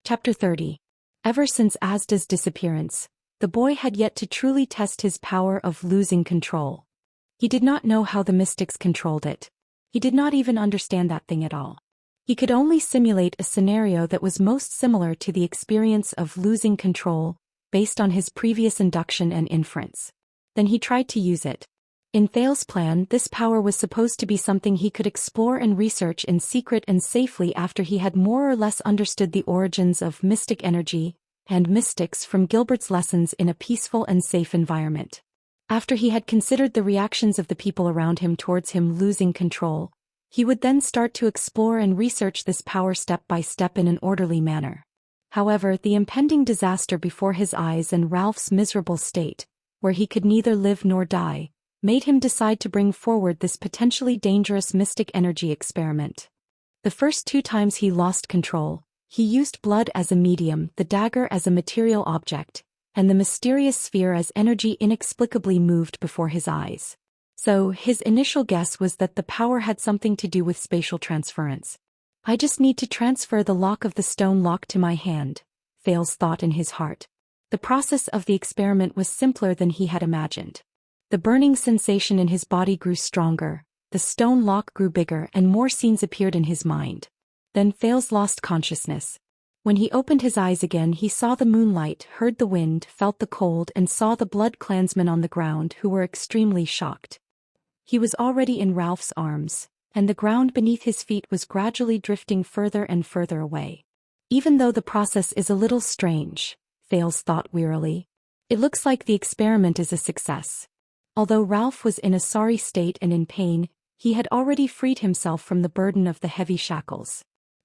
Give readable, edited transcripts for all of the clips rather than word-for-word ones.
Chapter 30. Ever since Asda's disappearance, the boy had yet to truly test his power of losing control. He did not know how the mystics controlled it. He did not even understand that thing at all. He could only simulate a scenario that was most similar to the experience of losing control, based on his previous induction and inference. Then he tried to use it. In Thales's plan, this power was supposed to be something he could explore and research in secret and safely after he had more or less understood the origins of mystic energy and mystics from Gilbert's lessons in a peaceful and safe environment. After he had considered the reactions of the people around him towards him losing control, he would then start to explore and research this power step by step in an orderly manner. However, the impending disaster before his eyes and Ralph's miserable state, where he could neither live nor die, made him decide to bring forward this potentially dangerous mystic energy experiment. The first 2 times he lost control, he used blood as a medium, the dagger as a material object, and the mysterious sphere as energy inexplicably moved before his eyes. So, his initial guess was that the power had something to do with spatial transference. I just need to transfer the lock of the stone lock to my hand, Thales thought in his heart. The process of the experiment was simpler than he had imagined. The burning sensation in his body grew stronger, the stone lock grew bigger and more scenes appeared in his mind. Then Thales lost consciousness. When he opened his eyes again he saw the moonlight, heard the wind, felt the cold and saw the blood clansmen on the ground who were extremely shocked. He was already in Ralph's arms, and the ground beneath his feet was gradually drifting further and further away. Even though the process is a little strange, Thales thought wearily, it looks like the experiment is a success. Although Ralph was in a sorry state and in pain, he had already freed himself from the burden of the heavy shackles.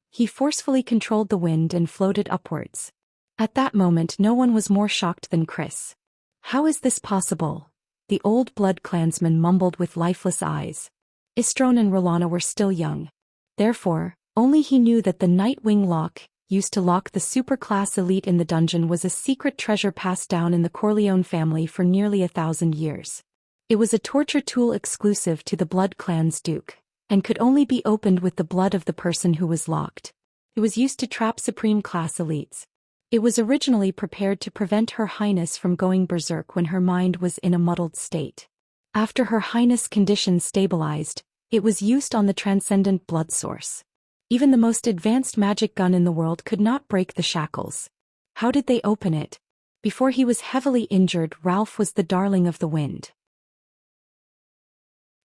He forcefully controlled the wind and floated upwards. At that moment no one was more shocked than Chris. "How is this possible?" the old blood clansman mumbled with lifeless eyes. Istrone and Rolana were still young. Therefore, only he knew that the Nightwing lock, used to lock the superclass elite in the dungeon, was a secret treasure passed down in the Corleone family for nearly 1,000 years. It was a torture tool exclusive to the Blood Clan's Duke, and could only be opened with the blood of the person who was locked. It was used to trap supreme class elites. It was originally prepared to prevent Her Highness from going berserk when her mind was in a muddled state. After Her Highness' condition stabilized, it was used on the transcendent blood source. Even the most advanced magic gun in the world could not break the shackles. How did they open it? Before he was heavily injured, Ralph was the darling of the wind.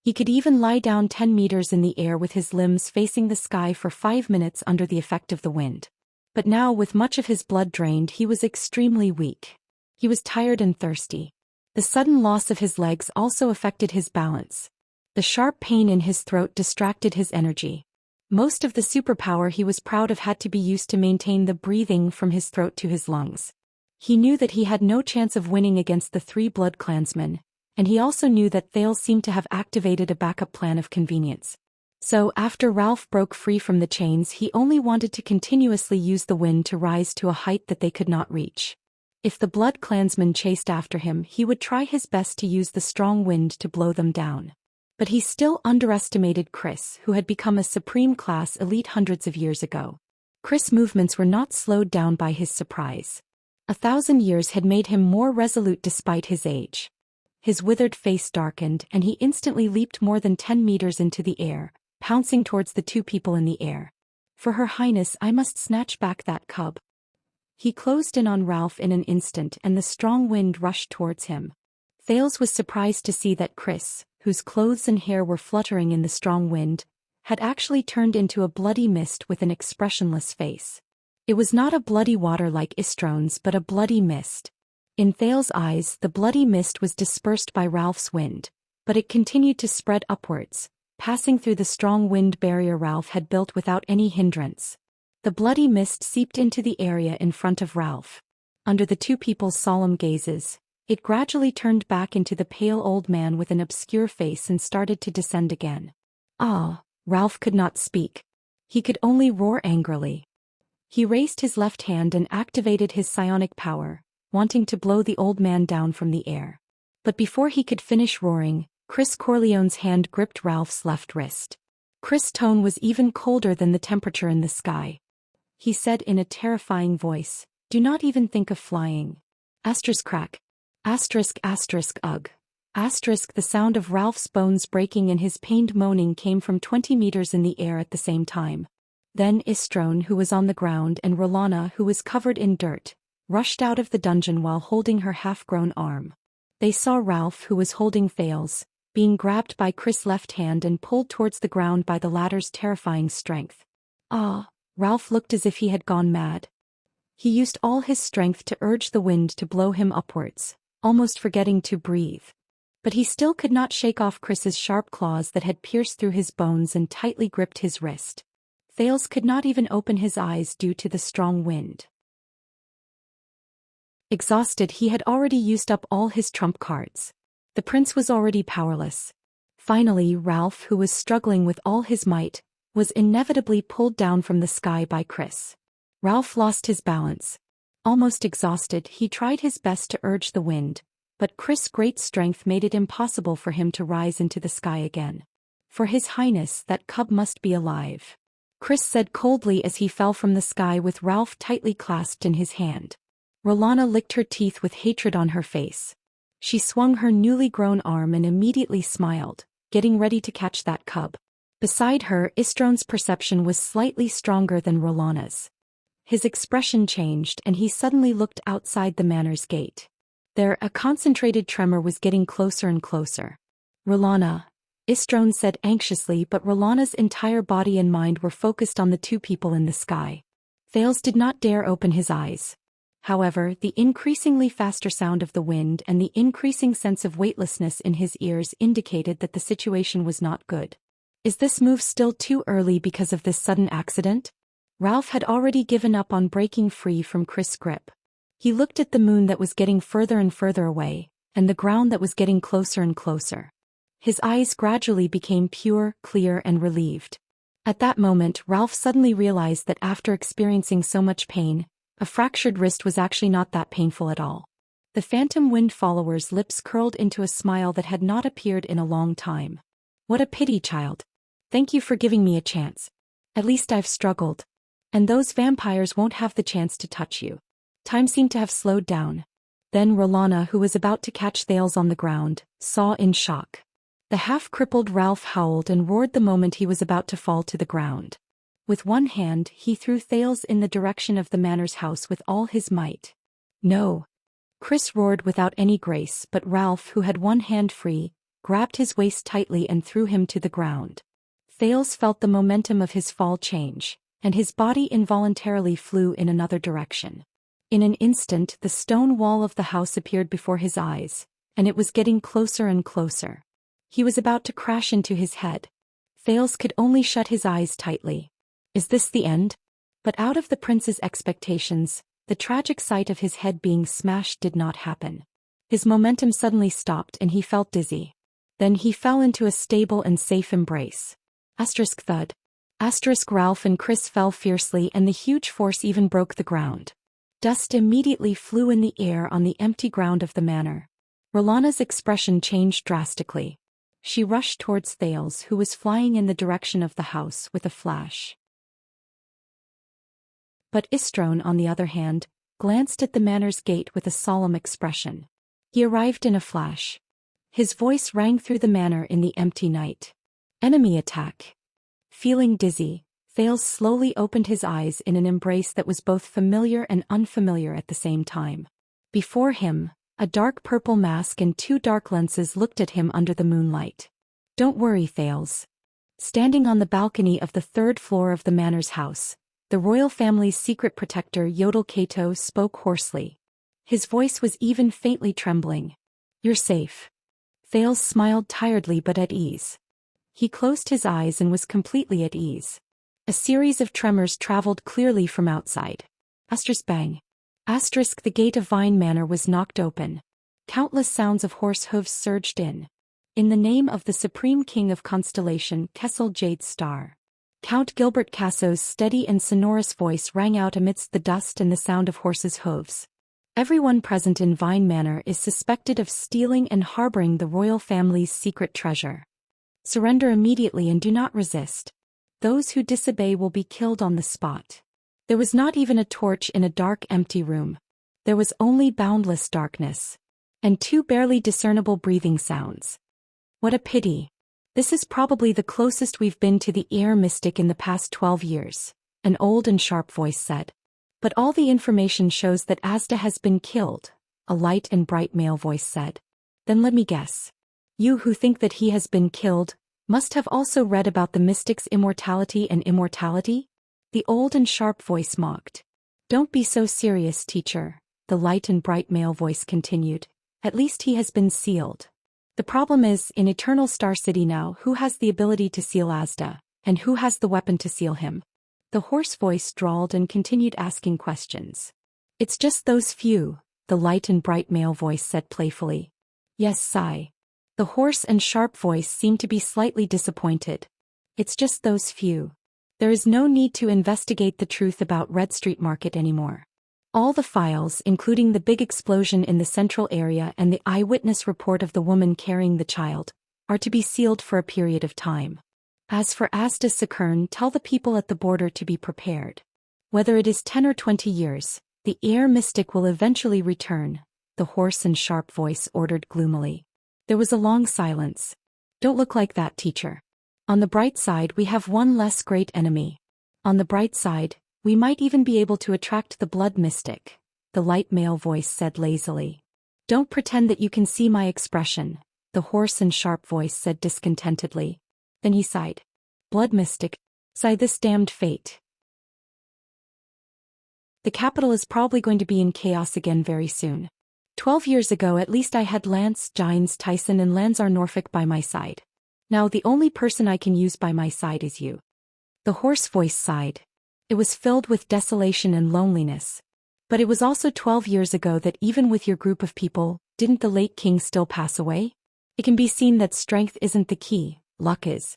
He could even lie down 10 meters in the air with his limbs facing the sky for 5 minutes under the effect of the wind. But now, with much of his blood drained, he was extremely weak. He was tired and thirsty. The sudden loss of his legs also affected his balance. The sharp pain in his throat distracted his energy. Most of the superpower he was proud of had to be used to maintain the breathing from his throat to his lungs. He knew that he had no chance of winning against the 3 blood clansmen, and he also knew that Thales seemed to have activated a backup plan of convenience. So, after Ralph broke free from the chains, he only wanted to continuously use the wind to rise to a height that they could not reach. If the blood clansmen chased after him, he would try his best to use the strong wind to blow them down. But he still underestimated Chris, who had become a supreme class elite hundreds of years ago. Chris' movements were not slowed down by his surprise. 1,000 years had made him more resolute despite his age. His withered face darkened, and he instantly leaped more than 10 meters into the air, pouncing towards the 2 people in the air. "For Her Highness, I must snatch back that cub." He closed in on Ralph in an instant, and the strong wind rushed towards him. Thales was surprised to see that Chris, whose clothes and hair were fluttering in the strong wind, had actually turned into a bloody mist with an expressionless face. It was not a bloody water like Istrone's, but a bloody mist. In Thales' eyes, the bloody mist was dispersed by Ralph's wind, but it continued to spread upwards, passing through the strong wind barrier Ralph had built without any hindrance. The bloody mist seeped into the area in front of Ralph. Under the 2 people's solemn gazes, it gradually turned back into the pale old man with an obscure face and started to descend again. "Ah!" Ralph could not speak. He could only roar angrily. He raised his left hand and activated his psionic power, wanting to blow the old man down from the air. But before he could finish roaring, Chris Corleone's hand gripped Ralph's left wrist. Chris' tone was even colder than the temperature in the sky. he said in a terrifying voice. Do not even think of flying. Asterisk crack. Asterisk asterisk ugh. Asterisk the sound of Ralph's bones breaking and his pained moaning came from 20 meters in the air at the same time. Then Istrone, who was on the ground, and Rolana, who was covered in dirt, rushed out of the dungeon while holding her half-grown arm. They saw Ralph, who was holding Thales, being grabbed by Chris' left hand and pulled towards the ground by the latter's terrifying strength. Ah! Ralph looked as if he had gone mad. He used all his strength to urge the wind to blow him upwards, almost forgetting to breathe. But he still could not shake off Chris's sharp claws that had pierced through his bones and tightly gripped his wrist. Thales could not even open his eyes due to the strong wind. Exhausted, he had already used up all his trump cards. The prince was already powerless. Finally, Ralph, who was struggling with all his might, was inevitably pulled down from the sky by Chris. Ralph lost his balance. Almost exhausted, he tried his best to urge the wind, but Chris' great strength made it impossible for him to rise into the sky again. For His Highness, that cub must be alive, Chris said coldly as he fell from the sky with Ralph tightly clasped in his hand. Rolana licked her teeth with hatred on her face. She swung her newly grown arm and immediately smiled, getting ready to catch that cub. Beside her, Istrone's perception was slightly stronger than Rolana's. His expression changed and he suddenly looked outside the manor's gate. There, a concentrated tremor was getting closer and closer. Rolana, Istrone said anxiously, but Rolana's entire body and mind were focused on the two people in the sky. Thales did not dare open his eyes. However, the increasingly faster sound of the wind and the increasing sense of weightlessness in his ears indicated that the situation was not good. Is this move still too early because of this sudden accident? Ralph had already given up on breaking free from Chris' grip. He looked at the moon that was getting further and further away, and the ground that was getting closer and closer. His eyes gradually became pure, clear, and relieved. At that moment, Ralph suddenly realized that after experiencing so much pain, a fractured wrist was actually not that painful at all. The phantom wind follower's lips curled into a smile that had not appeared in a long time. What a pity, child. Thank you for giving me a chance. At least I've struggled. And those vampires won't have the chance to touch you. Time seemed to have slowed down. Then Rolana, who was about to catch Thales on the ground, saw in shock. The half-crippled Ralph howled and roared the moment he was about to fall to the ground. With one hand, he threw Thales in the direction of the manor's house with all his might. No! Chris roared without any grace, but Ralph, who had one hand free, grabbed his waist tightly and threw him to the ground. Thales felt the momentum of his fall change, and his body involuntarily flew in another direction. In an instant, the stone wall of the house appeared before his eyes, and it was getting closer and closer. He was about to crash into his head. Thales could only shut his eyes tightly. Is this the end? But out of the prince's expectations, the tragic sight of his head being smashed did not happen. His momentum suddenly stopped and he felt dizzy. Then he fell into a stable and safe embrace. Asterisk thud. Asterisk Ralph and Chris fell fiercely and the huge force even broke the ground. Dust immediately flew in the air on the empty ground of the manor. Rolana's expression changed drastically. She rushed towards Thales, who was flying in the direction of the house, with a flash. But Istrone, on the other hand, glanced at the manor's gate with a solemn expression. He arrived in a flash. His voice rang through the manor in the empty night. Enemy attack. Feeling dizzy, Thales slowly opened his eyes in an embrace that was both familiar and unfamiliar at the same time. Before him, a dark purple mask and two dark lenses looked at him under the moonlight. Don't worry, Thales. Standing on the balcony of the third floor of the manor's house, the royal family's secret protector Yodel Kato spoke hoarsely. His voice was even faintly trembling. You're safe. Thales smiled tiredly but at ease. He closed his eyes and was completely at ease. A series of tremors traveled clearly from outside. Asterisk bang. Asterisk the gate of Vine Manor was knocked open. Countless sounds of horse hooves surged in. In the name of the Supreme King of Constellation, Kessel Jade Star. Count Gilbert Casso's steady and sonorous voice rang out amidst the dust and the sound of horses' hooves. Everyone present in Vine Manor is suspected of stealing and harboring the royal family's secret treasure. Surrender immediately and do not resist. Those who disobey will be killed on the spot. There was not even a torch in a dark, empty room. There was only boundless darkness. And two barely discernible breathing sounds. What a pity. This is probably the closest we've been to the air mystic in the past 12 years, an old and sharp voice said. But all the information shows that Asda has been killed, a light and bright male voice said. Then let me guess. You who think that he has been killed, must have also read about the mystic's immortality and immortality? The old and sharp voice mocked. Don't be so serious, teacher, the light and bright male voice continued. At least he has been sealed. The problem is, in Eternal Star City now, who has the ability to seal Asda, and who has the weapon to seal him? The hoarse voice drawled and continued asking questions. It's just those few, the light and bright male voice said playfully. Yes, sigh. The hoarse and sharp voice seemed to be slightly disappointed. It's just those few. There is no need to investigate the truth about Red Street Market anymore. All the files, including the big explosion in the central area and the eyewitness report of the woman carrying the child, are to be sealed for a period of time. As for Asda Sakern, tell the people at the border to be prepared. Whether it is 10 or 20 years, the air mystic will eventually return, the hoarse and sharp voice ordered gloomily. There was a long silence. Don't look like that, teacher. On the bright side, we have one less great enemy. On the bright side, we might even be able to attract the blood mystic, the light male voice said lazily. Don't pretend that you can see my expression, the hoarse and sharp voice said discontentedly. Then he sighed. Blood mystic, sigh this damned fate. The capital is probably going to be in chaos again very soon. 12 years ago at least I had Lance, Gines, Tyson and Lanzar Norfolk by my side. Now the only person I can use by my side is you. The hoarse voice sighed. It was filled with desolation and loneliness. But it was also 12 years ago that even with your group of people, didn't the late king still pass away? It can be seen that strength isn't the key, luck is.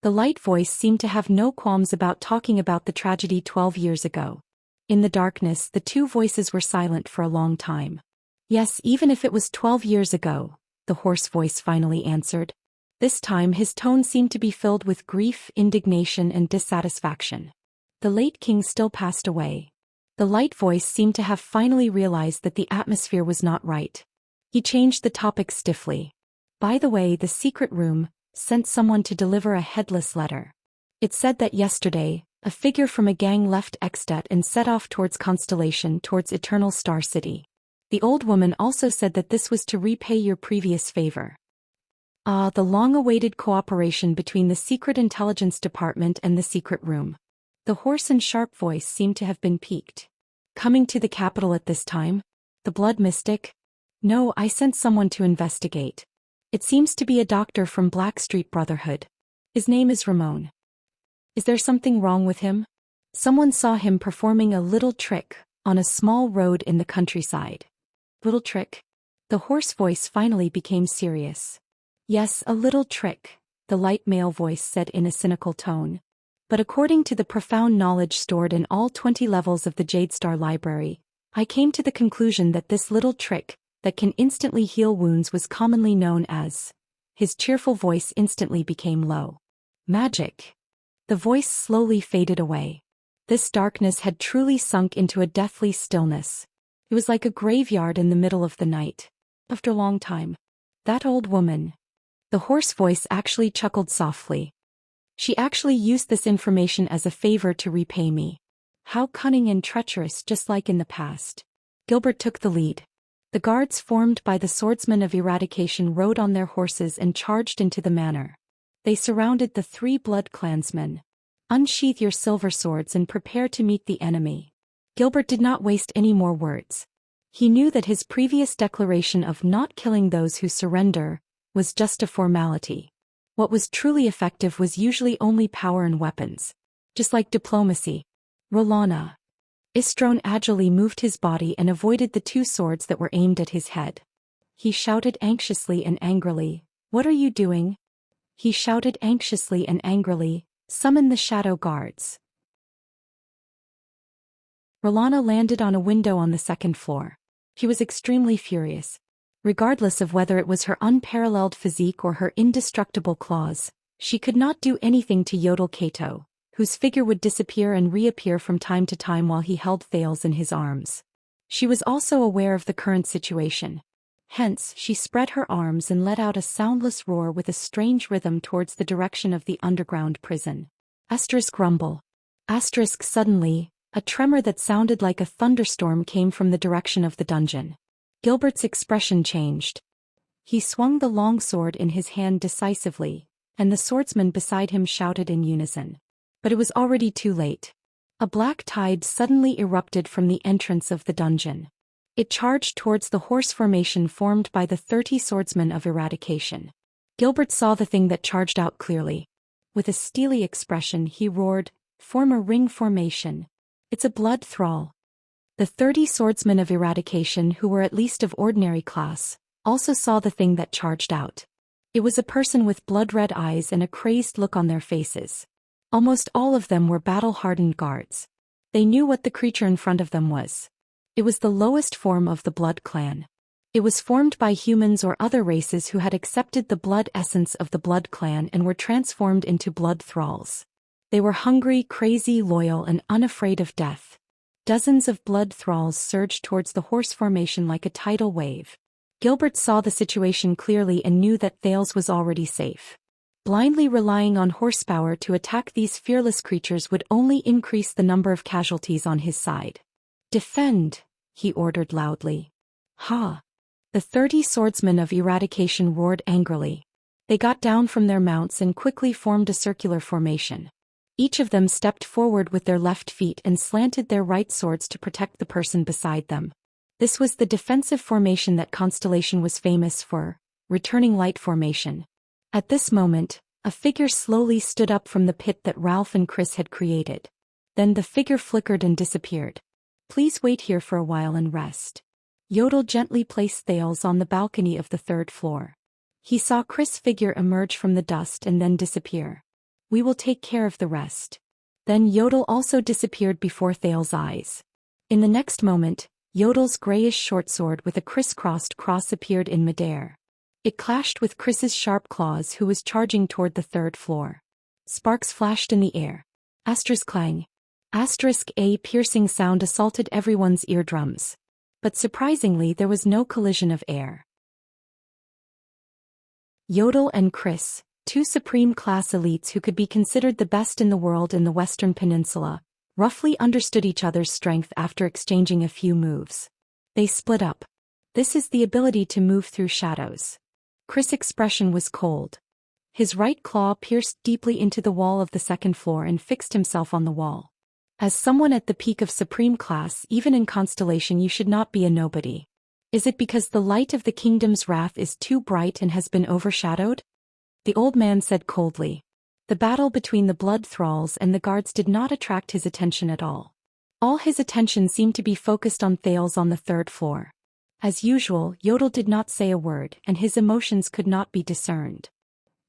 The light voice seemed to have no qualms about talking about the tragedy 12 years ago. In the darkness, the two voices were silent for a long time. Yes, even if it was 12 years ago, the hoarse voice finally answered. This time his tone seemed to be filled with grief, indignation and dissatisfaction. The late king still passed away. The light voice seemed to have finally realized that the atmosphere was not right. He changed the topic stiffly. By the way, the secret room sent someone to deliver a headless letter. It said that yesterday, a figure from a gang left Extat and set off towards Constellation, towards Eternal Star City. The old woman also said that this was to repay your previous favor. Ah, the long-awaited cooperation between the Secret Intelligence Department and the secret room. The hoarse and sharp voice seemed to have been piqued. Coming to the capital at this time? The blood mystic? No, I sent someone to investigate. It seems to be a doctor from Blackstreet Brotherhood. His name is Ramon. Is there something wrong with him? Someone saw him performing a little trick on a small road in the countryside. Little trick? The hoarse voice finally became serious. Yes, a little trick, the light male voice said in a cynical tone. But according to the profound knowledge stored in all 20 levels of the Jade Star Library, I came to the conclusion that this little trick, that can instantly heal wounds, was commonly known as. His cheerful voice instantly became low. Magic. The voice slowly faded away. This darkness had truly sunk into a deathly stillness. It was like a graveyard in the middle of the night. After a long time. That old woman. The hoarse voice actually chuckled softly. She actually used this information as a favor to repay me. How cunning and treacherous, just like in the past. Gilbert took the lead. The guards formed by the swordsmen of eradication rode on their horses and charged into the manor. They surrounded the 3 blood clansmen. Unsheath your silver swords and prepare to meet the enemy. Gilbert did not waste any more words. He knew that his previous declaration of not killing those who surrender was just a formality. What was truly effective was usually only power and weapons. Just like diplomacy. Rolana. Istrone agilely moved his body and avoided the 2 swords that were aimed at his head. He shouted anxiously and angrily, "What are you doing?" He shouted anxiously and angrily, "Summon the shadow guards." Rolana landed on a window on the 2nd floor. She was extremely furious. Regardless of whether it was her unparalleled physique or her indestructible claws, she could not do anything to Yodel Kato, whose figure would disappear and reappear from time to time while he held Thales in his arms. She was also aware of the current situation. Hence, she spread her arms and let out a soundless roar with a strange rhythm towards the direction of the underground prison. Rumble. Suddenly, a tremor that sounded like a thunderstorm came from the direction of the dungeon. Gilbert's expression changed. He swung the long sword in his hand decisively, and the swordsman beside him shouted in unison. But it was already too late. A black tide suddenly erupted from the entrance of the dungeon. It charged towards the horse formation formed by the 30 swordsmen of eradication. Gilbert saw the thing that charged out clearly. With a steely expression he roared, "Form a ring formation. It's a blood thrall." The 30 swordsmen of eradication, who were at least of ordinary class, also saw the thing that charged out. It was a person with blood-red eyes and a crazed look on their faces. Almost all of them were battle-hardened guards. They knew what the creature in front of them was. It was the lowest form of the Blood Clan. It was formed by humans or other races who had accepted the blood essence of the Blood Clan and were transformed into blood thralls. They were hungry, crazy, loyal, and unafraid of death. Dozens of blood thralls surged towards the horse formation like a tidal wave. Gilbert saw the situation clearly and knew that Thales was already safe. Blindly relying on horsepower to attack these fearless creatures would only increase the number of casualties on his side. "Defend," he ordered loudly. "Ha!" The 30 swordsmen of eradication roared angrily. They got down from their mounts and quickly formed a circular formation. Each of them stepped forward with their left feet and slanted their right swords to protect the person beside them. This was the defensive formation that Constellation was famous for, returning light formation. At this moment, a figure slowly stood up from the pit that Ralph and Chris had created. Then the figure flickered and disappeared. "Please wait here for a while and rest." Yodel gently placed Thales on the balcony of the 3rd floor. He saw Chris' figure emerge from the dust and then disappear. "We will take care of the rest." Then Yodel also disappeared before Thales' eyes. In the next moment, Yodel's grayish short sword with a crisscrossed cross appeared in midair. It clashed with Chris's sharp claws, who was charging toward the 3rd floor. Sparks flashed in the air. Clang. A piercing sound assaulted everyone's eardrums. But surprisingly there was no collision of air. Yodel and Chris, 2 supreme-class elites who could be considered the best in the world in the Western Peninsula, roughly understood each other's strength after exchanging a few moves. They split up. This is the ability to move through shadows. Chris' expression was cold. His right claw pierced deeply into the wall of the 2nd floor and fixed himself on the wall. As someone at the peak of supreme class, even in Constellation, you should not be a nobody. Is it because the light of the kingdom's wrath is too bright and has been overshadowed? The old man said coldly. The battle between the blood thralls and the guards did not attract his attention at all. All his attention seemed to be focused on Thales on the 3rd floor. As usual, Yodel did not say a word, and his emotions could not be discerned.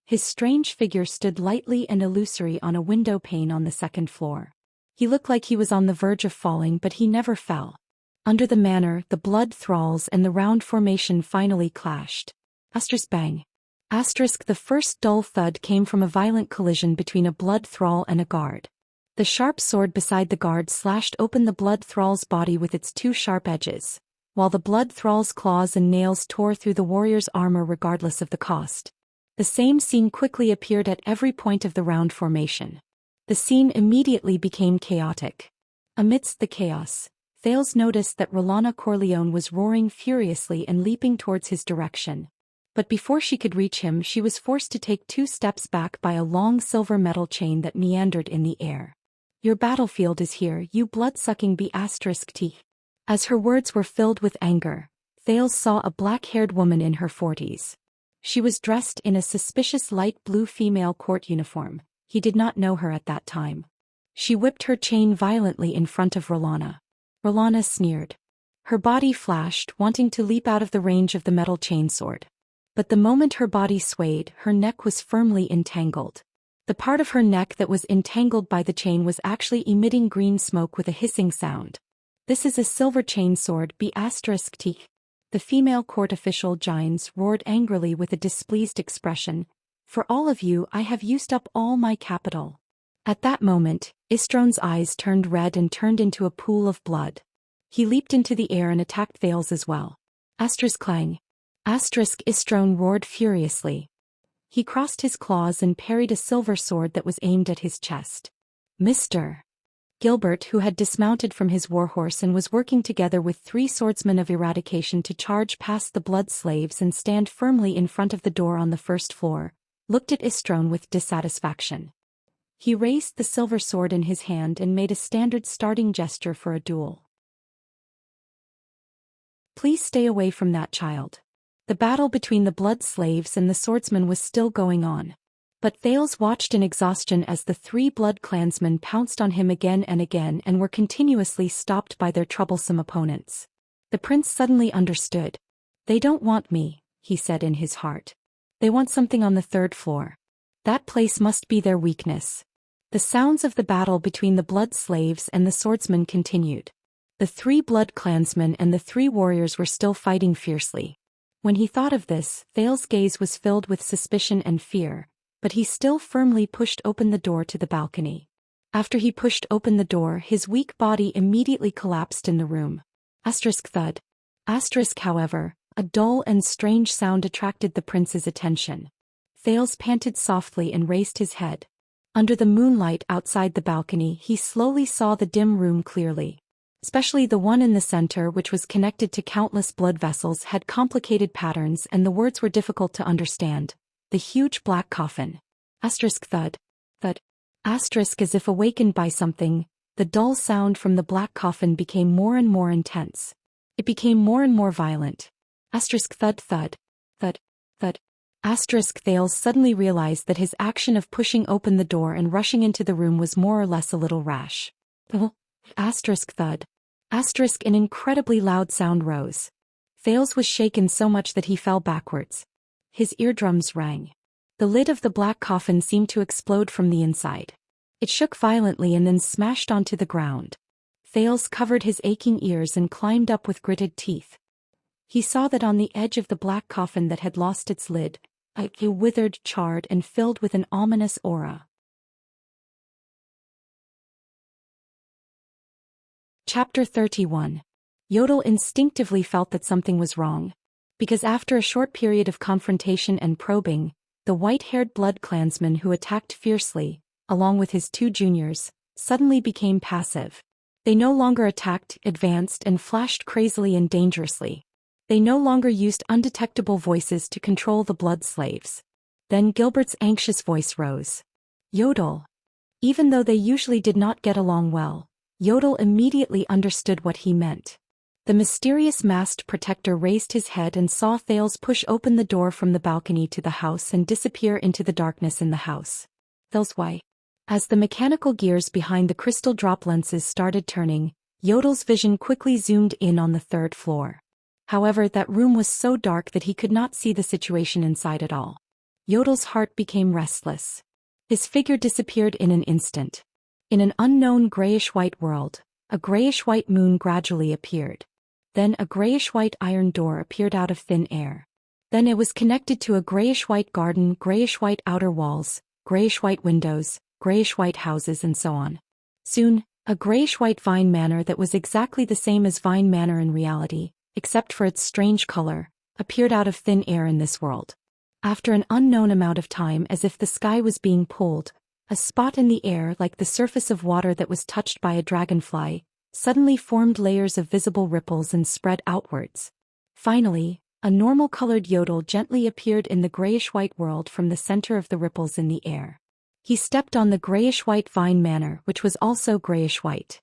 His strange figure stood lightly and illusory on a window pane on the 2nd floor. He looked like he was on the verge of falling, but he never fell. Under the manor, the blood thralls and the round formation finally clashed. Bang. The first dull thud came from a violent collision between a blood thrall and a guard. The sharp sword beside the guard slashed open the blood thrall's body with its 2 sharp edges, while the blood thrall's claws and nails tore through the warrior's armor regardless of the cost. The same scene quickly appeared at every point of the round formation. The scene immediately became chaotic. Amidst the chaos, Thales noticed that Rolana Corleone was roaring furiously and leaping towards his direction. But before she could reach him, she was forced to take 2 steps back by a long silver metal chain that meandered in the air. "Your battlefield is here, you blood-sucking B*T." As her words were filled with anger, Thales saw a black-haired woman in her 40s. She was dressed in a suspicious light blue female court uniform. He did not know her at that time. She whipped her chain violently in front of Rolana. Rolana sneered. Her body flashed, wanting to leap out of the range of the metal chainsword. But the moment her body swayed, her neck was firmly entangled. The part of her neck that was entangled by the chain was actually emitting green smoke with a hissing sound. "This is a silver chainsword, B*T." The female court official Gines roared angrily with a displeased expression. "For all of you, I have used up all my capital." At that moment, Istron's eyes turned red and turned into a pool of blood. He leaped into the air and attacked Thales as well. Asterisk clang. Asterisk Istron roared furiously. He crossed his claws and parried a silver sword that was aimed at his chest. Mr. Gilbert, who had dismounted from his warhorse and was working together with 3 swordsmen of eradication to charge past the blood slaves and stand firmly in front of the door on the first floor, looked at Istron with dissatisfaction. He raised the silver sword in his hand and made a standard starting gesture for a duel. Please stay away from that child. The battle between the blood slaves and the swordsmen was still going on. But Thales watched in exhaustion as the 3 blood clansmen pounced on him again and were continuously stopped by their troublesome opponents. The prince suddenly understood. They don't want me, he said in his heart. They want something on the 3rd floor. That place must be their weakness. The sounds of the battle between the blood slaves and the swordsmen continued. The 3 blood clansmen and the 3 warriors were still fighting fiercely. When he thought of this, Thales' gaze was filled with suspicion and fear, but he still firmly pushed open the door to the balcony. After he pushed open the door, his weak body immediately collapsed in the room. Asterisk thud. Asterisk, however, a dull and strange sound attracted the prince's attention. Thales panted softly and raised his head. Under the moonlight outside the balcony, he slowly saw the dim room clearly. Especially the one in the center, which was connected to countless blood vessels, had complicated patterns and the words were difficult to understand. The huge black coffin. Asterisk thud. Thud. Asterisk, as if awakened by something, the dull sound from the black coffin became more and more intense. It became more and more violent. Asterisk thud thud. Thud. Thud. Asterisk Thales suddenly realized that his action of pushing open the door and rushing into the room was more or less a little rash. Asterisk thud. Asterisk, an incredibly loud sound rose. Thales was shaken so much that he fell backwards. His eardrums rang. The lid of the black coffin seemed to explode from the inside. It shook violently and then smashed onto the ground. Thales covered his aching ears and climbed up with gritted teeth. He saw that on the edge of the black coffin that had lost its lid, it withered, charred, and filled with an ominous aura. Chapter 31. Yodel instinctively felt that something was wrong. Because after a short period of confrontation and probing, the white-haired blood clansman who attacked fiercely, along with his 2 juniors, suddenly became passive. They no longer attacked, advanced, and flashed crazily and dangerously. They no longer used undetectable voices to control the blood slaves. Then Gilbert's anxious voice rose. Yodel. Even though they usually did not get along well, Yodel immediately understood what he meant. The mysterious masked protector raised his head and saw Thales push open the door from the balcony to the house and disappear into the darkness in the house. Thales, why? As the mechanical gears behind the crystal drop lenses started turning, Yodel's vision quickly zoomed in on the 3rd floor. However, that room was so dark that he could not see the situation inside at all. Yodel's heart became restless. His figure disappeared in an instant. In an unknown grayish-white world, a grayish-white moon gradually appeared. Then a grayish-white iron door appeared out of thin air. Then it was connected to a grayish-white garden, grayish-white outer walls, grayish-white windows, grayish-white houses, and so on. Soon, a grayish-white vine manor that was exactly the same as Vine Manor in reality, except for its strange color, appeared out of thin air in this world. After an unknown amount of time, as if the sky was being pulled, a spot in the air like the surface of water that was touched by a dragonfly, suddenly formed layers of visible ripples and spread outwards. Finally, a normal-colored Yodel gently appeared in the grayish-white world from the center of the ripples in the air. He stepped on the grayish-white vine manor, which was also grayish-white.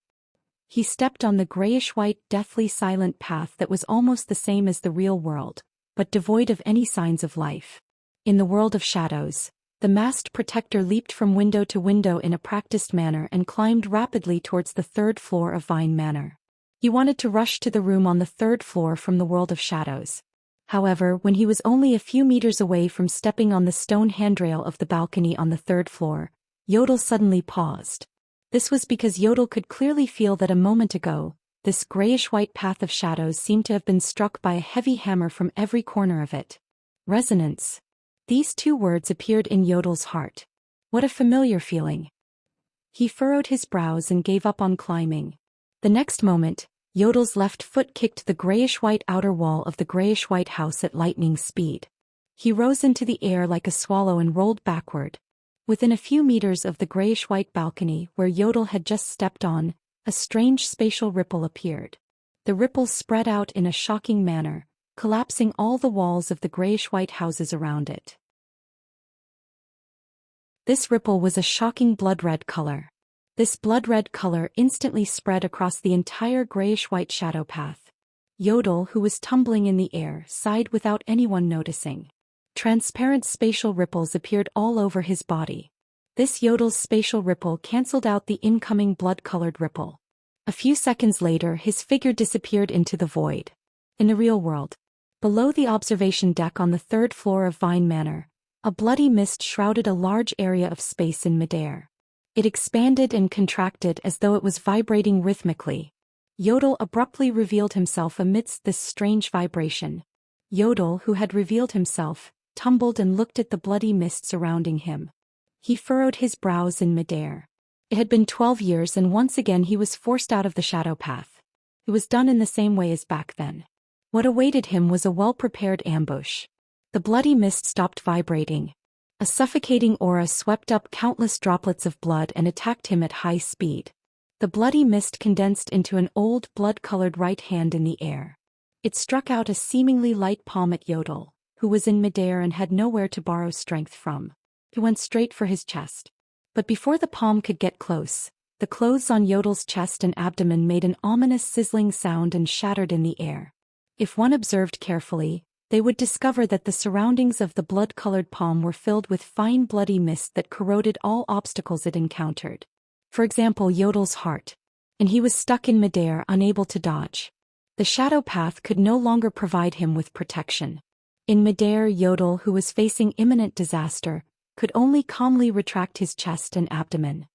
He stepped on the grayish-white, deathly silent path that was almost the same as the real world, but devoid of any signs of life. In the world of shadows, the masked protector leaped from window to window in a practiced manner and climbed rapidly towards the 3rd floor of Vine Manor. He wanted to rush to the room on the 3rd floor from the world of shadows. However, when he was only a few meters away from stepping on the stone handrail of the balcony on the 3rd floor, Yodel suddenly paused. This was because Yodel could clearly feel that a moment ago, this grayish-white path of shadows seemed to have been struck by a heavy hammer from every corner of it. Resonance. These 2 words appeared in Yodel's heart. What a familiar feeling. He furrowed his brows and gave up on climbing. The next moment, Yodel's left foot kicked the grayish-white outer wall of the grayish-white house at lightning speed. He rose into the air like a swallow and rolled backward. Within a few meters of the grayish-white balcony where Yodel had just stepped on, a strange spatial ripple appeared. The ripple spread out in a shocking manner, collapsing all the walls of the grayish-white houses around it. This ripple was a shocking blood-red color. This blood-red color instantly spread across the entire grayish-white shadow path. Yodel, who was tumbling in the air, sighed without anyone noticing. Transparent spatial ripples appeared all over his body. This Yodel's spatial ripple cancelled out the incoming blood-colored ripple. A few seconds later, his figure disappeared into the void. In the real world, below the observation deck on the third floor of Vine Manor, a bloody mist shrouded a large area of space in midair. It expanded and contracted as though it was vibrating rhythmically. Yodel abruptly revealed himself amidst this strange vibration. Yodel, who had revealed himself, tumbled and looked at the bloody mist surrounding him. He furrowed his brows in midair. It had been 12 years and once again he was forced out of the shadow path. It was done in the same way as back then. What awaited him was a well-prepared ambush. The bloody mist stopped vibrating. A suffocating aura swept up countless droplets of blood and attacked him at high speed. The bloody mist condensed into an old blood-colored right hand in the air. It struck out a seemingly light palm at Yodel, who was in midair and had nowhere to borrow strength from. He went straight for his chest. But before the palm could get close, the clothes on Yodel's chest and abdomen made an ominous sizzling sound and shattered in the air. If one observed carefully, they would discover that the surroundings of the blood-colored palm were filled with fine bloody mist that corroded all obstacles it encountered. For example, Yodel's heart. And he was stuck in midair, unable to dodge. The shadow path could no longer provide him with protection. In midair, Yodel, who was facing imminent disaster, could only calmly retract his chest and abdomen.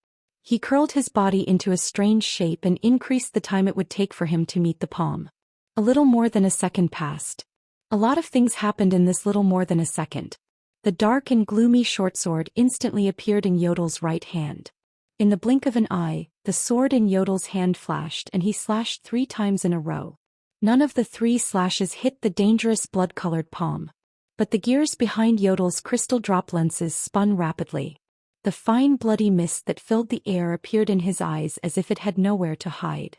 He curled his body into a strange shape and increased the time it would take for him to meet the palm. A little more than a second passed. A lot of things happened in this little more than a second. The dark and gloomy short sword instantly appeared in Yodel's right hand. In the blink of an eye, the sword in Yodel's hand flashed and he slashed 3 times in a row. None of the 3 slashes hit the dangerous blood-colored palm. But the gears behind Yodel's crystal drop lenses spun rapidly. The fine bloody mist that filled the air appeared in his eyes as if it had nowhere to hide.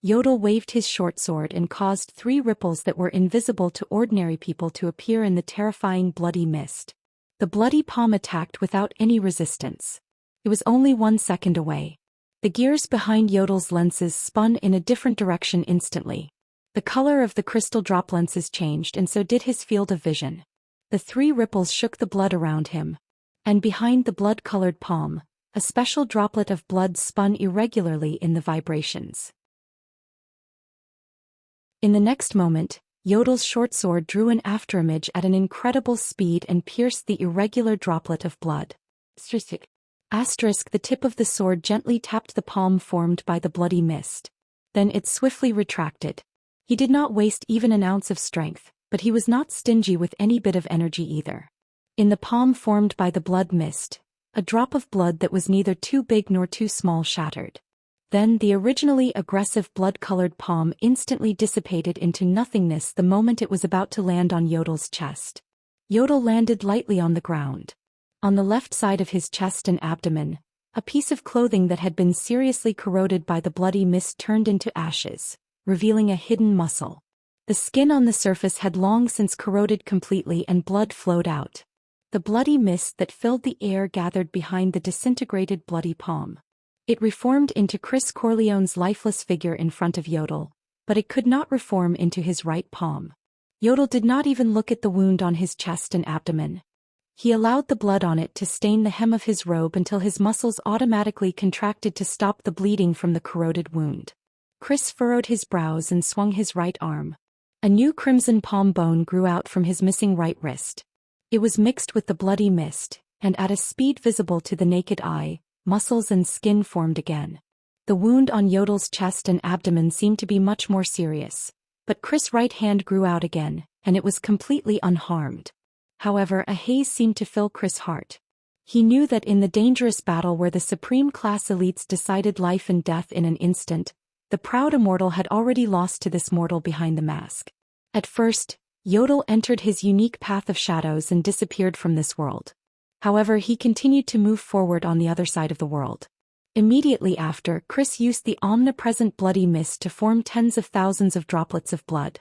Yodel waved his short sword and caused 3 ripples that were invisible to ordinary people to appear in the terrifying bloody mist. The bloody palm attacked without any resistance. It was only 1 second away. The gears behind Yodel's lenses spun in a different direction instantly. The color of the crystal drop lenses changed and so did his field of vision. The 3 ripples shook the blood around him. And behind the blood-colored palm, a special droplet of blood spun irregularly in the vibrations. In the next moment, Yodel's short sword drew an afterimage at an incredible speed and pierced the irregular droplet of blood. The tip of the sword gently tapped the palm formed by the bloody mist. Then it swiftly retracted. He did not waste even an ounce of strength, but he was not stingy with any bit of energy either. In the palm formed by the blood mist, a drop of blood that was neither too big nor too small shattered. Then the originally aggressive blood-colored palm instantly dissipated into nothingness the moment it was about to land on Yodel's chest. Yodel landed lightly on the ground. On the left side of his chest and abdomen, a piece of clothing that had been seriously corroded by the bloody mist turned into ashes, revealing a hidden muscle. The skin on the surface had long since corroded completely and blood flowed out. The bloody mist that filled the air gathered behind the disintegrated bloody palm. It reformed into Chris Corleone's lifeless figure in front of Yodel, but it could not reform into his right palm. Yodel did not even look at the wound on his chest and abdomen. He allowed the blood on it to stain the hem of his robe until his muscles automatically contracted to stop the bleeding from the corroded wound. Chris furrowed his brows and swung his right arm. A new crimson palm bone grew out from his missing right wrist. It was mixed with the bloody mist, and at a speed visible to the naked eye, muscles and skin formed again. The wound on Yodel's chest and abdomen seemed to be much more serious, but Chris' right hand grew out again, and it was completely unharmed. However, a haze seemed to fill Chris' heart. He knew that in the dangerous battle where the supreme class elites decided life and death in an instant, the proud immortal had already lost to this mortal behind the mask. At first, Yodel entered his unique path of shadows and disappeared from this world. However, he continued to move forward on the other side of the world. Immediately after, Chris used the omnipresent bloody mist to form tens of thousands of droplets of blood.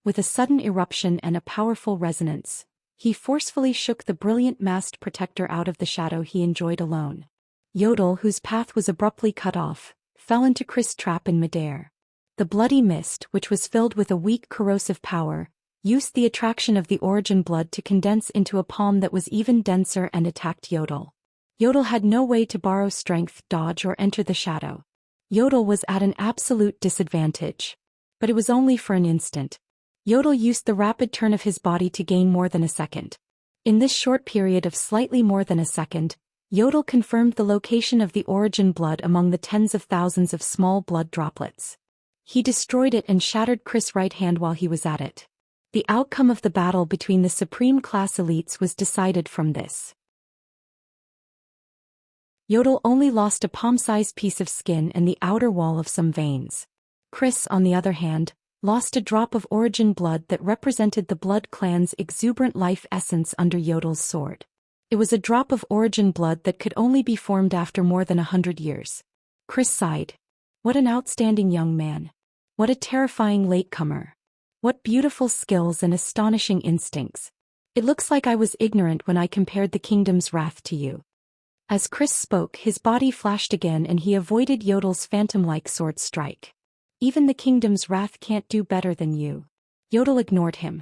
With a sudden eruption and a powerful resonance, he forcefully shook the brilliant masked protector out of the shadow he enjoyed alone. Yodel, whose path was abruptly cut off, fell into Chris' trap in midair. The bloody mist, which was filled with a weak corrosive power, used the attraction of the origin blood to condense into a palm that was even denser and attacked Yodel. Yodel had no way to borrow strength, dodge or enter the shadow. Yodel was at an absolute disadvantage. But it was only for an instant. Yodel used the rapid turn of his body to gain more than a second. In this short period of slightly more than a second, Yodel confirmed the location of the origin blood among the tens of thousands of small blood droplets. He destroyed it and shattered Chris' right hand while he was at it. The outcome of the battle between the supreme class elites was decided from this. Yodel only lost a palm-sized piece of skin and the outer wall of some veins. Chris, on the other hand, lost a drop of origin blood that represented the blood clan's exuberant life essence under Yodel's sword. It was a drop of origin blood that could only be formed after more than 100 years. Chris sighed. What an outstanding young man. What a terrifying latecomer. What beautiful skills and astonishing instincts. It looks like I was ignorant when I compared the kingdom's wrath to you. As Chris spoke, his body flashed again and he avoided Yodel's phantom-like sword strike. Even the kingdom's wrath can't do better than you. Yodel ignored him.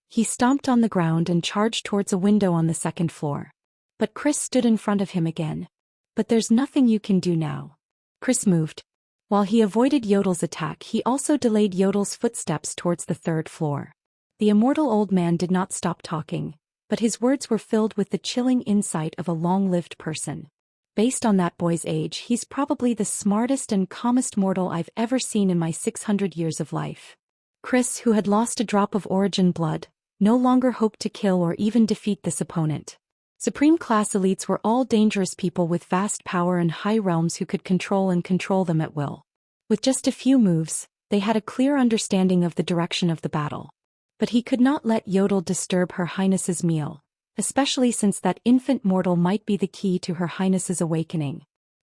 He stomped on the ground and charged towards a window on the second floor. But Chris stood in front of him again. But there's nothing you can do now. Chris moved. While he avoided Yodel's attack, he also delayed Yodel's footsteps towards the third floor. The immortal old man did not stop talking, but his words were filled with the chilling insight of a long-lived person. Based on that boy's age, he's probably the smartest and calmest mortal I've ever seen in my 600 years of life. Chris, who had lost a drop of origin blood, no longer hoped to kill or even defeat this opponent. Supreme class elites were all dangerous people with vast power and high realms who could control them at will. With just a few moves, they had a clear understanding of the direction of the battle. But he could not let Yodel disturb Her Highness's meal, especially since that infant mortal might be the key to Her Highness's awakening.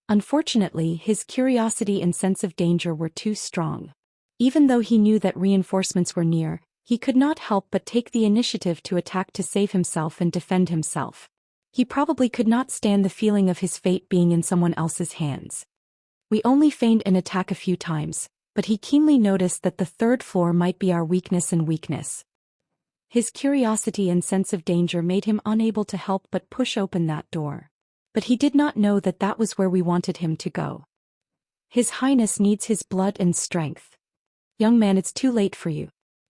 Unfortunately, his curiosity and sense of danger were too strong. Even though he knew that reinforcements were near, he could not help but take the initiative to attack to save himself and defend himself. He probably could not stand the feeling of his fate being in someone else's hands. We only feigned an attack a few times, but he keenly noticed that the third floor might be our weakness. His curiosity and sense of danger made him unable to help but push open that door. But he did not know that that was where we wanted him to go. His Highness needs his blood and strength. Young man, it's too late for you.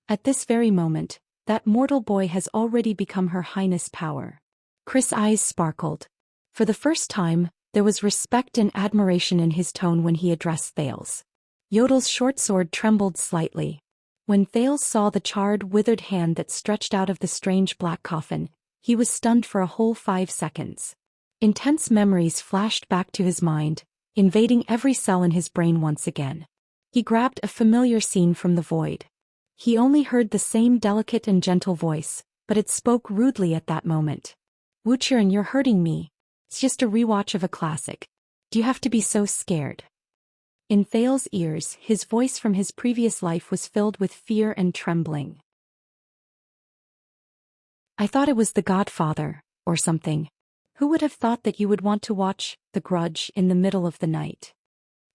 At this very moment, that mortal boy has already become Her Highness power. Chris' eyes sparkled. For the first time, there was respect and admiration in his tone when he addressed Thales. Yodel's short sword trembled slightly. When Thales saw the charred, withered hand that stretched out of the strange black coffin, he was stunned for a whole 5 seconds. Intense memories flashed back to his mind, invading every cell in his brain once again. He grabbed a familiar scene from the void. He only heard the same delicate and gentle voice, but it spoke rudely at that moment. Wuxia, you're hurting me. It's just a rewatch of a classic. Do you have to be so scared? In Thales' ears, his voice from his previous life was filled with fear and trembling. I thought it was The Godfather, or something. Who would have thought that you would want to watch The Grudge in the middle of the night?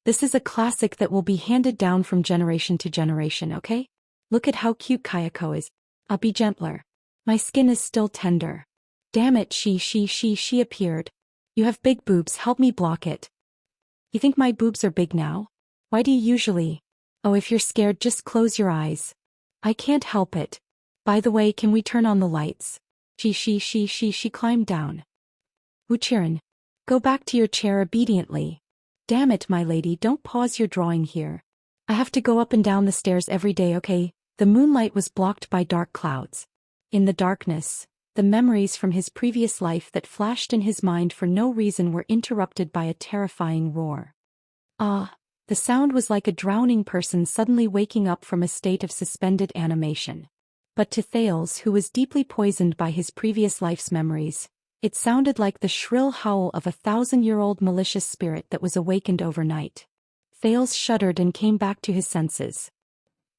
This is a classic that will be handed down from generation to generation, okay? Look at how cute Kayako is. I'll be gentler. My skin is still tender. Damn it, she appeared. You have big boobs, help me block it. You think my boobs are big now? Why do you usually? Oh, if you're scared, just close your eyes. I can't help it. By the way, can we turn on the lights? She climbed down. Wuxian, go back to your chair obediently. Damn it, my lady, don't pause your drawing here. I have to go up and down the stairs every day, okay? The moonlight was blocked by dark clouds. In the darkness, the memories from his previous life that flashed in his mind for no reason were interrupted by a terrifying roar. Ah! The sound was like a drowning person suddenly waking up from a state of suspended animation. But to Thales, who was deeply poisoned by his previous life's memories, it sounded like the shrill howl of a 1,000-year-old malicious spirit that was awakened overnight. Thales shuddered and came back to his senses.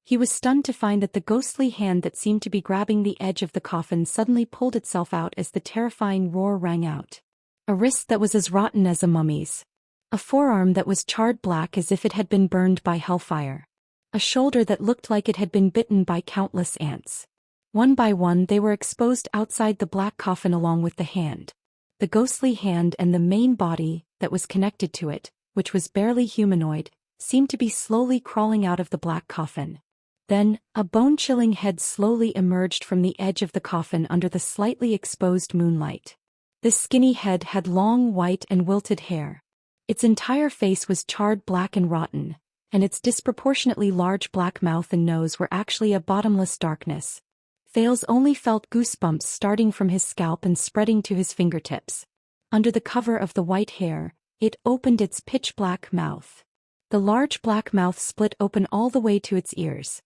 He was stunned to find that the ghostly hand that seemed to be grabbing the edge of the coffin suddenly pulled itself out as the terrifying roar rang out. A wrist that was as rotten as a mummy's. A forearm that was charred black as if it had been burned by hellfire. A shoulder that looked like it had been bitten by countless ants. One by one they were exposed outside the black coffin along with the hand. The ghostly hand and the main body that was connected to it, which was barely humanoid, seemed to be slowly crawling out of the black coffin. Then, a bone-chilling head slowly emerged from the edge of the coffin under the slightly exposed moonlight. This skinny head had long white and wilted hair. Its entire face was charred black and rotten, and its disproportionately large black mouth and nose were actually a bottomless darkness. Thales only felt goosebumps starting from his scalp and spreading to his fingertips. Under the cover of the white hair, it opened its pitch-black mouth. The large black mouth split open all the way to its ears.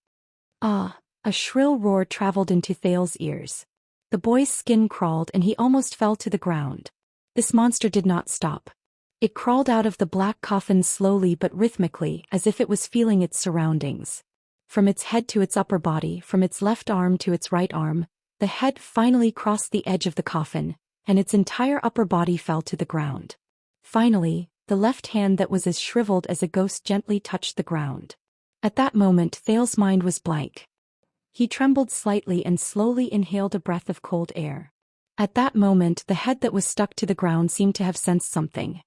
Ah! A shrill roar traveled into Thales' ears. The boy's skin crawled and he almost fell to the ground. This monster did not stop. It crawled out of the black coffin slowly but rhythmically, as if it was feeling its surroundings. From its head to its upper body, from its left arm to its right arm, the head finally crossed the edge of the coffin, and its entire upper body fell to the ground. Finally, the left hand that was as shriveled as a ghost gently touched the ground. At that moment Thales' mind was blank. He trembled slightly and slowly inhaled a breath of cold air. At that moment the head that was stuck to the ground seemed to have sensed something.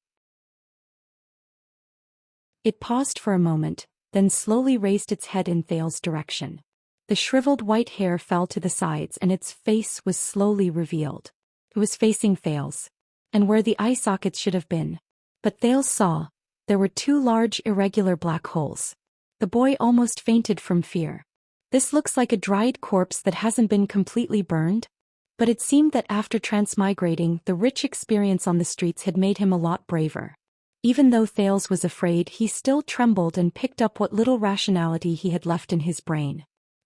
It paused for a moment, then slowly raised its head in Thales' direction. The shriveled white hair fell to the sides and its face was slowly revealed. It was facing Thales, and where the eye sockets should have been. But Thales saw, there were two large irregular black holes. The boy almost fainted from fear. This looks like a dried corpse that hasn't been completely burned. But it seemed that after transmigrating, the rich experience on the streets had made him a lot braver. Even though Thales was afraid, he still trembled and picked up what little rationality he had left in his brain.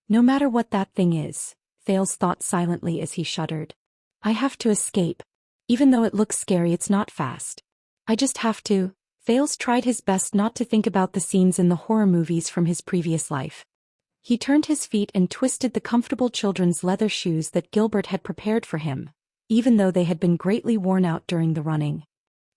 No matter what that thing is, Thales thought silently as he shuddered. I have to escape. Even though it looks scary, it's not fast. I just have to. Thales tried his best not to think about the scenes in the horror movies from his previous life. He turned his feet and twisted the comfortable children's leather shoes that Gilbert had prepared for him, even though they had been greatly worn out during the running.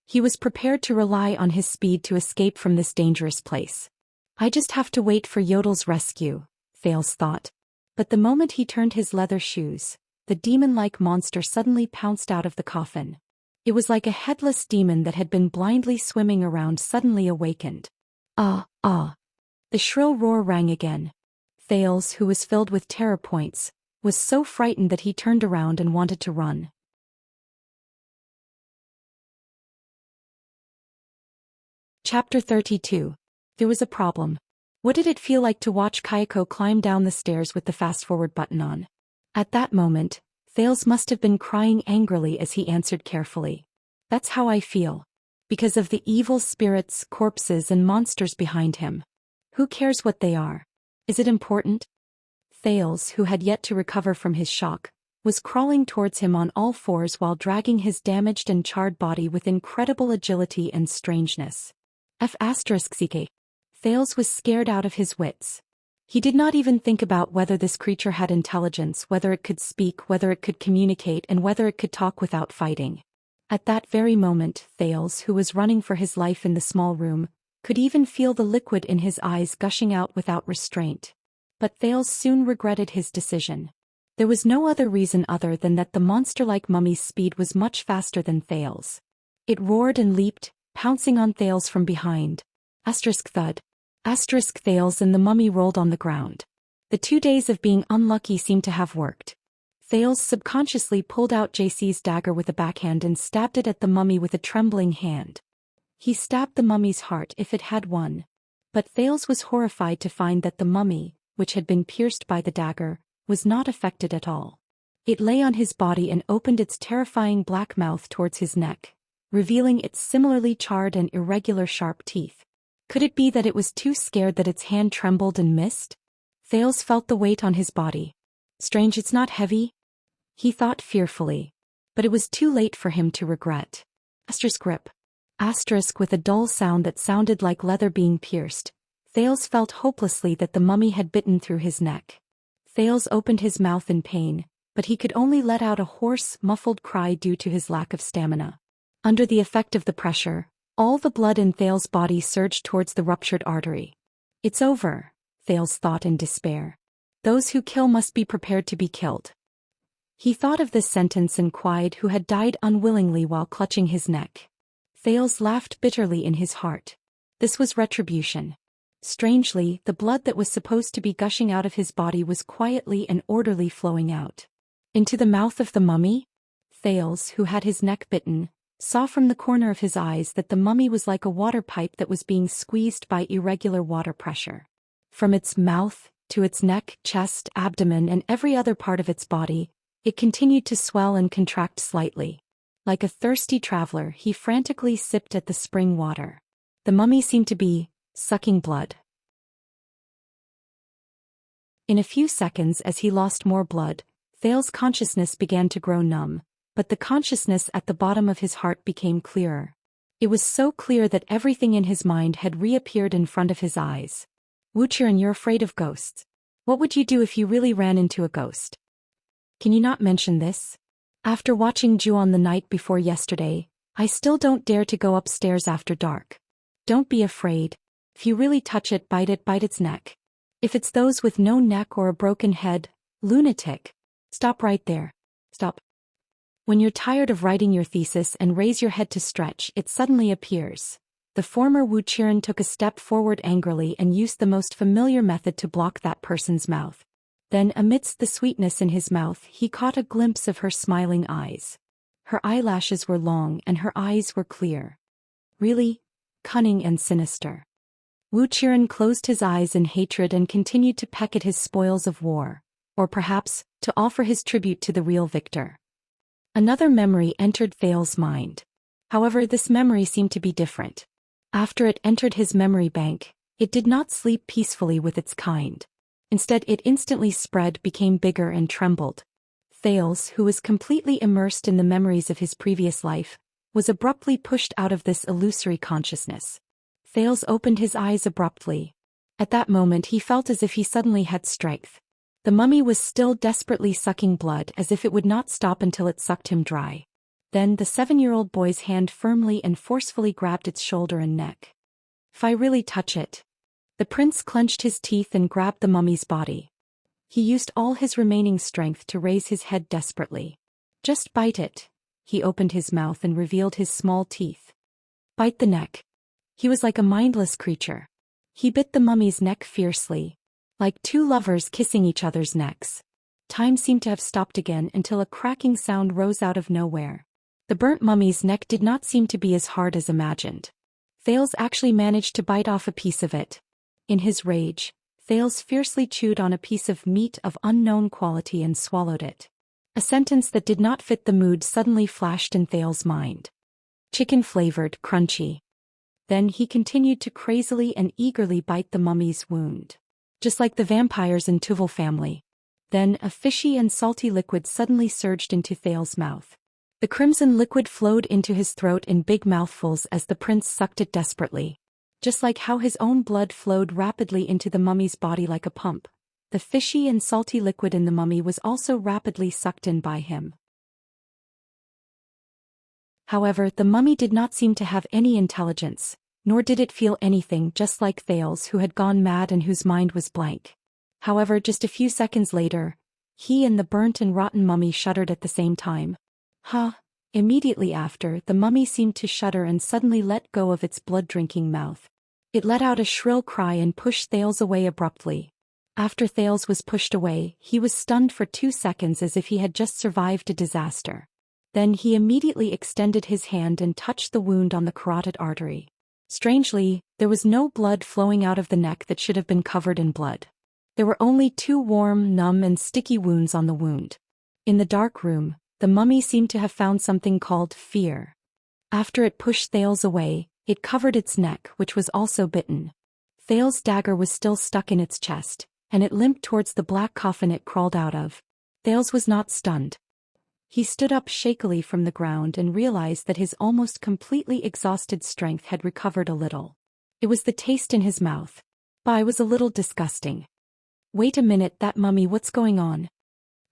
He was prepared to rely on his speed to escape from this dangerous place. I just have to wait for Yodel's rescue, Thales thought. But the moment he turned his leather shoes, the demon-like monster suddenly pounced out of the coffin. It was like a headless demon that had been blindly swimming around suddenly awakened. Ah, ah. The shrill roar rang again. Thales, who was filled with terror points, was so frightened that he turned around and wanted to run. Chapter 32. There was a problem. What did it feel like to watch Kayako climb down the stairs with the fast-forward button on? At that moment, Thales must have been crying angrily as he answered carefully. That's how I feel. Because of the evil spirits, corpses and monsters behind him. Who cares what they are? Is it important? Thales, who had yet to recover from his shock, was crawling towards him on all fours while dragging his damaged and charred body with incredible agility and strangeness. F***ck. Thales was scared out of his wits. He did not even think about whether this creature had intelligence, whether it could speak, whether it could communicate, and whether it could talk without fighting. At that very moment, Thales, who was running for his life in the small room, could even feel the liquid in his eyes gushing out without restraint. But Thales soon regretted his decision. There was no other reason other than that the monster-like mummy's speed was much faster than Thales. It roared and leaped, pouncing on Thales from behind. Thud. Thales and the mummy rolled on the ground. The 2 days of being unlucky seemed to have worked. Thales subconsciously pulled out JC's dagger with a backhand and stabbed it at the mummy with a trembling hand. He stabbed the mummy's heart if it had one. But Thales was horrified to find that the mummy, which had been pierced by the dagger, was not affected at all. It lay on his body and opened its terrifying black mouth towards his neck, revealing its similarly charred and irregular sharp teeth. Could it be that it was too scared that its hand trembled and missed? Thales felt the weight on his body. Strange, it's not heavy? He thought fearfully. But it was too late for him to regret. Grip. With a dull sound that sounded like leather being pierced. Thales felt hopelessly that the mummy had bitten through his neck. Thales opened his mouth in pain, but he could only let out a hoarse, muffled cry due to his lack of stamina. Under the effect of the pressure, all the blood in Thales' body surged towards the ruptured artery. It's over, Thales thought in despair. Those who kill must be prepared to be killed. He thought of this sentence and Quide who had died unwillingly while clutching his neck. Thales laughed bitterly in his heart. This was retribution. Strangely, the blood that was supposed to be gushing out of his body was quietly and orderly flowing out. Into the mouth of the mummy? Thales, who had his neck bitten, saw from the corner of his eyes that the mummy was like a water pipe that was being squeezed by irregular water pressure. From its mouth, to its neck, chest, abdomen and every other part of its body, it continued to swell and contract slightly. Like a thirsty traveler, he frantically sipped at the spring water. The mummy seemed to be sucking blood. In a few seconds, as he lost more blood, Thales' consciousness began to grow numb, but the consciousness at the bottom of his heart became clearer. It was so clear that everything in his mind had reappeared in front of his eyes. Wuxia, you're afraid of ghosts. What would you do if you really ran into a ghost? Can you not mention this? After watching Zhou the night before yesterday, I still don't dare to go upstairs after dark. Don't be afraid. If you really touch it, bite its neck. If it's those with no neck or a broken head, lunatic. Stop right there. Stop. When you're tired of writing your thesis and raise your head to stretch, it suddenly appears. The former Wuxia took a step forward angrily and used the most familiar method to block that person's mouth. Then, amidst the sweetness in his mouth, he caught a glimpse of her smiling eyes. Her eyelashes were long and her eyes were clear. Really? Cunning and sinister. Wuxia closed his eyes in hatred and continued to peck at his spoils of war, or perhaps, to offer his tribute to the real victor. Another memory entered Thales' mind. However, this memory seemed to be different. After it entered his memory bank, it did not sleep peacefully with its kind. Instead, it instantly spread, became bigger and trembled. Thales, who was completely immersed in the memories of his previous life, was abruptly pushed out of this illusory consciousness. Thales opened his eyes abruptly. At that moment he felt as if he suddenly had strength. The mummy was still desperately sucking blood as if it would not stop until it sucked him dry. Then the 7-year-old boy's hand firmly and forcefully grabbed its shoulder and neck. If I really touch it. The prince clenched his teeth and grabbed the mummy's body. He used all his remaining strength to raise his head desperately. Just bite it. He opened his mouth and revealed his small teeth. Bite the neck. He was like a mindless creature. He bit the mummy's neck fiercely. Like two lovers kissing each other's necks. Time seemed to have stopped again until a cracking sound rose out of nowhere. The burnt mummy's neck did not seem to be as hard as imagined. Thales actually managed to bite off a piece of it. In his rage, Thales fiercely chewed on a piece of meat of unknown quality and swallowed it. A sentence that did not fit the mood suddenly flashed in Thales' mind. Chicken-flavored, crunchy. Then he continued to crazily and eagerly bite the mummy's wound. Just like the vampires in Tuval family. Then a fishy and salty liquid suddenly surged into Thales' mouth. The crimson liquid flowed into his throat in big mouthfuls as the prince sucked it desperately. Just like how his own blood flowed rapidly into the mummy's body like a pump, the fishy and salty liquid in the mummy was also rapidly sucked in by him. However, the mummy did not seem to have any intelligence, nor did it feel anything, just like Thales, who had gone mad and whose mind was blank. However, just a few seconds later, he and the burnt and rotten mummy shuddered at the same time. Immediately after, the mummy seemed to shudder and suddenly let go of its blood-drinking mouth. It let out a shrill cry and pushed Thales away abruptly. After Thales was pushed away, he was stunned for 2 seconds as if he had just survived a disaster. Then he immediately extended his hand and touched the wound on the carotid artery. Strangely, there was no blood flowing out of the neck that should have been covered in blood. There were only 2 warm, numb and sticky wounds on the wound. In the dark room, the mummy seemed to have found something called fear. After it pushed Thales away, it covered its neck, which was also bitten. Thales' dagger was still stuck in its chest, and it limped towards the black coffin it crawled out of. Thales was not stunned. He stood up shakily from the ground and realized that his almost completely exhausted strength had recovered a little. It was the taste in his mouth. But it was a little disgusting. Wait a minute, that mummy, what's going on?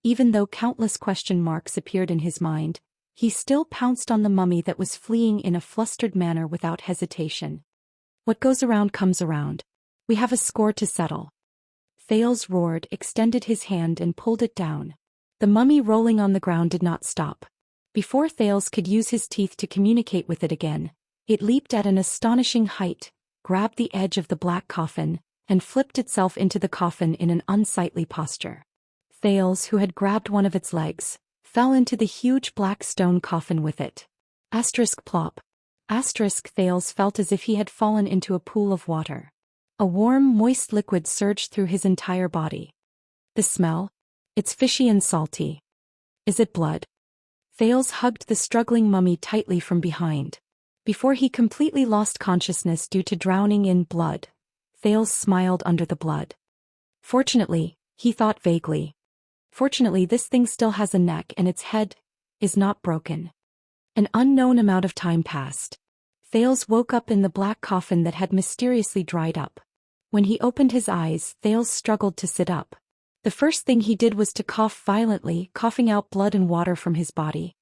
Even though countless question marks appeared in his mind, he still pounced on the mummy that was fleeing in a flustered manner without hesitation. What goes around comes around. We have a score to settle. Thales roared, extended his hand and pulled it down. The mummy rolling on the ground did not stop. Before Thales could use his teeth to communicate with it again, it leaped at an astonishing height, grabbed the edge of the black coffin, and flipped itself into the coffin in an unsightly posture. Thales, who had grabbed one of its legs, fell into the huge black stone coffin with it. Plop. Thales felt as if he had fallen into a pool of water. A warm, moist liquid surged through his entire body. The smell? It's fishy and salty. Is it blood? Thales hugged the struggling mummy tightly from behind. Before he completely lost consciousness due to drowning in blood, Thales smiled under the blood. Fortunately, he thought vaguely. Fortunately, this thing still has a neck and its head is not broken. An unknown amount of time passed. Thales woke up in the black coffin that had mysteriously dried up. When he opened his eyes, Thales struggled to sit up. The first thing he did was to cough violently, coughing out blood and water from his body.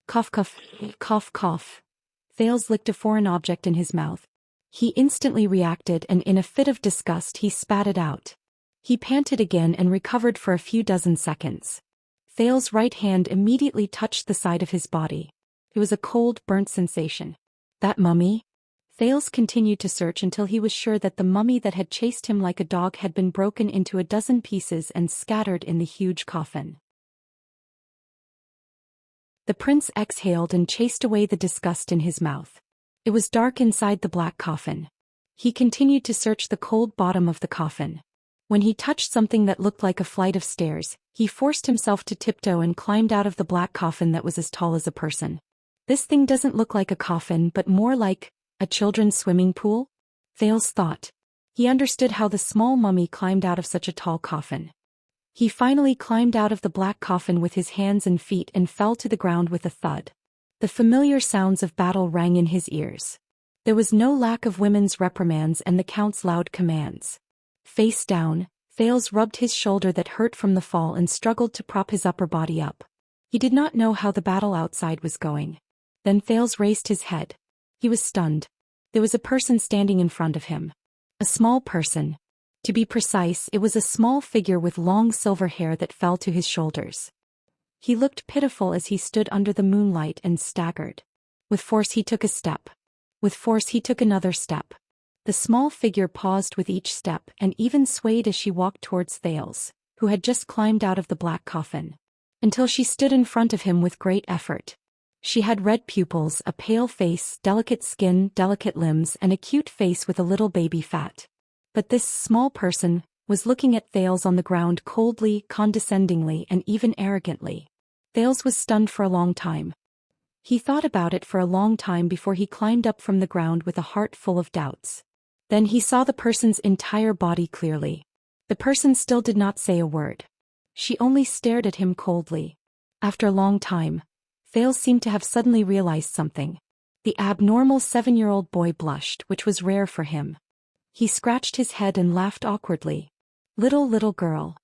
Cough, cough, cough, cough. Thales licked a foreign object in his mouth. He instantly reacted, and in a fit of disgust he spat it out. He panted again and recovered for a few dozen seconds. Thales' right hand immediately touched the side of his body. It was a cold, burnt sensation. That mummy? Thales continued to search until he was sure that the mummy that had chased him like a dog had been broken into a dozen pieces and scattered in the huge coffin. The prince exhaled and chased away the disgust in his mouth. It was dark inside the black coffin. He continued to search the cold bottom of the coffin. When he touched something that looked like a flight of stairs, he forced himself to tiptoe and climbed out of the black coffin that was as tall as a person. This thing doesn't look like a coffin but more like a children's swimming pool? Thales thought. He understood how the small mummy climbed out of such a tall coffin. He finally climbed out of the black coffin with his hands and feet and fell to the ground with a thud. The familiar sounds of battle rang in his ears. There was no lack of women's reprimands and the count's loud commands. Face down, Thales rubbed his shoulder that hurt from the fall and struggled to prop his upper body up. He did not know how the battle outside was going. Then Thales raised his head. He was stunned. There was a person standing in front of him. A small person. To be precise, it was a small figure with long silver hair that fell to his shoulders. He looked pitiful as he stood under the moonlight and staggered. With force he took a step. With force he took another step. The small figure paused with each step and even swayed as she walked towards Thales, who had just climbed out of the black coffin. Until she stood in front of him with great effort. She had red pupils, a pale face, delicate skin, delicate limbs, and a cute face with a little baby fat. But this small person was looking at Thales on the ground coldly, condescendingly, and even arrogantly. Thales was stunned for a long time. He thought about it for a long time before he climbed up from the ground with a heart full of doubts. Then he saw the person's entire body clearly. The person still did not say a word. She only stared at him coldly. After a long time, Thales seemed to have suddenly realized something. The abnormal 7-year-old boy blushed, which was rare for him. He scratched his head and laughed awkwardly. Little girl.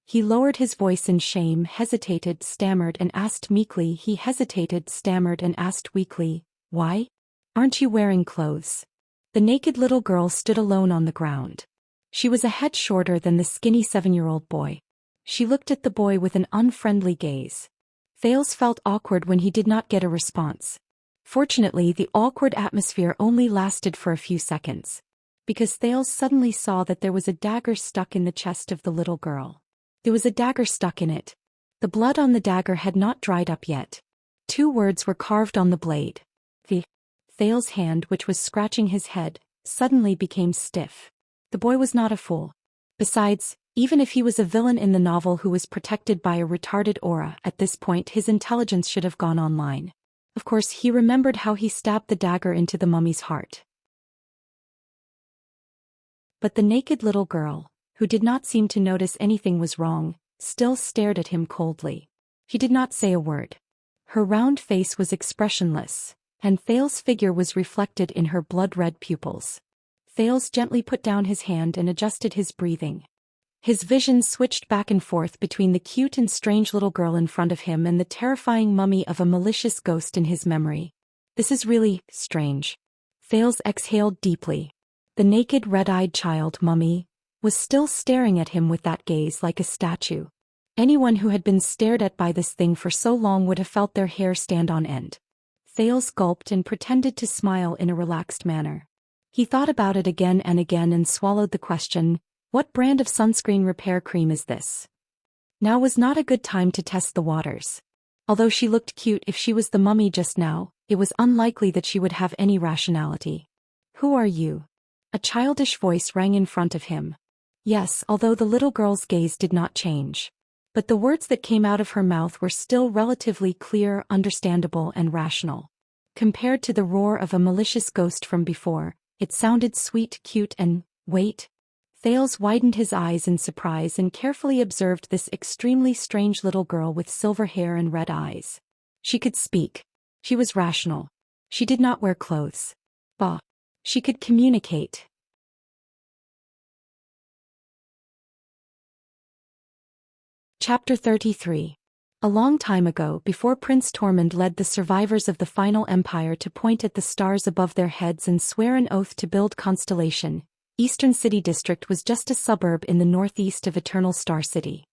He lowered his voice in shame, hesitated, stammered and asked meekly. He hesitated, stammered and asked weakly, "Why? Aren't you wearing clothes?" The naked little girl stood alone on the ground. She was a head shorter than the skinny 7-year-old boy. She looked at the boy with an unfriendly gaze. Thales felt awkward when he did not get a response. Fortunately, the awkward atmosphere only lasted for a few seconds. Because Thales suddenly saw that there was a dagger stuck in the chest of the little girl. There was a dagger stuck in it. The blood on the dagger had not dried up yet. 2 words were carved on the blade. Thales' hand, which was scratching his head, suddenly became stiff. The boy was not a fool. Besides, Even if he was a villain in the novel who was protected by a retarded aura, at this point his intelligence should have gone online. Of course, he remembered how he stabbed the dagger into the mummy's heart. But the naked little girl, who did not seem to notice anything was wrong, still stared at him coldly. She did not say a word. Her round face was expressionless, and Thales' figure was reflected in her blood-red pupils. Thales gently put down his hand and adjusted his breathing. His vision switched back and forth between the cute and strange little girl in front of him and the terrifying mummy of a malicious ghost in his memory. This is really strange. Thales exhaled deeply. The naked red-eyed child mummy was still staring at him with that gaze like a statue. Anyone who had been stared at by this thing for so long would have felt their hair stand on end. Thales gulped and pretended to smile in a relaxed manner. He thought about it again and swallowed the question, "What brand of sunscreen repair cream is this?" Now was not a good time to test the waters. Although she looked cute if she was the mummy just now, it was unlikely that she would have any rationality. "Who are you?" A childish voice rang in front of him. Yes, although the little girl's gaze did not change. But the words that came out of her mouth were still relatively clear, understandable and rational. Compared to the roar of a malicious ghost from before, it sounded sweet, cute and, wait. Thales widened his eyes in surprise and carefully observed this extremely strange little girl with silver hair and red eyes. She could speak. She was rational. She did not wear clothes. Bah. She could communicate. Chapter 33. A long time ago, before Prince Tormund led the survivors of the final empire to point at the stars above their heads and swear an oath to build Constellation, Eastern City District was just a suburb in the northeast of Eternal Star City.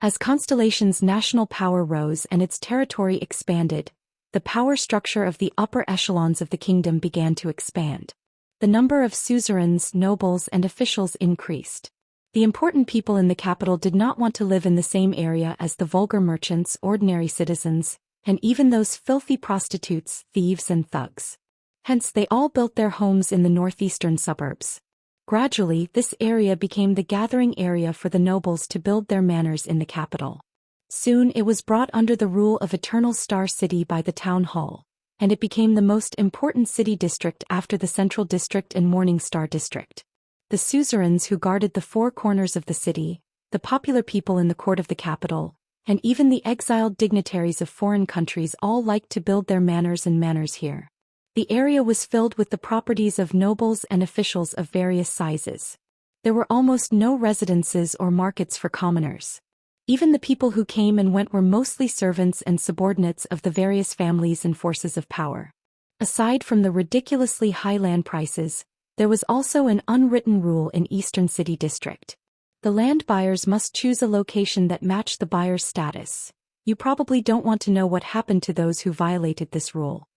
As Constellation's national power rose and its territory expanded, the power structure of the upper echelons of the kingdom began to expand. The number of suzerains, nobles, and officials increased. The important people in the capital did not want to live in the same area as the vulgar merchants, ordinary citizens, and even those filthy prostitutes, thieves and thugs. Hence they all built their homes in the northeastern suburbs. Gradually, this area became the gathering area for the nobles to build their manors in the capital. Soon it was brought under the rule of Eternal Star City by the town hall, and it became the most important city district after the Central District and Morning Star District. The suzerains who guarded the four corners of the city, the popular people in the court of the capital, and even the exiled dignitaries of foreign countries all liked to build their manors here. The area was filled with the properties of nobles and officials of various sizes. There were almost no residences or markets for commoners. Even the people who came and went were mostly servants and subordinates of the various families and forces of power. Aside from the ridiculously high land prices, there was also an unwritten rule in Eastern City District. The land buyers must choose a location that matched the buyer's status. You probably don't want to know what happened to those who violated this rule.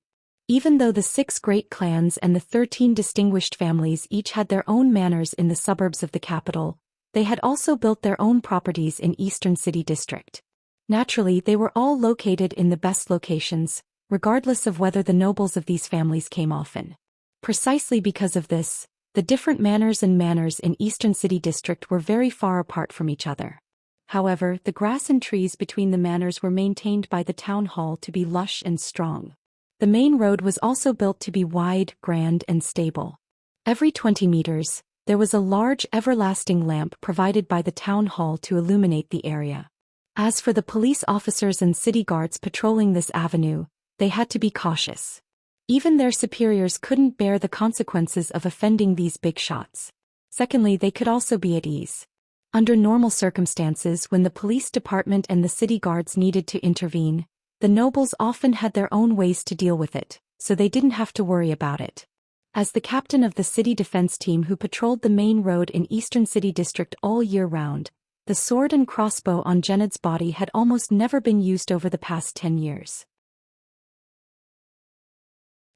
Even though the 6 great clans and the 13 distinguished families each had their own manors in the suburbs of the capital, they had also built their own properties in Eastern City District. Naturally, they were all located in the best locations, regardless of whether the nobles of these families came often. Precisely because of this, the different manors in Eastern City District were very far apart from each other. However, the grass and trees between the manors were maintained by the town hall to be lush and strong. The main road was also built to be wide, grand, and stable. Every 20 meters, there was a large everlasting lamp provided by the town hall to illuminate the area. As for the police officers and city guards patrolling this avenue, they had to be cautious. Even their superiors couldn't bear the consequences of offending these big shots. Secondly, they could also be at ease. Under normal circumstances, when the police department and the city guards needed to intervene, the nobles often had their own ways to deal with it, so they didn't have to worry about it. As the captain of the city defense team who patrolled the main road in Eastern City District all year round, the sword and crossbow on Gened's body had almost never been used over the past 10 years.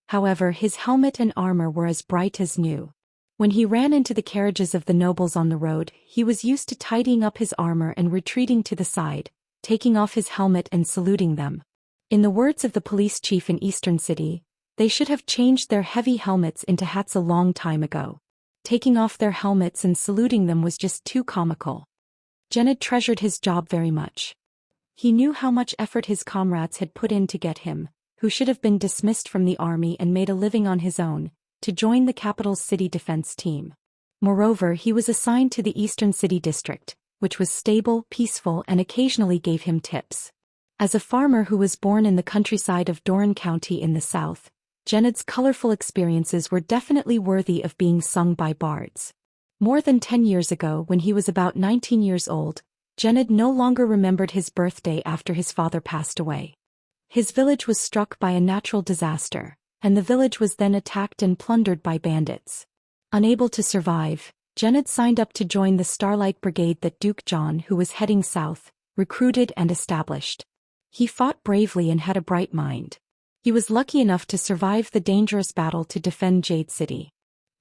However, his helmet and armor were as bright as new. When he ran into the carriages of the nobles on the road, he was used to tidying up his armor and retreating to the side, taking off his helmet and saluting them. In the words of the police chief in Eastern City, they should have changed their heavy helmets into hats a long time ago. Taking off their helmets and saluting them was just too comical. Genid treasured his job very much. He knew how much effort his comrades had put in to get him, who should have been dismissed from the army and made a living on his own, to join the capital's city defense team. Moreover, he was assigned to the Eastern City District, which was stable, peaceful, and occasionally gave him tips. As a farmer who was born in the countryside of Doran County in the south, Genid's colorful experiences were definitely worthy of being sung by bards. More than 10 years ago, when he was about 19 years old, Genid no longer remembered his birthday after his father passed away. His village was struck by a natural disaster, and the village was then attacked and plundered by bandits. Unable to survive, Genid signed up to join the Starlight Brigade that Duke John, who was heading south, recruited and established. He fought bravely and had a bright mind. He was lucky enough to survive the dangerous battle to defend Jade City.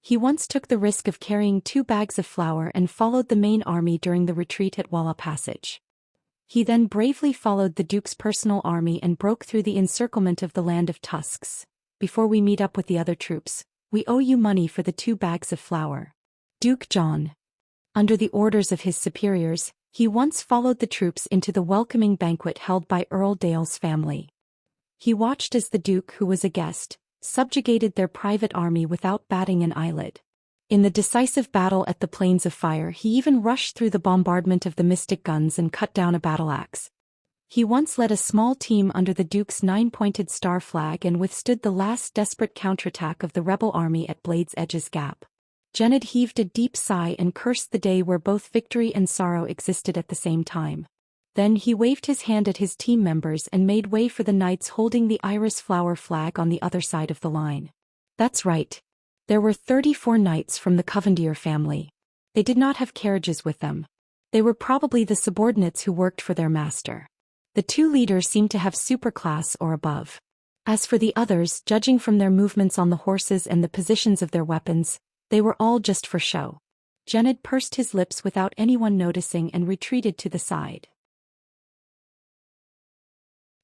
He once took the risk of carrying 2 bags of flour and followed the main army during the retreat at Walla Passage. He then bravely followed the Duke's personal army and broke through the encirclement of the Land of Tusks. Before we meet up with the other troops, we owe you money for the 2 bags of flour. Duke John. Under the orders of his superiors, he once followed the troops into the welcoming banquet held by Earl Dale's family. He watched as the Duke, who was a guest, subjugated their private army without batting an eyelid. In the decisive battle at the Plains of Fire, he even rushed through the bombardment of the Mystic guns and cut down a battle axe. He once led a small team under the Duke's 9-pointed star flag and withstood the last desperate counterattack of the rebel army at Blade's Edge's Gap. Genid heaved a deep sigh and cursed the day where both victory and sorrow existed at the same time. Then he waved his hand at his team members and made way for the knights holding the iris flower flag on the other side of the line. That's right. There were 34 knights from the Covendier family. They did not have carriages with them. They were probably the subordinates who worked for their master. The 2 leaders seemed to have superclass or above. As for the others, judging from their movements on the horses and the positions of their weapons, they were all just for show. Genid pursed his lips without anyone noticing and retreated to the side.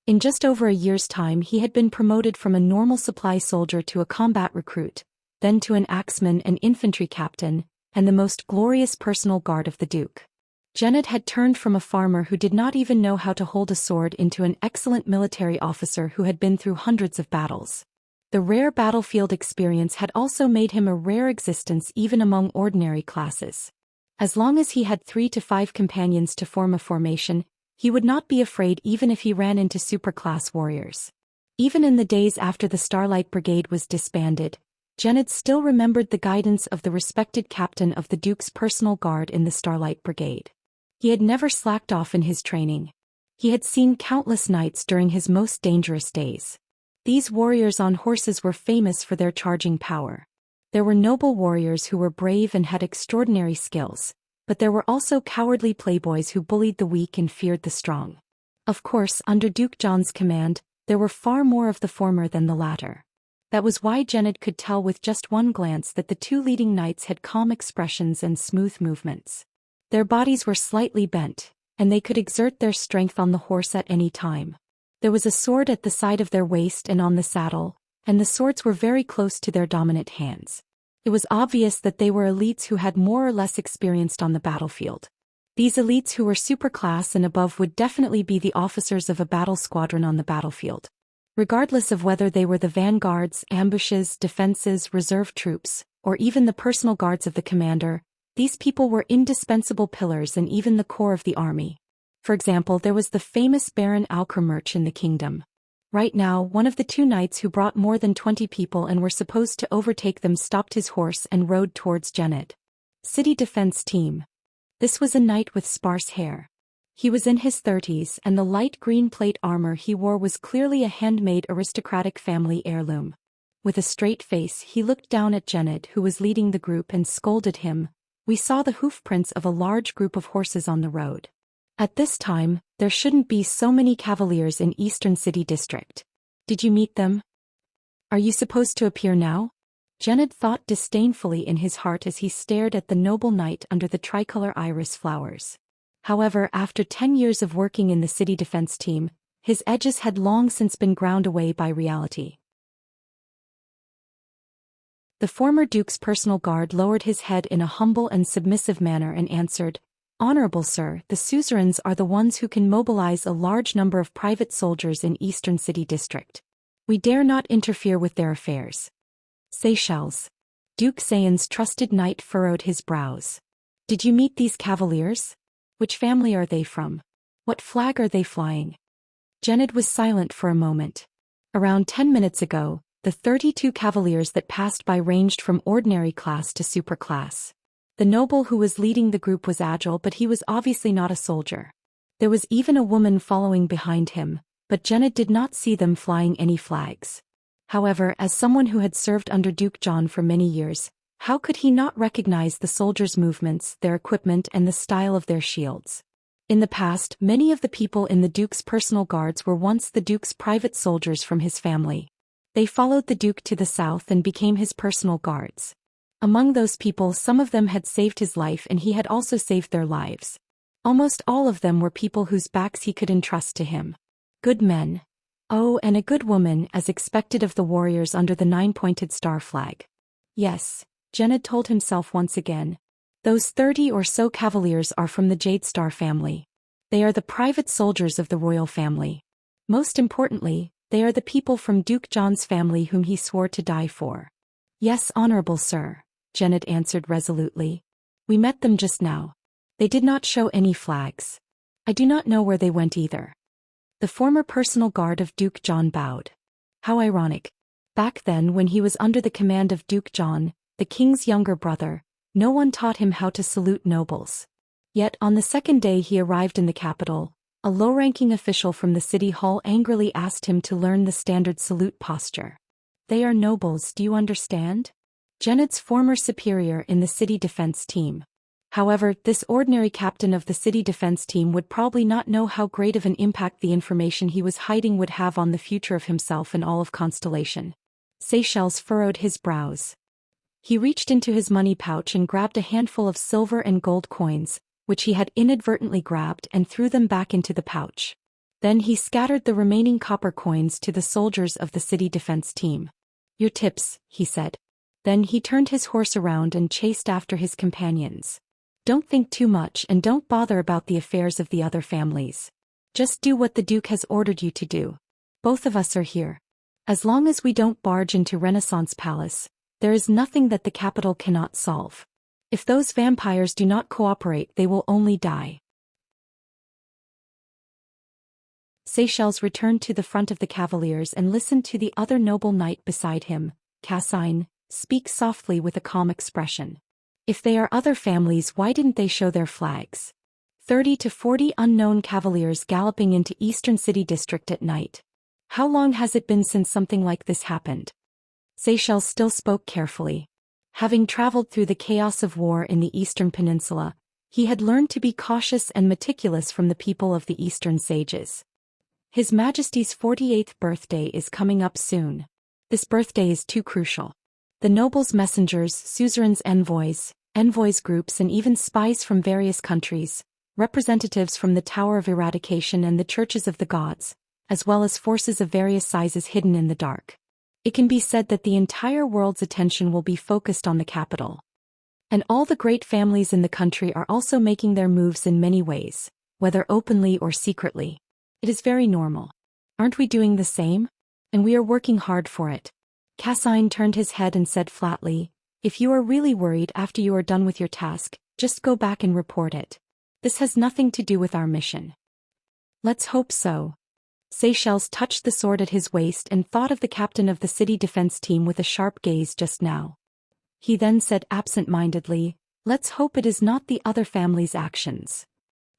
In just over a year's time, he had been promoted from a normal supply soldier to a combat recruit, then to an axeman and infantry captain, and the most glorious personal guard of the Duke. Genid had turned from a farmer who did not even know how to hold a sword into an excellent military officer who had been through hundreds of battles. The rare battlefield experience had also made him a rare existence even among ordinary classes. As long as he had 3 to 5 companions to form a formation, he would not be afraid even if he ran into superclass warriors. Even in the days after the Starlight Brigade was disbanded, Genid still remembered the guidance of the respected captain of the Duke's personal guard in the Starlight Brigade. He had never slacked off in his training. He had seen countless knights during his most dangerous days. These warriors on horses were famous for their charging power. There were noble warriors who were brave and had extraordinary skills, but there were also cowardly playboys who bullied the weak and feared the strong. Of course, under Duke John's command, there were far more of the former than the latter. That was why Genid could tell with just one glance that the 2 leading knights had calm expressions and smooth movements. Their bodies were slightly bent, and they could exert their strength on the horse at any time. There was a sword at the side of their waist and on the saddle, and the swords were very close to their dominant hands. It was obvious that they were elites who had more or less experienced on the battlefield. These elites who were superclass and above would definitely be the officers of a battle squadron on the battlefield. Regardless of whether they were the vanguards, ambushes, defenses, reserve troops, or even the personal guards of the commander, these people were indispensable pillars and even the core of the army. For example, there was the famous Baron Alchemy in the kingdom. Right now, one of the 2 knights who brought more than 20 people and were supposed to overtake them stopped his horse and rode towards Genid. City Defense Team. This was a knight with sparse hair. He was in his 30s and the light green plate armor he wore was clearly a handmade aristocratic family heirloom. With a straight face, he looked down at Genid, who was leading the group, and scolded him. We saw the hoofprints of a large group of horses on the road. At this time, there shouldn't be so many cavaliers in Eastern City District. Did you meet them? Are you supposed to appear now? Genid thought disdainfully in his heart as he stared at the noble knight under the tricolor iris flowers. However, after 10 years of working in the city defense team, his edges had long since been ground away by reality. The former Duke's personal guard lowered his head in a humble and submissive manner and answered, Honorable sir, the suzerains are the ones who can mobilize a large number of private soldiers in Eastern City District. We dare not interfere with their affairs. Seychelles. Duke Xian's trusted knight furrowed his brows. Did you meet these cavaliers? Which family are they from? What flag are they flying? Genid was silent for a moment. Around 10 minutes ago, the 32 cavaliers that passed by ranged from ordinary class to super class. The noble who was leading the group was agile, but he was obviously not a soldier. There was even a woman following behind him, but Genid did not see them flying any flags. However, as someone who had served under Duke John for many years, how could he not recognize the soldiers' movements, their equipment, and the style of their shields? In the past, many of the people in the Duke's personal guards were once the Duke's private soldiers from his family. They followed the Duke to the south and became his personal guards. Among those people, some of them had saved his life and he had also saved their lives. Almost all of them were people whose backs he could entrust to him. Good men. Oh, and a good woman, as expected of the warriors under the 9-pointed star flag. Yes, Genid told himself once again. Those 30 or so cavaliers are from the Jade Star family. They are the private soldiers of the royal family. Most importantly, they are the people from Duke John's family whom he swore to die for. Yes, honorable sir, Genid answered resolutely. We met them just now. They did not show any flags. I do not know where they went either. The former personal guard of Duke John bowed. How ironic. Back then, when he was under the command of Duke John, the king's younger brother, no one taught him how to salute nobles. Yet on the second day he arrived in the capital, a low-ranking official from the city hall angrily asked him to learn the standard salute posture. They are nobles, do you understand? Genid's former superior in the city defense team. However, this ordinary captain of the city defense team would probably not know how great of an impact the information he was hiding would have on the future of himself and all of Constellation. Seychelles furrowed his brows. He reached into his money pouch and grabbed a handful of silver and gold coins, which he had inadvertently grabbed, and threw them back into the pouch. Then he scattered the remaining copper coins to the soldiers of the city defense team. Your tips, he said. Then he turned his horse around and chased after his companions. Don't think too much and don't bother about the affairs of the other families. Just do what the Duke has ordered you to do. Both of us are here. As long as we don't barge into Renaissance Palace, there is nothing that the capital cannot solve. If those vampires do not cooperate, they will only die. Seychelles returned to the front of the cavaliers and listened to the other noble knight beside him, Cassine, speak softly with a calm expression. If they are other families, why didn't they show their flags? 30 to 40 unknown cavaliers galloping into Eastern City District at night. How long has it been since something like this happened? Seychelles still spoke carefully. Having traveled through the chaos of war in the Eastern Peninsula, he had learned to be cautious and meticulous from the people of the Eastern sages. His Majesty's 48th birthday is coming up soon. This birthday is too crucial. The nobles' messengers, suzerains' envoys groups, and even spies from various countries, representatives from the Tower of Eradication and the Churches of the Gods, as well as forces of various sizes hidden in the dark. It can be said that the entire world's attention will be focused on the capital. And all the great families in the country are also making their moves in many ways, whether openly or secretly. It is very normal. Aren't we doing the same? And we are working hard for it. Cassine turned his head and said flatly, if you are really worried after you are done with your task, just go back and report it. This has nothing to do with our mission. Let's hope so. Seychelles touched the sword at his waist and thought of the captain of the city defense team with a sharp gaze just now. He then said absent-mindedly, let's hope it is not the other family's actions.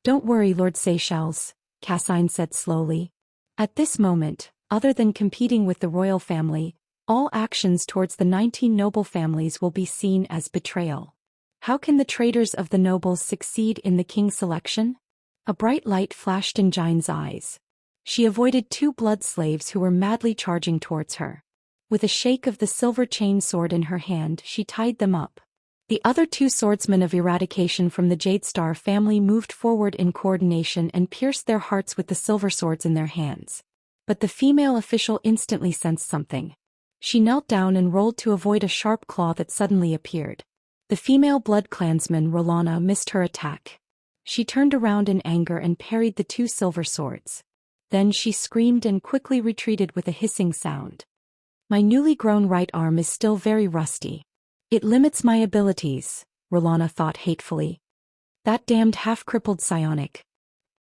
Don't worry, Lord Seychelles, Cassine said slowly. At this moment, other than competing with the royal family, all actions towards the 19 noble families will be seen as betrayal. How can the traitors of the nobles succeed in the king's selection? A bright light flashed in Jine's eyes. She avoided 2 blood slaves who were madly charging towards her. With a shake of the silver chain sword in her hand, she tied them up. The other 2 swordsmen of Eradication from the Jade Star family moved forward in coordination and pierced their hearts with the silver swords in their hands. But the female official instantly sensed something. She knelt down and rolled to avoid a sharp claw that suddenly appeared. The female blood clansman Rolana missed her attack. She turned around in anger and parried the two silver swords. Then she screamed and quickly retreated with a hissing sound. My newly grown right arm is still very rusty. It limits my abilities, Rolana thought hatefully. That damned half-crippled psionic.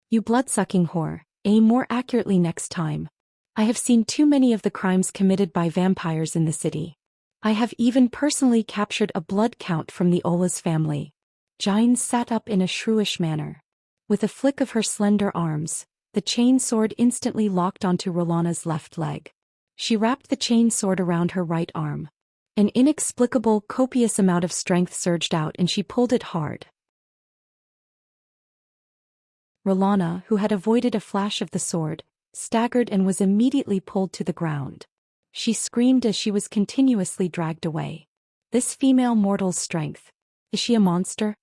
You blood-sucking whore, aim more accurately next time. I have seen too many of the crimes committed by vampires in the city. I have even personally captured a blood count from the Ola's family. Jines sat up in a shrewish manner. With a flick of her slender arms, the chain sword instantly locked onto Rolana's left leg. She wrapped the chain sword around her right arm. An inexplicable, copious amount of strength surged out and she pulled it hard. Rolana, who had avoided a flash of the sword, staggered and was immediately pulled to the ground. She screamed as she was continuously dragged away. This female mortal's strength. Is she a monster?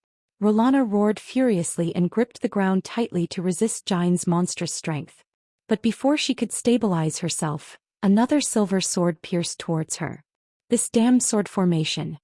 Rolana roared furiously and gripped the ground tightly to resist Jines' monstrous strength. But before she could stabilize herself, another silver sword pierced towards her. This damned sword formation.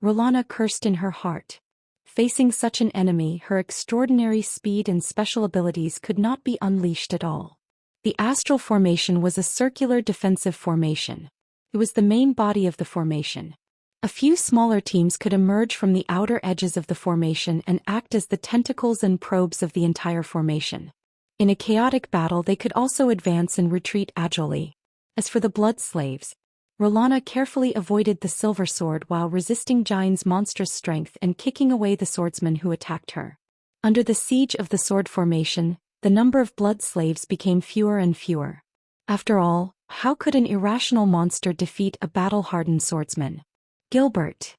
Rolana cursed in her heart. Facing such an enemy, her extraordinary speed and special abilities could not be unleashed at all. The astral formation was a circular defensive formation. It was the main body of the formation. A few smaller teams could emerge from the outer edges of the formation and act as the tentacles and probes of the entire formation. In a chaotic battle they could also advance and retreat agilely. As for the blood slaves, Rolana carefully avoided the silver sword while resisting Jines' monstrous strength and kicking away the swordsmen who attacked her. Under the siege of the sword formation, the number of blood slaves became fewer and fewer. After all, how could an irrational monster defeat a battle-hardened swordsman? Gilbert!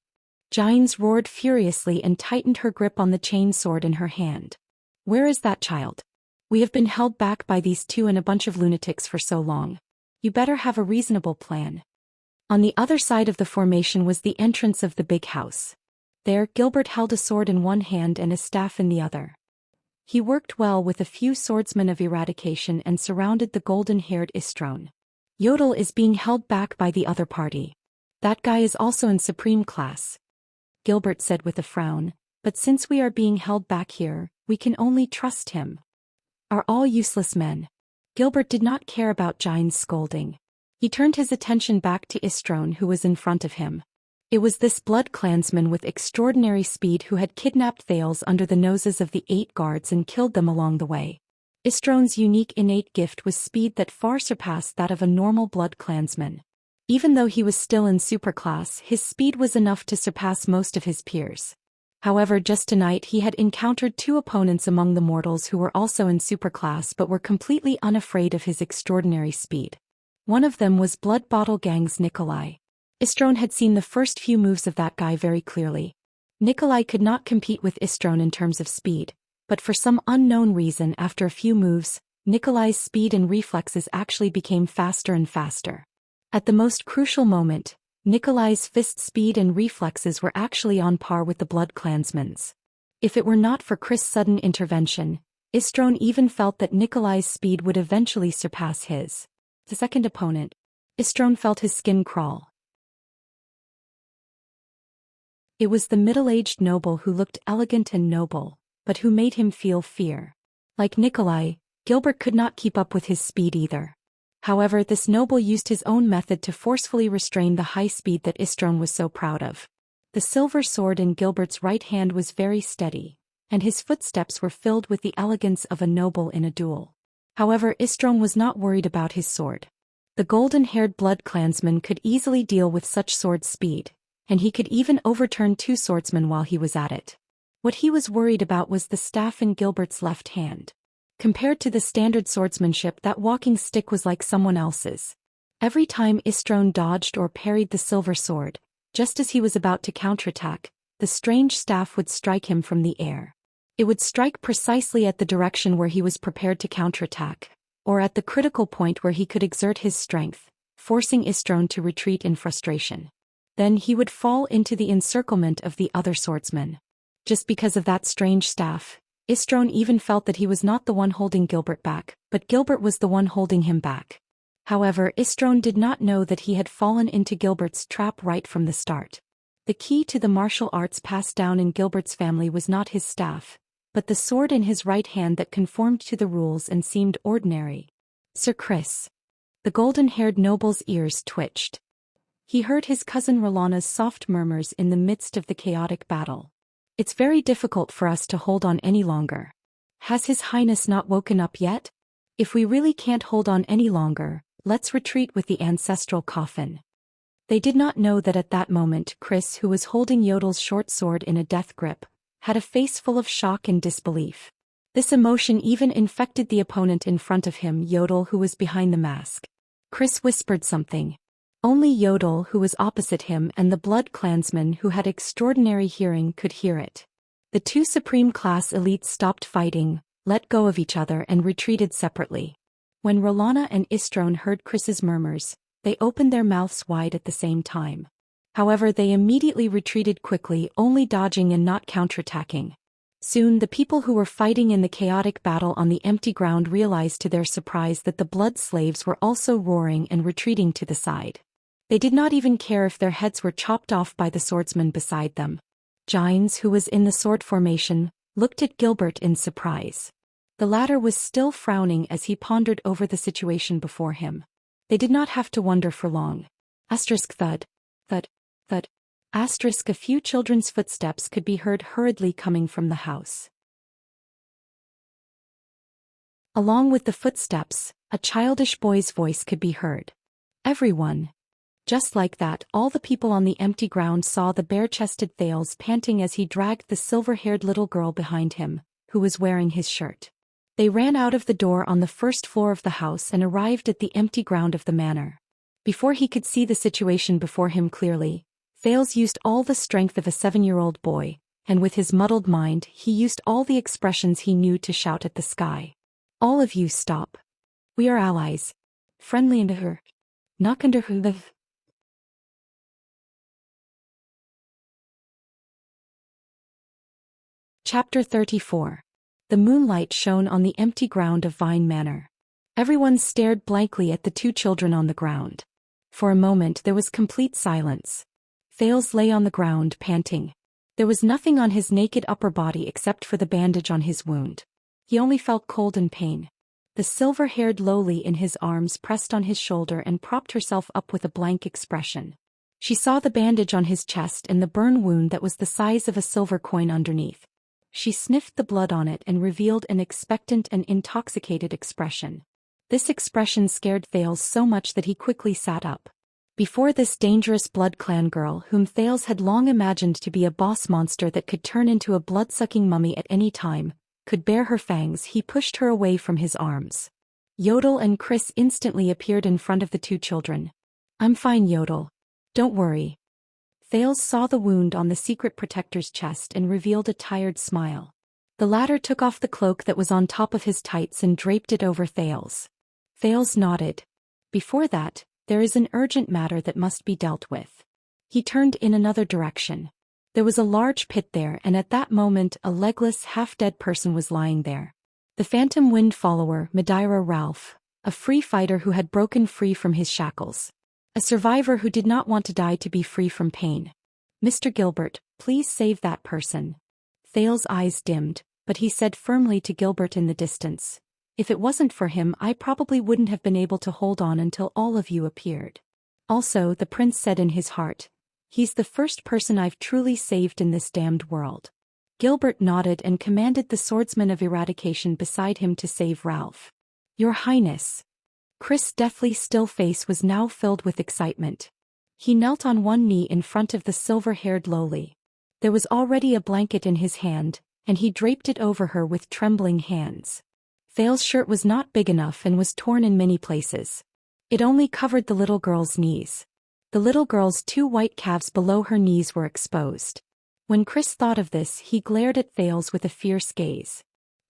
Jines roared furiously and tightened her grip on the chain sword in her hand. Where is that child? We have been held back by these two and a bunch of lunatics for so long. You better have a reasonable plan. On the other side of the formation was the entrance of the big house. There, Gilbert held a sword in one hand and a staff in the other. He worked well with a few swordsmen of eradication and surrounded the golden-haired Istrone. Yodel is being held back by the other party. That guy is also in supreme class, Gilbert said with a frown, but since we are being held back here, we can only trust him. Are all useless men. Gilbert did not care about Jines' scolding. He turned his attention back to Istrone who was in front of him. It was this blood clansman with extraordinary speed who had kidnapped Thales under the noses of the 8 guards and killed them along the way. Istrone's unique innate gift was speed that far surpassed that of a normal blood clansman. Even though he was still in superclass, his speed was enough to surpass most of his peers. However, just tonight he had encountered 2 opponents among the mortals who were also in superclass but were completely unafraid of his extraordinary speed. One of them was Blood Bottle Gang's Nikolai. Istrone had seen the first few moves of that guy very clearly. Nikolai could not compete with Istrone in terms of speed, but for some unknown reason after a few moves, Nikolai's speed and reflexes actually became faster and faster. At the most crucial moment, Nikolai's fist speed and reflexes were actually on par with the Blood Clansman's. If it were not for Chris' sudden intervention, Istrone even felt that Nikolai's speed would eventually surpass his. The second opponent, Istrone felt his skin crawl. It was the middle-aged noble who looked elegant and noble, but who made him feel fear. Like Nikolai, Gilbert could not keep up with his speed either. However, this noble used his own method to forcefully restrain the high speed that Istrone was so proud of. The silver sword in Gilbert's right hand was very steady, and his footsteps were filled with the elegance of a noble in a duel. However, Istrone was not worried about his sword. The golden-haired blood clansman could easily deal with such sword speed, and he could even overturn 2 swordsmen while he was at it. What he was worried about was the staff in Gilbert's left hand. Compared to the standard swordsmanship, that walking stick was like someone else's. Every time Istrone dodged or parried the silver sword, just as he was about to counterattack, the strange staff would strike him from the air. It would strike precisely at the direction where he was prepared to counterattack, or at the critical point where he could exert his strength, forcing Istrone to retreat in frustration. Then he would fall into the encirclement of the other swordsman. Just because of that strange staff, Istrone even felt that he was not the one holding Gilbert back, but Gilbert was the one holding him back. However, Istrone did not know that he had fallen into Gilbert's trap right from the start. The key to the martial arts passed down in Gilbert's family was not his staff, but the sword in his right hand that conformed to the rules and seemed ordinary. Sir Chris. The golden-haired noble's ears twitched. He heard his cousin Rolana's soft murmurs in the midst of the chaotic battle. It's very difficult for us to hold on any longer. Has His Highness not woken up yet? If we really can't hold on any longer, let's retreat with the ancestral coffin. They did not know that at that moment Chris, who was holding Yodel's short sword in a death grip, had a face full of shock and disbelief. This emotion even infected the opponent in front of him, Yodel, who was behind the mask. Chris whispered something. Only Yodel, who was opposite him, and the blood clansman who had extraordinary hearing could hear it. The two supreme class elites stopped fighting, let go of each other and retreated separately. When Rolana and Istrone heard Chris's murmurs, they opened their mouths wide at the same time. However, they immediately retreated quickly, only dodging and not counterattacking. Soon the people who were fighting in the chaotic battle on the empty ground realized to their surprise that the blood slaves were also roaring and retreating to the side. They did not even care if their heads were chopped off by the swordsman beside them. Gines, who was in the sword formation, looked at Gilbert in surprise. The latter was still frowning as he pondered over the situation before him. They did not have to wonder for long. Thud. Thud. Thud. A few children's footsteps could be heard hurriedly coming from the house. Along with the footsteps, a childish boy's voice could be heard. Everyone. Just like that, all the people on the empty ground saw the bare-chested Thales panting as he dragged the silver-haired little girl behind him, who was wearing his shirt. They ran out of the door on the first floor of the house and arrived at the empty ground of the manor. Before he could see the situation before him clearly, Thales used all the strength of a 7-year-old boy, and with his muddled mind he used all the expressions he knew to shout at the sky. All of you stop. We are allies. Friendly into her. Knock under her. Chapter 34. The moonlight shone on the empty ground of Vine Manor. Everyone stared blankly at the two children on the ground. For a moment there was complete silence. Thales lay on the ground panting. There was nothing on his naked upper body except for the bandage on his wound. He only felt cold and pain. The silver-haired Loli in his arms pressed on his shoulder and propped herself up with a blank expression. She saw the bandage on his chest and the burn wound that was the size of a silver coin underneath. She sniffed the blood on it and revealed an expectant and intoxicated expression. This expression scared Thales so much that he quickly sat up. Before this dangerous blood clan girl, whom Thales had long imagined to be a boss monster that could turn into a blood-sucking mummy at any time, could bare her fangs, he pushed her away from his arms. Yodel and Chris instantly appeared in front of the two children. I'm fine, Yodel. Don't worry. Thales saw the wound on the secret protector's chest and revealed a tired smile. The latter took off the cloak that was on top of his tights and draped it over Thales. Thales nodded. Before that, there is an urgent matter that must be dealt with. He turned in another direction. There was a large pit there, and at that moment a legless, half-dead person was lying there. The phantom wind follower, Madeira Ralph, a free fighter who had broken free from his shackles. A survivor who did not want to die to be free from pain. Mr. Gilbert, please save that person. Thales' eyes dimmed, but he said firmly to Gilbert in the distance, if it wasn't for him I probably wouldn't have been able to hold on until all of you appeared. Also, the prince said in his heart, he's the first person I've truly saved in this damned world. Gilbert nodded and commanded the swordsman of eradication beside him to save Ralph. Your Highness. Chris' deathly still face was now filled with excitement. He knelt on one knee in front of the silver-haired Loli. There was already a blanket in his hand, and he draped it over her with trembling hands. Thales' shirt was not big enough and was torn in many places. It only covered the little girl's knees. The little girl's 2 white calves below her knees were exposed. When Chris thought of this, he glared at Thales with a fierce gaze.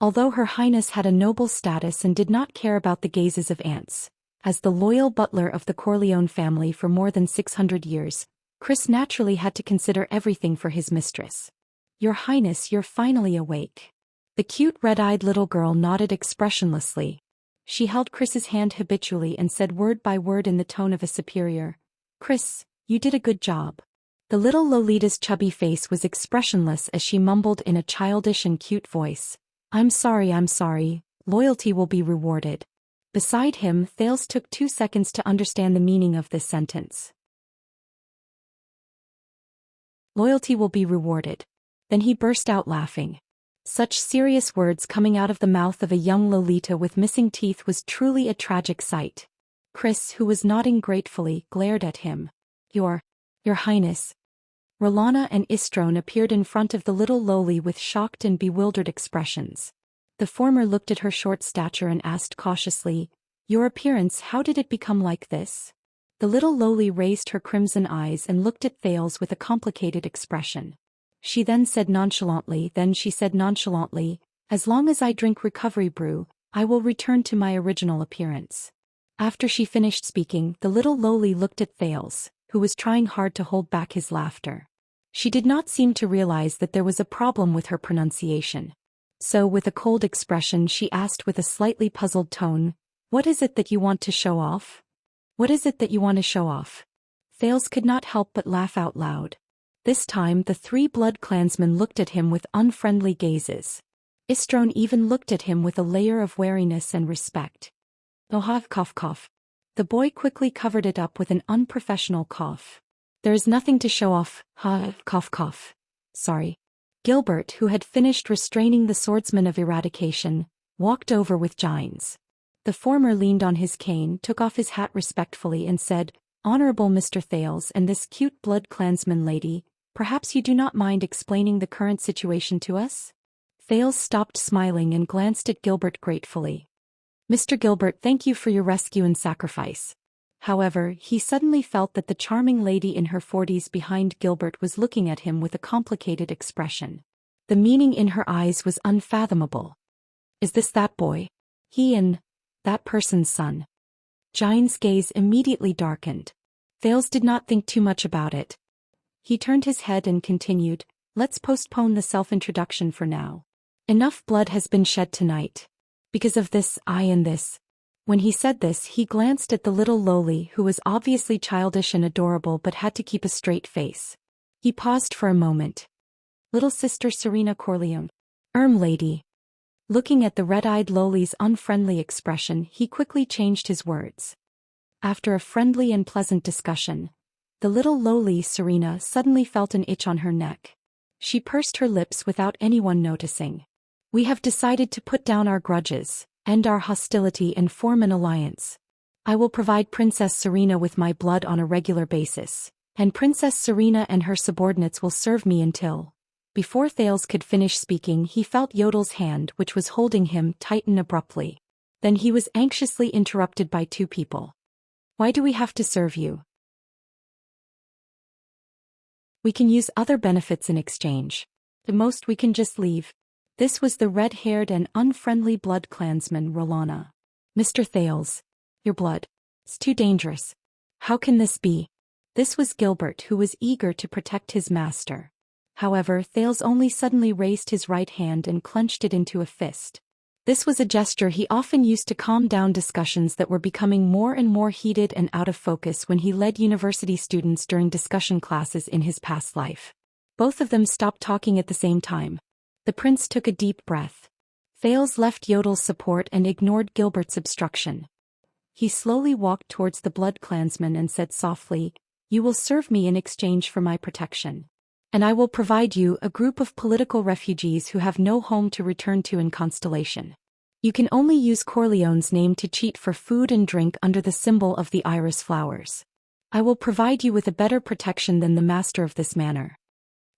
Although Her Highness had a noble status and did not care about the gazes of ants, as the loyal butler of the Corleone family for more than 600 years, Chris naturally had to consider everything for his mistress. Your Highness, you're finally awake. The cute red-eyed little girl nodded expressionlessly. She held Chris's hand habitually and said word by word in the tone of a superior, Chris, you did a good job. The little Lolita's chubby face was expressionless as she mumbled in a childish and cute voice, I'm sorry, loyalty will be rewarded. Beside him, Thales took 2 seconds to understand the meaning of this sentence. Loyalty will be rewarded. Then he burst out laughing. Such serious words coming out of the mouth of a young Lolita with missing teeth was truly a tragic sight. Chris, who was nodding gratefully, glared at him. Your Highness. Rolana and Istrone appeared in front of the little Loli with shocked and bewildered expressions. The former looked at her short stature and asked cautiously, Your appearance, how did it become like this? The little Loli raised her crimson eyes and looked at Thales with a complicated expression. She then said nonchalantly, As long as I drink recovery brew, I will return to my original appearance. After she finished speaking, the little Loli looked at Thales, who was trying hard to hold back his laughter. She did not seem to realize that there was a problem with her pronunciation. So with a cold expression she asked with a slightly puzzled tone, What is it that you want to show off? What is it that you want to show off? Thales could not help but laugh out loud. This time the 3 blood clansmen looked at him with unfriendly gazes. Istrone even looked at him with a layer of wariness and respect. Cough. The boy quickly covered it up with an unprofessional cough. There is nothing to show off, cough. Sorry. Gilbert, who had finished restraining the swordsman of eradication, walked over with Gines. The former leaned on his cane, took off his hat respectfully and said, Honorable Mr. Thales and this cute blood clansman lady, perhaps you do not mind explaining the current situation to us? Thales stopped smiling and glanced at Gilbert gratefully. Mr. Gilbert, thank you for your rescue and sacrifice. However, he suddenly felt that the charming lady in her 40s behind Gilbert was looking at him with a complicated expression. The meaning in her eyes was unfathomable. Is this that boy? He and that person's son? Gine's gaze immediately darkened. Thales did not think too much about it. He turned his head and continued, Let's postpone the self-introduction for now. Enough blood has been shed tonight. Because of this, I and this. When he said this, he glanced at the little Loli, who was obviously childish and adorable but had to keep a straight face. He paused for a moment. Little sister Serena Corleone. Lady. Looking at the red-eyed Loli's unfriendly expression, he quickly changed his words. After a friendly and pleasant discussion, the little Loli Serena suddenly felt an itch on her neck. She pursed her lips without anyone noticing. We have decided to put down our grudges, end our hostility and form an alliance. I will provide Princess Serena with my blood on a regular basis, and Princess Serena and her subordinates will serve me until... Before Thales could finish speaking, he felt Yodel's hand, which was holding him, tighten abruptly. Then he was anxiously interrupted by 2 people. Why do we have to serve you? We can use other benefits in exchange. The most we can just leave. This was the red-haired and unfriendly blood clansman Rolana. Mr. Thales, your blood. It's too dangerous. How can this be? This was Gilbert, who was eager to protect his master. However, Thales only suddenly raised his right hand and clenched it into a fist. This was a gesture he often used to calm down discussions that were becoming more and more heated and out of focus when he led university students during discussion classes in his past life. Both of them stopped talking at the same time. The prince took a deep breath. Thales left Yodel's support and ignored Gilbert's obstruction. He slowly walked towards the blood clansman and said softly, You will serve me in exchange for my protection. And I will provide you a group of political refugees who have no home to return to in Constellation. You can only use Corleone's name to cheat for food and drink under the symbol of the iris flowers. I will provide you with a better protection than the master of this manor.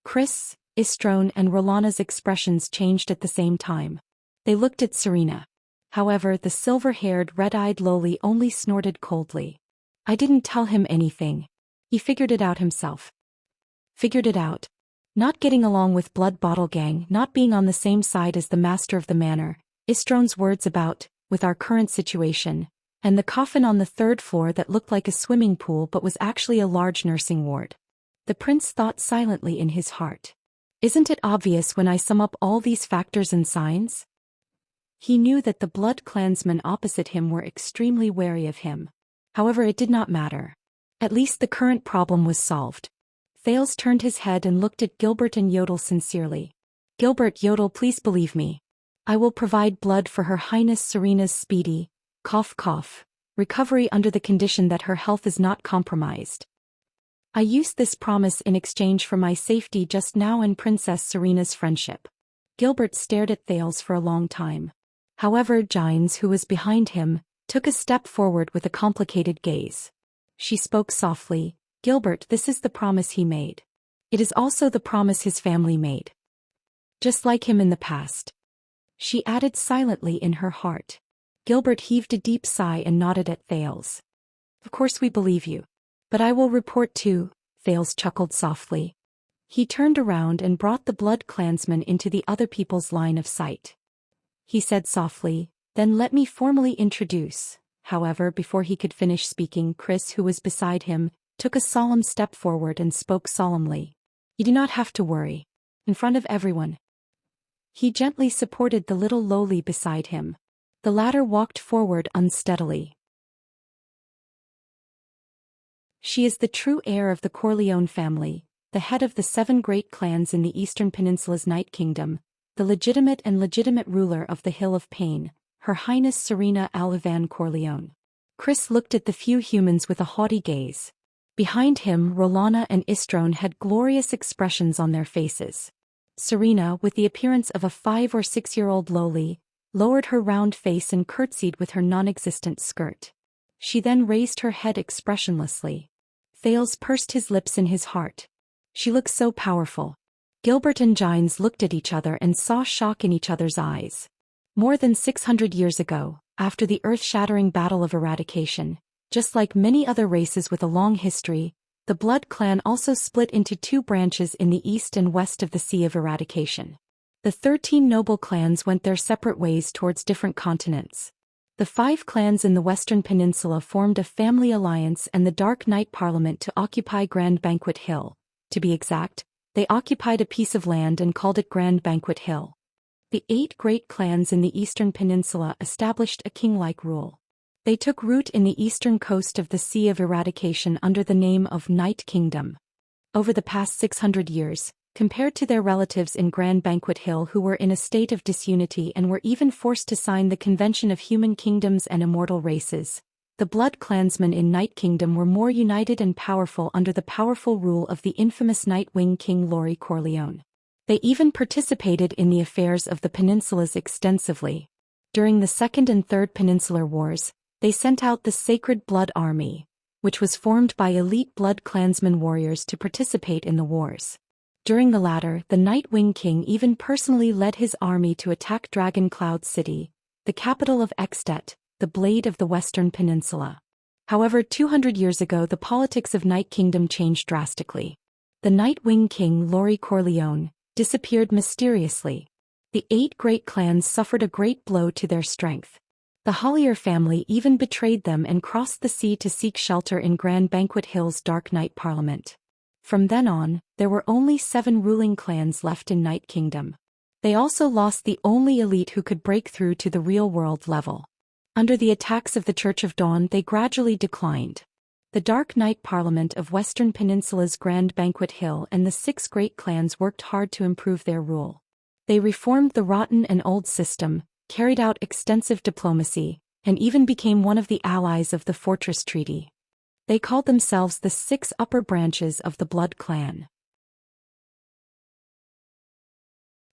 Chris, Istrone and Rolana's expressions changed at the same time. They looked at Serena. However, the silver-haired, red-eyed Loli only snorted coldly. I didn't tell him anything. He figured it out himself. Figured it out. Not getting along with Blood Bottle Gang, not being on the same side as the master of the manor, Istrone's words about, with our current situation, and the coffin on the 3rd floor that looked like a swimming pool but was actually a large nursing ward. The prince thought silently in his heart. Isn't it obvious when I sum up all these factors and signs? He knew that the blood clansmen opposite him were extremely wary of him. However, it did not matter. At least the current problem was solved. Thales turned his head and looked at Gilbert and Yodel sincerely. Gilbert, Yodel, please believe me. I will provide blood for Her Highness Serena's speedy, cough, recovery under the condition that her health is not compromised. I used this promise in exchange for my safety just now and Princess Serena's friendship. Gilbert stared at Thales for a long time. However, Gines, who was behind him, took a step forward with a complicated gaze. She spoke softly, Gilbert, this is the promise he made. It is also the promise his family made. Just like him in the past. She added silently in her heart. Gilbert heaved a deep sigh and nodded at Thales. Of course we believe you. But I will report too, Thales chuckled softly. He turned around and brought the blood clansman into the other people's line of sight. He said softly, then let me formally introduce. However, before he could finish speaking, Chris, who was beside him, took a solemn step forward and spoke solemnly. You do not have to worry. In front of everyone. He gently supported the little lowly beside him. The latter walked forward unsteadily. She is the true heir of the Corleone family, the head of the 7 great clans in the Eastern Peninsula's Night Kingdom, the legitimate ruler of the Hill of Pain, Her Highness Serena Alivan Corleone. Chris looked at the few humans with a haughty gaze. Behind him, Rolana and Istrone had glorious expressions on their faces. Serena, with the appearance of a 5 or 6-year-old lowly, lowered her round face and curtsied with her non-existent skirt. She then raised her head expressionlessly. Thales pursed his lips in his heart. She looks so powerful. Gilbert and Gines looked at each other and saw shock in each other's eyes. More than 600 years ago, after the earth-shattering Battle of Eradication, just like many other races with a long history, the Blood Clan also split into 2 branches in the east and west of the Sea of Eradication. The 13 noble clans went their separate ways towards different continents. The 5 clans in the Western Peninsula formed a family alliance and the Dark Knight Parliament to occupy Grand Banquet Hill. To be exact, they occupied a piece of land and called it Grand Banquet Hill. The 8 great clans in the Eastern Peninsula established a king-like rule. They took root in the eastern coast of the Sea of Eradication under the name of Night Kingdom. Over the past 600 years, compared to their relatives in Grand Banquet Hill who were in a state of disunity and were even forced to sign the Convention of Human Kingdoms and Immortal Races, the Blood Clansmen in Night Kingdom were more united and powerful under the powerful rule of the infamous Nightwing King Laurie Corleone. They even participated in the affairs of the peninsulas extensively. During the Second and Third Peninsular Wars, they sent out the Sacred Blood Army, which was formed by elite Blood Clansman warriors to participate in the wars. During the latter, the Nightwing King even personally led his army to attack Dragon Cloud City, the capital of Extet, the Blade of the Western Peninsula. However, 200 years ago the politics of Night Kingdom changed drastically. The Nightwing King Laurie Corleone disappeared mysteriously. The 8 great clans suffered a great blow to their strength. The Hollier family even betrayed them and crossed the sea to seek shelter in Grand Banquet Hill's Dark Knight Parliament. From then on, there were only 7 ruling clans left in Night Kingdom. They also lost the only elite who could break through to the real-world level. Under the attacks of the Church of Dawn they gradually declined. The Dark Knight Parliament of Western Peninsula's Grand Banquet Hill and the 6 great clans worked hard to improve their rule. They reformed the rotten and old system, carried out extensive diplomacy, and even became one of the allies of the Fortress Treaty. They called themselves the 6 upper branches of the Blood Clan.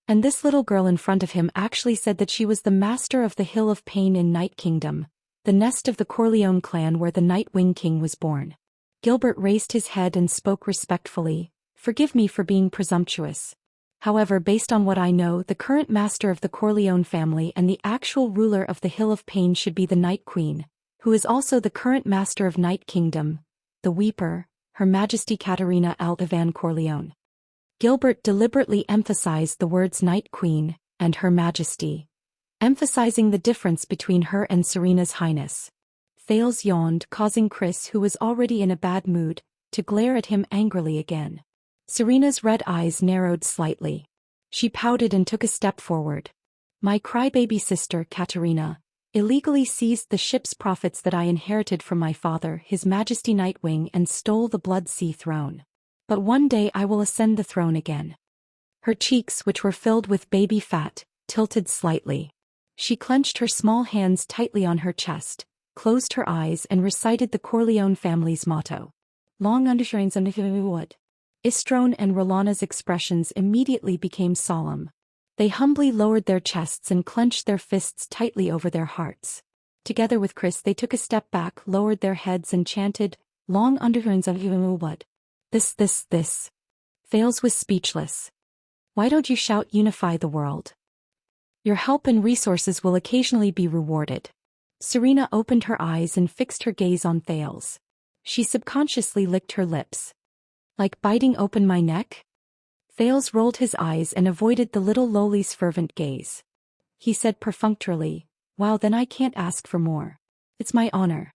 And this little girl in front of him actually said that she was the master of the Hill of Pain in Night Kingdom, the nest of the Corleone clan where the Nightwing King was born. Gilbert raised his head and spoke respectfully, "Forgive me for being presumptuous. However, based on what I know, the current master of the Corleone family and the actual ruler of the Hill of Pain should be the Night Queen, who is also the current master of Night Kingdom, the Weeper, Her Majesty Caterina Alivan Corleone." Gilbert deliberately emphasized the words Night Queen and Her Majesty, emphasizing the difference between her and Serena's Highness. Thales yawned, causing Chris, who was already in a bad mood, to glare at him angrily again. Serena's red eyes narrowed slightly. She pouted and took a step forward. "My crybaby sister, Caterina, illegally seized the ship's profits that I inherited from my father, His Majesty Nightwing, and stole the Blood Sea throne. But one day I will ascend the throne again. Her cheeks, which were filled with baby fat, tilted slightly. She clenched her small hands tightly on her chest, closed her eyes and recited the Corleone family's motto. Long undershines on the wood. Istrone and Rolana's expressions immediately became solemn. They humbly lowered their chests and clenched their fists tightly over their hearts. Together with Chris they took a step back, lowered their heads and chanted, Long undershines on the wood. This. Thales was speechless. Why don't you shout unify the world? Your help and resources will occasionally be rewarded. Serena opened her eyes and fixed her gaze on Thales. She subconsciously licked her lips. Like biting open my neck? Thales rolled his eyes and avoided the little lowly's fervent gaze. He said perfunctorily, Wow, then I can't ask for more. It's my honor.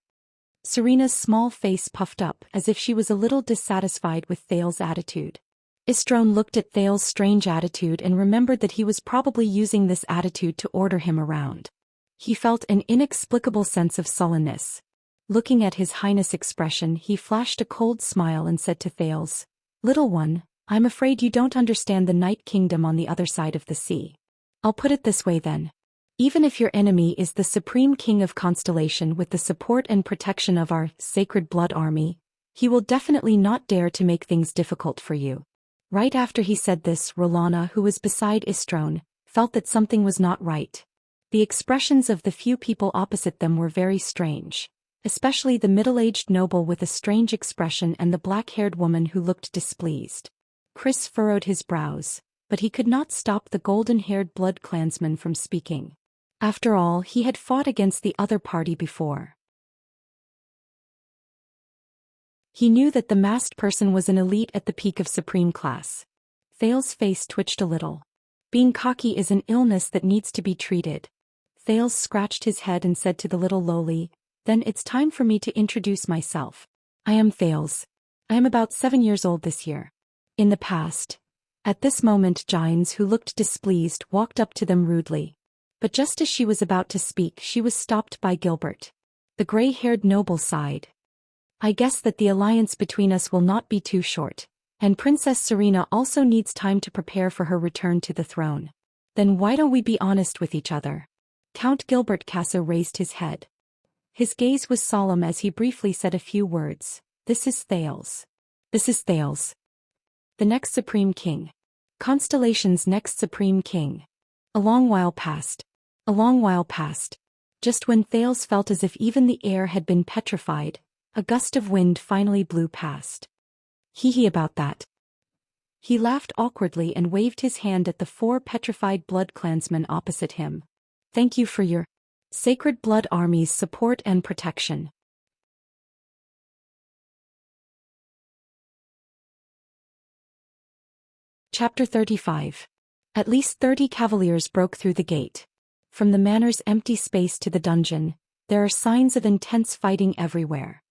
Serena's small face puffed up as if she was a little dissatisfied with Thales' attitude. Istrone looked at Thales' strange attitude and remembered that he was probably using this attitude to order him around. He felt an inexplicable sense of sullenness. Looking at His Highness' expression, he flashed a cold smile and said to Thales, Little one, I'm afraid you don't understand the Night Kingdom on the other side of the sea. I'll put it this way then. Even if your enemy is the Supreme King of Constellation with the support and protection of our Sacred Blood Army, he will definitely not dare to make things difficult for you. Right after he said this, Rolana, who was beside Istrone, felt that something was not right. The expressions of the few people opposite them were very strange, especially the middle-aged noble with a strange expression and the black-haired woman who looked displeased. Chris furrowed his brows, but he could not stop the golden-haired blood clansman from speaking. After all, he had fought against the other party before. He knew that the masked person was an elite at the peak of supreme class. Thales' face twitched a little. Being cocky is an illness that needs to be treated. Thales scratched his head and said to the little lowly, Then it's time for me to introduce myself. I am Thales. I am about 7 years old this year. In the past. At this moment Gines, who looked displeased, walked up to them rudely. But just as she was about to speak, she was stopped by Gilbert. The gray-haired noble sighed. I guess that the alliance between us will not be too short, and Princess Serena also needs time to prepare for her return to the throne. Then why don't we be honest with each other? Count Gilbert Casa raised his head. His gaze was solemn as he briefly said a few words. This is Thales. This is Thales. The next Supreme King. Constellation's next Supreme King. A long while passed. A long while passed. Just when Thales felt as if even the air had been petrified, a gust of wind finally blew past. Hee about that. He laughed awkwardly and waved his hand at the 4 petrified blood clansmen opposite him. Thank you for your Sacred Blood Army's support and protection. Chapter 35. At least 30 cavaliers broke through the gate. From the manor's empty space to the dungeon, there are signs of intense fighting everywhere.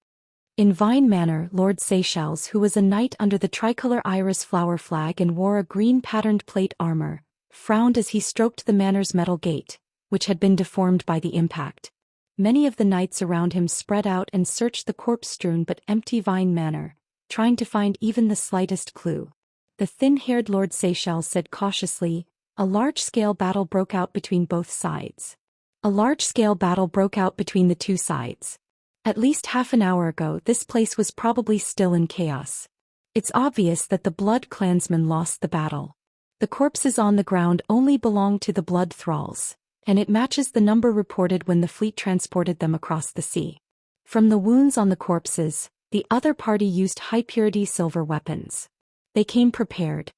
In Vine Manor, Lord Seychelles, who was a knight under the tricolor iris flower flag and wore a green patterned plate armor, frowned as he stroked the manor's metal gate, which had been deformed by the impact. Many of the knights around him spread out and searched the corpse-strewn but empty Vine Manor, trying to find even the slightest clue. The thin-haired Lord Seychelles said cautiously, a large-scale battle broke out between both sides. A large-scale battle broke out between the two sides. At least half an hour ago, this place was probably still in chaos. It's obvious that the Blood Clansmen lost the battle. The corpses on the ground only belong to the Blood Thralls, and it matches the number reported when the fleet transported them across the sea. From the wounds on the corpses, the other party used high-purity silver weapons. They came prepared.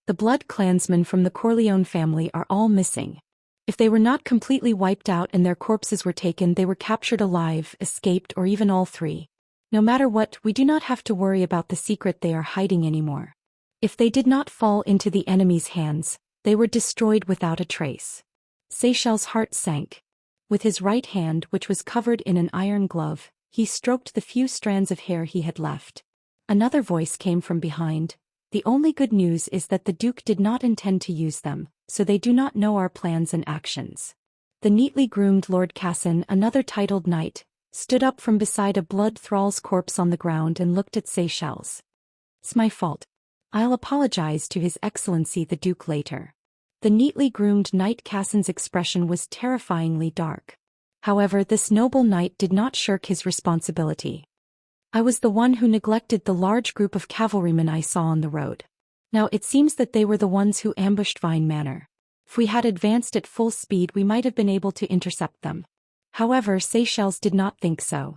The Blood Clansmen from the Corleone family are all missing. If they were not completely wiped out and their corpses were taken, they were captured alive, escaped, or even all three. No matter what, we do not have to worry about the secret they are hiding anymore. If they did not fall into the enemy's hands, they were destroyed without a trace. Seychelles' heart sank. With his right hand, which was covered in an iron glove, he stroked the few strands of hair he had left. Another voice came from behind. The only good news is that the Duke did not intend to use them, so they do not know our plans and actions. The neatly groomed Lord Cassin, another titled knight, stood up from beside a blood thrall's corpse on the ground and looked at Seychelles. It's my fault. I'll apologize to His Excellency the Duke later. The neatly groomed knight Cassin's expression was terrifyingly dark. However, this noble knight did not shirk his responsibility. I was the one who neglected the large group of cavalrymen I saw on the road. Now it seems that they were the ones who ambushed Vine Manor. If we had advanced at full speed, we might have been able to intercept them. However, Seychelles did not think so.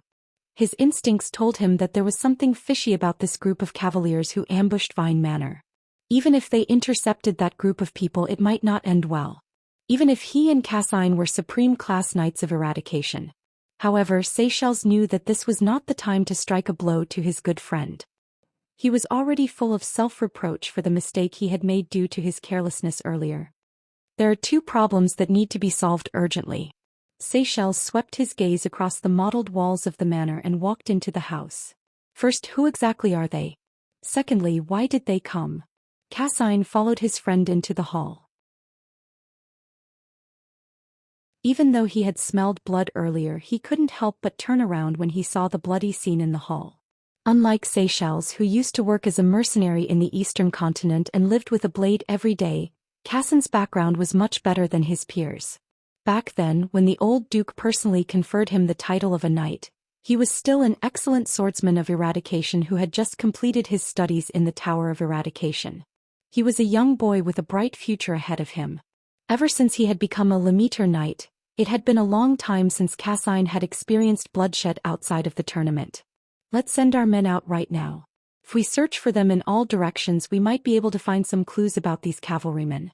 His instincts told him that there was something fishy about this group of cavaliers who ambushed Vine Manor. Even if they intercepted that group of people, it might not end well. Even if he and Cassin were supreme class knights of eradication. However, Seychelles knew that this was not the time to strike a blow to his good friend. He was already full of self-reproach for the mistake he had made due to his carelessness earlier. There are two problems that need to be solved urgently. Seychelles swept his gaze across the mottled walls of the manor and walked into the house. First, who exactly are they? Secondly, why did they come? Cassin followed his friend into the hall. Even though he had smelled blood earlier, he couldn't help but turn around when he saw the bloody scene in the hall. Unlike Seychelles, who used to work as a mercenary in the eastern continent and lived with a blade every day, Cassin's background was much better than his peers. Back then, when the old duke personally conferred him the title of a knight, he was still an excellent swordsman of eradication who had just completed his studies in the Tower of Eradication. He was a young boy with a bright future ahead of him. Ever since he had become a Lemaitre knight, it had been a long time since Cassin had experienced bloodshed outside of the tournament. Let's send our men out right now. If we search for them in all directions, we might be able to find some clues about these cavalrymen.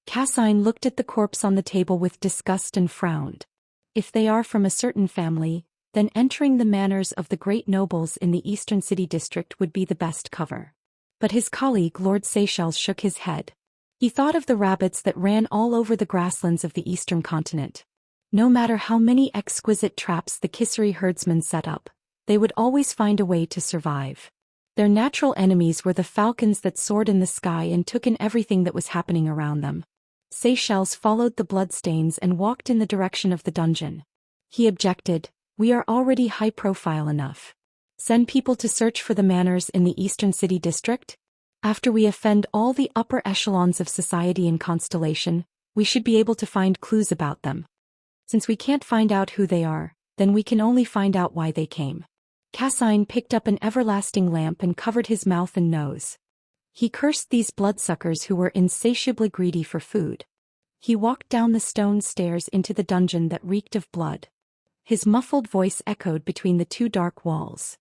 Cassin looked at the corpse on the table with disgust and frowned. If they are from a certain family, then entering the manors of the great nobles in the eastern city district would be the best cover. But his colleague Lord Seychelles shook his head. He thought of the rabbits that ran all over the grasslands of the eastern continent. No matter how many exquisite traps the Kissery herdsmen set up, they would always find a way to survive. Their natural enemies were the falcons that soared in the sky and took in everything that was happening around them. Seychelles followed the bloodstains and walked in the direction of the dungeon. He objected, "We are already high-profile enough. Send people to search for the manors in the eastern city district? After we offend all the upper echelons of society in Constellation, we should be able to find clues about them. Since we can't find out who they are, then we can only find out why they came." Cassin picked up an everlasting lamp and covered his mouth and nose. He cursed these bloodsuckers who were insatiably greedy for food. He walked down the stone stairs into the dungeon that reeked of blood. His muffled voice echoed between the two dark walls.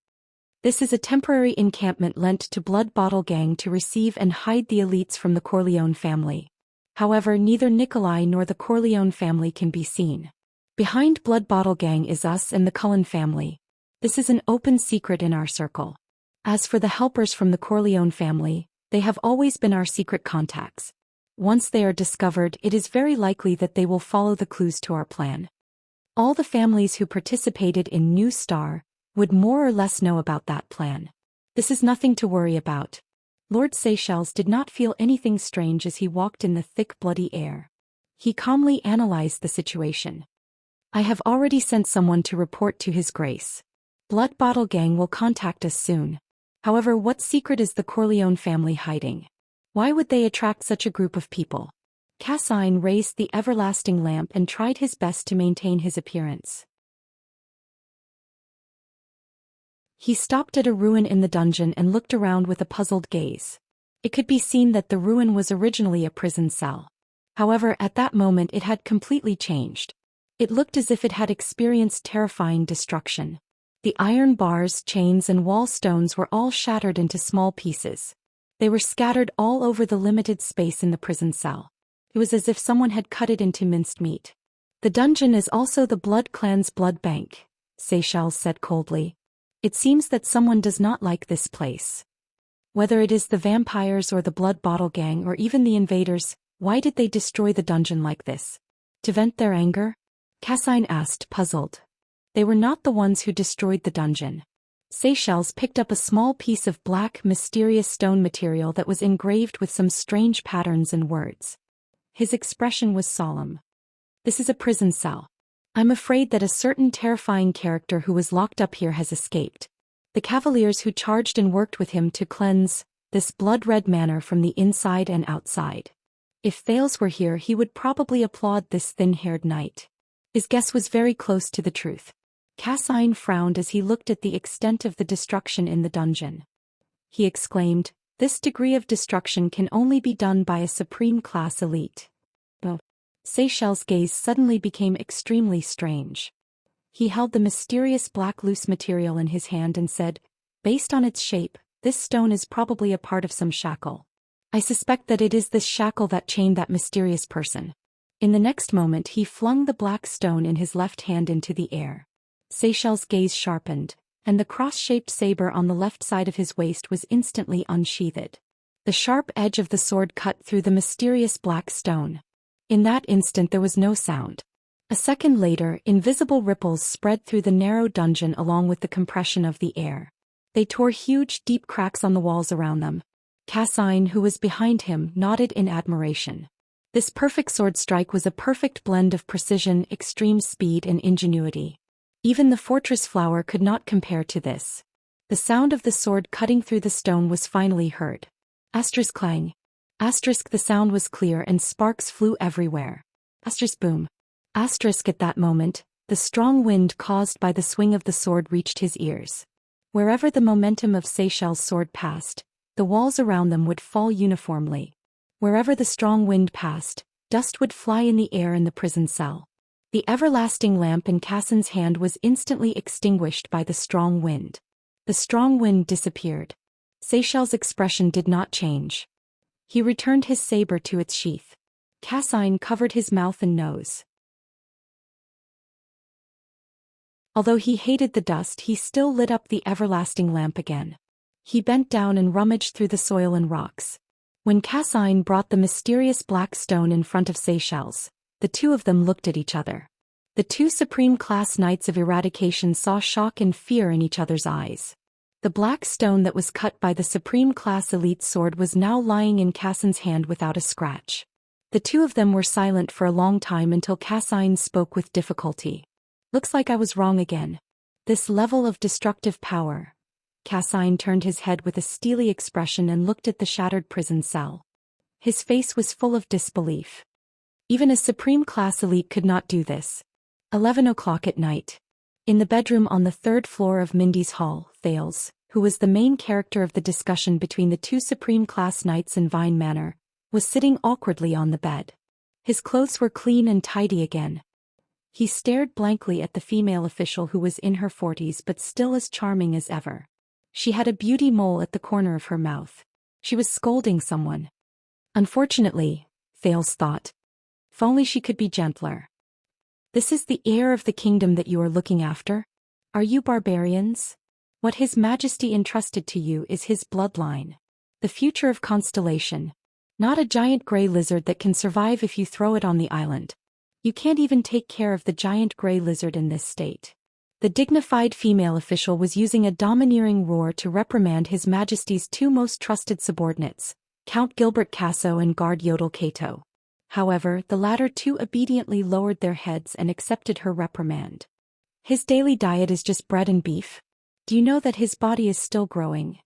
"This is a temporary encampment lent to Blood Bottle Gang to receive and hide the elites from the Corleone family. However, neither Nikolai nor the Corleone family can be seen. Behind Blood Bottle Gang is us and the Cullen family. This is an open secret in our circle. As for the helpers from the Corleone family, they have always been our secret contacts. Once they are discovered, it is very likely that they will follow the clues to our plan. All the families who participated in New Star would more or less know about that plan. This is nothing to worry about." Lord Seychelles did not feel anything strange as he walked in the thick bloody air. He calmly analyzed the situation. "I have already sent someone to report to His Grace. Blood Bottle Gang will contact us soon. However, what secret is the Corleone family hiding? Why would they attract such a group of people?" Cassin raised the everlasting lamp and tried his best to maintain his appearance. He stopped at a ruin in the dungeon and looked around with a puzzled gaze. It could be seen that the ruin was originally a prison cell. However, at that moment it had completely changed. It looked as if it had experienced terrifying destruction. The iron bars, chains and wall stones were all shattered into small pieces. They were scattered all over the limited space in the prison cell. It was as if someone had cut it into minced meat. "The dungeon is also the Blood Clan's blood bank," Seychelles said coldly. "It seems that someone does not like this place. Whether it is the vampires or the Blood Bottle Gang or even the invaders, why did they destroy the dungeon like this? To vent their anger?" Cassin asked, puzzled. "They were not the ones who destroyed the dungeon." Seychelles picked up a small piece of black, mysterious stone material that was engraved with some strange patterns and words. His expression was solemn. "This is a prison cell. I'm afraid that a certain terrifying character who was locked up here has escaped. The cavaliers who charged and worked with him to cleanse this blood-red manor from the inside and outside. If Thales were here, he would probably applaud this thin-haired knight. His guess was very close to the truth. Cassine frowned as he looked at the extent of the destruction in the dungeon. He exclaimed, "This degree of destruction can only be done by a supreme-class elite." Seychelles' gaze suddenly became extremely strange. He held the mysterious black loose material in his hand and said, "Based on its shape, this stone is probably a part of some shackle. I suspect that it is this shackle that chained that mysterious person." In the next moment he flung the black stone in his left hand into the air. Seychelles' gaze sharpened, and the cross-shaped saber on the left side of his waist was instantly unsheathed. The sharp edge of the sword cut through the mysterious black stone. In that instant there was no sound. A second later, invisible ripples spread through the narrow dungeon along with the compression of the air. They tore huge, deep cracks on the walls around them. Cassine, who was behind him, nodded in admiration. This perfect sword strike was a perfect blend of precision, extreme speed, and ingenuity. Even the fortress flower could not compare to this. The sound of the sword cutting through the stone was finally heard. Asterisk clang. Asterisk the sound was clear and sparks flew everywhere. Asterisk boom. Asterisk at that moment, the strong wind caused by the swing of the sword reached his ears. Wherever the momentum of Seychelles' sword passed, the walls around them would fall uniformly. Wherever the strong wind passed, dust would fly in the air in the prison cell. The everlasting lamp in Cassin's hand was instantly extinguished by the strong wind. The strong wind disappeared. Seychelles' expression did not change. He returned his saber to its sheath. Cassine covered his mouth and nose. Although he hated the dust, he still lit up the everlasting lamp again. He bent down and rummaged through the soil and rocks. When Cassine brought the mysterious black stone in front of Seychelles, the two of them looked at each other. The two supreme-class knights of eradication saw shock and fear in each other's eyes. The black stone that was cut by the supreme-class elite sword was now lying in Cassin's hand without a scratch. The two of them were silent for a long time until Cassine spoke with difficulty. "Looks like I was wrong again. This level of destructive power." Cassine turned his head with a steely expression and looked at the shattered prison cell. His face was full of disbelief. Even a supreme-class elite could not do this. 11 o'clock at night. In the bedroom on the third floor of Mindy's hall, Thales, who was the main character of the discussion between the two supreme-class knights in Vine Manor, was sitting awkwardly on the bed. His clothes were clean and tidy again. He stared blankly at the female official who was in her 40s but still as charming as ever. She had a beauty mole at the corner of her mouth. She was scolding someone. Unfortunately, Thales thought. If only she could be gentler. "This is the heir of the kingdom that you are looking after? Are you barbarians? What His Majesty entrusted to you is his bloodline. The future of Constellation. Not a giant gray lizard that can survive if you throw it on the island. You can't even take care of the giant gray lizard in this state." The dignified female official was using a domineering roar to reprimand His Majesty's two most trusted subordinates, Count Gilbert Casso and Guard Yodel Cato. However, the latter two obediently lowered their heads and accepted her reprimand. "His daily diet is just bread and beef. Do you know that his body is still growing?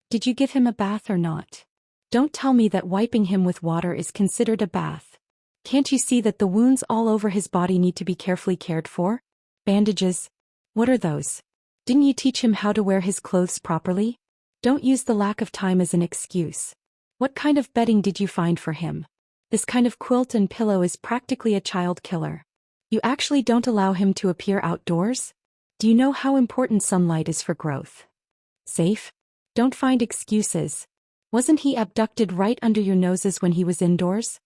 Did you give him a bath or not? Don't tell me that wiping him with water is considered a bath. Can't you see that the wounds all over his body need to be carefully cared for? Bandages? What are those? Didn't you teach him how to wear his clothes properly? Don't use the lack of time as an excuse. What kind of bedding did you find for him? This kind of quilt and pillow is practically a child killer. You actually don't allow him to appear outdoors? Do you know how important sunlight is for growth? Safe? Don't find excuses. Wasn't he abducted right under your noses when he was indoors?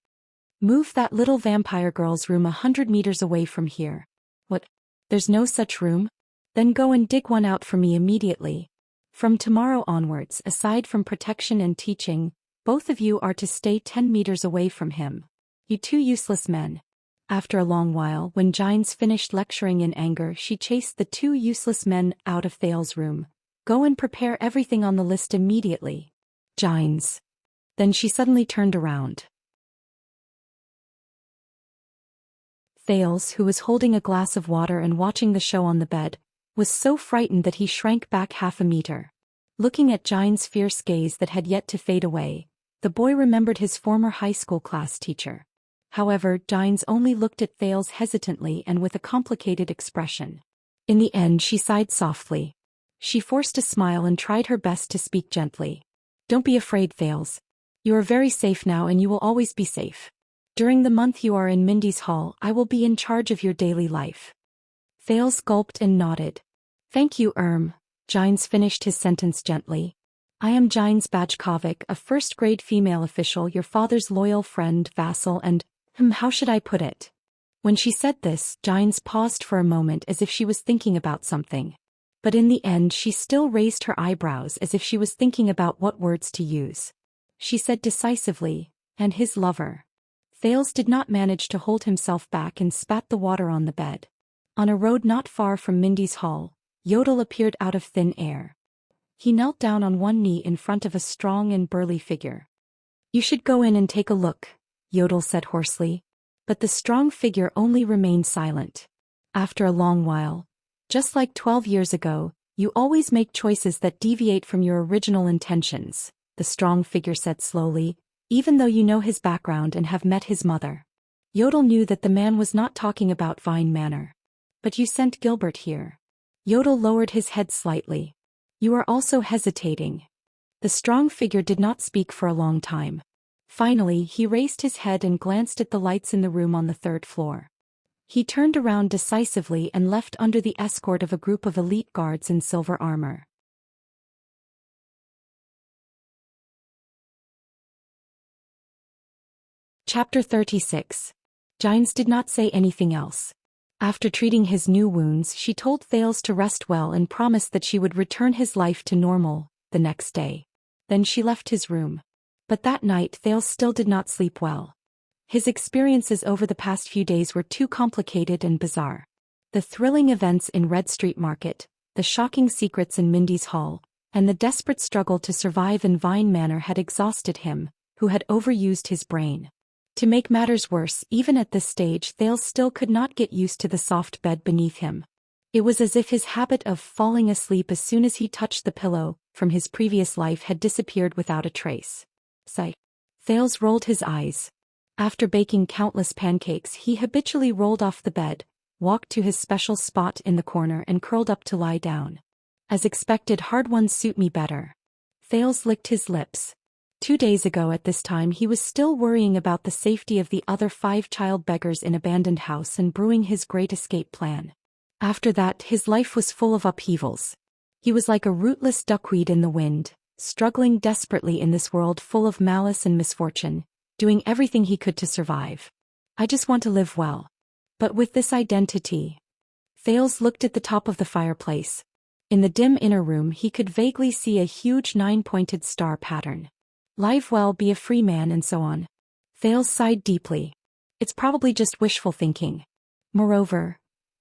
Move that little vampire girl's room 100 meters away from here." "What? There's no such room? Then go and dig one out for me immediately. From tomorrow onwards, aside from protection and teaching, both of you are to stay 10 meters away from him. You two useless men." After a long while, when Gines finished lecturing in anger, she chased the two useless men out of Thales' room. "Go and prepare everything on the list immediately. Gines." Then she suddenly turned around. Thales, who was holding a glass of water and watching the show on the bed, was so frightened that he shrank back half a meter. Looking at Jine's fierce gaze that had yet to fade away, the boy remembered his former high school class teacher. However, Jine's only looked at Thales hesitantly and with a complicated expression. In the end she sighed softly. She forced a smile and tried her best to speak gently. "Don't be afraid, Thales. You are very safe now and you will always be safe. During the month you are in Mindy's hall, I will be in charge of your daily life." Thales gulped and nodded. "Thank you, Jines finished his sentence gently. "I am Jines Bajkovic, a first-grade female official, your father's loyal friend, vassal and, how should I put it?" When she said this, Jines paused for a moment as if she was thinking about something. But in the end she still raised her eyebrows as if she was thinking about what words to use. She said decisively, "And his lover." Thales did not manage to hold himself back and spat the water on the bed. On a road not far from Mindy's hall, Yodel appeared out of thin air. He knelt down on one knee in front of a strong and burly figure. "You should go in and take a look," Yodel said hoarsely. But the strong figure only remained silent. After a long while, "Just like 12 years ago, you always make choices that deviate from your original intentions," the strong figure said slowly, "even though you know his background and have met his mother." Yodel knew that the man was not talking about Vine Manor. "But you sent Gilbert here." Yodel lowered his head slightly. "You are also hesitating." The strong figure did not speak for a long time. Finally, he raised his head and glanced at the lights in the room on the third floor. He turned around decisively and left under the escort of a group of elite guards in silver armor. Chapter 36. Jines did not say anything else. After treating his new wounds, she told Thales to rest well and promised that she would return his life to normal the next day. Then she left his room. But that night Thales still did not sleep well. His experiences over the past few days were too complicated and bizarre. The thrilling events in Red Street Market, the shocking secrets in Mindy's hall, and the desperate struggle to survive in Vine Manor had exhausted him, who had overused his brain. To make matters worse, even at this stage Thales still could not get used to the soft bed beneath him. It was as if his habit of falling asleep as soon as he touched the pillow from his previous life had disappeared without a trace. Sigh. Thales rolled his eyes. After baking countless pancakes he habitually rolled off the bed, walked to his special spot in the corner and curled up to lie down. As expected, hard ones suit me better. Thales licked his lips. 2 days ago at this time he was still worrying about the safety of the other 5 child beggars in abandoned house and brewing his great escape plan. After that his life was full of upheavals. He was like a rootless duckweed in the wind, struggling desperately in this world full of malice and misfortune, doing everything he could to survive. "I just want to live well. But with this identity." Thales looked at the top of the fireplace. In the dim inner room he could vaguely see a huge 9-pointed star pattern. "Live well, be a free man," and so on. Thales sighed deeply. It's probably just wishful thinking. Moreover,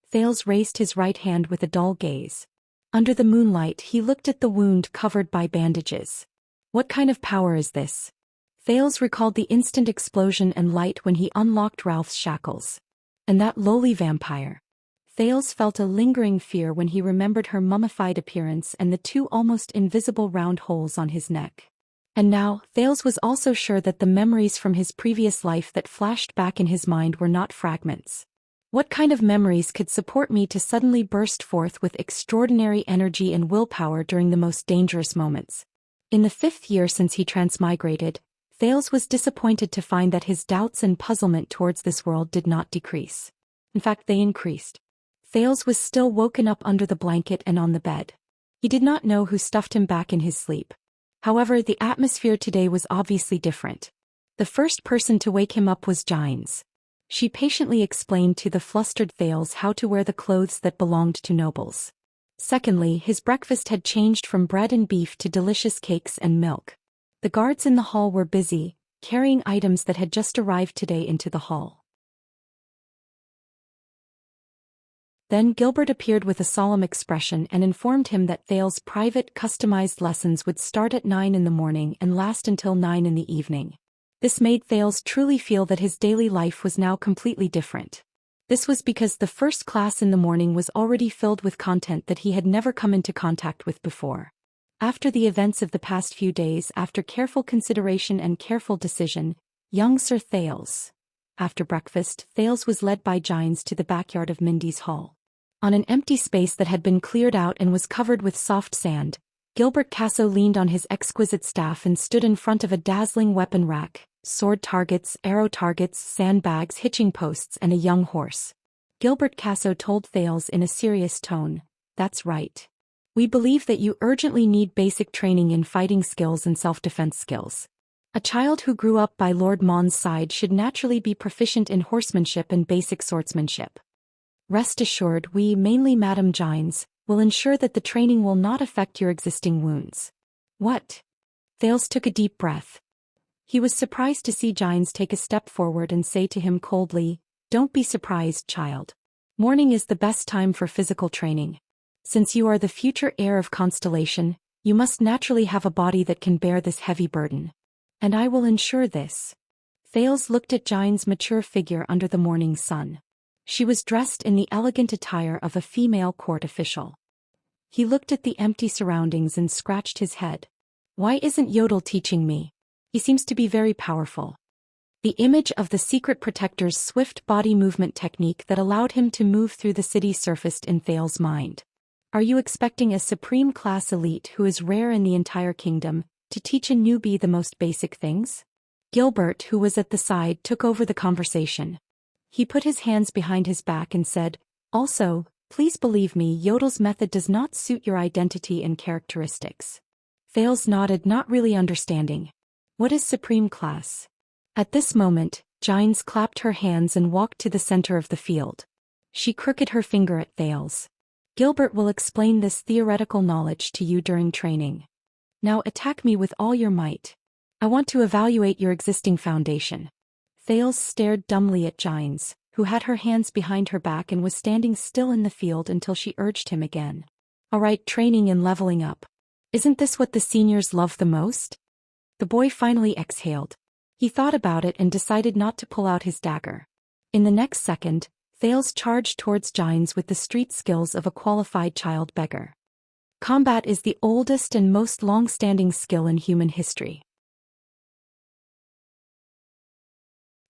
Thales raised his right hand with a dull gaze. Under the moonlight he looked at the wound covered by bandages. What kind of power is this? Thales recalled the instant explosion and light when he unlocked Ralph's shackles. And that lowly vampire. Thales felt a lingering fear when he remembered her mummified appearance and the 2 almost invisible round holes on his neck. And now, Thales was also sure that the memories from his previous life that flashed back in his mind were not fragments. What kind of memories could support me to suddenly burst forth with extraordinary energy and willpower during the most dangerous moments? In the 5th year since he transmigrated, Thales was disappointed to find that his doubts and puzzlement towards this world did not decrease. In fact, they increased. Thales was still woken up under the blanket and on the bed. He did not know who stuffed him back in his sleep. However, the atmosphere today was obviously different. The first person to wake him up was Jines. She patiently explained to the flustered Thales how to wear the clothes that belonged to nobles. Secondly, his breakfast had changed from bread and beef to delicious cakes and milk. The guards in the hall were busy, carrying items that had just arrived today into the hall. Then Gilbert appeared with a solemn expression and informed him that Thales' private, customized lessons would start at 9 in the morning and last until 9 in the evening. This made Thales truly feel that his daily life was now completely different. This was because the first class in the morning was already filled with content that he had never come into contact with before. After the events of the past few days, after careful consideration and careful decision, young Sir Thales. After breakfast, Thales was led by Gines to the backyard of Mindy's hall. On an empty space that had been cleared out and was covered with soft sand, Gilbert Casso leaned on his exquisite staff and stood in front of a dazzling weapon rack, sword targets, arrow targets, sandbags, hitching posts, and a young horse. Gilbert Casso told Thales in a serious tone, "That's right. We believe that you urgently need basic training in fighting skills and self-defense skills. A child who grew up by Lord Mon's side should naturally be proficient in horsemanship and basic swordsmanship. Rest assured, we, mainly Madame Gines, will ensure that the training will not affect your existing wounds." "What?" Thales took a deep breath. He was surprised to see Gines take a step forward and say to him coldly, "Don't be surprised, child. Morning is the best time for physical training. Since you are the future heir of Constellation, you must naturally have a body that can bear this heavy burden. And I will ensure this." Thales looked at Gines' mature figure under the morning sun. She was dressed in the elegant attire of a female court official. He looked at the empty surroundings and scratched his head. "Why isn't Yodel teaching me? He seems to be very powerful." The image of the secret protector's swift body movement technique that allowed him to move through the city surfaced in Thales' mind. "Are you expecting a supreme class elite who is rare in the entire kingdom to teach a newbie the most basic things?" Gilbert, who was at the side, took over the conversation. He put his hands behind his back and said, "Also, please believe me, Yodel's method does not suit your identity and characteristics." Thales nodded, not really understanding. "What is supreme class?" At this moment, Gines clapped her hands and walked to the center of the field. She crooked her finger at Thales. "Gilbert will explain this theoretical knowledge to you during training. Now attack me with all your might. I want to evaluate your existing foundation." Thales stared dumbly at Gines, who had her hands behind her back and was standing still in the field until she urged him again. "All right, training and leveling up. Isn't this what the seniors love the most?" The boy finally exhaled. He thought about it and decided not to pull out his dagger. In the next second, Thales charged towards Gines with the street skills of a qualified child beggar. Combat is the oldest and most long-standing skill in human history.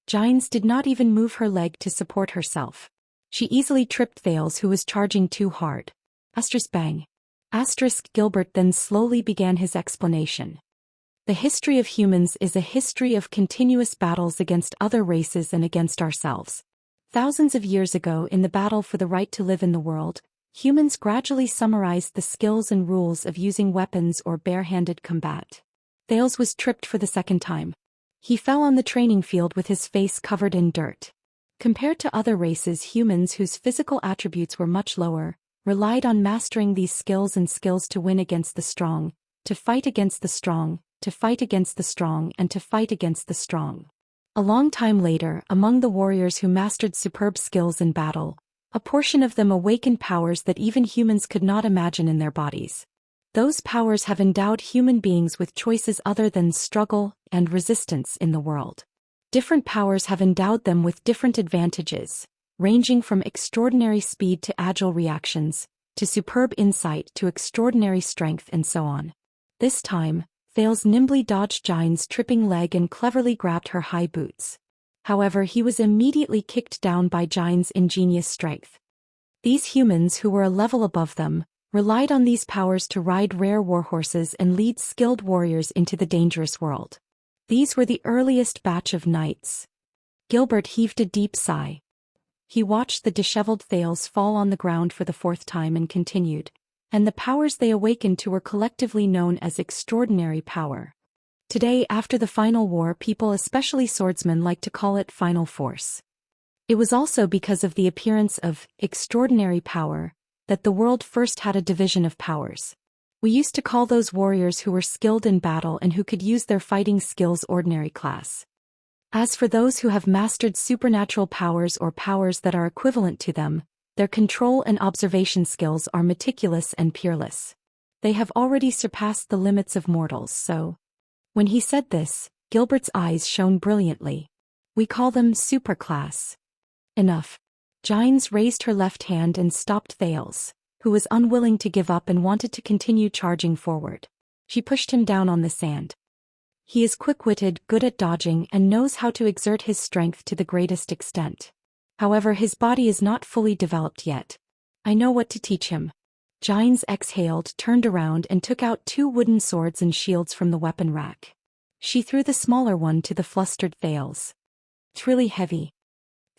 Gines did not even move her leg to support herself. She easily tripped Thales, who was charging too hard. Bang. Gilbert then slowly began his explanation. "The history of humans is a history of continuous battles against other races and against ourselves. Thousands of years ago, in the battle for the right to live in the world, humans gradually summarized the skills and rules of using weapons or bare-handed combat." Thales was tripped for the second time. He fell on the training field with his face covered in dirt. Compared to other races, humans whose physical attributes were much lower, relied on mastering these skills to win against the strong, to fight against the strong, to fight against the strong, and to fight against the strong. A long time later, among the warriors who mastered superb skills in battle, a portion of them awakened powers that even humans could not imagine in their bodies. Those powers have endowed human beings with choices other than struggle and resistance in the world. Different powers have endowed them with different advantages, ranging from extraordinary speed to agile reactions, to superb insight to extraordinary strength, and so on. This time, Thales nimbly dodged Gines' tripping leg and cleverly grabbed her high boots. However, he was immediately kicked down by Gines' ingenious strength. These humans, who were a level above them, relied on these powers to ride rare warhorses and lead skilled warriors into the dangerous world. These were the earliest batch of knights. Gilbert heaved a deep sigh. He watched the disheveled Thales fall on the ground for the fourth time and continued, "And the powers they awakened to were collectively known as extraordinary power. Today, after the final war, people, especially swordsmen, like to call it final force. It was also because of the appearance of extraordinary power that the world first had a division of powers. We used to call those warriors who were skilled in battle and who could use their fighting skills ordinary class. As for those who have mastered supernatural powers or powers that are equivalent to them, their control and observation skills are meticulous and peerless. They have already surpassed the limits of mortals, so..." When he said this, Gilbert's eyes shone brilliantly. "We call them superclass." "Enough. Gines raised her left hand and stopped Thales, who was unwilling to give up and wanted to continue charging forward. She pushed him down on the sand. He is quick-witted, good at dodging, and knows how to exert his strength to the greatest extent. However, his body is not fully developed yet. I know what to teach him. Gines exhaled, turned around and took out 2 wooden swords and shields from the weapon rack. She threw the smaller one to the flustered Thales. It's really heavy.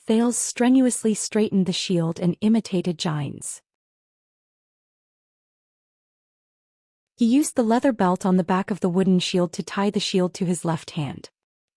Thales strenuously straightened the shield and imitated Gines. He used the leather belt on the back of the wooden shield to tie the shield to his left hand.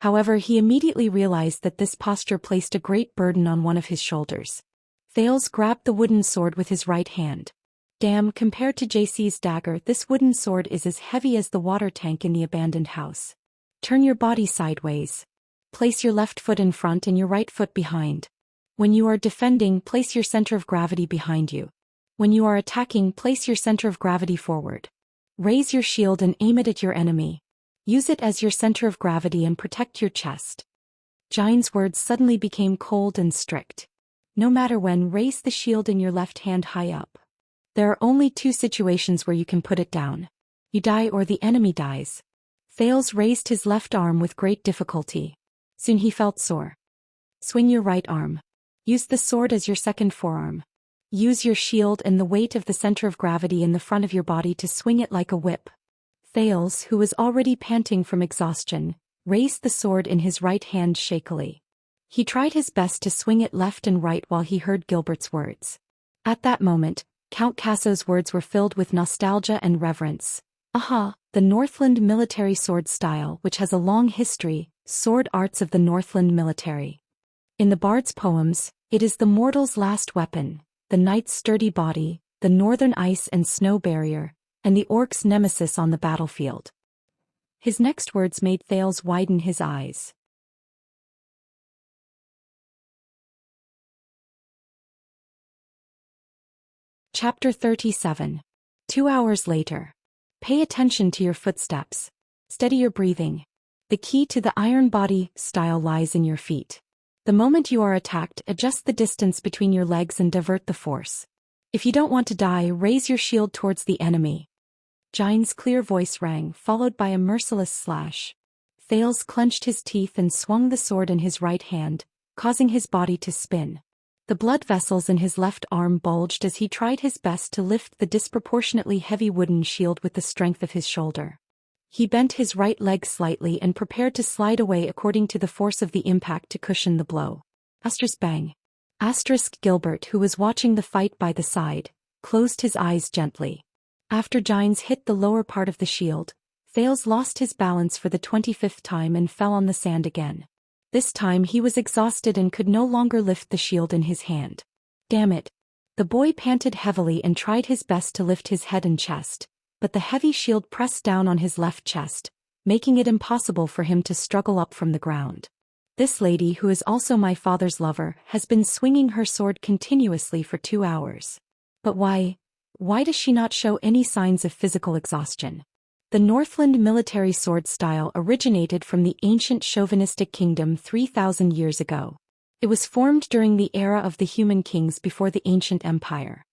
However, he immediately realized that this posture placed a great burden on one of his shoulders. Thales grabbed the wooden sword with his right hand. Damn, compared to JC's dagger, this wooden sword is as heavy as the water tank in the abandoned house. Turn your body sideways. Place your left foot in front and your right foot behind. When you are defending, place your center of gravity behind you. When you are attacking, place your center of gravity forward. Raise your shield and aim it at your enemy. Use it as your center of gravity and protect your chest. Gines' words suddenly became cold and strict. No matter when, raise the shield in your left hand high up. There are only 2 situations where you can put it down. You die or the enemy dies. Thales raised his left arm with great difficulty. Soon he felt sore. Swing your right arm. Use the sword as your second forearm. Use your shield and the weight of the center of gravity in the front of your body to swing it like a whip. Thales, who was already panting from exhaustion, raised the sword in his right hand shakily. He tried his best to swing it left and right while he heard Gilbert's words. At that moment, Count Casso's words were filled with nostalgia and reverence. Aha, the Northland military sword style, which has a long history, sword arts of the Northland military. In the bard's poems, it is the mortal's last weapon, the knight's sturdy body, the northern ice and snow barrier, and the orc's nemesis on the battlefield. His next words made Thales widen his eyes. Chapter 37. 2 hours later. Pay attention to your footsteps. Steady your breathing. The key to the iron body style lies in your feet. The moment you are attacked, adjust the distance between your legs and divert the force. If you don't want to die, raise your shield towards the enemy. Gines' clear voice rang, followed by a merciless slash. Thales clenched his teeth and swung the sword in his right hand, causing his body to spin. The blood vessels in his left arm bulged as he tried his best to lift the disproportionately heavy wooden shield with the strength of his shoulder. He bent his right leg slightly and prepared to slide away according to the force of the impact to cushion the blow. Bang. Gilbert, who was watching the fight by the side, closed his eyes gently. After Gines hit the lower part of the shield, Thales lost his balance for the 25th time and fell on the sand again. This time he was exhausted and could no longer lift the shield in his hand. Damn it. The boy panted heavily and tried his best to lift his head and chest, but the heavy shield pressed down on his left chest, making it impossible for him to struggle up from the ground. This lady, who is also my father's lover, has been swinging her sword continuously for 2 hours. But why does she not show any signs of physical exhaustion? The Northland military sword style originated from the ancient chauvinistic kingdom 3,000 years ago. It was formed during the era of the human kings before the ancient empire.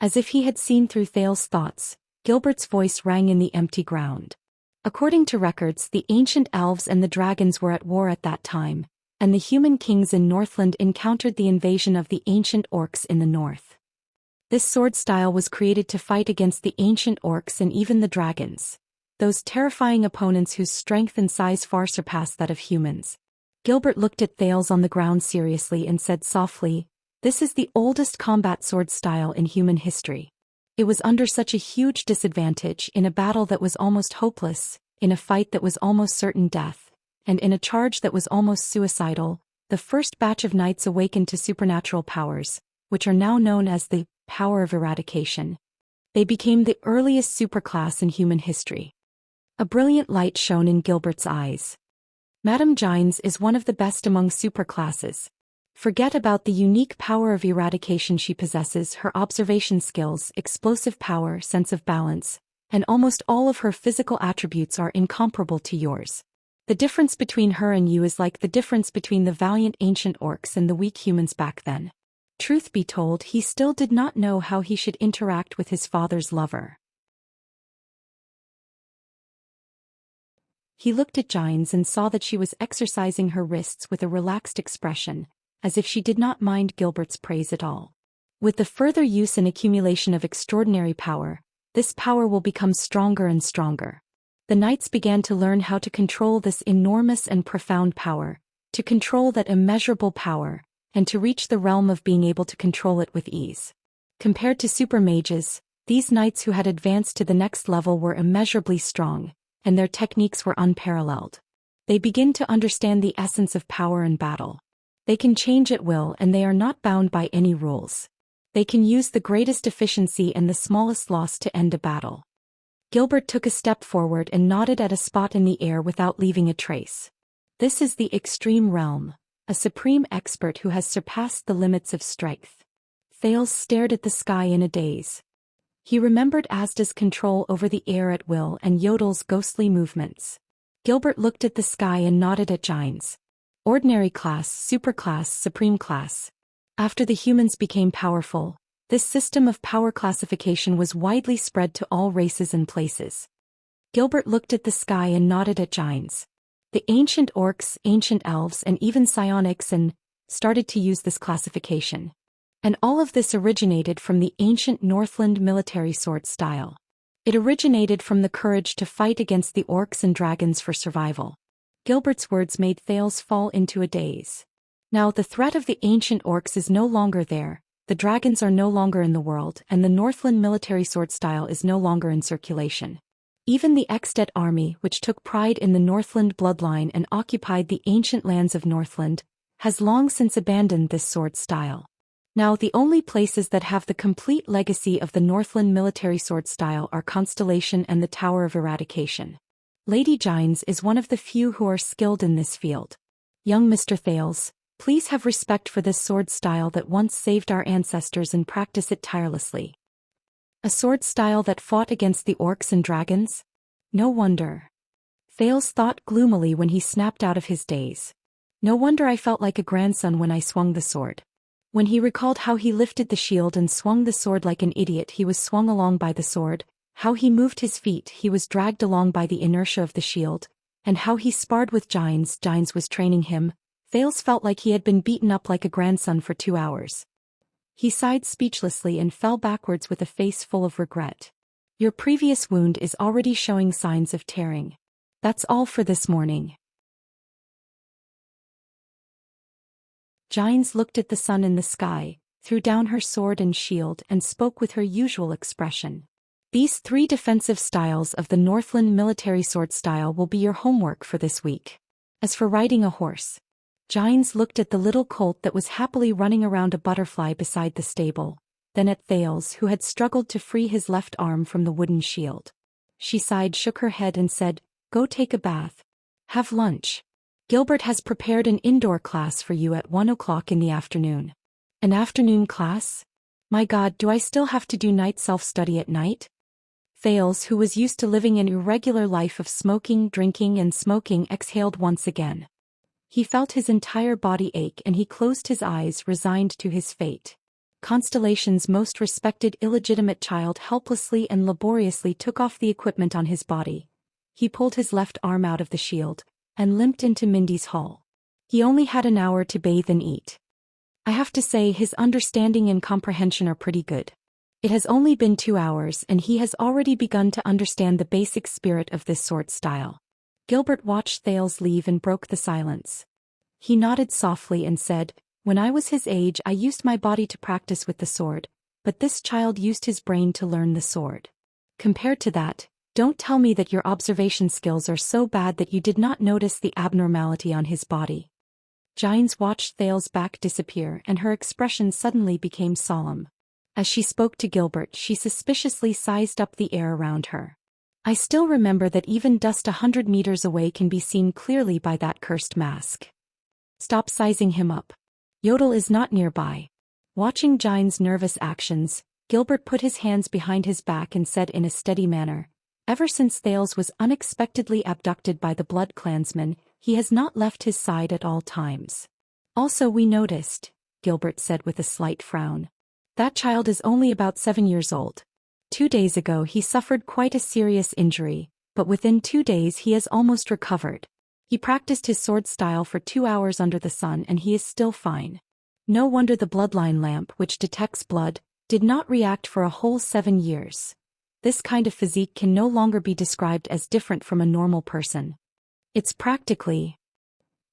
As if he had seen through Thales' thoughts, Gilbert's voice rang in the empty ground. According to records, the ancient elves and the dragons were at war at that time, and the human kings in Northland encountered the invasion of the ancient orcs in the north. This sword style was created to fight against the ancient orcs and even the dragons, those terrifying opponents whose strength and size far surpassed that of humans. Gilbert looked at Thales on the ground seriously and said softly, "This is the oldest combat sword style in human history. It was under such a huge disadvantage in a battle that was almost hopeless, in a fight that was almost certain death, and in a charge that was almost suicidal, the first batch of knights awakened to supernatural powers, which are now known as the power of eradication. They became the earliest superclass in human history." A brilliant light shone in Gilbert's eyes. Madame Gines is one of the best among superclasses. Forget about the unique power of eradication she possesses. Her observation skills, explosive power, sense of balance, and almost all of her physical attributes are incomparable to yours. The difference between her and you is like the difference between the valiant ancient orcs and the weak humans back then. Truth be told, he still did not know how he should interact with his father's lover. He looked at Gines and saw that she was exercising her wrists with a relaxed expression, as if she did not mind Gilbert's praise at all. With the further use and accumulation of extraordinary power, this power will become stronger and stronger. The knights began to learn how to control this enormous and profound power, to control that immeasurable power, and to reach the realm of being able to control it with ease. Compared to super mages, these knights who had advanced to the next level were immeasurably strong, and their techniques were unparalleled. They begin to understand the essence of power and battle. They can change at will and they are not bound by any rules. They can use the greatest efficiency and the smallest loss to end a battle. Gilbert took a step forward and nodded at a spot in the air without leaving a trace. This is the extreme realm, a supreme expert who has surpassed the limits of strength. Thales stared at the sky in a daze. He remembered Asda's control over the air at will and Yodel's ghostly movements. Gilbert looked at the sky and nodded at Gines. Ordinary class, superclass, supreme class. After the humans became powerful, this system of power classification was widely spread to all races and places. Gilbert looked at the sky and nodded at Gines. The ancient orcs, ancient elves and even psionics started to use this classification. And all of this originated from the ancient Northland military sword style. It originated from the courage to fight against the orcs and dragons for survival. Gilbert's words made Thales fall into a daze. Now the threat of the ancient orcs is no longer there, the dragons are no longer in the world, and the Northland military sword style is no longer in circulation. Even the Extet army, which took pride in the Northland bloodline and occupied the ancient lands of Northland, has long since abandoned this sword style. Now the only places that have the complete legacy of the Northland military sword style are Constellation and the Tower of Eradication. Lady Gines is one of the few who are skilled in this field. Young Mr. Thales, please have respect for this sword style that once saved our ancestors and practice it tirelessly. A sword style that fought against the orcs and dragons? No wonder. Thales thought gloomily when he snapped out of his daze. No wonder I felt like a grandson when I swung the sword. When he recalled how he lifted the shield and swung the sword like an idiot, he was swung along by the sword, how he moved his feet, he was dragged along by the inertia of the shield, and how he sparred with Gines was training him. Thales felt like he had been beaten up like a grandson for 2 hours. He sighed speechlessly and fell backwards with a face full of regret. Your previous wound is already showing signs of tearing. That's all for this morning. Gines looked at the sun in the sky, threw down her sword and shield and spoke with her usual expression. These 3 defensive styles of the Northland military sword style will be your homework for this week. As for riding a horse, Gines looked at the little colt that was happily running around a butterfly beside the stable, then at Thales who had struggled to free his left arm from the wooden shield. She sighed, shook her head and said, "Go take a bath. Have lunch. Gilbert has prepared an indoor class for you at 1 o'clock in the afternoon." An afternoon class? My God, do I still have to do night self-study at night? Thales, who was used to living an irregular life of smoking, drinking and smoking, exhaled once again. He felt his entire body ache and he closed his eyes, resigned to his fate. Constellation's most respected illegitimate child helplessly and laboriously took off the equipment on his body. He pulled his left arm out of the shield and limped into Mindy's hall. He only had an hour to bathe and eat. I have to say his understanding and comprehension are pretty good. It has only been 2 hours and he has already begun to understand the basic spirit of this sword style. Gilbert watched Thales leave and broke the silence. He nodded softly and said, "When I was his age I used my body to practice with the sword, but this child used his brain to learn the sword. Compared to that, don't tell me that your observation skills are so bad that you did not notice the abnormality on his body." Gines watched Thales' back disappear and her expression suddenly became solemn. As she spoke to Gilbert, she suspiciously sized up the air around her. "I still remember that even dust 100 meters away can be seen clearly by that cursed mask. Stop sizing him up. Yodel is not nearby." Watching Gines' nervous actions, Gilbert put his hands behind his back and said in a steady manner, "Ever since Thales was unexpectedly abducted by the Blood Clansmen, he has not left his side at all times. Also we noticed, Gilbert said with a slight frown. That child is only about 7 years old. 2 days ago he suffered quite a serious injury, but within 2 days he has almost recovered. He practiced his sword style for 2 hours under the sun and he is still fine. No wonder the bloodline lamp, which detects blood, did not react for a whole 7 years. This kind of physique can no longer be described as different from a normal person. It's practically...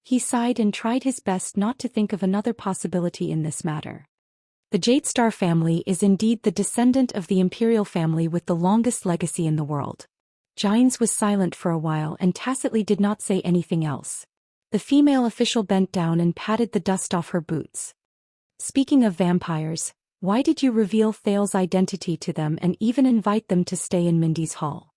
He sighed and tried his best not to think of another possibility in this matter. The Jadestar family is indeed the descendant of the imperial family with the longest legacy in the world. Gines was silent for a while and tacitly did not say anything else. The female official bent down and patted the dust off her boots. Speaking of vampires, why did you reveal Thale's identity to them and even invite them to stay in Mindy's hall?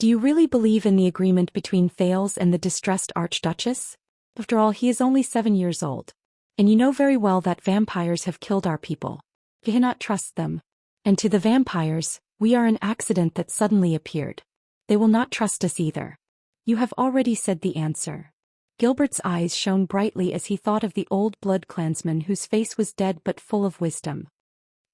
Do you really believe in the agreement between Thales and the distressed Archduchess? After all, he is only 7 years old. And you know very well that vampires have killed our people. You cannot trust them. And to the vampires, we are an accident that suddenly appeared. They will not trust us either. You have already said the answer. Gilbert's eyes shone brightly as he thought of the old blood clansman whose face was dead but full of wisdom.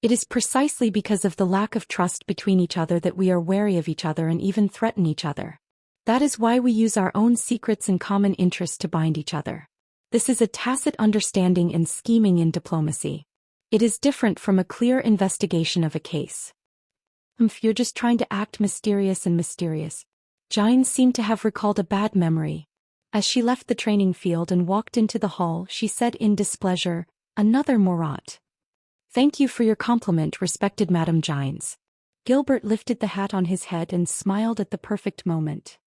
It is precisely because of the lack of trust between each other that we are wary of each other and even threaten each other. That is why we use our own secrets and common interests to bind each other. This is a tacit understanding and scheming in diplomacy. It is different from a clear investigation of a case. You're just trying to act mysterious and mysterious. Gines seemed to have recalled a bad memory. As she left the training field and walked into the hall, she said in displeasure, "Another Morat." "Thank you for your compliment, respected Madame Gines." Gilbert lifted the hat on his head and smiled at the perfect moment.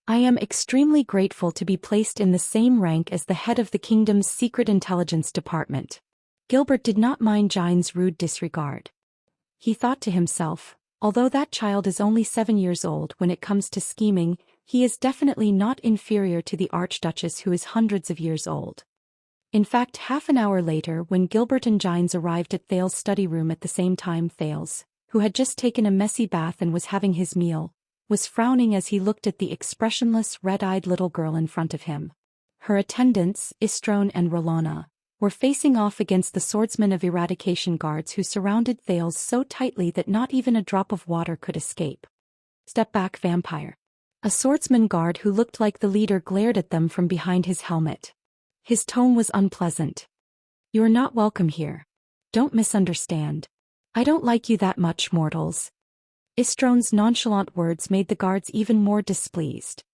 "I am extremely grateful to be placed in the same rank as the head of the kingdom's secret intelligence department." Gilbert did not mind Gines' rude disregard. He thought to himself, although that child is only 7 years old, when it comes to scheming, he is definitely not inferior to the Archduchess who is hundreds of years old. In fact, half an hour later, when Gilbert and Gines arrived at Thale's study room at the same time, Thales, who had just taken a messy bath and was having his meal, was frowning as he looked at the expressionless, red-eyed little girl in front of him. Her attendants, Istrone and Rolana, were facing off against the swordsmen of eradication guards who surrounded Thales so tightly that not even a drop of water could escape. "Step back, vampire." A swordsman guard who looked like the leader glared at them from behind his helmet. His tone was unpleasant. "You are not welcome here. Don't misunderstand. I don't like you that much, mortals." Istrone's nonchalant words made the guards even more displeased.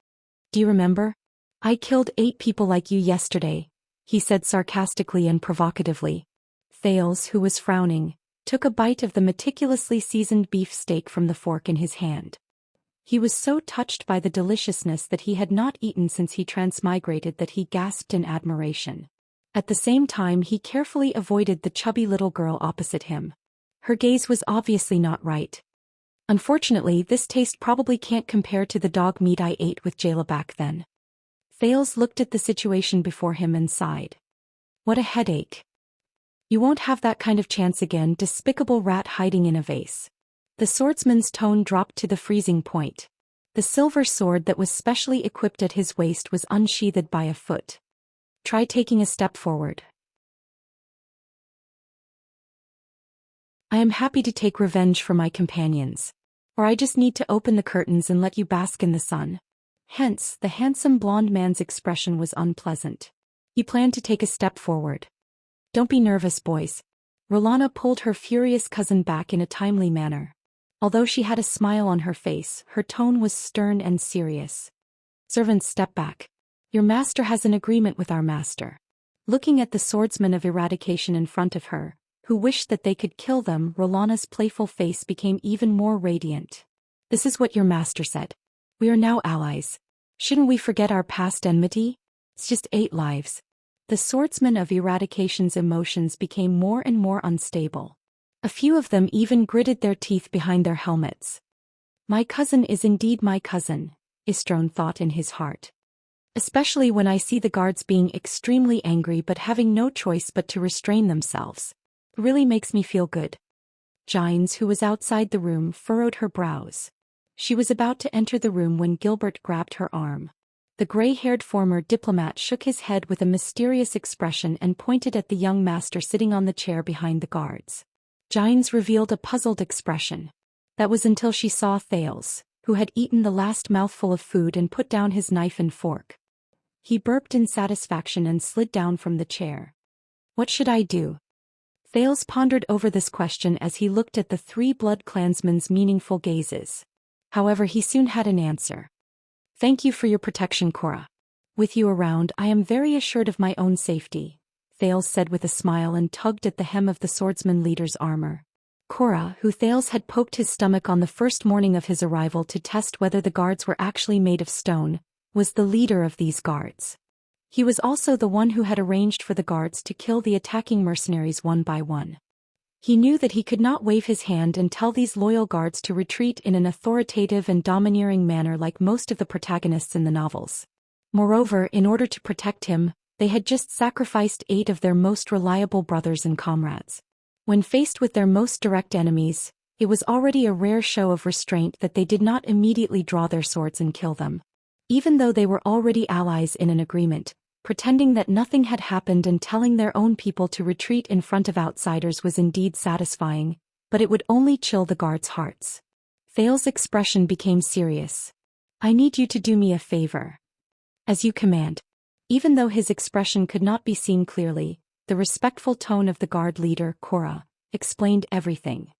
"Do you remember? I killed 8 people like you yesterday," he said sarcastically and provocatively. Thales, who was frowning, took a bite of the meticulously seasoned beef steak from the fork in his hand. He was so touched by the deliciousness that he had not eaten since he transmigrated that he gasped in admiration. At the same time, he carefully avoided the chubby little girl opposite him. Her gaze was obviously not right. "Unfortunately, this taste probably can't compare to the dog meat I ate with Jayla back then." Thales looked at the situation before him and sighed. "What a headache. You won't have that kind of chance again, despicable rat hiding in a vase." The swordsman's tone dropped to the freezing point. The silver sword that was specially equipped at his waist was unsheathed by a foot. "Try taking a step forward." "I am happy to take revenge for my companions. Or I just need to open the curtains and let you bask in the sun." Hence, the handsome blonde man's expression was unpleasant. He planned to take a step forward. "Don't be nervous, boys." Rolana pulled her furious cousin back in a timely manner. Although she had a smile on her face, her tone was stern and serious. "Servants, step back. Your master has an agreement with our master." Looking at the swordsman of eradication in front of her, who wished that they could kill them, Rolana's playful face became even more radiant. "This is what your master said. We are now allies. Shouldn't we forget our past enmity? It's just 8 lives. The swordsman of eradication's emotions became more and more unstable. A few of them even gritted their teeth behind their helmets. "My cousin is indeed my cousin," Istrone thought in his heart. "Especially when I see the guards being extremely angry but having no choice but to restrain themselves. It really makes me feel good." Gines, who was outside the room, furrowed her brows. She was about to enter the room when Gilbert grabbed her arm. The gray-haired former diplomat shook his head with a mysterious expression and pointed at the young master sitting on the chair behind the guards. Giles revealed a puzzled expression. That was until she saw Thales, who had eaten the last mouthful of food and put down his knife and fork. He burped in satisfaction and slid down from the chair. What should I do? Thales pondered over this question as he looked at the three blood clansmen's meaningful gazes. However, he soon had an answer. Thank you for your protection, Cora. With you around, I am very assured of my own safety, Thales said with a smile and tugged at the hem of the swordsman leader's armor. Cora, who Thales had poked his stomach on the first morning of his arrival to test whether the guards were actually made of stone, was the leader of these guards. He was also the one who had arranged for the guards to kill the attacking mercenaries one by one. He knew that he could not wave his hand and tell these loyal guards to retreat in an authoritative and domineering manner like most of the protagonists in the novels. Moreover, in order to protect him, they had just sacrificed 8 of their most reliable brothers and comrades. When faced with their most direct enemies, it was already a rare show of restraint that they did not immediately draw their swords and kill them. Even though they were already allies in an agreement, pretending that nothing had happened and telling their own people to retreat in front of outsiders was indeed satisfying, but it would only chill the guards' hearts. Thales' expression became serious. I need you to do me a favor. As you command. Even though his expression could not be seen clearly, the respectful tone of the guard leader, Cora, explained everything.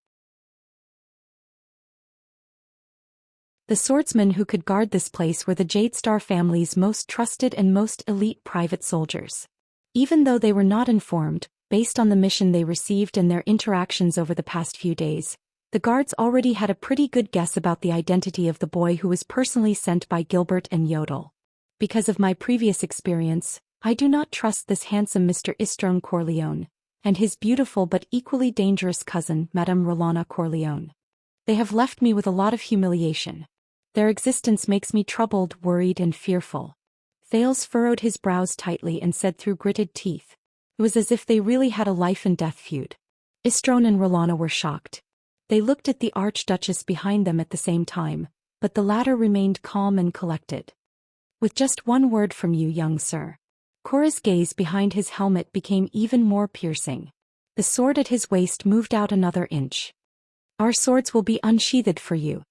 The swordsmen who could guard this place were the Jadestar family's most trusted and most elite private soldiers. Even though they were not informed, based on the mission they received and their interactions over the past few days, the guards already had a pretty good guess about the identity of the boy who was personally sent by Gilbert and Yodel. Because of my previous experience, I do not trust this handsome Mr. Istrone Corleone, and his beautiful but equally dangerous cousin, Madame Rolana Corleone. They have left me with a lot of humiliation. Their existence makes me troubled, worried, and fearful. Thales furrowed his brows tightly and said through gritted teeth. It was as if they really had a life-and-death feud. Istrone and Rolana were shocked. They looked at the Archduchess behind them at the same time, but the latter remained calm and collected. With just one word from you, young sir. Cora's gaze behind his helmet became even more piercing. The sword at his waist moved out another inch. Our swords will be unsheathed for you.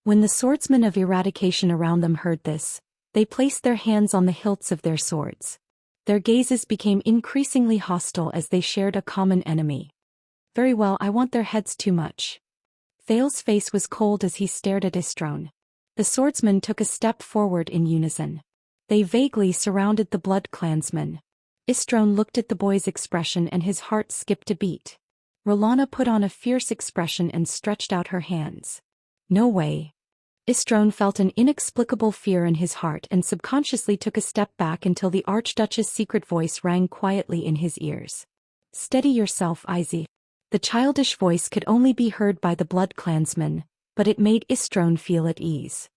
When the swordsmen of eradication around them heard this, they placed their hands on the hilts of their swords. Their gazes became increasingly hostile as they shared a common enemy. Very well, I want their heads too much. Thales' face was cold as he stared at Istrone. The swordsmen took a step forward in unison. They vaguely surrounded the blood clansmen. Istrone looked at the boy's expression and his heart skipped a beat. Rolana put on a fierce expression and stretched out her hands. No way. Istrone felt an inexplicable fear in his heart and subconsciously took a step back until the Archduchess' secret voice rang quietly in his ears. Steady yourself, Izzy. The childish voice could only be heard by the blood clansmen, but it made Istrone feel at ease.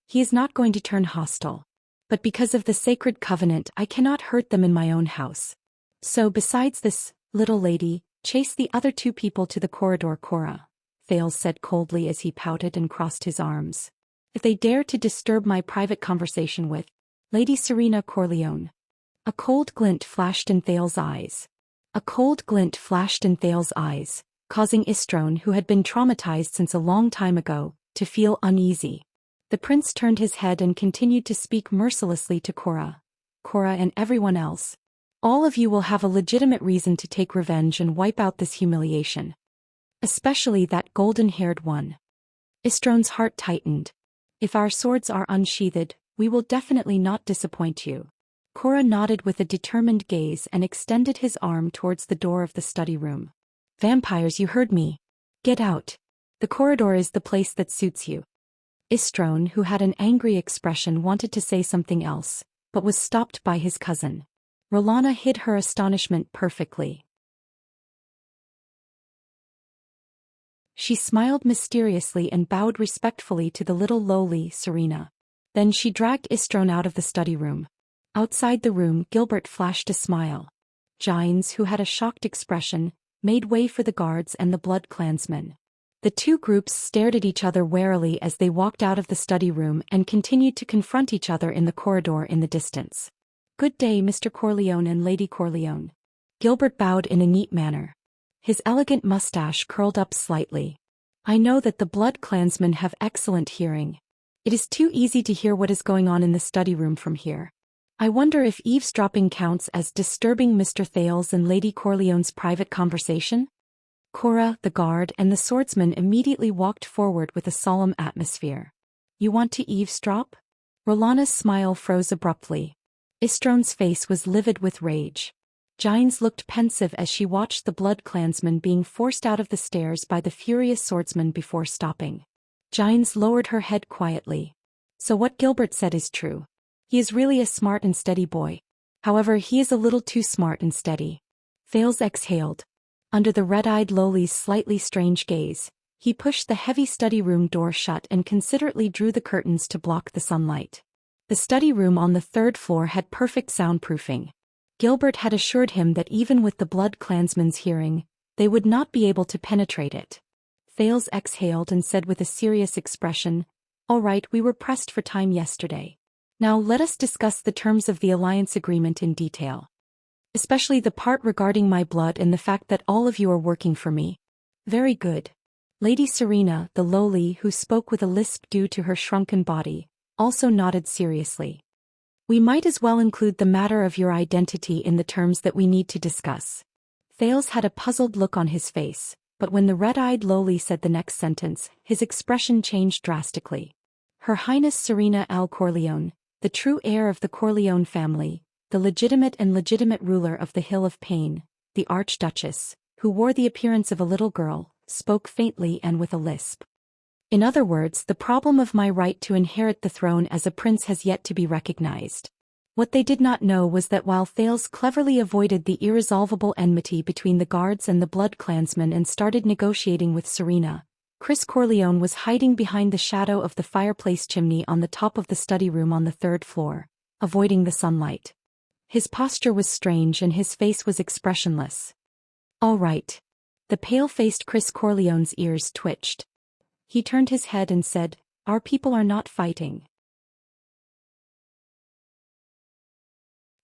He is not going to turn hostile. But because of the sacred covenant, I cannot hurt them in my own house. So besides this, little lady, chase the other 2 people to the corridor, Cora, Thales said coldly as he pouted and crossed his arms. If they dare to disturb my private conversation with Lady Serena Corleone. A cold glint flashed in Thales' eyes. A cold glint flashed in Thales' eyes, causing Istrone, who had been traumatized since a long time ago, to feel uneasy. The prince turned his head and continued to speak mercilessly to Cora. Cora and everyone else. All of you will have a legitimate reason to take revenge and wipe out this humiliation. Especially that golden-haired one. Istrone's heart tightened. If our swords are unsheathed, we will definitely not disappoint you. Cora nodded with a determined gaze and extended his arm towards the door of the study room. Vampires, you heard me. Get out. The corridor is the place that suits you. Istrone, who had an angry expression, wanted to say something else, but was stopped by his cousin. Rolana hid her astonishment perfectly. She smiled mysteriously and bowed respectfully to the little lowly Serena. Then she dragged Istrone out of the study room. Outside the room, Gilbert flashed a smile. Giles, who had a shocked expression, made way for the guards and the blood clansmen. The two groups stared at each other warily as they walked out of the study room and continued to confront each other in the corridor in the distance. "Good day, Mr. Corleone and Lady Corleone." Gilbert bowed in a neat manner. His elegant mustache curled up slightly. "I know that the Blood Clansmen have excellent hearing. It is too easy to hear what is going on in the study room from here. I wonder if eavesdropping counts as disturbing Mr. Thales and Lady Corleone's private conversation?" Cora, the guard, and the swordsman immediately walked forward with a solemn atmosphere. "You want to eavesdrop?" Rolana's smile froze abruptly. Istron's face was livid with rage. Gines looked pensive as she watched the Blood Clansman being forced out of the stairs by the furious swordsman before stopping. Gines lowered her head quietly. "So what Gilbert said is true. He is really a smart and steady boy. However, he is a little too smart and steady." Thales exhaled. Under the red-eyed Loli's slightly strange gaze, he pushed the heavy study room door shut and considerately drew the curtains to block the sunlight. The study room on the third floor had perfect soundproofing. Gilbert had assured him that even with the Blood Clansmen's hearing, they would not be able to penetrate it. Thales exhaled and said with a serious expression, "All right, we were pressed for time yesterday. Now let us discuss the terms of the alliance agreement in detail. Especially the part regarding my blood and the fact that all of you are working for me." "Very good." Lady Serena, the Loli who spoke with a lisp due to her shrunken body, also nodded seriously. "We might as well include the matter of your identity in the terms that we need to discuss." Thales had a puzzled look on his face, but when the red-eyed Loli said the next sentence, his expression changed drastically. "Her Highness Serena L. Corleone, the true heir of the Corleone family, the legitimate ruler of the Hill of Pain, the Archduchess, who wore the appearance of a little girl, spoke faintly and with a lisp. In other words, the problem of my right to inherit the throne as a prince has yet to be recognized." What they did not know was that while Thales cleverly avoided the irresolvable enmity between the guards and the Blood Clansmen and started negotiating with Serena, Chris Corleone was hiding behind the shadow of the fireplace chimney on the top of the study room on the third floor, avoiding the sunlight. His posture was strange and his face was expressionless. "All right." The pale-faced Chris Corleone's ears twitched. He turned his head and said, "Our people are not fighting.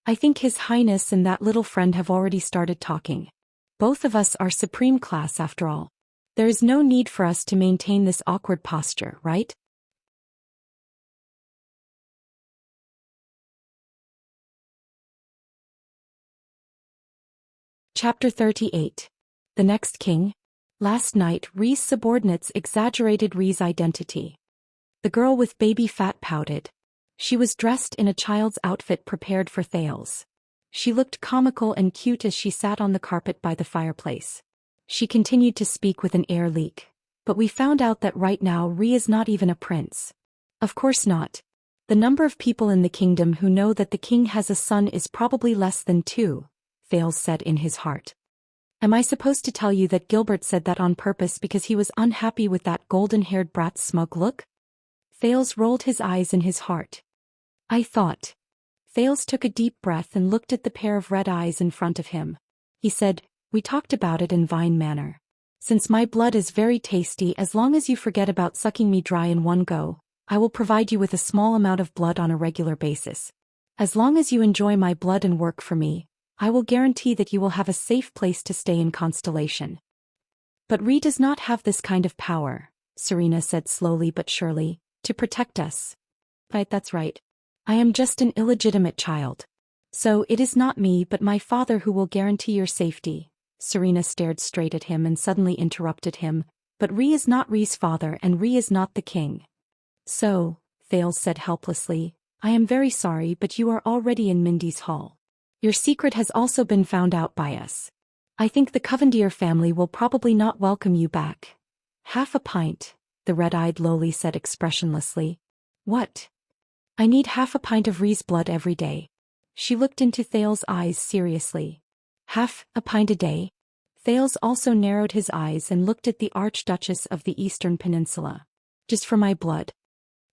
I think His Highness and that little friend have already started talking. Both of us are supreme class after all. There is no need for us to maintain this awkward posture, right?" Chapter 38. The Next King. Last night, Rhee's subordinates exaggerated Rhee's identity. The girl with baby fat pouted. She was dressed in a child's outfit prepared for Thales. She looked comical and cute as she sat on the carpet by the fireplace. She continued to speak with an air leak. "But we found out that right now Rhee is not even a prince." "Of course not. The number of people in the kingdom who know that the king has a son is probably less than 2, Thales said in his heart. "Am I supposed to tell you that Gilbert said that on purpose because he was unhappy with that golden-haired brat's smug look?" Thales rolled his eyes in his heart. "I thought." Thales took a deep breath and looked at the pair of red eyes in front of him. He said, "We talked about it in Vine Manor. Since my blood is very tasty, as long as you forget about sucking me dry in one go, I will provide you with a small amount of blood on a regular basis. As long as you enjoy my blood and work for me, I will guarantee that you will have a safe place to stay in Constellation." "But Rhee does not have this kind of power," Serena said slowly but surely, "to protect us." "Right, that's right. I am just an illegitimate child. So it is not me but my father who will guarantee your safety." Serena stared straight at him and suddenly interrupted him, "But Rhee is not Rhee's father and Rhee is not the king." "So," Thales said helplessly, "I am very sorry but you are already in Mindy's hall. Your secret has also been found out by us. I think the Covendier family will probably not welcome you back." "Half a pint," the red-eyed Loli said expressionlessly. "What?" "I need half a pint of Rhee's blood every day." She looked into Thales' eyes seriously. "Half a pint a day?" Thales also narrowed his eyes and looked at the Archduchess of the Eastern Peninsula. "Just for my blood."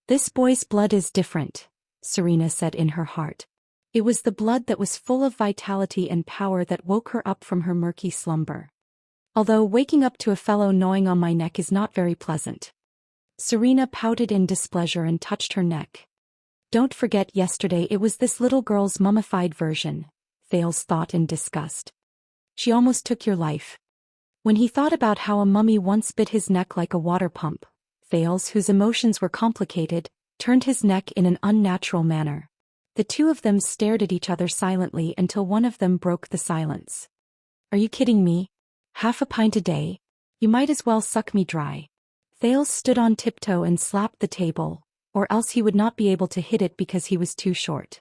"This boy's blood is different," Serena said in her heart. It was the blood that was full of vitality and power that woke her up from her murky slumber. Although waking up to a fellow gnawing on my neck is not very pleasant. Serena pouted in displeasure and touched her neck. Don't forget yesterday it was this little girl's mummified version, Thales thought in disgust. She almost took your life. When he thought about how a mummy once bit his neck like a water pump, Thales, whose emotions were complicated, turned his neck in an unnatural manner. The two of them stared at each other silently until one of them broke the silence. Are you kidding me? Half a pint a day? You might as well suck me dry. Thales stood on tiptoe and slapped the table, or else he would not be able to hit it because he was too short.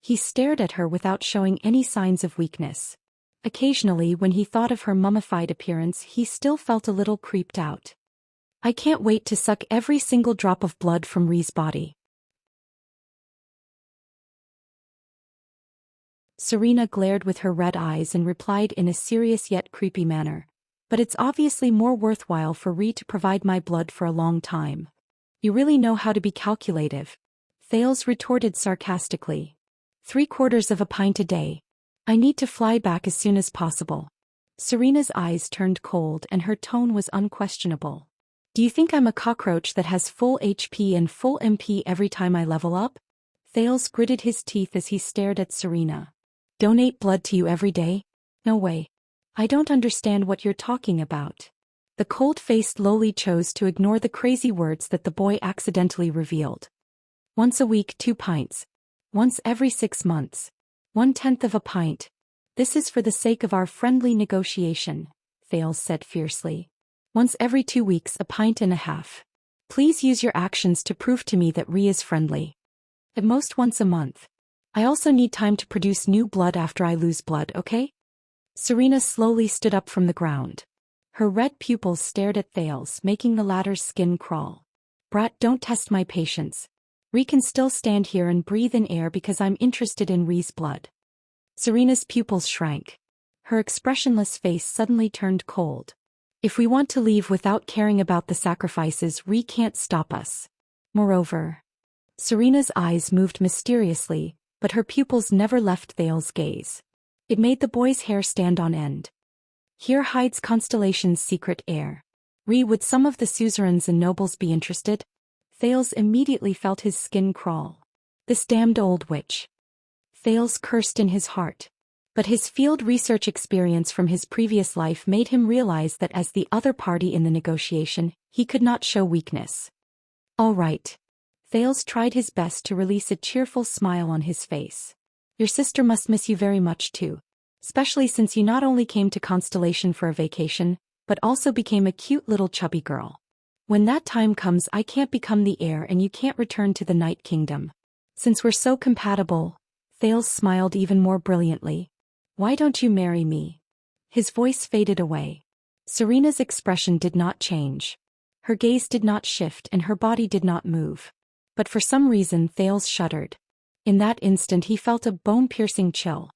He stared at her without showing any signs of weakness. Occasionally, when he thought of her mummified appearance, he still felt a little creeped out. I can't wait to suck every single drop of blood from Ri's body. Serena glared with her red eyes and replied in a serious yet creepy manner. But it's obviously more worthwhile for Ri to provide my blood for a long time. You really know how to be calculative. Thales retorted sarcastically. 3/4 of a pint a day. I need to fly back as soon as possible. Serena's eyes turned cold and her tone was unquestionable. Do you think I'm a cockroach that has full HP and full MP every time I level up? Thales gritted his teeth as he stared at Serena. Donate blood to you every day? No way. I don't understand what you're talking about. The cold-faced lowly chose to ignore the crazy words that the boy accidentally revealed. Once a week 2 pints. Once every 6 months. 1/10 of a pint. This is for the sake of our friendly negotiation, Thales said fiercely. Once every 2 weeks 1.5 pints. Please use your actions to prove to me that Ri is friendly. At most once a month. I also need time to produce new blood after I lose blood, okay? Serena slowly stood up from the ground. Her red pupils stared at Thales, making the latter's skin crawl. Brat, don't test my patience. Ri can still stand here and breathe in air because I'm interested in Ri's blood. Serena's pupils shrank. Her expressionless face suddenly turned cold. If we want to leave without caring about the sacrifices, Ri can't stop us. Moreover, Serena's eyes moved mysteriously, but her pupils never left Thales' gaze. It made the boy's hair stand on end. Here hides Constellation's secret heir. Ri, would some of the suzerains and nobles be interested? Thales immediately felt his skin crawl. This damned old witch. Thales cursed in his heart. But his field research experience from his previous life made him realize that as the other party in the negotiation, he could not show weakness. All right. Thales tried his best to release a cheerful smile on his face. Your sister must miss you very much too. Especially since you not only came to Constellation for a vacation, but also became a cute little chubby girl. When that time comes, I can't become the heir and you can't return to the Night Kingdom. Since we're so compatible, Thales smiled even more brilliantly. Why don't you marry me? His voice faded away. Serena's expression did not change. Her gaze did not shift and her body did not move. But for some reason Thales shuddered. In that instant he felt a bone-piercing chill.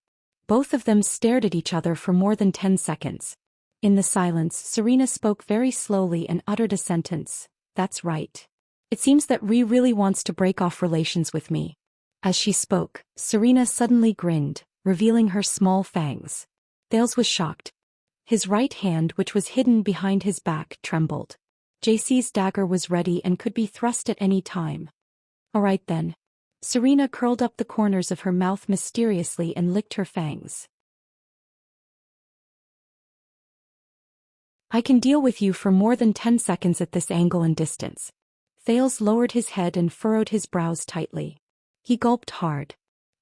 Both of them stared at each other for more than 10 seconds. In the silence, Serena spoke very slowly and uttered a sentence. That's right. It seems that Ri really wants to break off relations with me. As she spoke, Serena suddenly grinned, revealing her small fangs. Thales was shocked. His right hand, which was hidden behind his back, trembled. JC's dagger was ready and could be thrust at any time. All right then. Serena curled up the corners of her mouth mysteriously and licked her fangs. I can deal with you for more than 10 seconds at this angle and distance. Thales lowered his head and furrowed his brows tightly. He gulped hard.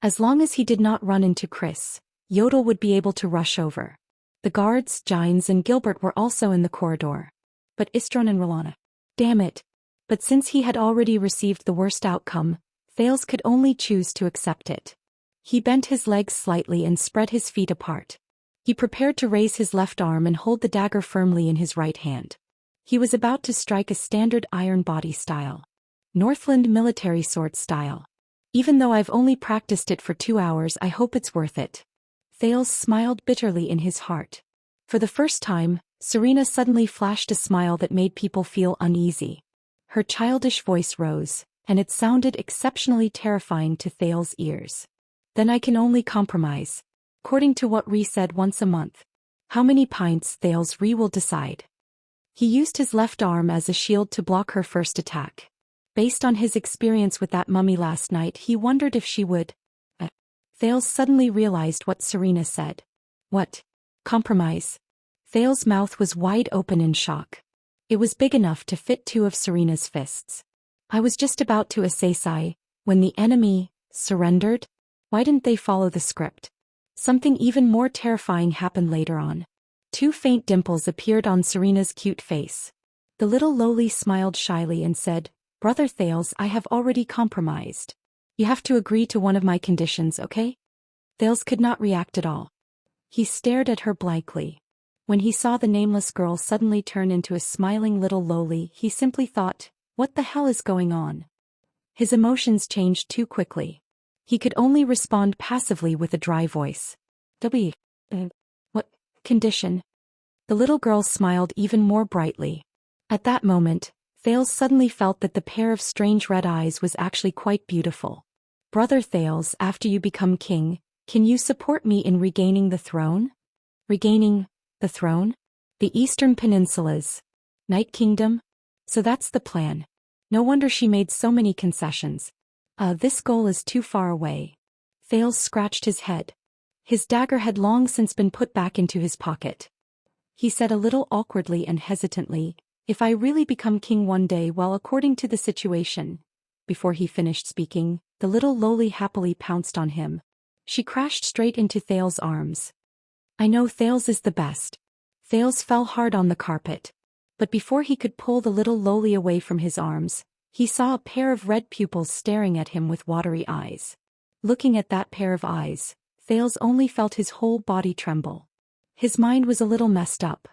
As long as he did not run into Chris, Yodel would be able to rush over. The guards, Gines and Gilbert were also in the corridor. But Istron and Rolana. Damn it. But since he had already received the worst outcome, Thales could only choose to accept it. He bent his legs slightly and spread his feet apart. He prepared to raise his left arm and hold the dagger firmly in his right hand. He was about to strike a standard iron body style. Northland military sword style. Even though I've only practiced it for 2 hours, I hope it's worth it. Thales smiled bitterly in his heart. For the first time, Serena suddenly flashed a smile that made people feel uneasy. Her childish voice rose, and it sounded exceptionally terrifying to Thales' ears. Then I can only compromise. According to what Ri said, once a month. How many pints Thales will decide. He used his left arm as a shield to block her first attack. Based on his experience with that mummy last night, he wondered if she would. Thales suddenly realized what Serena said. What? Compromise? Thales' mouth was wide open in shock. It was big enough to fit two of Serena's fists. I was just about to say, when the enemy surrendered? Why didn't they follow the script? Something even more terrifying happened later on. Two faint dimples appeared on Serena's cute face. The little lowly smiled shyly and said, Brother Thales, I have already compromised. You have to agree to one of my conditions, okay? Thales could not react at all. He stared at her blankly. When he saw the nameless girl suddenly turn into a smiling little lowly, he simply thought, what the hell is going on? His emotions changed too quickly. He could only respond passively with a dry voice. What condition? The little girl smiled even more brightly. At that moment, Thales suddenly felt that the pair of strange red eyes was actually quite beautiful. Brother Thales, after you become king, can you support me in regaining the throne? Regaining the throne? The Eastern Peninsula's Night Kingdom? So that's the plan. No wonder she made so many concessions. This goal is too far away. Thales scratched his head. His dagger had long since been put back into his pocket. He said a little awkwardly and hesitantly, if I really become king one day, well, according to the situation. Before he finished speaking, the little lowly happily pounced on him. She crashed straight into Thales' arms. I know Thales is the best. Thales fell hard on the carpet. But before he could pull the little lowly away from his arms, he saw a pair of red pupils staring at him with watery eyes. Looking at that pair of eyes, Thales only felt his whole body tremble. His mind was a little messed up.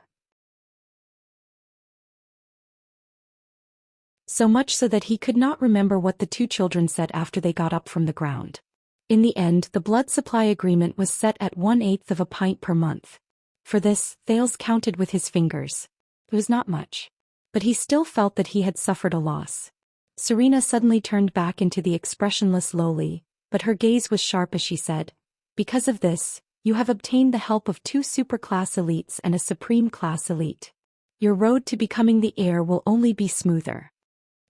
So much so that he could not remember what the two children said after they got up from the ground. In the end, the blood supply agreement was set at 1/8 of a pint per month. For this, Thales counted with his fingers. It was not much. But he still felt that he had suffered a loss. Serena suddenly turned back into the expressionless lowly, but her gaze was sharp as she said, because of this, you have obtained the help of 2 superclass elites and a supreme class elite. Your road to becoming the heir will only be smoother.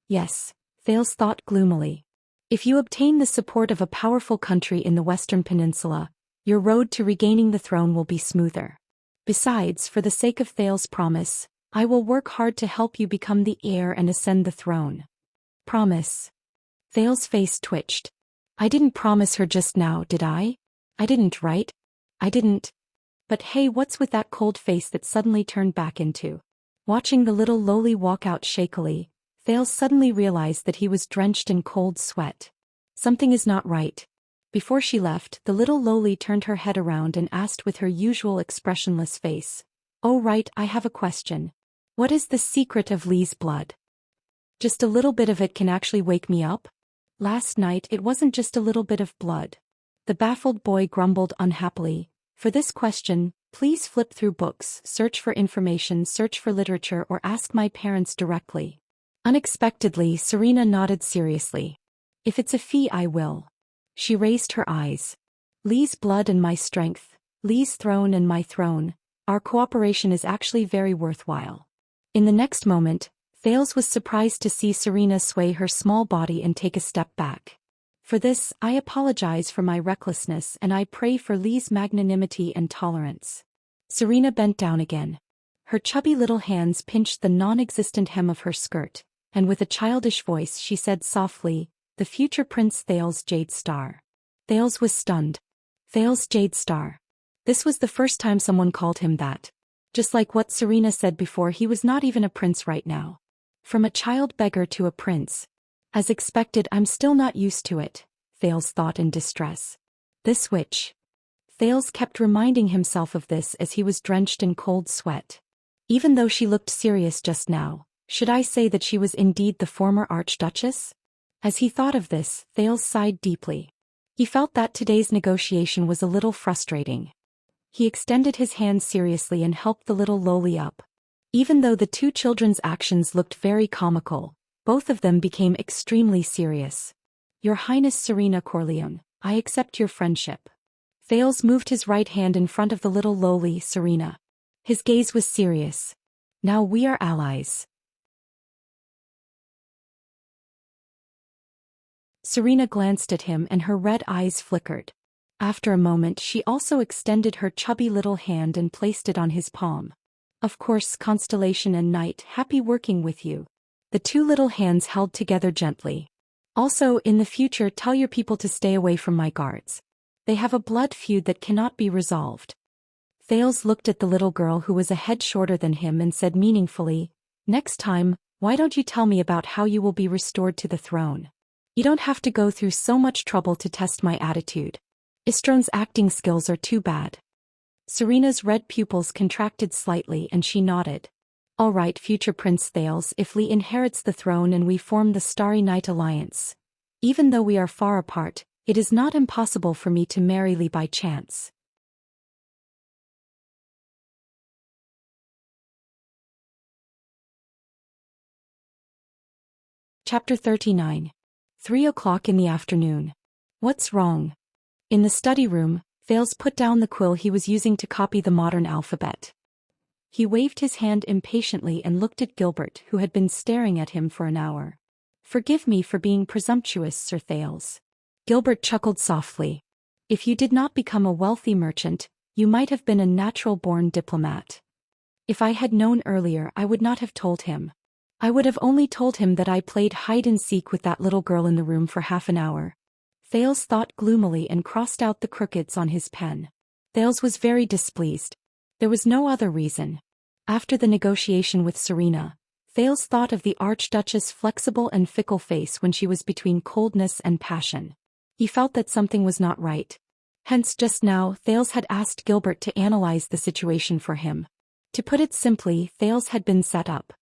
Yes, Thales thought gloomily. If you obtain the support of a powerful country in the Western Peninsula, your road to regaining the throne will be smoother. Besides, for the sake of Thales' promise, I will work hard to help you become the heir and ascend the throne. Promise. Thales' face twitched. I didn't promise her just now, did I? I didn't, right? I didn't. But hey, what's with that cold face that suddenly turned back into? Watching the little lowly walk out shakily, Thales suddenly realized that he was drenched in cold sweat. Something is not right. Before she left, the little lowly turned her head around and asked with her usual expressionless face, Oh right, I have a question. What is the secret of Li's blood? Just a little bit of it can actually wake me up? Last night it wasn't just a little bit of blood. The baffled boy grumbled unhappily. For this question, please flip through books, search for information, search for literature, or ask my parents directly. Unexpectedly, Serena nodded seriously. If it's a fee, I will. She raised her eyes. Li's blood and my strength, Li's throne and my throne, our cooperation is actually very worthwhile. In the next moment, Thales was surprised to see Serena sway her small body and take a step back. For this, I apologize for my recklessness and I pray for Li's magnanimity and tolerance. Serena bent down again. Her chubby little hands pinched the non-existent hem of her skirt, and with a childish voice she said softly, the future Prince Thales Jade Star. Thales was stunned. Thales Jade Star. This was the first time someone called him that. Just like what Serena said before, he was not even a prince right now. From a child beggar to a prince. As expected, I'm still not used to it, Thales thought in distress. This witch. Thales kept reminding himself of this as he was drenched in cold sweat. Even though she looked serious just now, should I say that she was indeed the former Archduchess? As he thought of this, Thales sighed deeply. He felt that today's negotiation was a little frustrating. He extended his hand seriously and helped the little lowly up. Even though the two children's actions looked very comical, both of them became extremely serious. Your Highness Serena Corleone, I accept your friendship. Thales moved his right hand in front of the little lowly Serena. His gaze was serious. Now we are allies. Serena glanced at him and her red eyes flickered. After a moment she also extended her chubby little hand and placed it on his palm. Of course, Constellation and Night, happy working with you. The two little hands held together gently. Also, in the future tell your people to stay away from my guards. They have a blood feud that cannot be resolved. Thales looked at the little girl who was a head shorter than him and said meaningfully, next time, why don't you tell me about how you will be restored to the throne? You don't have to go through so much trouble to test my attitude. Istron's acting skills are too bad. Serena's red pupils contracted slightly and she nodded. All right, future Prince Thales, if Li inherits the throne and we form the Starry Night Alliance. Even though we are far apart, it is not impossible for me to marry Li by chance. Chapter 39. 3 o'clock in the afternoon. What's wrong? In the study room, Thales put down the quill he was using to copy the modern alphabet. He waved his hand impatiently and looked at Gilbert, who had been staring at him for an hour. Forgive me for being presumptuous, Sir Thales. Gilbert chuckled softly. If you did not become a wealthy merchant, you might have been a natural-born diplomat. If I had known earlier, I would not have told him. I would have only told him that I played hide-and-seek with that little girl in the room for half an hour. Thales thought gloomily and crossed out the crookeds on his pen. Thales was very displeased. There was no other reason. After the negotiation with Serena, Thales thought of the Archduchess' flexible and fickle face when she was between coldness and passion. He felt that something was not right. Hence just now Thales had asked Gilbert to analyze the situation for him. To put it simply, Thales had been set up.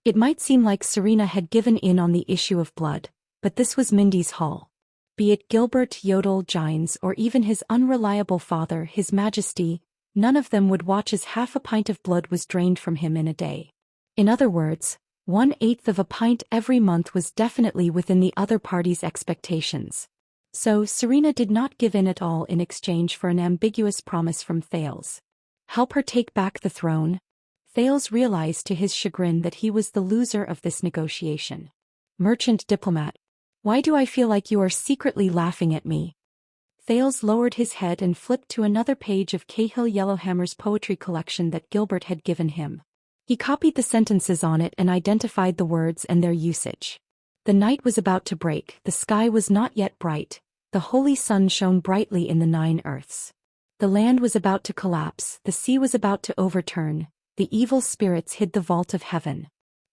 It might seem like Serena had given in on the issue of blood, but this was Mindy's Hall. Be it Gilbert Yodel Gines or even his unreliable father, His Majesty, none of them would watch as half a pint of blood was drained from him in a day. In other words, 1/8 of a pint every month was definitely within the other party's expectations. So Serena did not give in at all in exchange for an ambiguous promise from Thales. Help her take back the throne? Thales realized to his chagrin that he was the loser of this negotiation. Merchant diplomat. Why do I feel like you are secretly laughing at me? Thales lowered his head and flipped to another page of Cahill Yellowhammer's poetry collection that Gilbert had given him. He copied the sentences on it and identified the words and their usage. The night was about to break, the sky was not yet bright, the holy sun shone brightly in the 9 earths. The land was about to collapse, the sea was about to overturn, the evil spirits hid the vault of heaven.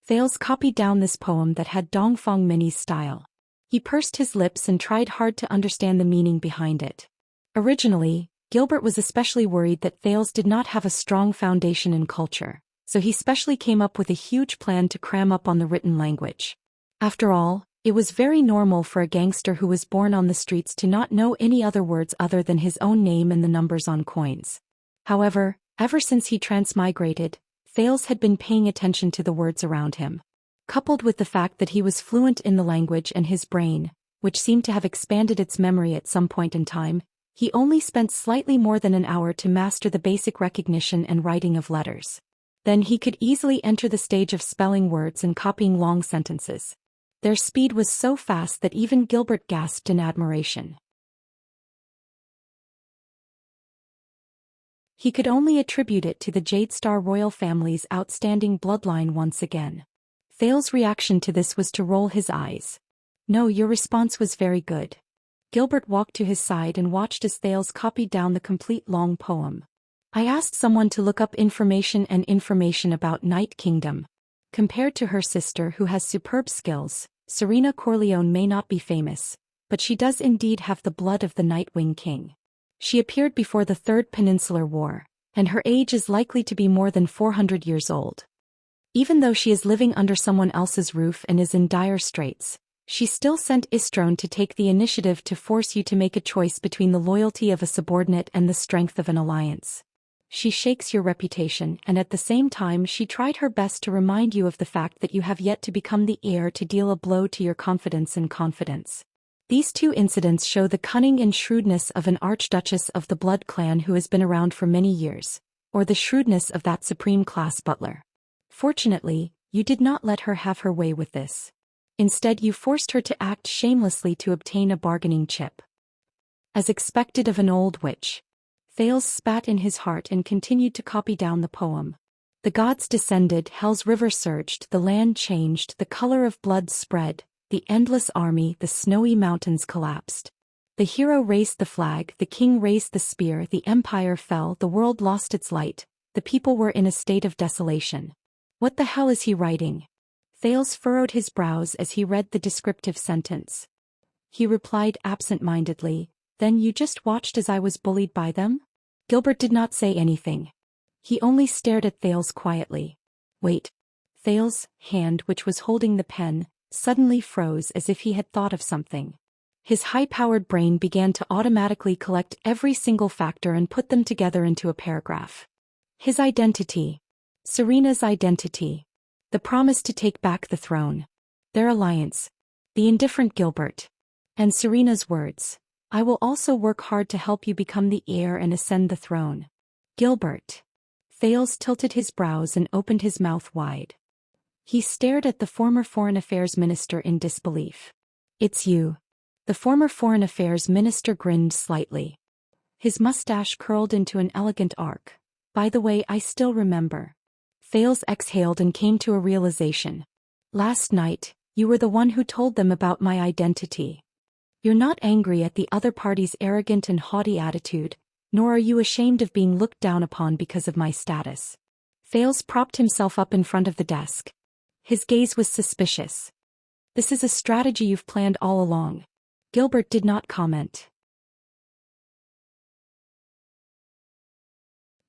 Thales copied down this poem that had Dongfang Minnie's style. He pursed his lips and tried hard to understand the meaning behind it. Originally, Gilbert was especially worried that Thales did not have a strong foundation in culture, so he specially came up with a huge plan to cram up on the written language. After all, it was very normal for a gangster who was born on the streets to not know any other words other than his own name and the numbers on coins. However, ever since he transmigrated, Thales had been paying attention to the words around him. Coupled with the fact that he was fluent in the language and his brain, which seemed to have expanded its memory at some point in time, he only spent slightly more than an hour to master the basic recognition and writing of letters. Then he could easily enter the stage of spelling words and copying long sentences. Their speed was so fast that even Gilbert gasped in admiration. He could only attribute it to the Jadestar royal family's outstanding bloodline once again. Thales' reaction to this was to roll his eyes. No, your response was very good. Gilbert walked to his side and watched as Thales copied down the complete long poem. I asked someone to look up information about Night Kingdom. Compared to her sister who has superb skills, Serena Corleone may not be famous, but she does indeed have the blood of the Nightwing King. She appeared before the Third Peninsular War, and her age is likely to be more than 400 years old. Even though she is living under someone else's roof and is in dire straits, she still sent Istron to take the initiative to force you to make a choice between the loyalty of a subordinate and the strength of an alliance. She shakes your reputation, and at the same time she tried her best to remind you of the fact that you have yet to become the heir to deal a blow to your confidence and confidence. These two incidents show the cunning and shrewdness of an archduchess of the Blood clan who has been around for many years, or the shrewdness of that supreme-class butler. Fortunately, you did not let her have her way with this. Instead, you forced her to act shamelessly to obtain a bargaining chip. As expected of an old witch, Thales spat in his heart and continued to copy down the poem. The gods descended, hell's river surged, the land changed, the color of blood spread, the endless army, the snowy mountains collapsed. The hero raised the flag, the king raised the spear, the empire fell, the world lost its light, the people were in a state of desolation. What the hell is he writing? Thales furrowed his brows as he read the descriptive sentence. He replied absent-mindedly, "Then you just watched as I was bullied by them?" Gilbert did not say anything. He only stared at Thales quietly. Wait. Thales' hand, which was holding the pen, suddenly froze as if he had thought of something. His high-powered brain began to automatically collect every single factor and put them together into a paragraph. His identity. Serena's identity. The promise to take back the throne. Their alliance. The indifferent Gilbert. And Serena's words. "I will also work hard to help you become the heir and ascend the throne." Gilbert. Thales tilted his brows and opened his mouth wide. He stared at the former Foreign Affairs Minister in disbelief. "It's you." The former Foreign Affairs Minister grinned slightly. His mustache curled into an elegant arc. "By the way, I still remember." Thales exhaled and came to a realization. "Last night, you were the one who told them about my identity. You're not angry at the other party's arrogant and haughty attitude, nor are you ashamed of being looked down upon because of my status." Thales propped himself up in front of the desk. His gaze was suspicious. "This is a strategy you've planned all along." Gilbert did not comment.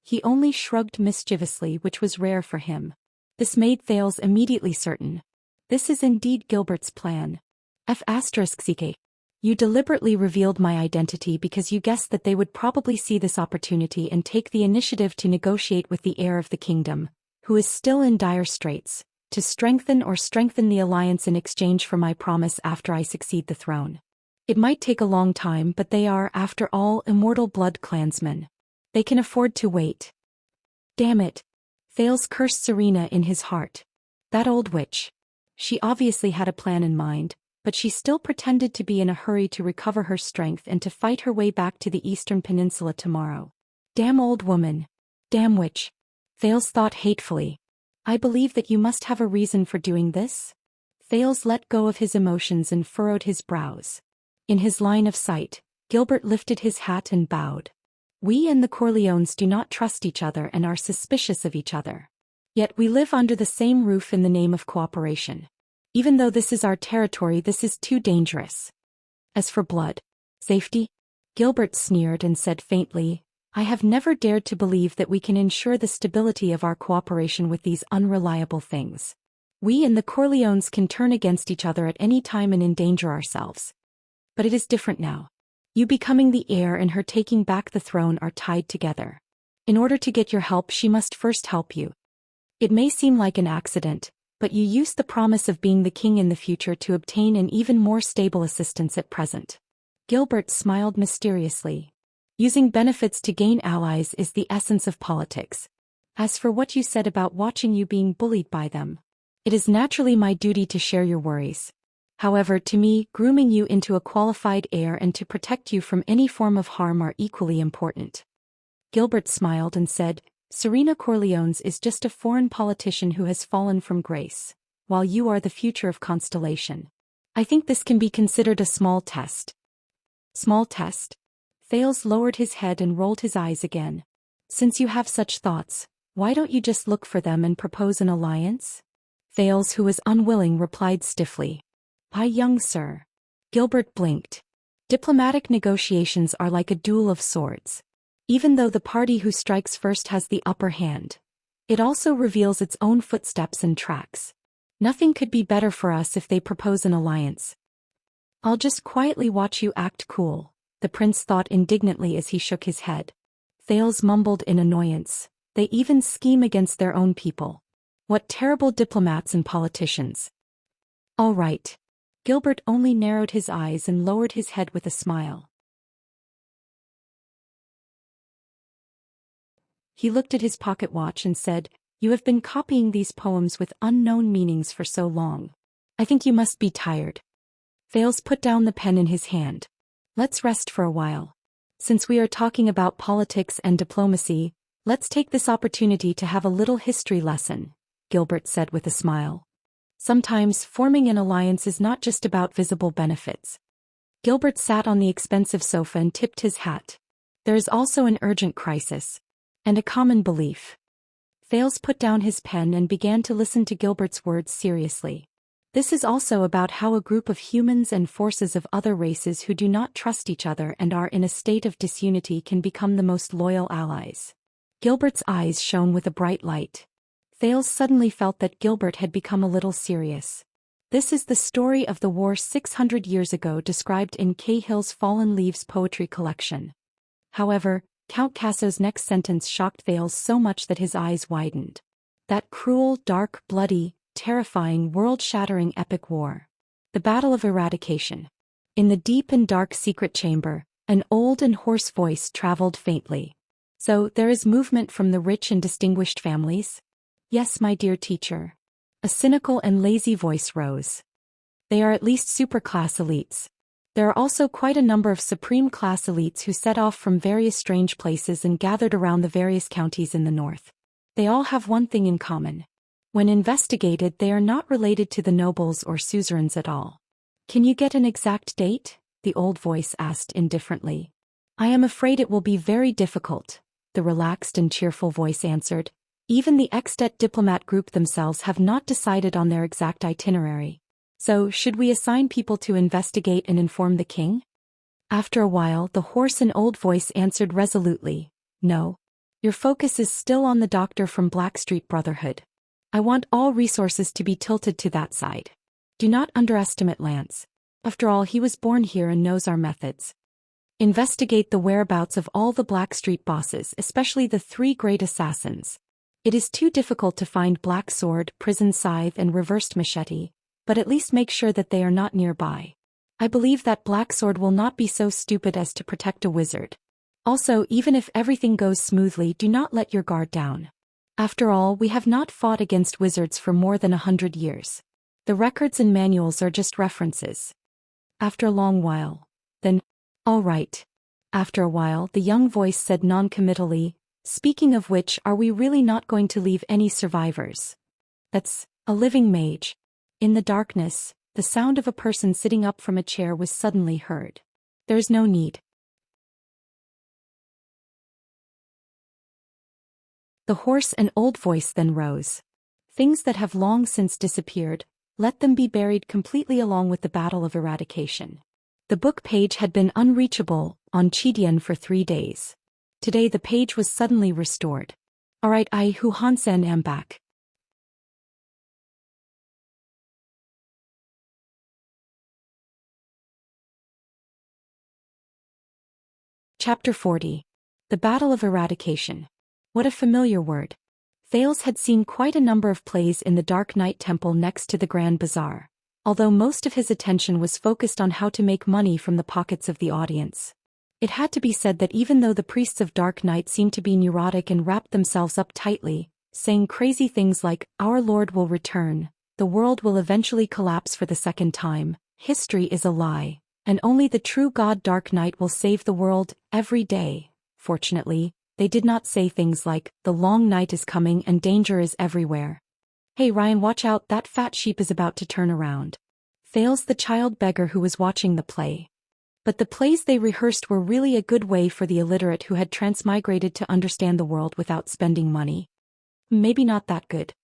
He only shrugged mischievously, which was rare for him. This made Thales immediately certain. This is indeed Gilbert's plan. F***ck. You deliberately revealed my identity because you guessed that they would probably see this opportunity and take the initiative to negotiate with the heir of the kingdom, who is still in dire straits, to strengthen the alliance in exchange for my promise after I succeed the throne. It might take a long time, but they are, after all, immortal blood clansmen. They can afford to wait. Damn it. Thales cursed Serena in his heart. That old witch. She obviously had a plan in mind, but she still pretended to be in a hurry to recover her strength and to fight her way back to the Eastern Peninsula tomorrow. Damn old woman. Damn witch. Thales thought hatefully. I believe that you must have a reason for doing this? Thales let go of his emotions and furrowed his brows. In his line of sight, Gilbert lifted his hat and bowed. We and the Corleones do not trust each other and are suspicious of each other. Yet we live under the same roof in the name of cooperation. Even though this is our territory, this is too dangerous. As for blood, safety? Gilbert sneered and said faintly, I have never dared to believe that we can ensure the stability of our cooperation with these unreliable things. We and the Corleones can turn against each other at any time and endanger ourselves. But it is different now. You becoming the heir and her taking back the throne are tied together. In order to get your help, she must first help you. It may seem like an accident, but you used the promise of being the king in the future to obtain an even more stable assistance at present. Gilbert smiled mysteriously. Using benefits to gain allies is the essence of politics. As for what you said about watching you being bullied by them, it is naturally my duty to share your worries. However, to me, grooming you into a qualified heir and to protect you from any form of harm are equally important. Gilbert smiled and said, Serena Corleones is just a foreign politician who has fallen from grace, while you are the future of Constellation. I think this can be considered a small test. Small test? Thales lowered his head and rolled his eyes again. Since you have such thoughts, why don't you just look for them and propose an alliance? Thales, who was unwilling, replied stiffly. Young sir. Gilbert blinked. Diplomatic negotiations are like a duel of swords. Even though the party who strikes first has the upper hand, it also reveals its own footsteps and tracks. Nothing could be better for us if they propose an alliance. I'll just quietly watch you act cool, the prince thought indignantly as he shook his head. Thales mumbled in annoyance. They even scheme against their own people. What terrible diplomats and politicians. All right. Gilbert only narrowed his eyes and lowered his head with a smile. He looked at his pocket watch and said, "You have been copying these poems with unknown meanings for so long. I think you must be tired." Thales put down the pen in his hand. "Let's rest for a while. Since we are talking about politics and diplomacy, let's take this opportunity to have a little history lesson," Gilbert said with a smile. "Sometimes forming an alliance is not just about visible benefits." Gilbert sat on the expensive sofa and tipped his hat. "There is also an urgent crisis. And a common belief." Thales put down his pen and began to listen to Gilbert's words seriously. "This is also about how a group of humans and forces of other races who do not trust each other and are in a state of disunity can become the most loyal allies." Gilbert's eyes shone with a bright light. Thales suddenly felt that Gilbert had become a little serious. This is the story of the war 600 years ago described in Cahill's Fallen Leaves poetry collection. However, Count Casso's next sentence shocked Thales so much that his eyes widened. That cruel, dark, bloody, terrifying, world-shattering epic war. The Battle of Eradication. In the deep and dark secret chamber, an old and hoarse voice traveled faintly. "So, there is movement from the rich and distinguished families?" "Yes, my dear teacher." A cynical and lazy voice rose. "They are at least super-class elites. There are also quite a number of supreme-class elites who set off from various strange places and gathered around the various counties in the north. They all have one thing in common. When investigated, they are not related to the nobles or suzerains at all." "Can you get an exact date?" the old voice asked indifferently. "I am afraid it will be very difficult," the relaxed and cheerful voice answered. "Even the extant diplomat group themselves have not decided on their exact itinerary. So, should we assign people to investigate and inform the king?" After a while, the hoarse and old voice answered resolutely, "No. Your focus is still on the doctor from Blackstreet Brotherhood. I want all resources to be tilted to that side. Do not underestimate Lance. After all, he was born here and knows our methods. Investigate the whereabouts of all the Blackstreet bosses, especially the 3 great assassins. It is too difficult to find Black Sword, Prison Scythe and Reversed Machete, but at least make sure that they are not nearby. I believe that Black Sword will not be so stupid as to protect a wizard. Also, even if everything goes smoothly, do not let your guard down. After all, we have not fought against wizards for more than 100 years. The records and manuals are just references." After a long while, then, "All right." After a while, the young voice said noncommittally, "Speaking of which, are we really not going to leave any survivors?" "That's a living mage." In the darkness, the sound of a person sitting up from a chair was suddenly heard. "There's no need." The hoarse and old voice then rose. "Things that have long since disappeared, let them be buried completely along with the Battle of Eradication." The book page had been unreachable on Chidian for 3 days. Today the page was suddenly restored. "All right, I Hu Hansen am back." Chapter 40. The Battle of Eradication. What a familiar word. Thales had seen quite a number of plays in the Dark Knight Temple next to the Grand Bazaar, although most of his attention was focused on how to make money from the pockets of the audience. It had to be said that even though the priests of Dark Knight seemed to be neurotic and wrapped themselves up tightly, saying crazy things like, "Our Lord will return, the world will eventually collapse for the second time, history is a lie, and only the true God Dark Knight will save the world, every day," fortunately, they did not say things like, "The long night is coming and danger is everywhere." "Hey Ryan, watch out, that fat sheep is about to turn around." Thales the child beggar who was watching the play. But the plays they rehearsed were really a good way for the illiterate who had transmigrated to understand the world without spending money. Maybe not that good.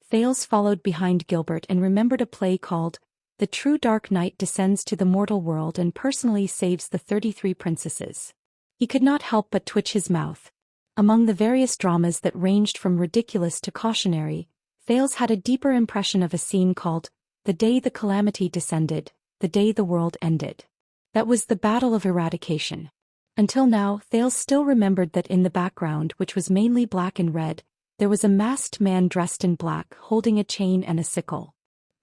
Thales followed behind Gilbert and remembered a play called "The True Dark Knight Descends to the Mortal World and Personally Saves the 33 Princesses." He could not help but twitch his mouth. Among the various dramas that ranged from ridiculous to cautionary, Thales had a deeper impression of a scene called "The Day the Calamity Descended, the Day the World Ended." That was the Battle of Eradication. Until now, Thales still remembered that in the background, which was mainly black and red, there was a masked man dressed in black holding a chain and a sickle.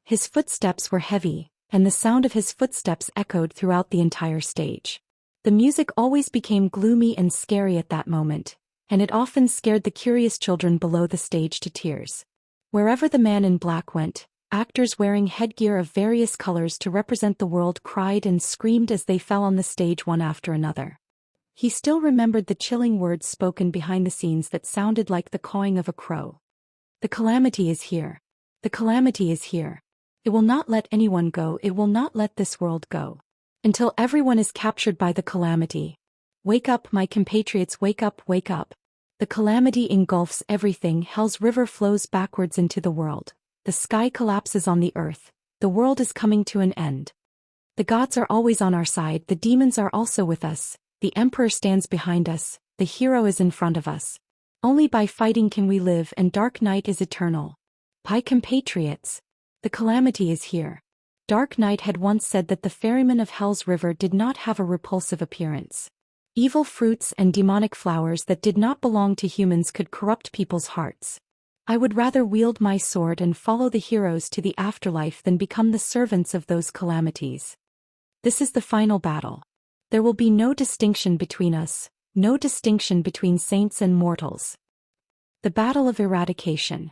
His footsteps were heavy, and the sound of his footsteps echoed throughout the entire stage. The music always became gloomy and scary at that moment, and it often scared the curious children below the stage to tears. Wherever the man in black went, actors wearing headgear of various colors to represent the world cried and screamed as they fell on the stage one after another. He still remembered the chilling words spoken behind the scenes that sounded like the cawing of a crow. The calamity is here. The calamity is here. It will not let anyone go. It will not let this world go. Until everyone is captured by the calamity. Wake up, my compatriots, wake up, wake up. The calamity engulfs everything. Hell's river flows backwards into the world. The sky collapses on the earth. The world is coming to an end. The gods are always on our side. The demons are also with us. The emperor stands behind us. The hero is in front of us. Only by fighting can we live, and dark night is eternal. My compatriots. The calamity is here. Dark Night had once said that the ferryman of Hell's River did not have a repulsive appearance. Evil fruits and demonic flowers that did not belong to humans could corrupt people's hearts. I would rather wield my sword and follow the heroes to the afterlife than become the servants of those calamities. This is the final battle. There will be no distinction between us, no distinction between saints and mortals. The Battle of Eradication.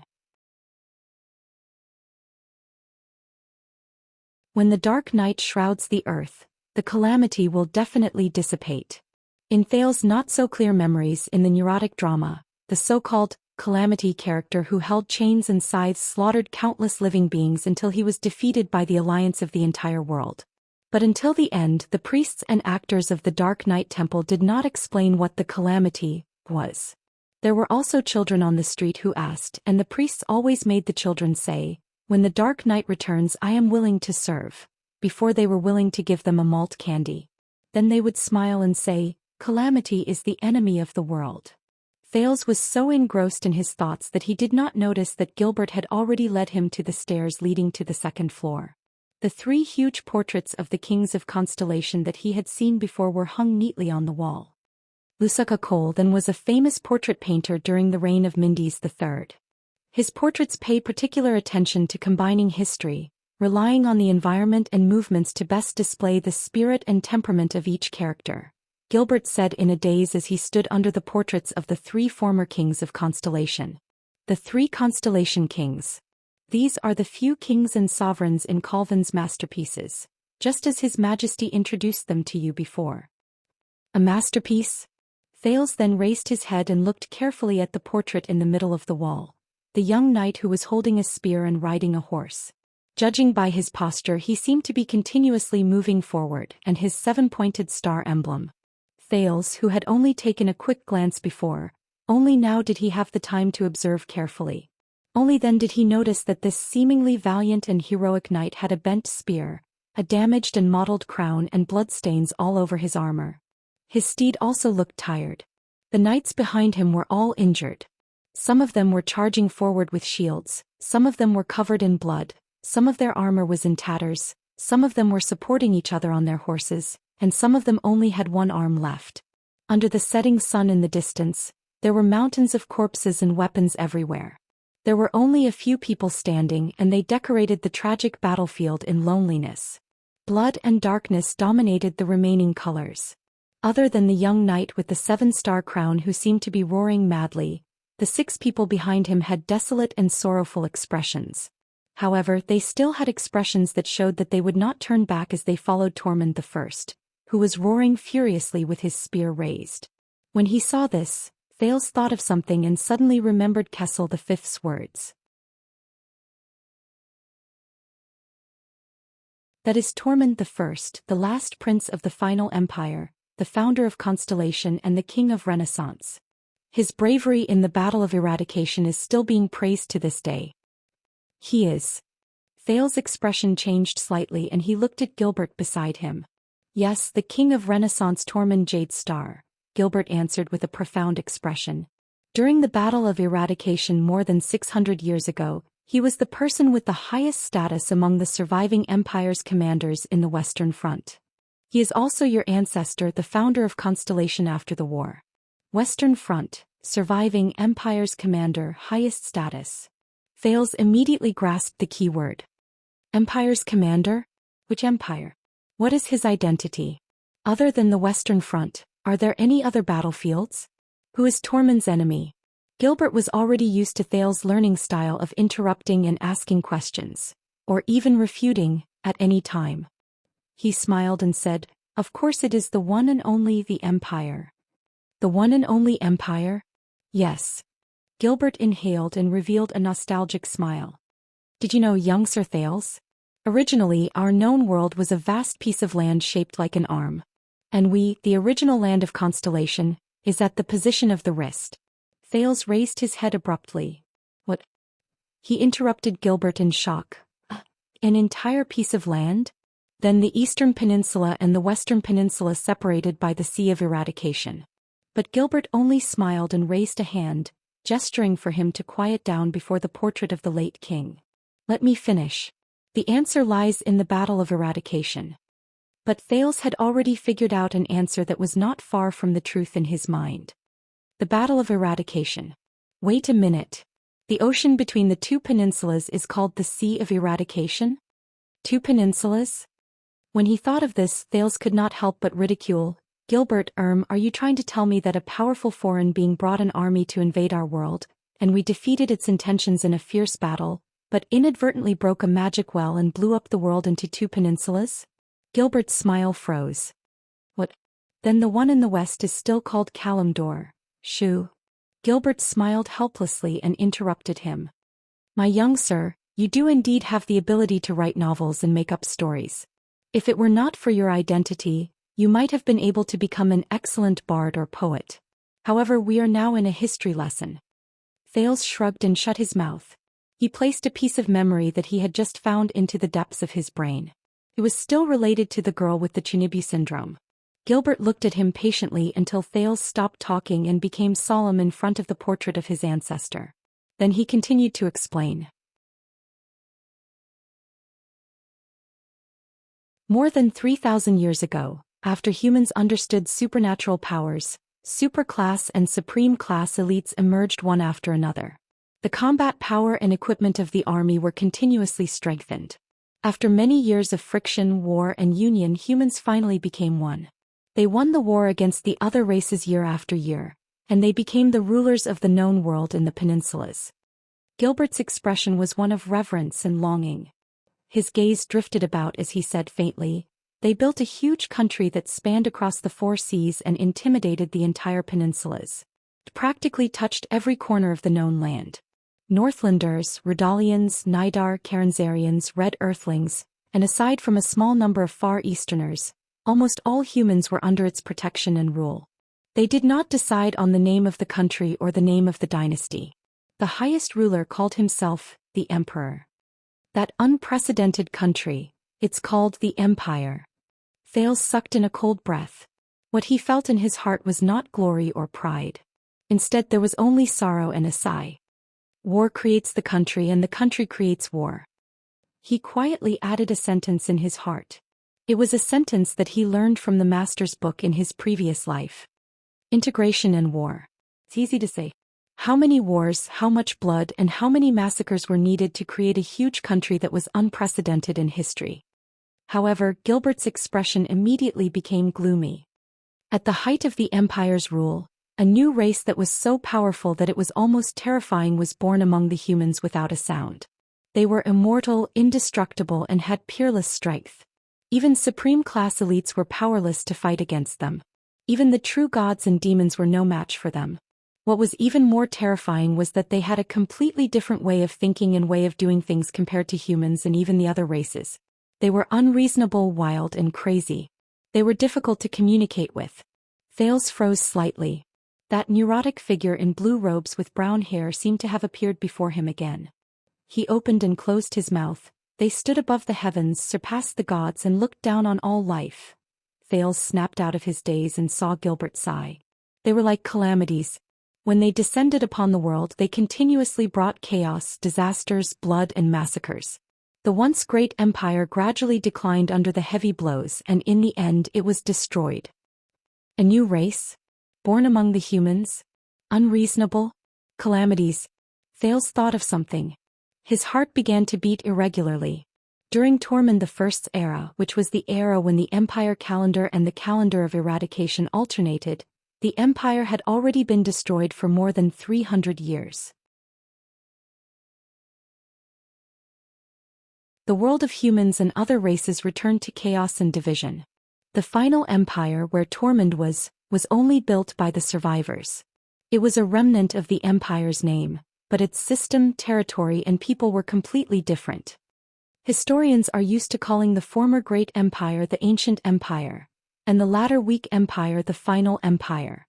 When the dark night shrouds the earth, the calamity will definitely dissipate. In Thale's not-so-clear memories in the neurotic drama, the so-called calamity character who held chains and scythes slaughtered countless living beings until he was defeated by the alliance of the entire world. But until the end, the priests and actors of the Dark Night Temple did not explain what the calamity was. There were also children on the street who asked, and the priests always made the children say, "When the dark night returns, I am willing to serve," before they were willing to give them a malt candy. Then they would smile and say, "Calamity is the enemy of the world." Thales was so engrossed in his thoughts that he did not notice that Gilbert had already led him to the stairs leading to the second floor. The three huge portraits of the kings of Constellation that he had seen before were hung neatly on the wall. Lusaka Colden was a famous portrait painter during the reign of Mendes III. His portraits pay particular attention to combining history, relying on the environment and movements to best display the spirit and temperament of each character. Gilbert said in a daze as he stood under the portraits of the three former kings of Constellation. The three Constellation kings. These are the few kings and sovereigns in Colvin's masterpieces, just as His Majesty introduced them to you before. A masterpiece? Thales then raised his head and looked carefully at the portrait in the middle of the wall. The young knight who was holding a spear and riding a horse. Judging by his posture, he seemed to be continuously moving forward, and his seven-pointed star emblem. Thales, who had only taken a quick glance before, only now did he have the time to observe carefully. Only then did he notice that this seemingly valiant and heroic knight had a bent spear, a damaged and mottled crown and bloodstains all over his armor. His steed also looked tired. The knights behind him were all injured. Some of them were charging forward with shields, some of them were covered in blood, some of their armor was in tatters, some of them were supporting each other on their horses, and some of them only had one arm left. Under the setting sun in the distance, there were mountains of corpses and weapons everywhere. There were only a few people standing, and they decorated the tragic battlefield in loneliness. Blood and darkness dominated the remaining colors. Other than the young knight with the seven-star crown who seemed to be roaring madly, the six people behind him had desolate and sorrowful expressions. However, they still had expressions that showed that they would not turn back as they followed Tormund I, who was roaring furiously with his spear raised. When he saw this, Thales thought of something and suddenly remembered Kessel V's words. That is Tormund I, the last prince of the final empire, the founder of Constellation and the king of Renaissance. His bravery in the Battle of Eradication is still being praised to this day. He is. Thales' expression changed slightly and he looked at Gilbert beside him. Yes, the king of Renaissance Tormund Jadestar, Gilbert answered with a profound expression. During the Battle of Eradication more than 600 years ago, he was the person with the highest status among the surviving empire's commanders in the Western Front. He is also your ancestor, the founder of Constellation after the war. Western Front, surviving empire's commander, highest status. Thales immediately grasped the key word. Empire's commander? Which empire? What is his identity? Other than the Western Front, are there any other battlefields? Who is Tormund's enemy? Gilbert was already used to Thales's learning style of interrupting and asking questions, or even refuting, at any time. He smiled and said, "Of course it is the one and only the Empire." The one and only Empire? Yes. Gilbert inhaled and revealed a nostalgic smile. Did you know, young Sir Thales? Originally, our known world was a vast piece of land shaped like an arm. And we, the original land of Constellation, is at the position of the wrist. Thales raised his head abruptly. What? He interrupted Gilbert in shock. An entire piece of land? Then the Eastern Peninsula and the Western Peninsula separated by the Sea of Eradication. But Gilbert only smiled and raised a hand, gesturing for him to quiet down before the portrait of the late king. Let me finish. The answer lies in the Battle of Eradication. But Thales had already figured out an answer that was not far from the truth in his mind. The Battle of Eradication. Wait a minute. The ocean between the two peninsulas is called the Sea of Eradication? Two peninsulas? When he thought of this, Thales could not help but ridicule. Gilbert, are you trying to tell me that a powerful foreign being brought an army to invade our world, and we defeated its intentions in a fierce battle, but inadvertently broke a magic well and blew up the world into two peninsulas? Gilbert's smile froze. What? Then the one in the west is still called Kalimdor, Shu. Gilbert smiled helplessly and interrupted him. My young sir, you do indeed have the ability to write novels and make up stories. If it were not for your identity, you might have been able to become an excellent bard or poet. However, we are now in a history lesson. Thales shrugged and shut his mouth. He placed a piece of memory that he had just found into the depths of his brain. It was still related to the girl with the Chinibu syndrome. Gilbert looked at him patiently until Thales stopped talking and became solemn in front of the portrait of his ancestor. Then he continued to explain. More than 3,000 years ago, after humans understood supernatural powers, superclass and supreme class elites emerged one after another. The combat power and equipment of the army were continuously strengthened. After many years of friction, war, and union, humans finally became one. They won the war against the other races year after year, and they became the rulers of the known world in the peninsulas. Gilbert's expression was one of reverence and longing. His gaze drifted about as he said faintly, "They built a huge country that spanned across the 4 seas and intimidated the entire peninsulas. It practically touched every corner of the known land. Northlanders, Redalians, Nidar, Karanzarians, Red Earthlings, and aside from a small number of Far Easterners, almost all humans were under its protection and rule. They did not decide on the name of the country or the name of the dynasty. The highest ruler called himself the Emperor. That unprecedented country, it's called the Empire." Thales sucked in a cold breath. What he felt in his heart was not glory or pride. Instead, there was only sorrow and a sigh. War creates the country and the country creates war. He quietly added a sentence in his heart. It was a sentence that he learned from the master's book in his previous life. Integration and war. It's easy to say. How many wars, how much blood, and how many massacres were needed to create a huge country that was unprecedented in history? However, Gilbert's expression immediately became gloomy. At the height of the Empire's rule, a new race that was so powerful that it was almost terrifying was born among the humans without a sound. They were immortal, indestructible, and had peerless strength. Even supreme class elites were powerless to fight against them. Even the true gods and demons were no match for them. What was even more terrifying was that they had a completely different way of thinking and way of doing things compared to humans and even the other races. They were unreasonable, wild, and crazy. They were difficult to communicate with. Thales froze slightly. That neurotic figure in blue robes with brown hair seemed to have appeared before him again. He opened and closed his mouth. They stood above the heavens, surpassed the gods, and looked down on all life. Thales snapped out of his daze and saw Gilbert sigh. They were like calamities. When they descended upon the world, they continuously brought chaos, disasters, blood, and massacres. The once great empire gradually declined under the heavy blows, and in the end it was destroyed. A new race? Born among the humans? Unreasonable? Calamities? Thales thought of something. His heart began to beat irregularly. During Tormund I's era, which was the era when the empire calendar and the calendar of eradication alternated, The empire had already been destroyed for more than 300 years. The world of humans and other races returned to chaos and division. The final empire where Tormund was only built by the survivors. It was a remnant of the empire's name, but its system, territory, and people were completely different. Historians are used to calling the former great empire the ancient empire, and the latter weak empire the final empire.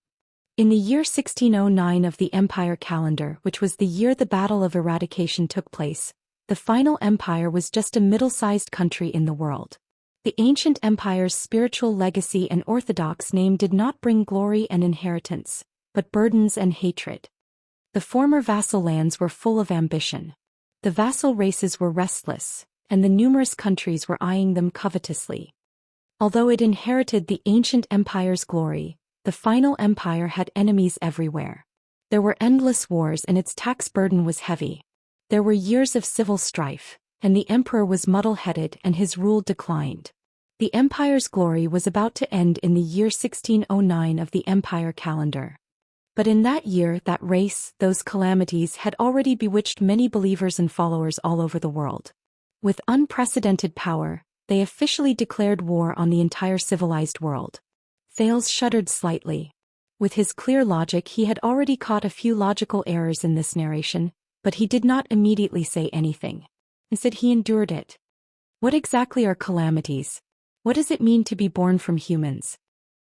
In the year 1609 of the empire calendar, which was the year the Battle of Eradication took place, the final empire was just a middle-sized country in the world. The ancient empire's spiritual legacy and orthodox name did not bring glory and inheritance, but burdens and hatred. The former vassal lands were full of ambition. The vassal races were restless, and the numerous countries were eyeing them covetously. Although it inherited the ancient empire's glory, the final empire had enemies everywhere. There were endless wars and its tax burden was heavy. There were years of civil strife, and the emperor was muddle-headed and his rule declined. The empire's glory was about to end in the year 1609 of the empire calendar. But in that year, that race, those calamities had already bewitched many believers and followers all over the world. With unprecedented power, they officially declared war on the entire civilized world. Thales shuddered slightly. With his clear logic, he had already caught a few logical errors in this narration, but he did not immediately say anything. Instead, he endured it. What exactly are calamities? What does it mean to be born from humans?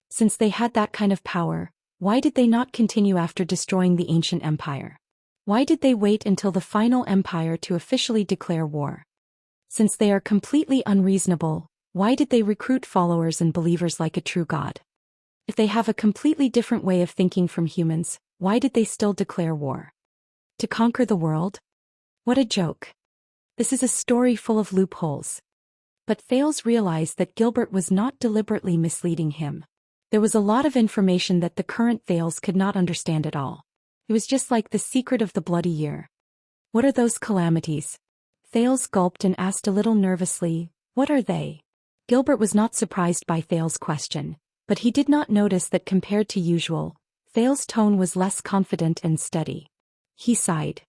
Since they had that kind of power, why did they not continue after destroying the ancient empire? Why did they wait until the final empire to officially declare war? Since they are completely unreasonable, why did they recruit followers and believers like a true god? If they have a completely different way of thinking from humans, why did they still declare war? To conquer the world? What a joke. This is a story full of loopholes. But Thales realized that Gilbert was not deliberately misleading him. There was a lot of information that the current Thales could not understand at all. It was just like the secret of the bloody year. What are those calamities? Thales gulped and asked a little nervously, what are they? Gilbert was not surprised by Thales' question, but he did not notice that compared to usual, Thales' tone was less confident and steady. He sighed.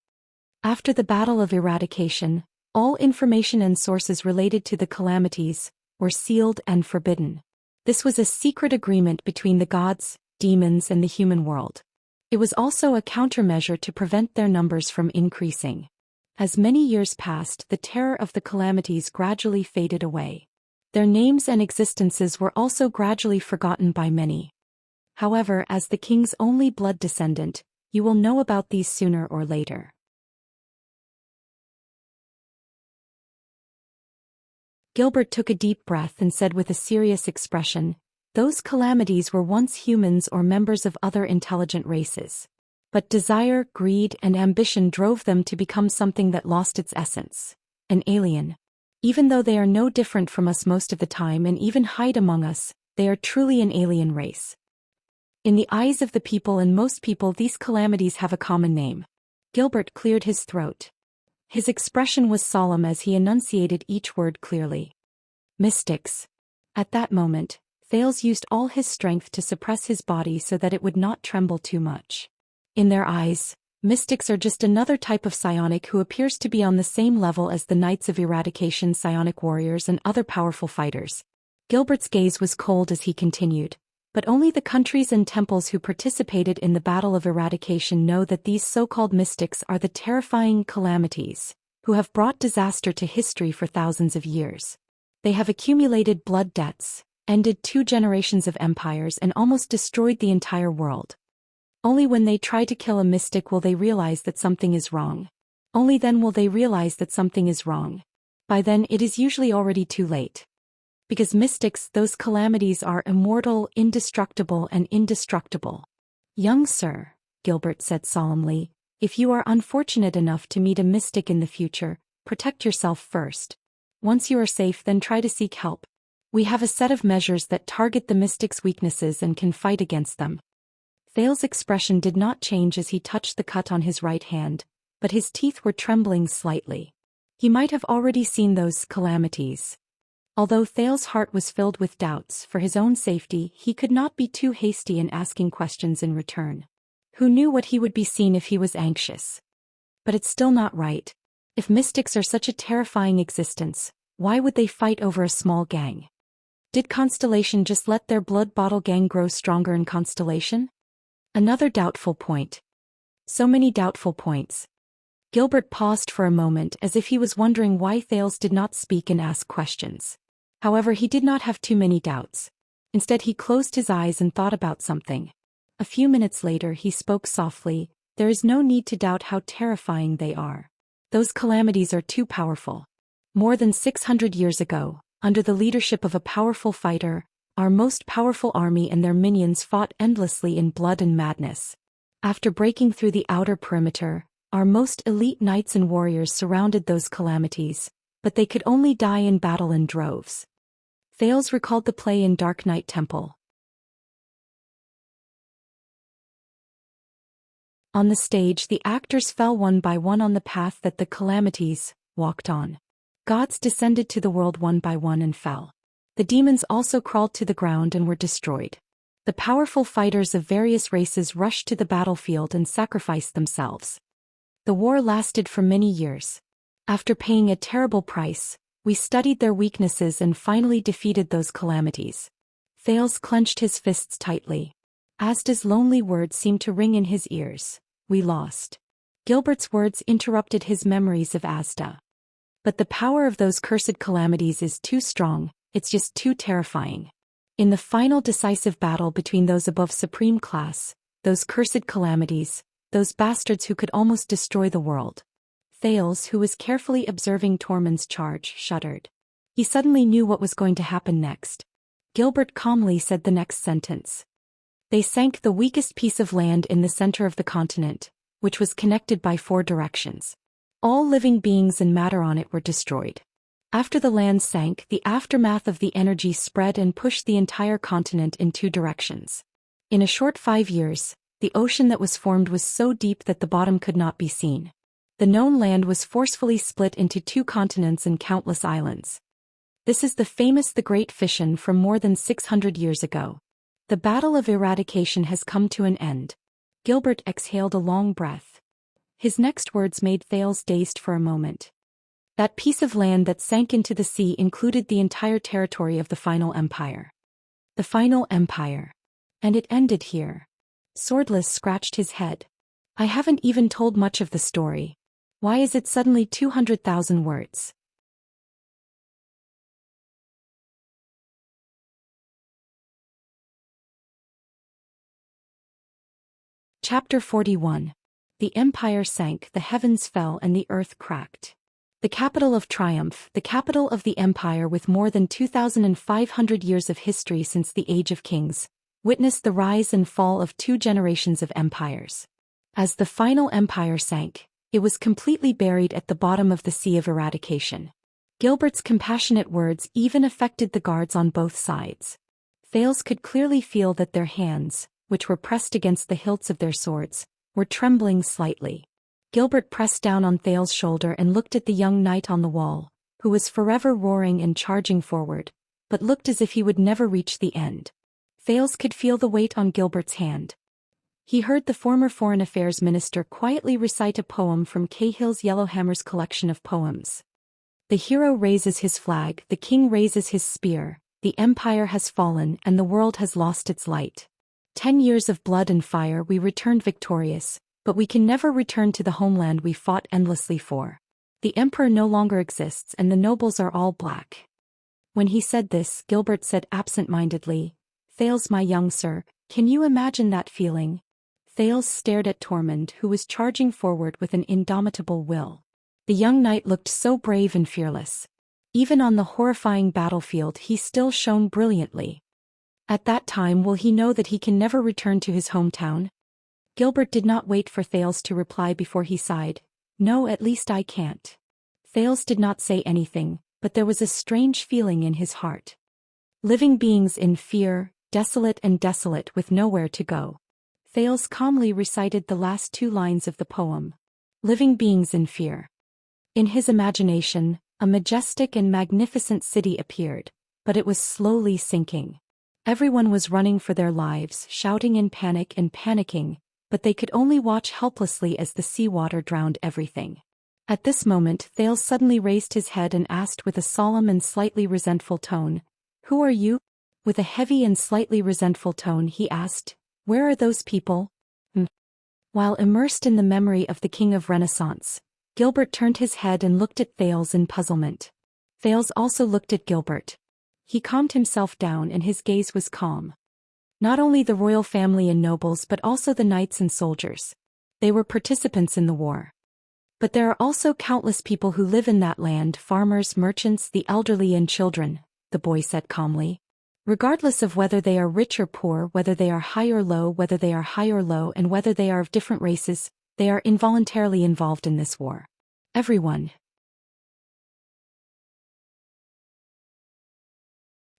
After the Battle of Eradication, all information and sources related to the calamities were sealed and forbidden. This was a secret agreement between the gods, demons, and the human world. It was also a countermeasure to prevent their numbers from increasing. As many years passed, the terror of the calamities gradually faded away. Their names and existences were also gradually forgotten by many. However, as the king's only blood descendant, you will know about these sooner or later. Gilbert took a deep breath and said with a serious expression, those calamities were once humans or members of other intelligent races. But desire, greed, and ambition drove them to become something that lost its essence. An alien. Even though they are no different from us most of the time and even hide among us, they are truly an alien race. In the eyes of the people and most people, these calamities have a common name. Gilbert cleared his throat. His expression was solemn as he enunciated each word clearly. Mystics. At that moment, Thales used all his strength to suppress his body so that it would not tremble too much. In their eyes, mystics are just another type of psionic who appears to be on the same level as the Knights of Eradication, psionic warriors, and other powerful fighters. Gilbert's gaze was cold as he continued. But only the countries and temples who participated in the Battle of Eradication know that these so-called mystics are the terrifying calamities, who have brought disaster to history for thousands of years. They have accumulated blood debts, ended 2 generations of empires, and almost destroyed the entire world. Only when they try to kill a mystic will they realize that something is wrong. Only then will they realize that something is wrong. By then it is usually already too late. Because mystics, those calamities are immortal, indestructible, and indestructible. Young sir, Gilbert said solemnly, if you are unfortunate enough to meet a mystic in the future, protect yourself first. Once you are safe, then try to seek help. We have a set of measures that target the mystic's weaknesses and can fight against them. Thales' expression did not change as he touched the cut on his right hand, but his teeth were trembling slightly. He might have already seen those calamities. Although Thales's heart was filled with doubts, for his own safety he could not be too hasty in asking questions in return. Who knew what he would be seen if he was anxious? But it's still not right. If mystics are such a terrifying existence, why would they fight over a small gang? Did Constellation just let their blood bottle gang grow stronger in Constellation? Another doubtful point. So many doubtful points. Gilbert paused for a moment as if he was wondering why Thales did not speak and ask questions. However, he did not have too many doubts. Instead, he closed his eyes and thought about something. A few minutes later he spoke softly. There is no need to doubt how terrifying they are. Those calamities are too powerful. More than 600 years ago, under the leadership of a powerful fighter, our most powerful army and their minions fought endlessly in blood and madness. After breaking through the outer perimeter, our most elite knights and warriors surrounded those calamities, but they could only die in battle in droves. Thales recalled the play in Dark Knight Temple. On the stage, the actors fell one by one on the path that the calamities walked on. Gods descended to the world one by one and fell. The demons also crawled to the ground and were destroyed. The powerful fighters of various races rushed to the battlefield and sacrificed themselves. The war lasted for many years. After paying a terrible price, we studied their weaknesses and finally defeated those calamities. Thales clenched his fists tightly. Asda's lonely words seemed to ring in his ears. We lost. Gilbert's words interrupted his memories of Asda. But the power of those cursed calamities is too strong, it's just too terrifying. In the final decisive battle between those above supreme class, those cursed calamities, those bastards who could almost destroy the world. Thales, who was carefully observing Tormund's charge, shuddered. He suddenly knew what was going to happen next. Gilbert calmly said the next sentence. They sank the weakest piece of land in the center of the continent, which was connected by 4 directions. All living beings and matter on it were destroyed. After the land sank, the aftermath of the energy spread and pushed the entire continent in 2 directions. In a short 5 years, the ocean that was formed was so deep that the bottom could not be seen. The known land was forcefully split into 2 continents and countless islands. This is the famous The Great Fission from more than 600 years ago. The battle of eradication has come to an end. Gilbert exhaled a long breath. His next words made Thales dazed for a moment. That piece of land that sank into the sea included the entire territory of the Final Empire. The Final Empire. And it ended here. Swordless scratched his head. I haven't even told much of the story. Why is it suddenly 200,000 words? Chapter 41. The empire sank, the heavens fell and the earth cracked. The capital of triumph, the capital of the empire with more than 2,500 years of history since the Age of Kings, witnessed the rise and fall of 2 generations of empires. As the final empire sank, it was completely buried at the bottom of the Sea of Eradication. Gilbert's compassionate words even affected the guards on both sides. Thales could clearly feel that their hands, which were pressed against the hilts of their swords, were trembling slightly. Gilbert pressed down on Thales' shoulder and looked at the young knight on the wall, who was forever roaring and charging forward, but looked as if he would never reach the end. Thales could feel the weight on Gilbert's hand. He heard the former Foreign Affairs Minister quietly recite a poem from Cahill's Yellowhammer's collection of poems. The hero raises his flag, the king raises his spear, the empire has fallen and the world has lost its light. 10 years of blood and fire we returned victorious, but we can never return to the homeland we fought endlessly for. The emperor no longer exists and the nobles are all black. When he said this, Gilbert said absent-mindedly, Thales, my young sir, can you imagine that feeling? Thales stared at Tormund, who was charging forward with an indomitable will. The young knight looked so brave and fearless. Even on the horrifying battlefield he still shone brilliantly. At that time will he know that he can never return to his hometown? Gilbert did not wait for Thales to reply before he sighed. No, at least I can't. Thales did not say anything, but there was a strange feeling in his heart. Living beings in fear, desolate with nowhere to go. Thales calmly recited the last 2 lines of the poem. Living beings in fear. In his imagination, A majestic and magnificent city appeared, but it was slowly sinking. Everyone was running for their lives, shouting in panic and panicking, but they could only watch helplessly as the seawater drowned everything. At this moment, Thales suddenly raised his head and asked with a solemn and slightly resentful tone, "Who are you?" With a heavy and slightly resentful tone he asked, "Where are those people?" While immersed in the memory of the King of Renaissance, Gilbert turned his head and looked at Thales in puzzlement. Thales also looked at Gilbert. He calmed himself down and his gaze was calm. Not only the royal family and nobles but also the knights and soldiers. They were participants in the war. But there are also countless people who live in that land, farmers, merchants, the elderly and children, the boy said calmly. Regardless of whether they are rich or poor, whether they are high or low, whether they are high or low, and whether they are of different races, they are involuntarily involved in this war. Everyone.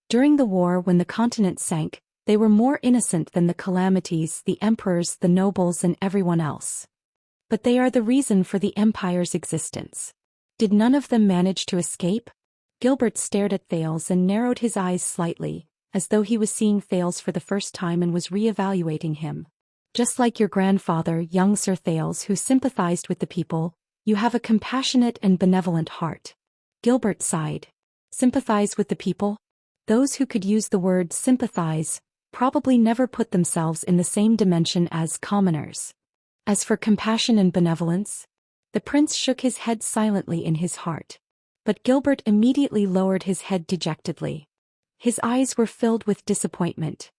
During the war, when the continent sank, they were more innocent than the calamities, the emperors, the nobles, and everyone else. But they are the reason for the empire's existence. Did none of them manage to escape? Gilbert stared at Thales and narrowed his eyes slightly, as though he was seeing Thales for the first time and was re-evaluating him. Just like your grandfather, young Sir Thales, who sympathized with the people, you have a compassionate and benevolent heart. Gilbert sighed. Sympathize with the people? Those who could use the word sympathize probably never put themselves in the same dimension as commoners. As for compassion and benevolence, the prince shook his head silently in his heart. But Gilbert immediately lowered his head dejectedly. His eyes were filled with disappointment.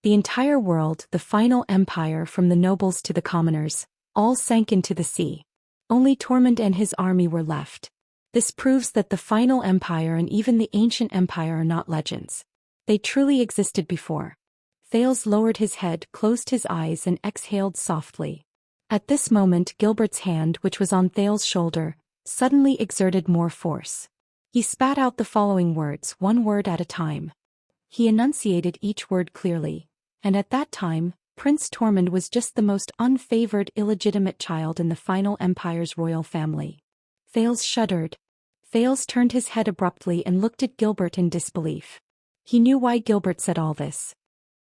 The entire world, the final empire from the nobles to the commoners, all sank into the sea. Only Tormund and his army were left. This proves that the final empire and even the ancient empire are not legends. They truly existed before. Thales lowered his head, closed his eyes and exhaled softly. At this moment Gilbert's hand, which was on Thales' shoulder, suddenly exerted more force. He spat out the following words, one word at a time. He enunciated each word clearly, and at that time, Prince Tormund was just the most unfavored illegitimate child in the final empire's royal family. Thales shuddered. Thales turned his head abruptly and looked at Gilbert in disbelief. He knew why Gilbert said all this.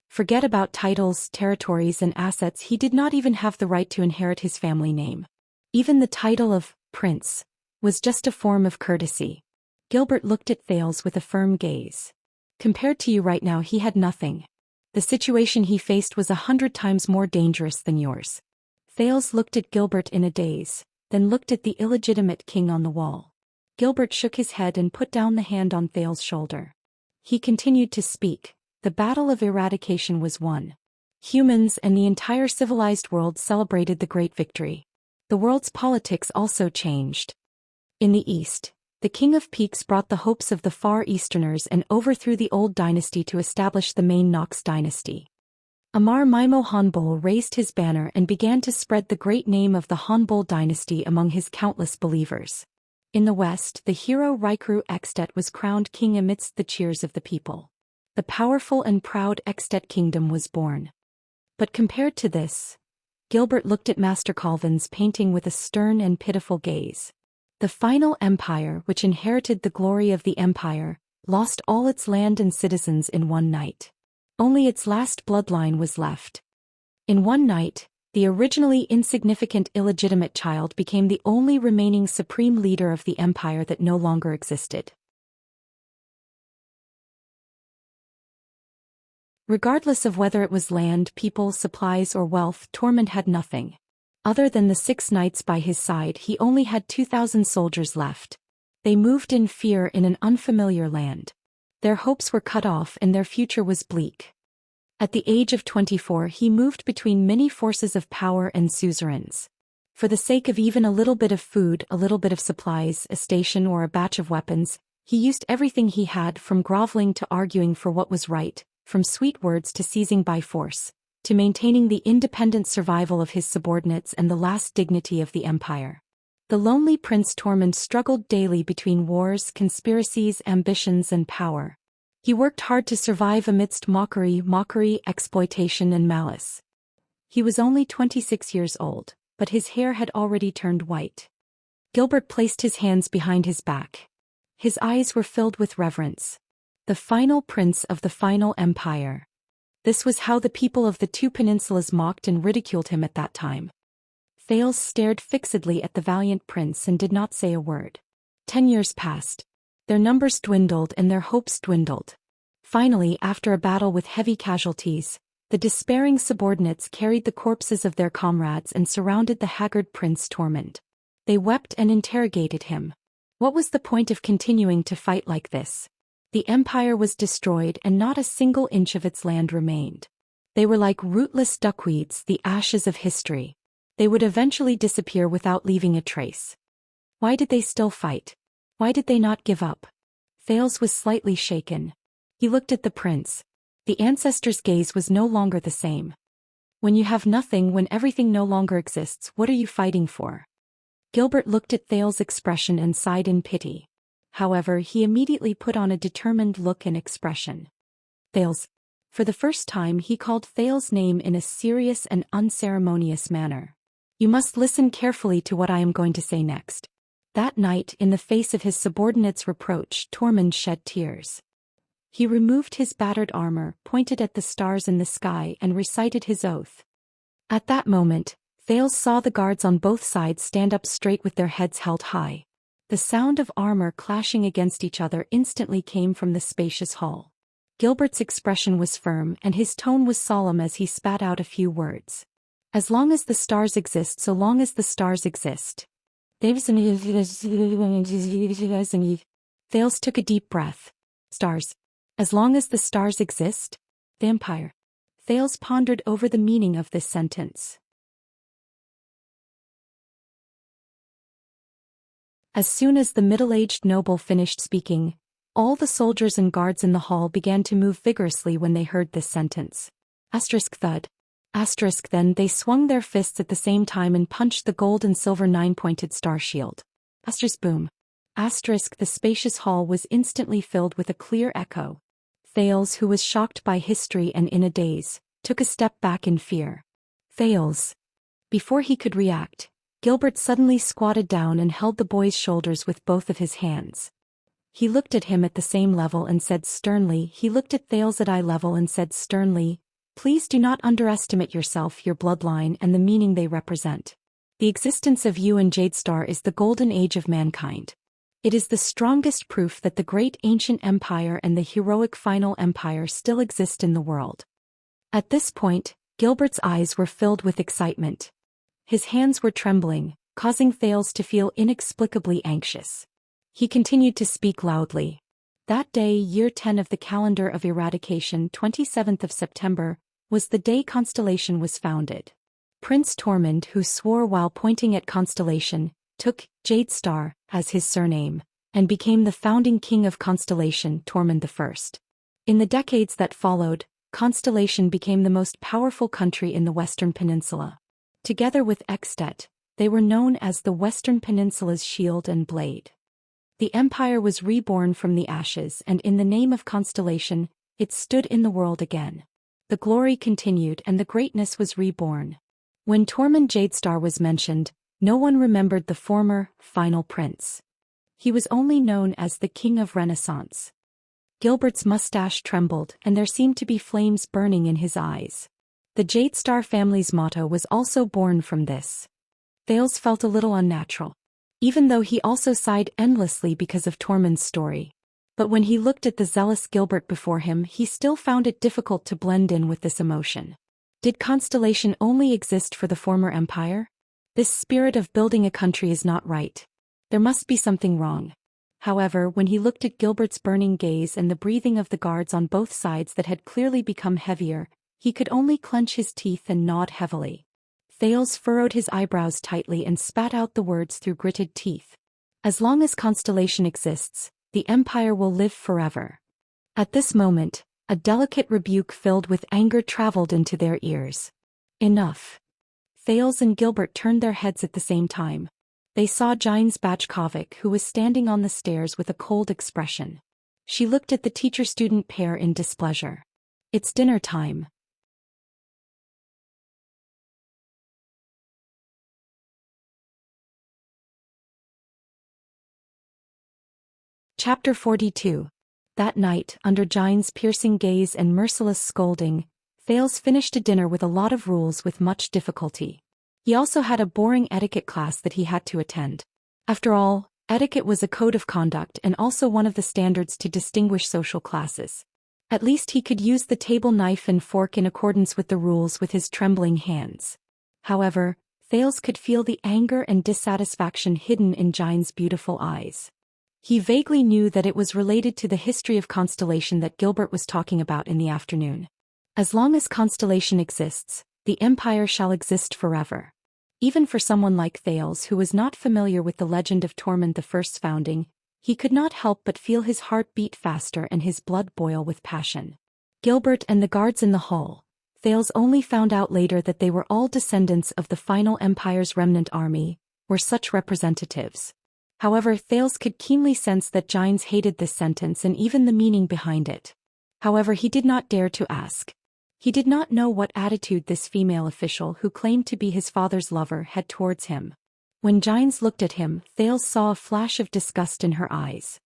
Forget about titles, territories and assets, he did not even have the right to inherit his family name. Even the title of prince was just a form of courtesy. Gilbert looked at Thales with a firm gaze. Compared to you right now, he had nothing. The situation he faced was 100 times more dangerous than yours. Thales looked at Gilbert in a daze, then looked at the illegitimate king on the wall. Gilbert shook his head and put down the hand on Thales' shoulder. He continued to speak. The battle of eradication was won. Humans and the entire civilized world celebrated the great victory. The world's politics also changed. In the east, the King of Peaks brought the hopes of the Far Easterners and overthrew the old dynasty to establish the main Nox dynasty. Amar Maimo Hanbol raised his banner and began to spread the great name of the Hanbol dynasty among his countless believers. In the west, the hero Rykru Extet was crowned king amidst the cheers of the people. The powerful and proud Extet kingdom was born. But compared to this, Gilbert looked at Master Colvin's painting with a stern and pitiful gaze. The final empire, which inherited the glory of the empire, lost all its land and citizens in one night. Only its last bloodline was left. In one night, the originally insignificant illegitimate child became the only remaining supreme leader of the empire that no longer existed. Regardless of whether it was land, people, supplies or wealth, Tormund had nothing. Other than the 6 knights by his side, he only had 2,000 soldiers left. They moved in fear in an unfamiliar land. Their hopes were cut off and their future was bleak. At the age of 24 he moved between many forces of power and suzerains. For the sake of even a little bit of food, a little bit of supplies, a station or a batch of weapons, he used everything he had, from groveling to arguing for what was right, from sweet words to seizing by force, to maintaining the independent survival of his subordinates and the last dignity of the empire. The lonely Prince Tormund struggled daily between wars, conspiracies, ambitions and power. He worked hard to survive amidst mockery, exploitation and malice. He was only 26 years old, but his hair had already turned white. Gilbert placed his hands behind his back. His eyes were filled with reverence. The final prince of the final empire. This was how the people of the two peninsulas mocked and ridiculed him at that time. Thales stared fixedly at the valiant prince and did not say a word. 10 years passed. Their numbers dwindled and their hopes dwindled. Finally, after a battle with heavy casualties, the despairing subordinates carried the corpses of their comrades and surrounded the haggard Prince Tormund. They wept and interrogated him. What was the point of continuing to fight like this? The empire was destroyed and not a single inch of its land remained. They were like rootless duckweeds, the ashes of history. They would eventually disappear without leaving a trace. Why did they still fight? Why did they not give up? Thales was slightly shaken. He looked at the prince. The ancestor's gaze was no longer the same. When you have nothing, when everything no longer exists, what are you fighting for? Gilbert looked at Thales' expression and sighed in pity. However, he immediately put on a determined look and expression. Thales. For the first time he called Thales' name in a serious and unceremonious manner. You must listen carefully to what I am going to say next. That night, in the face of his subordinates' reproach, Tormund shed tears. He removed his battered armor, pointed at the stars in the sky, and recited his oath. At that moment, Thales saw the guards on both sides stand up straight with their heads held high. The sound of armor clashing against each other instantly came from the spacious hall. Gilbert's expression was firm and his tone was solemn as he spat out a few words. As long as the stars exist, so long as the stars exist. Thales took a deep breath. Stars. As long as the stars exist? The Empire. Thales pondered over the meaning of this sentence. As soon as the middle-aged noble finished speaking, all the soldiers and guards in the hall began to move vigorously when they heard this sentence. Asterisk thud. Asterisk then they swung their fists at the same time and punched the gold and silver 9-pointed star shield. Asterisk boom. Asterisk the spacious hall was instantly filled with a clear echo. Thales, who was shocked by history and in a daze, took a step back in fear. Thales. Before he could react, Gilbert suddenly squatted down and held the boy's shoulders with both of his hands. He looked at him at the same level and said sternly, he looked at Thales at eye level and said sternly, please do not underestimate yourself, your bloodline, and the meaning they represent. The existence of you and Jadestar is the golden age of mankind. It is the strongest proof that the great ancient empire and the heroic final empire still exist in the world. At this point, Gilbert's eyes were filled with excitement. His hands were trembling, causing Thales to feel inexplicably anxious. He continued to speak loudly. That day, year 10 of the calendar of eradication, 27th of September, was the day Constellation was founded. Prince Tormund, who swore while pointing at Constellation, took Jadestar as his surname, and became the founding king of Constellation, Tormund I. In the decades that followed, Constellation became the most powerful country in the Western Peninsula. Together with Extet, they were known as the Western Peninsula's shield and blade. The empire was reborn from the ashes, and in the name of Constellation, it stood in the world again. The glory continued and the greatness was reborn. When Tormund Jadestar was mentioned, no one remembered the former, final prince. He was only known as the King of Renaissance. Gilbert's mustache trembled and there seemed to be flames burning in his eyes. The Jadestar family's motto was also born from this. Thales felt a little unnatural. Even though he also sighed endlessly because of Tormund's story. But when he looked at the zealous Gilbert before him, he still found it difficult to blend in with this emotion. Did Constellation only exist for the former empire? This spirit of building a country is not right. There must be something wrong. However, when he looked at Gilbert's burning gaze and the breathing of the guards on both sides that had clearly become heavier, he could only clench his teeth and nod heavily. Thales furrowed his eyebrows tightly and spat out the words through gritted teeth. As long as Constellation exists, the empire will live forever. At this moment, a delicate rebuke filled with anger traveled into their ears. Enough. Thales and Gilbert turned their heads at the same time. They saw Jines Bajkovic, who was standing on the stairs with a cold expression. She looked at the teacher-student pair in displeasure. It's dinner time. Chapter 42. That night, under Jine's piercing gaze and merciless scolding, Thales finished a dinner with a lot of rules with much difficulty. He also had a boring etiquette class that he had to attend. After all, etiquette was a code of conduct and also one of the standards to distinguish social classes. At least he could use the table knife and fork in accordance with the rules with his trembling hands. However, Thales could feel the anger and dissatisfaction hidden in Jine's beautiful eyes. He vaguely knew that it was related to the history of constellation that Gilbert was talking about in the afternoon. As long as constellation exists, the empire shall exist forever. Even for someone like Thales who was not familiar with the legend of Tormund I's founding, he could not help but feel his heart beat faster and his blood boil with passion. Gilbert and the guards in the hall. Thales only found out later that they were all descendants of the final empire's remnant army, were such representatives. However, Thales could keenly sense that Gines hated this sentence and even the meaning behind it. However, he did not dare to ask. He did not know what attitude this female official who claimed to be his father's lover had towards him. When Gines looked at him, Thales saw a flash of disgust in her eyes.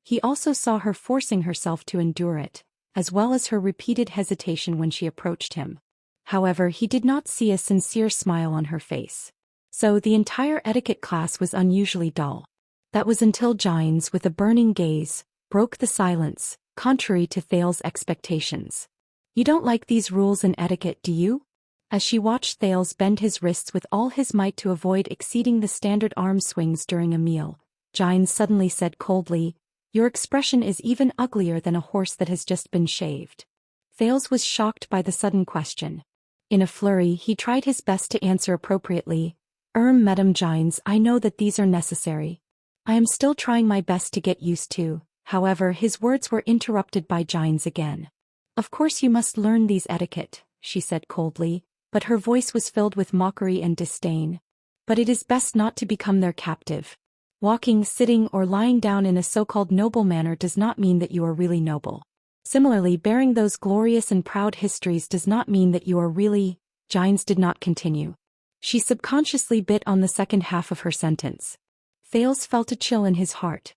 He also saw her forcing herself to endure it, as well as her repeated hesitation when she approached him. However, he did not see a sincere smile on her face. So the entire etiquette class was unusually dull. That was until Gines, with a burning gaze, broke the silence, contrary to Thales' expectations. "You don't like these rules and etiquette, do you?" As she watched Thales bend his wrists with all his might to avoid exceeding the standard arm swings during a meal, Gines suddenly said coldly, "Your expression is even uglier than a horse that has just been shaved." Thales was shocked by the sudden question. In a flurry, he tried his best to answer appropriately. Madame Gines, I know that these are necessary. I am still trying my best to get used to." However, his words were interrupted by Gines again. "Of course you must learn these etiquette," she said coldly, but her voice was filled with mockery and disdain. "But it is best not to become their captive. Walking, sitting, or lying down in a so-called noble manner does not mean that you are really noble. Similarly, bearing those glorious and proud histories does not mean that you are really—" Gines did not continue. She subconsciously bit on the second half of her sentence. Thales felt a chill in his heart.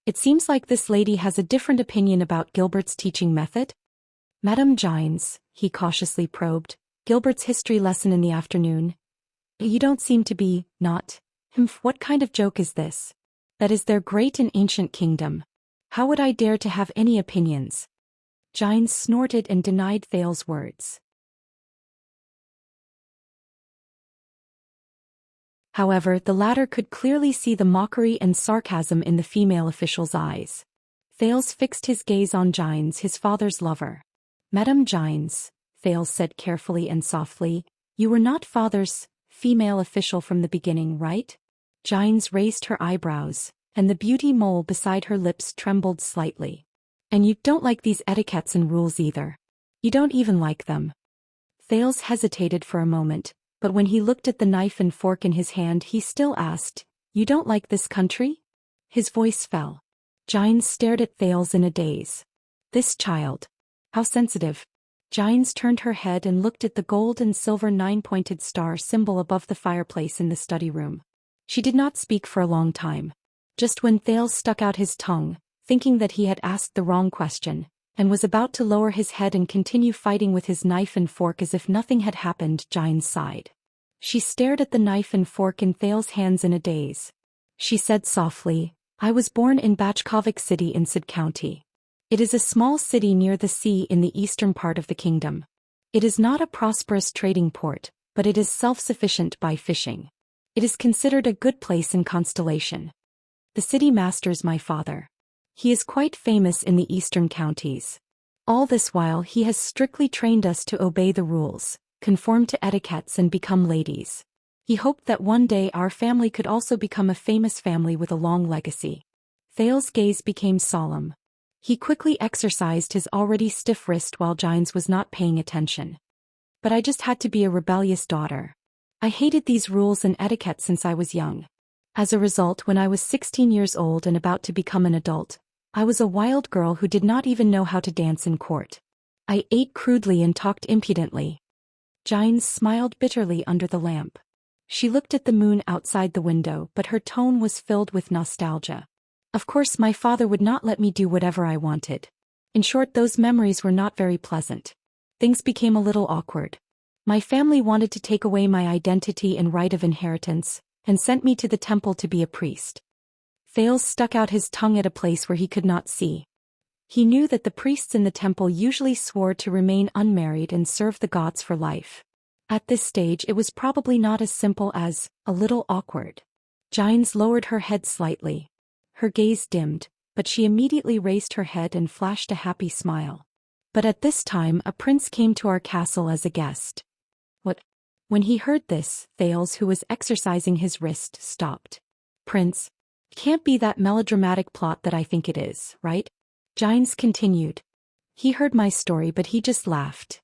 It seems like this lady has a different opinion about Gilbert's teaching method. "Madame Gines," he cautiously probed, "Gilbert's history lesson in the afternoon. You don't seem to be, not. What kind of joke is this? That is their great and ancient kingdom. How would I dare to have any opinions?" Gines snorted and denied Thales' words. However, the latter could clearly see the mockery and sarcasm in the female official's eyes. Thales fixed his gaze on Gines, his father's lover. "Madame Gines," Thales said carefully and softly, "you were not father's female official from the beginning, right?" Gines raised her eyebrows, and the beauty mole beside her lips trembled slightly. "And you don't like these etiquettes and rules either. You don't even like them." Thales hesitated for a moment, but when he looked at the knife and fork in his hand he still asked, "You don't like this country?" His voice fell. Gines stared at Thales in a daze. This child. How sensitive. Gines turned her head and looked at the gold and silver 9-pointed star symbol above the fireplace in the study room. She did not speak for a long time. Just when Thales stuck out his tongue, thinking that he had asked the wrong question, and was about to lower his head and continue fighting with his knife and fork as if nothing had happened, Gines sighed. She stared at the knife and fork in Thales' hands in a daze. She said softly, "I was born in Bachkovik City in Sid County. It is a small city near the sea in the eastern part of the kingdom. It is not a prosperous trading port, but it is self-sufficient by fishing. It is considered a good place in Constellation. The city master's my father. He is quite famous in the eastern counties. All this while he has strictly trained us to obey the rules, conform to etiquettes and become ladies. He hoped that one day our family could also become a famous family with a long legacy." Thales' gaze became solemn. He quickly exercised his already stiff wrist while Gines was not paying attention. "But I just had to be a rebellious daughter. I hated these rules and etiquette since I was young. As a result, when I was 16 years old and about to become an adult, I was a wild girl who did not even know how to dance in court. I ate crudely and talked impudently." Gines smiled bitterly under the lamp. She looked at the moon outside the window, but her tone was filled with nostalgia. Of course, my father would not let me do whatever I wanted. In short, those memories were not very pleasant. Things became a little awkward. My family wanted to take away my identity and right of inheritance, and sent me to the temple to be a priest. Thales stuck out his tongue at a place where he could not see. He knew that the priests in the temple usually swore to remain unmarried and serve the gods for life. At this stage it was probably not as simple as, a little awkward. Gines lowered her head slightly. Her gaze dimmed, but she immediately raised her head and flashed a happy smile. But at this time a prince came to our castle as a guest. What? When he heard this, Thales, who was exercising his wrist, stopped. Prince? Can't be that melodramatic plot that I think it is, right? Gines continued. He heard my story but he just laughed.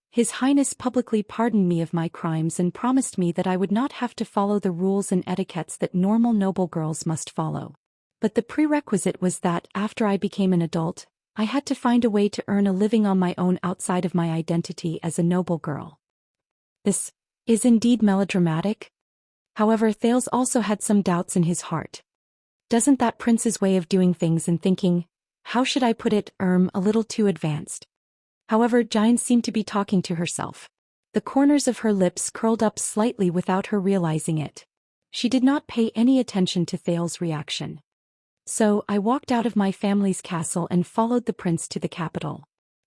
His Highness publicly pardoned me of my crimes and promised me that I would not have to follow the rules and etiquettes that normal noble girls must follow. But the prerequisite was that, after I became an adult, I had to find a way to earn a living on my own outside of my identity as a noble girl. This is indeed melodramatic. However, Thales also had some doubts in his heart. Doesn't that prince's way of doing things and thinking, how should I put it, a little too advanced? However, Gines seemed to be talking to herself. The corners of her lips curled up slightly without her realizing it. She did not pay any attention to Thales' reaction. So, I walked out of my family's castle and followed the prince to the capital.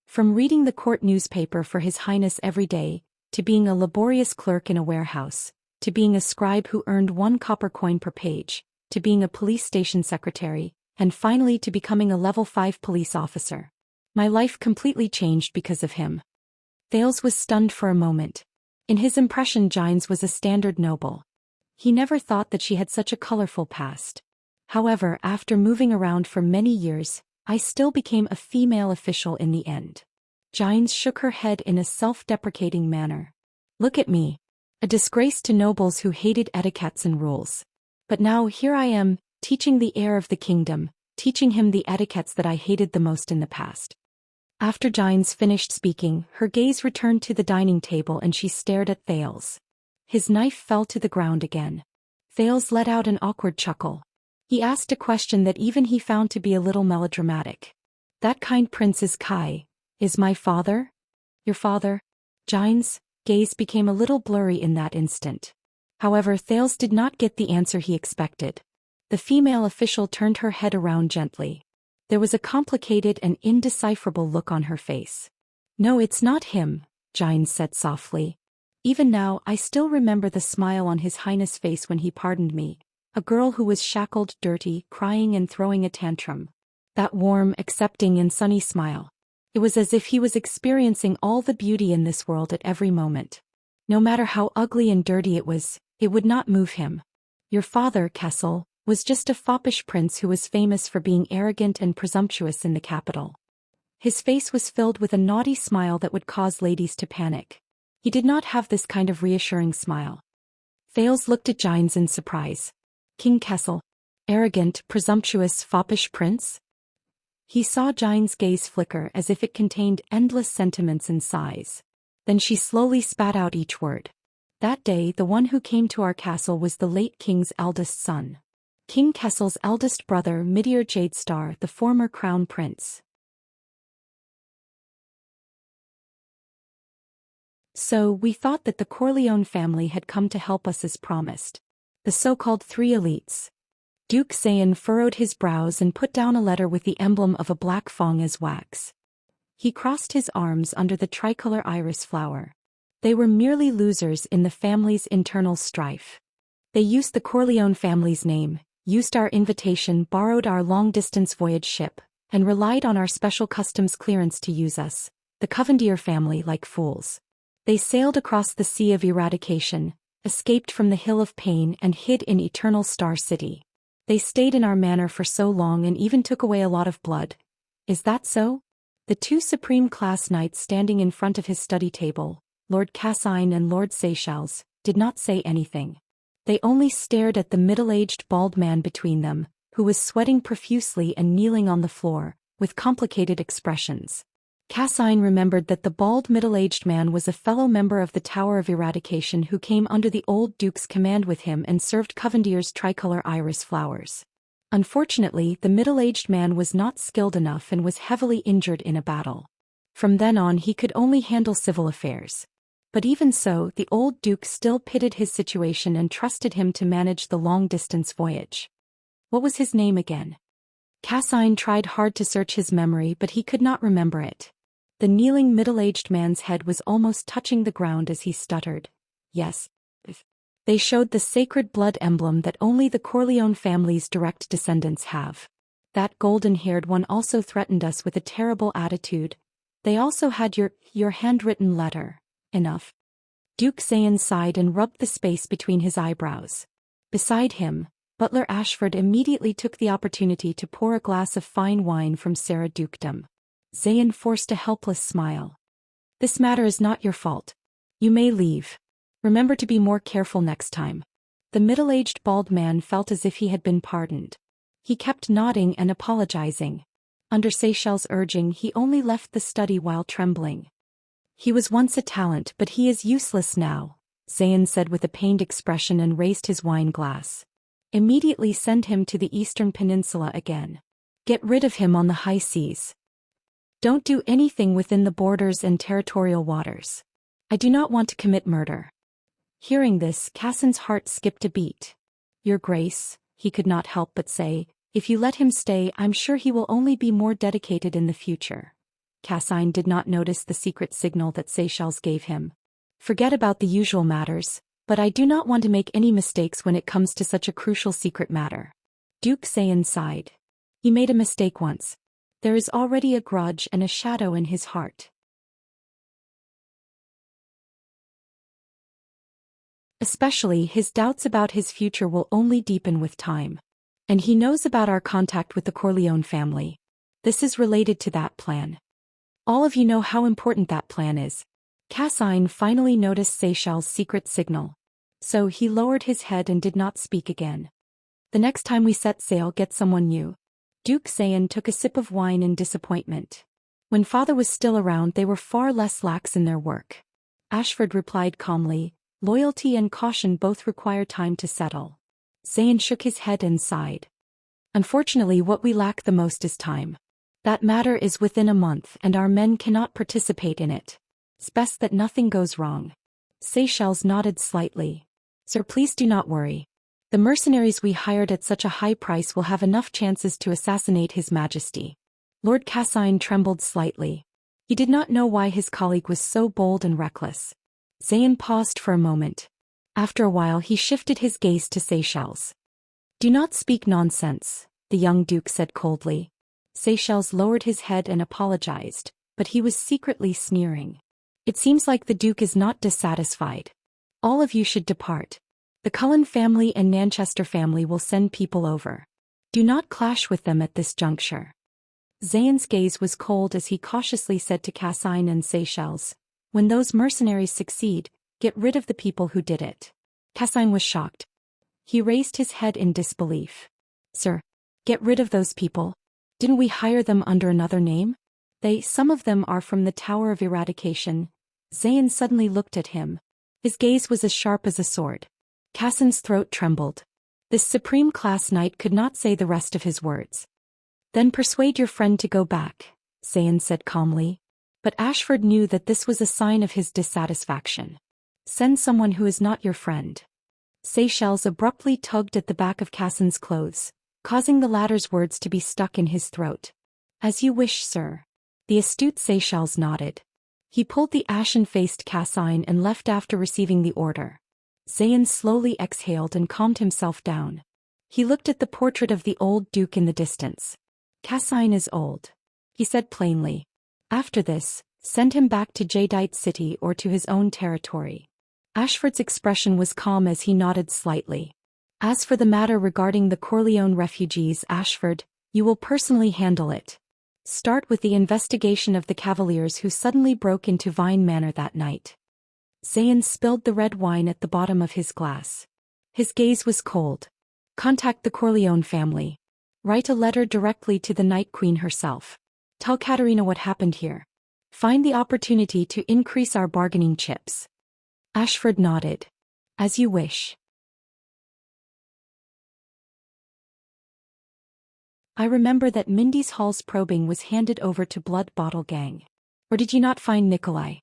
From reading the court newspaper for His Highness every day, to being a laborious clerk in a warehouse, to being a scribe who earned 1 copper coin per page, to being a police station secretary, and finally to becoming a level 5 police officer. My life completely changed because of him. Thales was stunned for a moment. In his impression, Gines was a standard noble. He never thought that she had such a colorful past. However, after moving around for many years, I still became a female official in the end. Gines shook her head in a self-deprecating manner. Look at me. A disgrace to nobles who hated etiquettes and rules. But now here I am, teaching the heir of the kingdom, teaching him the etiquettes that I hated the most in the past. After Gines finished speaking, her gaze returned to the dining table and she stared at Thales. His knife fell to the ground again. Thales let out an awkward chuckle. He asked a question that even he found to be a little melodramatic. That kind prince is Kai. Is my father? Your father? Gines' gaze became a little blurry in that instant. However, Thales did not get the answer he expected. The female official turned her head around gently. There was a complicated and indecipherable look on her face. No, it's not him, Gines said softly. Even now, I still remember the smile on His Highness' face when he pardoned me. A girl who was shackled, dirty, crying and throwing a tantrum. That warm, accepting and sunny smile. It was as if he was experiencing all the beauty in this world at every moment. No matter how ugly and dirty it would not move him. Your father, Kessel, was just a foppish prince who was famous for being arrogant and presumptuous in the capital. His face was filled with a naughty smile that would cause ladies to panic. He did not have this kind of reassuring smile. Thales looked at Gines in surprise. King Kessel? Arrogant, presumptuous, foppish prince? He saw Gines' gaze flicker as if it contained endless sentiments and sighs. Then she slowly spat out each word. That day, the one who came to our castle was the late king's eldest son. King Kessel's eldest brother, Meteor Jadestar, the former crown prince. So, we thought that the Corleone family had come to help us as promised. The so-called 3 elites. Duke Xian furrowed his brows and put down a letter with the emblem of a black fong as wax. He crossed his arms under the tricolor iris flower. They were merely losers in the family's internal strife. They used the Corleone family's name, used our invitation, borrowed our long-distance voyage ship, and relied on our special customs clearance to use us, the Covendier family, like fools. They sailed across the Sea of Eradication, escaped from the Hill of Pain and hid in Eternal Star City. They stayed in our manor for so long and even took away a lot of blood. Is that so? The 2 supreme class knights standing in front of his study table, Lord Cassine and Lord Seychelles, did not say anything. They only stared at the middle-aged bald man between them, who was sweating profusely and kneeling on the floor, with complicated expressions. Cassine remembered that the bald middle-aged man was a fellow member of the Tower of Eradication who came under the old duke's command with him and served Covendier's tricolor iris flowers. Unfortunately, the middle-aged man was not skilled enough and was heavily injured in a battle. From then on he could only handle civil affairs. But even so, the old duke still pitied his situation and trusted him to manage the long-distance voyage. What was his name again? Cassine tried hard to search his memory, but he could not remember it. The kneeling middle-aged man's head was almost touching the ground as he stuttered. Yes. They showed the sacred blood emblem that only the Corleone family's direct descendants have. That golden-haired one also threatened us with a terrible attitude. They also had your handwritten letter. Enough. Duke Xian sighed and rubbed the space between his eyebrows. Beside him, Butler Ashford immediately took the opportunity to pour a glass of fine wine from Sarah Dukedom. Xian forced a helpless smile. This matter is not your fault. You may leave. Remember to be more careful next time. The middle-aged bald man felt as if he had been pardoned. He kept nodding and apologizing. Under Seychelles' urging, he only left the study while trembling. He was once a talent, but he is useless now, Xian said with a pained expression and raised his wine glass. Immediately send him to the Eastern Peninsula again. Get rid of him on the high seas. Don't do anything within the borders and territorial waters. I do not want to commit murder. Hearing this, Cassine's heart skipped a beat. Your Grace, he could not help but say, if you let him stay, I'm sure he will only be more dedicated in the future. Cassine did not notice the secret signal that Seychelles gave him. Forget about the usual matters, but I do not want to make any mistakes when it comes to such a crucial secret matter. Duke Xian sighed. He made a mistake once. There is already a grudge and a shadow in his heart. Especially his doubts about his future will only deepen with time. And he knows about our contact with the Corleone family. This is related to that plan. All of you know how important that plan is. Cassine finally noticed Seychelles' secret signal. So he lowered his head and did not speak again. The next time we set sail, get someone new. Duke Xian took a sip of wine in disappointment. When father was still around, they were far less lax in their work. Ashford replied calmly, loyalty and caution both require time to settle. Xian shook his head and sighed. Unfortunately, what we lack the most is time. That matter is within a month and our men cannot participate in it. It's best that nothing goes wrong. Seychelles nodded slightly. Sir, please do not worry. The mercenaries we hired at such a high price will have enough chances to assassinate His Majesty. Lord Cassine trembled slightly. He did not know why his colleague was so bold and reckless. Xian paused for a moment. After a while he shifted his gaze to Seychelles. Do not speak nonsense, the young duke said coldly. Seychelles lowered his head and apologized, but he was secretly sneering. It seems like the duke is not dissatisfied. All of you should depart. The Cullen family and Manchester family will send people over. Do not clash with them at this juncture. Xian's gaze was cold as he cautiously said to Cassine and Seychelles, when those mercenaries succeed, get rid of the people who did it. Cassine was shocked. He raised his head in disbelief. Sir, get rid of those people? Didn't we hire them under another name? Some of them are from the Tower of Eradication. Xian suddenly looked at him. His gaze was as sharp as a sword. Cassine's throat trembled. This supreme class knight could not say the rest of his words. Then persuade your friend to go back, Xian said calmly. But Ashford knew that this was a sign of his dissatisfaction. Send someone who is not your friend. Seychelles abruptly tugged at the back of Cassine's clothes, causing the latter's words to be stuck in his throat. As you wish, sir. The astute Seychelles nodded. He pulled the ashen-faced Cassine and left after receiving the order. Xian slowly exhaled and calmed himself down. He looked at the portrait of the old duke in the distance. Cassine is old, he said plainly. After this, send him back to Jadeite City or to his own territory. Ashford's expression was calm as he nodded slightly. As for the matter regarding the Corleone refugees, Ashford, you will personally handle it. Start with the investigation of the Cavaliers who suddenly broke into Vine Manor that night. Xian spilled the red wine at the bottom of his glass. His gaze was cold. Contact the Corleone family. Write a letter directly to the Night Queen herself. Tell Katerina what happened here. Find the opportunity to increase our bargaining chips. Ashford nodded. As you wish. I remember that Mindy's Hall's probing was handed over to Blood Bottle Gang. Or did you not find Nikolai?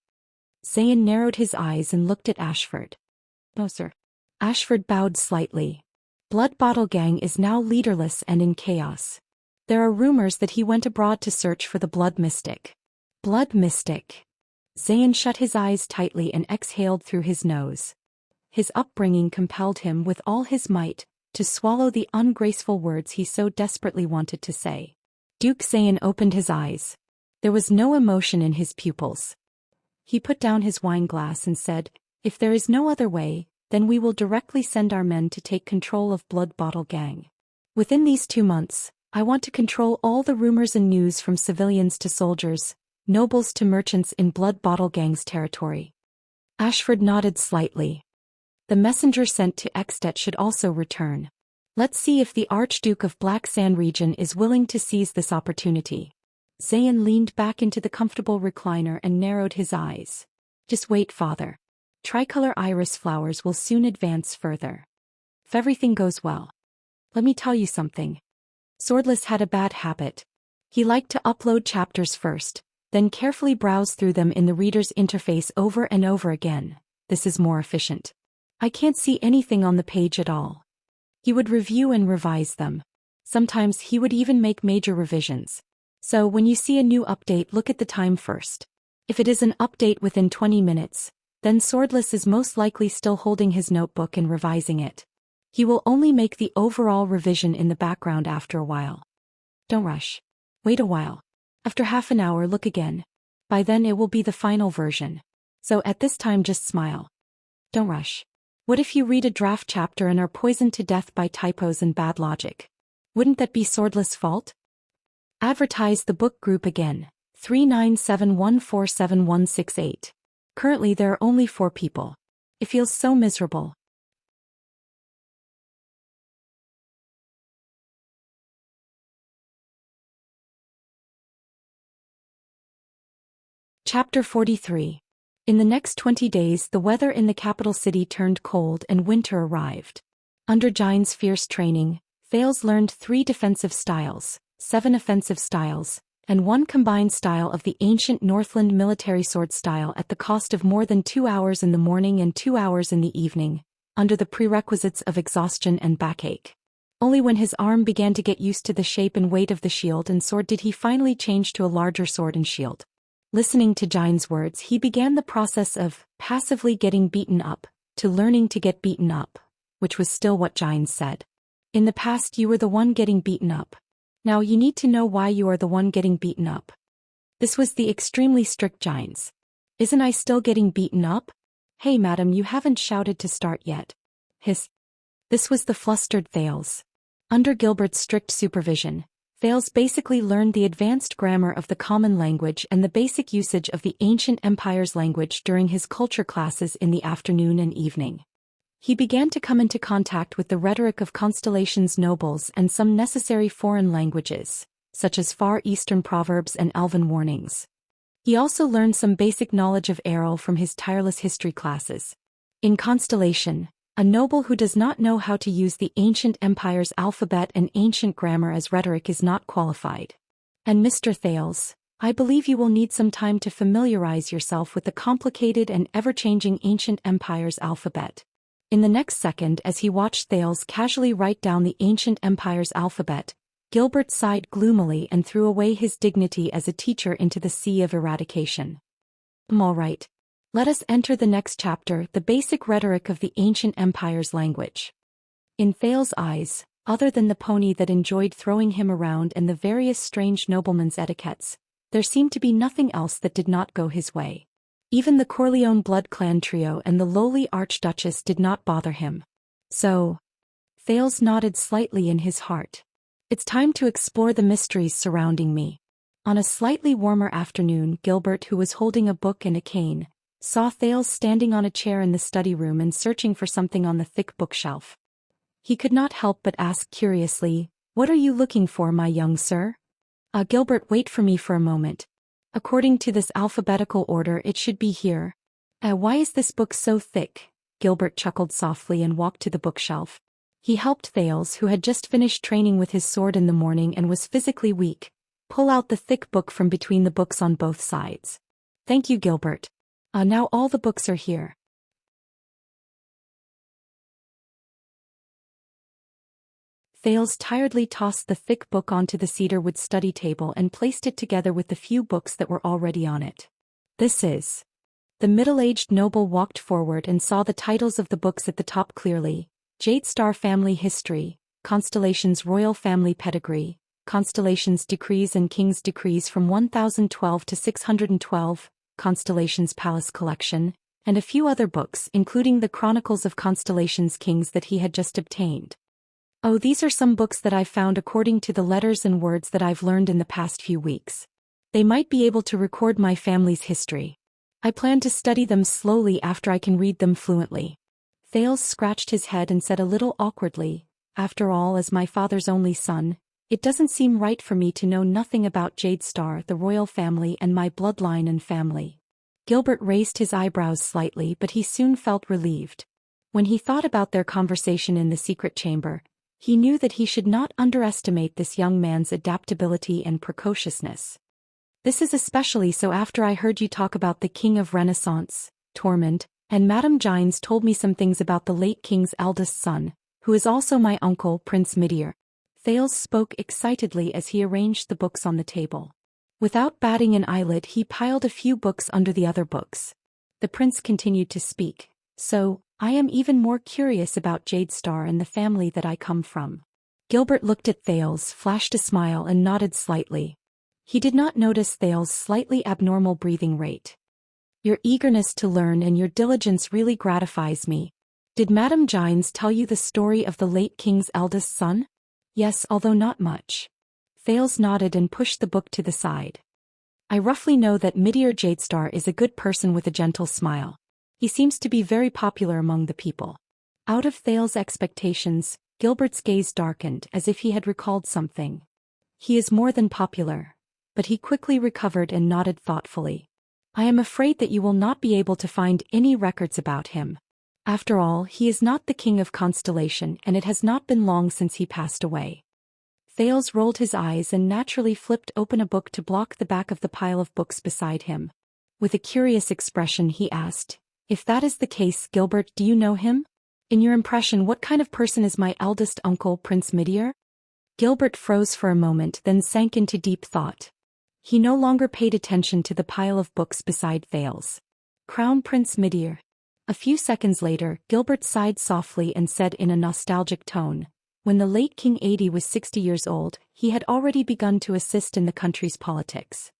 Xian narrowed his eyes and looked at Ashford. No, sir. Ashford bowed slightly. Blood Bottle Gang is now leaderless and in chaos. There are rumors that he went abroad to search for the Blood Mystic. Blood Mystic. Xian shut his eyes tightly and exhaled through his nose. His upbringing compelled him with all his might to swallow the ungraceful words he so desperately wanted to say. Duke Xian opened his eyes. There was no emotion in his pupils. He put down his wine glass and said, "If there is no other way, then we will directly send our men to take control of Blood Bottle Gang. Within these 2 months, I want to control all the rumors and news from civilians to soldiers, nobles to merchants in Blood Bottle Gang's territory." Ashford nodded slightly. The messenger sent to Extet should also return. Let's see if the Archduke of Black Sand region is willing to seize this opportunity. Xian leaned back into the comfortable recliner and narrowed his eyes. Just wait, father. Tricolor iris flowers will soon advance further. If everything goes well. Let me tell you something. Swordless had a bad habit. He liked to upload chapters first, then carefully browse through them in the reader's interface over and over again. This is more efficient. I can't see anything on the page at all. He would review and revise them. Sometimes he would even make major revisions. So when you see a new update, look at the time first. If it is an update within 20 minutes, then Swordless is most likely still holding his notebook and revising it. He will only make the overall revision in the background after a while. Don't rush. Wait a while. After half an hour, look again. By then it will be the final version. So at this time just smile. Don't rush. What if you read a draft chapter and are poisoned to death by typos and bad logic? Wouldn't that be Swordless' fault? Advertise the book group again. 397147168. Currently there are only 4 people. It feels so miserable. Chapter 43. In the next 20 days the weather in the capital city turned cold and winter arrived. Under Jine's fierce training, Thales learned 3 defensive styles, 7 offensive styles, and 1 combined style of the ancient Northland military sword style at the cost of more than 2 hours in the morning and 2 hours in the evening, under the prerequisites of exhaustion and backache. Only when his arm began to get used to the shape and weight of the shield and sword did he finally change to a larger sword and shield. Listening to Jine's words, he began the process of passively getting beaten up, to learning to get beaten up, which was still what Jine said. In the past you were the one getting beaten up. Now you need to know why you are the one getting beaten up. This was the extremely strict Jines. Isn't I still getting beaten up? Hey madam, you haven't shouted to start yet. Hiss. This was the flustered Thales. Under Gilbert's strict supervision, Thales basically learned the advanced grammar of the common language and the basic usage of the ancient empire's language during his culture classes in the afternoon and evening. He began to come into contact with the rhetoric of Constellation's nobles and some necessary foreign languages, such as Far Eastern proverbs and elven warnings. He also learned some basic knowledge of Errol from his tireless history classes. In Constellation, a noble who does not know how to use the ancient empire's alphabet and ancient grammar as rhetoric is not qualified. And Mr. Thales, I believe you will need some time to familiarize yourself with the complicated and ever-changing ancient empire's alphabet. In the next second, as he watched Thales casually write down the ancient empire's alphabet, Gilbert sighed gloomily and threw away his dignity as a teacher into the sea of eradication. All right. Let us enter the next chapter, the basic rhetoric of the ancient empire's language. In Thales' eyes, other than the pony that enjoyed throwing him around and the various strange noblemen's etiquettes, there seemed to be nothing else that did not go his way. Even the Corleone blood clan trio and the lowly archduchess did not bother him. So, Thales nodded slightly in his heart. It's time to explore the mysteries surrounding me. On a slightly warmer afternoon, Gilbert, who was holding a book and a cane, saw Thales standing on a chair in the study room and searching for something on the thick bookshelf. He could not help but ask curiously, "What are you looking for, my young sir?" Gilbert, wait for me for a moment. According to this alphabetical order it should be here. Why is this book so thick? Gilbert chuckled softly and walked to the bookshelf. He helped Thales, who had just finished training with his sword in the morning and was physically weak, pull out the thick book from between the books on both sides. Thank you, Gilbert. Now all the books are here. Thales tiredly tossed the thick book onto the cedarwood study table and placed it together with the few books that were already on it. This is. The middle-aged noble walked forward and saw the titles of the books at the top clearly. Jade Star Family History, Constellations Royal Family Pedigree, Constellations Decrees and King's Decrees from 1012 to 612, Constellations Palace Collection, and a few other books including the Chronicles of Constellations Kings that he had just obtained. Oh, these are some books that I've found according to the letters and words that I've learned in the past few weeks. They might be able to record my family's history. I plan to study them slowly after I can read them fluently. Thales scratched his head and said a little awkwardly, after all, as my father's only son, it doesn't seem right for me to know nothing about Jade Star, the royal family and my bloodline and family. Gilbert raised his eyebrows slightly, but he soon felt relieved. When he thought about their conversation in the secret chamber, he knew that he should not underestimate this young man's adaptability and precociousness. This is especially so after I heard you talk about the King of Renaissance, Tormund, and Madame Gines told me some things about the late king's eldest son, who is also my uncle, Prince Midir. Thales spoke excitedly as he arranged the books on the table. Without batting an eyelid, he piled a few books under the other books. The prince continued to speak. So, I am even more curious about Jade Star and the family that I come from. Gilbert looked at Thales, flashed a smile and nodded slightly. He did not notice Thales' slightly abnormal breathing rate. Your eagerness to learn and your diligence really gratifies me. Did Madame Gines tell you the story of the late king's eldest son? Yes, although not much. Thales nodded and pushed the book to the side. I roughly know that Midir Jadestar is a good person with a gentle smile. He seems to be very popular among the people. Out of Thales' expectations, Gilbert's gaze darkened as if he had recalled something. He is more than popular. But he quickly recovered and nodded thoughtfully. I am afraid that you will not be able to find any records about him. After all, he is not the king of Constellation and it has not been long since he passed away. Thales rolled his eyes and naturally flipped open a book to block the back of the pile of books beside him. With a curious expression he asked, if that is the case, Gilbert, do you know him? In your impression, what kind of person is my eldest uncle, Prince Midir? Gilbert froze for a moment, then sank into deep thought. He no longer paid attention to the pile of books beside Thales. Crown Prince Midir. A few seconds later, Gilbert sighed softly and said in a nostalgic tone, when the late King Adi was 60 years old, he had already begun to assist in the country's politics.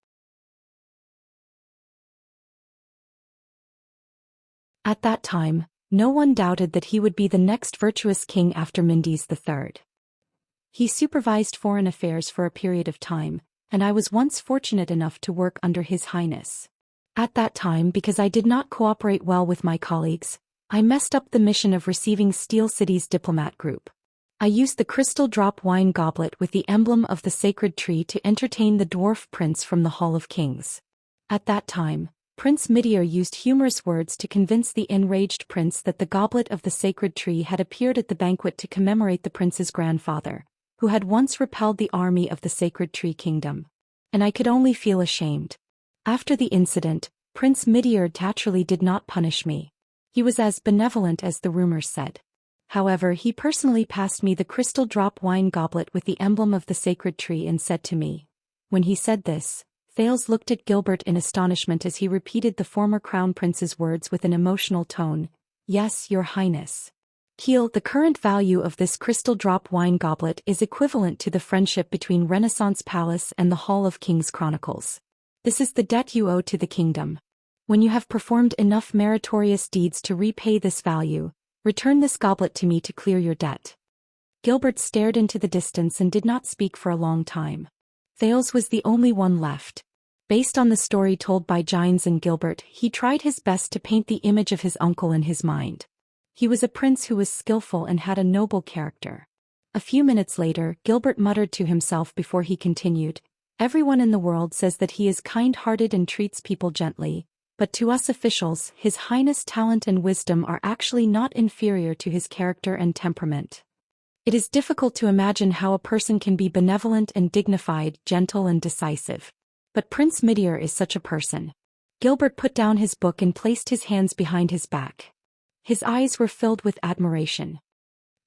At that time, no one doubted that he would be the next virtuous king after Mendes III. He supervised foreign affairs for a period of time, and I was once fortunate enough to work under His Highness. At that time, because I did not cooperate well with my colleagues, I messed up the mission of receiving Steel City's diplomat group. I used the crystal drop wine goblet with the emblem of the sacred tree to entertain the dwarf prince from the Hall of Kings. At that time, Prince Midir used humorous words to convince the enraged prince that the goblet of the sacred tree had appeared at the banquet to commemorate the prince's grandfather, who had once repelled the army of the Sacred Tree Kingdom. And I could only feel ashamed. After the incident, Prince Midir naturally did not punish me. He was as benevolent as the rumors said. However, he personally passed me the crystal drop wine goblet with the emblem of the sacred tree and said to me. When he said this, Thales looked at Gilbert in astonishment as he repeated the former crown prince's words with an emotional tone. Yes, Your Highness. Keel, the current value of this crystal drop wine goblet is equivalent to the friendship between Renaissance Palace and the Hall of Kings Chronicles. This is the debt you owe to the kingdom. When you have performed enough meritorious deeds to repay this value, return this goblet to me to clear your debt. Gilbert stared into the distance and did not speak for a long time. Thales was the only one left. Based on the story told by Gines and Gilbert, he tried his best to paint the image of his uncle in his mind. He was a prince who was skillful and had a noble character. A few minutes later, Gilbert muttered to himself before he continued, Everyone in the world says that he is kind-hearted and treats people gently, but to us officials, His Highness' talent and wisdom are actually not inferior to his character and temperament. It is difficult to imagine how a person can be benevolent and dignified, gentle and decisive. But Prince Midir is such a person. Gilbert put down his book and placed his hands behind his back. His eyes were filled with admiration.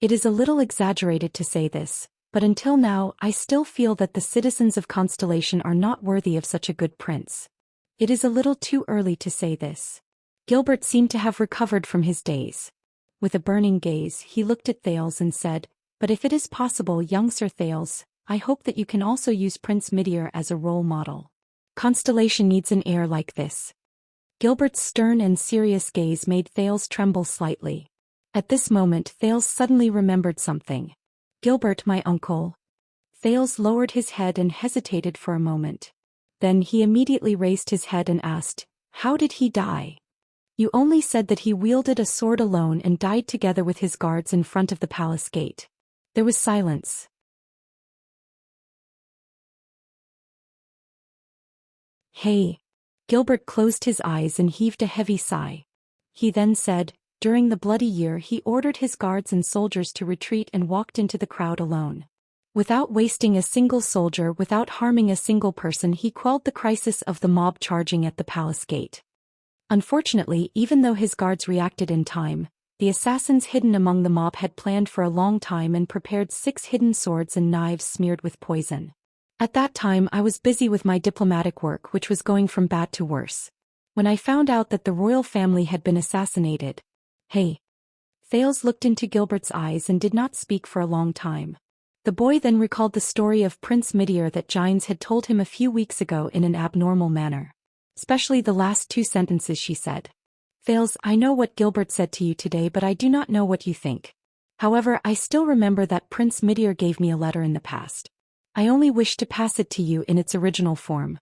It is a little exaggerated to say this, but until now I still feel that the citizens of Constellation are not worthy of such a good prince. It is a little too early to say this. Gilbert seemed to have recovered from his daze. With a burning gaze he looked at Thales and said, "But if it is possible, young Sir Thales, I hope that you can also use Prince Midir as a role model. Constellation needs an heir like this." Gilbert's stern and serious gaze made Thales tremble slightly. At this moment Thales suddenly remembered something. "Gilbert, my uncle." Thales lowered his head and hesitated for a moment. Then he immediately raised his head and asked, "How did he die?" "You only said that he wielded a sword alone and died together with his guards in front of the palace gate." There was silence. "Hey." Gilbert closed his eyes and heaved a heavy sigh. He then said, "During the Bloody Year he ordered his guards and soldiers to retreat and walked into the crowd alone. Without wasting a single soldier, without harming a single person, he quelled the crisis of the mob charging at the palace gate. Unfortunately, even though his guards reacted in time, the assassins hidden among the mob had planned for a long time and prepared 6 hidden swords and knives smeared with poison. At that time I was busy with my diplomatic work, which was going from bad to worse. When I found out that the royal family had been assassinated." "Hey." Thales looked into Gilbert's eyes and did not speak for a long time. The boy then recalled the story of Prince Midir that Gines had told him a few weeks ago in an abnormal manner. Especially the last 2 sentences she said. "Thales, I know what Gilbert said to you today, but I do not know what you think. However, I still remember that Prince Midir gave me a letter in the past. I only wish to pass it to you in its original form.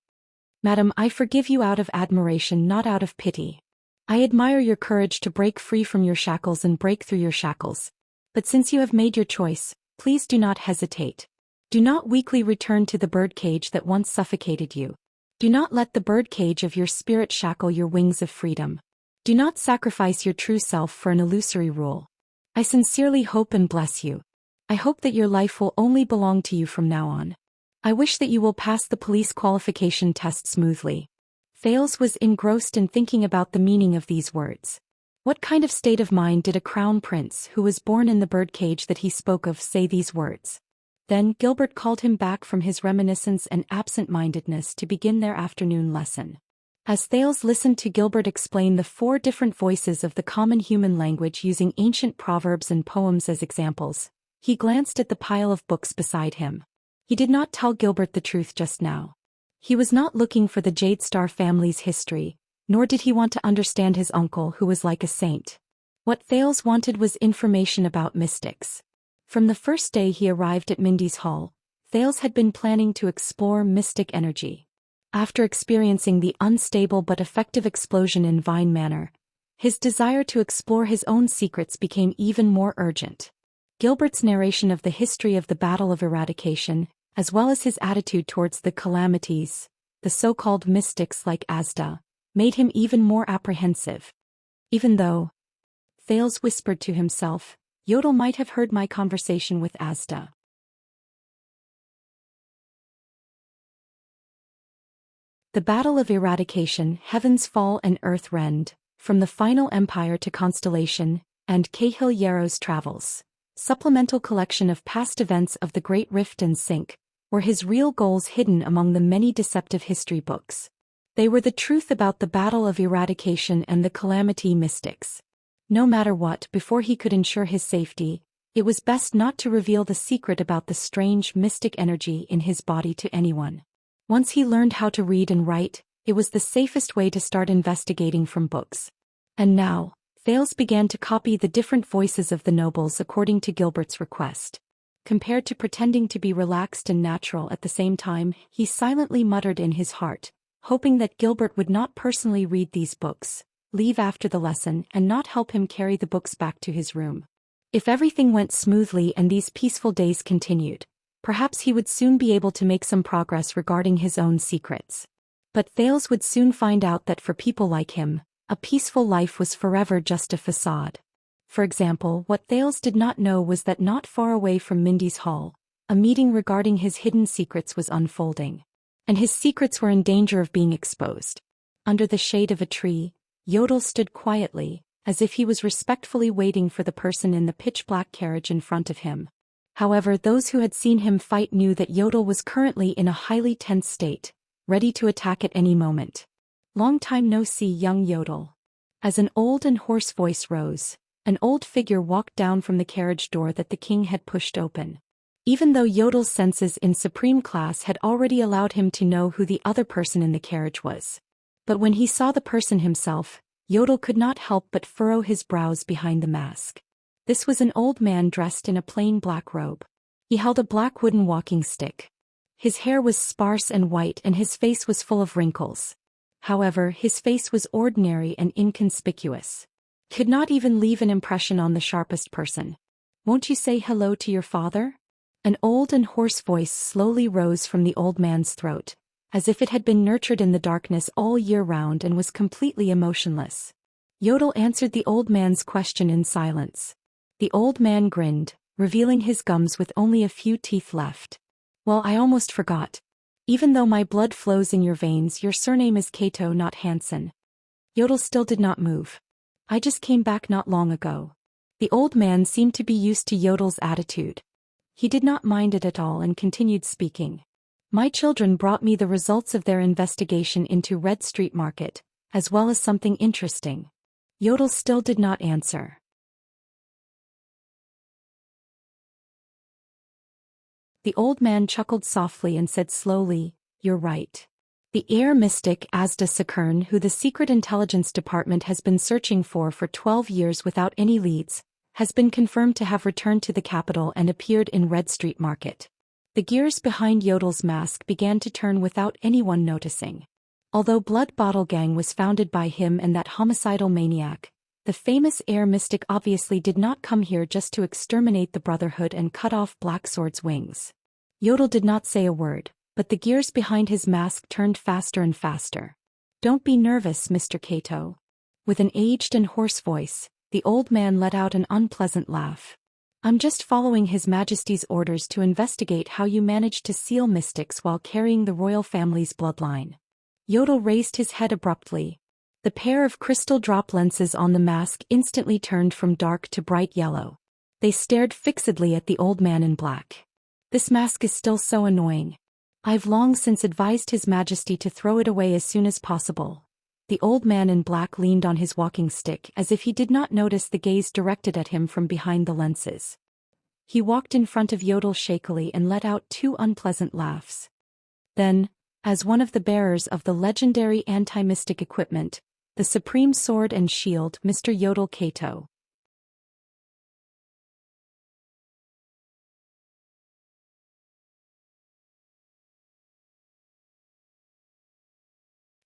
Madam, I forgive you out of admiration, not out of pity. I admire your courage to break free from your shackles and break through your shackles. But since you have made your choice, please do not hesitate. Do not weakly return to the birdcage that once suffocated you. Do not let the birdcage of your spirit shackle your wings of freedom. Do not sacrifice your true self for an illusory rule. I sincerely hope and bless you. I hope that your life will only belong to you from now on. I wish that you will pass the police qualification test smoothly." Thales was engrossed in thinking about the meaning of these words. What kind of state of mind did a crown prince who was born in the birdcage that he spoke of say these words? Then Gilbert called him back from his reminiscence and absent-mindedness to begin their afternoon lesson. As Thales listened to Gilbert explain the 4 different voices of the common human language using ancient proverbs and poems as examples, he glanced at the pile of books beside him. He did not tell Gilbert the truth just now. He was not looking for the Jade Star family's history, nor did he want to understand his uncle who was like a saint. What Thales wanted was information about mystics. From the first day he arrived at Mindy's Hall, Thales had been planning to explore mystic energy. After experiencing the unstable but effective explosion in Vine Manor, his desire to explore his own secrets became even more urgent. Gilbert's narration of the history of the Battle of Eradication, as well as his attitude towards the calamities, the so-called mystics like Asda, made him even more apprehensive. Even though, Thales whispered to himself, Yodel might have heard my conversation with Asda. The Battle of Eradication, Heaven's Fall and Earth Rend, From the Final Empire to Constellation, and Cahill Yarrow's Travels. Supplemental collection of past events of the Great Rift and Sink, were his real goals hidden among the many deceptive history books. They were the truth about the Battle of Eradication and the Calamity Mystics. No matter what, before he could ensure his safety, it was best not to reveal the secret about the strange mystic energy in his body to anyone. Once he learned how to read and write, it was the safest way to start investigating from books. And now, Thales began to copy the different voices of the nobles according to Gilbert's request. Compared to pretending to be relaxed and natural at the same time, he silently muttered in his heart, hoping that Gilbert would not personally read these books, leave after the lesson, and not help him carry the books back to his room. If everything went smoothly and these peaceful days continued, Perhaps he would soon be able to make some progress regarding his own secrets. But Thales would soon find out that for people like him, a peaceful life was forever just a facade. For example, what Thales did not know was that not far away from Mindy's hall, a meeting regarding his hidden secrets was unfolding. And his secrets were in danger of being exposed. Under the shade of a tree, Yodel stood quietly, as if he was respectfully waiting for the person in the pitch-black carriage in front of him. However, those who had seen him fight knew that Yodel was currently in a highly tense state, ready to attack at any moment. Long time no see, young Yodel. As an old and hoarse voice rose, an old figure walked down from the carriage door that the king had pushed open. Even though Yodel's senses in supreme class had already allowed him to know who the other person in the carriage was. But when he saw the person himself, Yodel could not help but furrow his brows behind the mask. This was an old man dressed in a plain black robe. He held a black wooden walking stick. His hair was sparse and white and his face was full of wrinkles. However, his face was ordinary and inconspicuous. Could not even leave an impression on the sharpest person. "Won't you say hello to your father?" An old and hoarse voice slowly rose from the old man's throat, as if it had been nurtured in the darkness all year round and was completely emotionless. Yodel answered the old man's question in silence. The old man grinned, revealing his gums with only a few teeth left. "Well, I almost forgot. Even though my blood flows in your veins, your surname is Kato, not Hansen." Yodel still did not move. "I just came back not long ago." The old man seemed to be used to Yodel's attitude. He did not mind it at all and continued speaking. "My children brought me the results of their investigation into Red Street Market, as well as something interesting." Yodel still did not answer. The old man chuckled softly and said slowly, "You're right. The air mystic Asda Sakern, who the Secret Intelligence Department has been searching for 12 years without any leads, has been confirmed to have returned to the capital and appeared in Red Street Market." The gears behind Yodel's mask began to turn without anyone noticing. Although Blood Bottle Gang was founded by him and that homicidal maniac, the famous air mystic obviously did not come here just to exterminate the Brotherhood and cut off Blacksword's wings. Yodel did not say a word, but the gears behind his mask turned faster and faster. "Don't be nervous, Mr. Kato." With an aged and hoarse voice, the old man let out an unpleasant laugh. "I'm just following His Majesty's orders to investigate how you managed to seal mystics while carrying the royal family's bloodline." Yodel raised his head abruptly. The pair of crystal drop lenses on the mask instantly turned from dark to bright yellow. They stared fixedly at the old man in black. "This mask is still so annoying. I've long since advised His Majesty to throw it away as soon as possible." The old man in black leaned on his walking stick as if he did not notice the gaze directed at him from behind the lenses. He walked in front of Yodel shakily and let out 2 unpleasant laughs. Then, as one of the bearers of the legendary anti-mystic equipment, the Supreme Sword and Shield, Mr. Yodel Kato.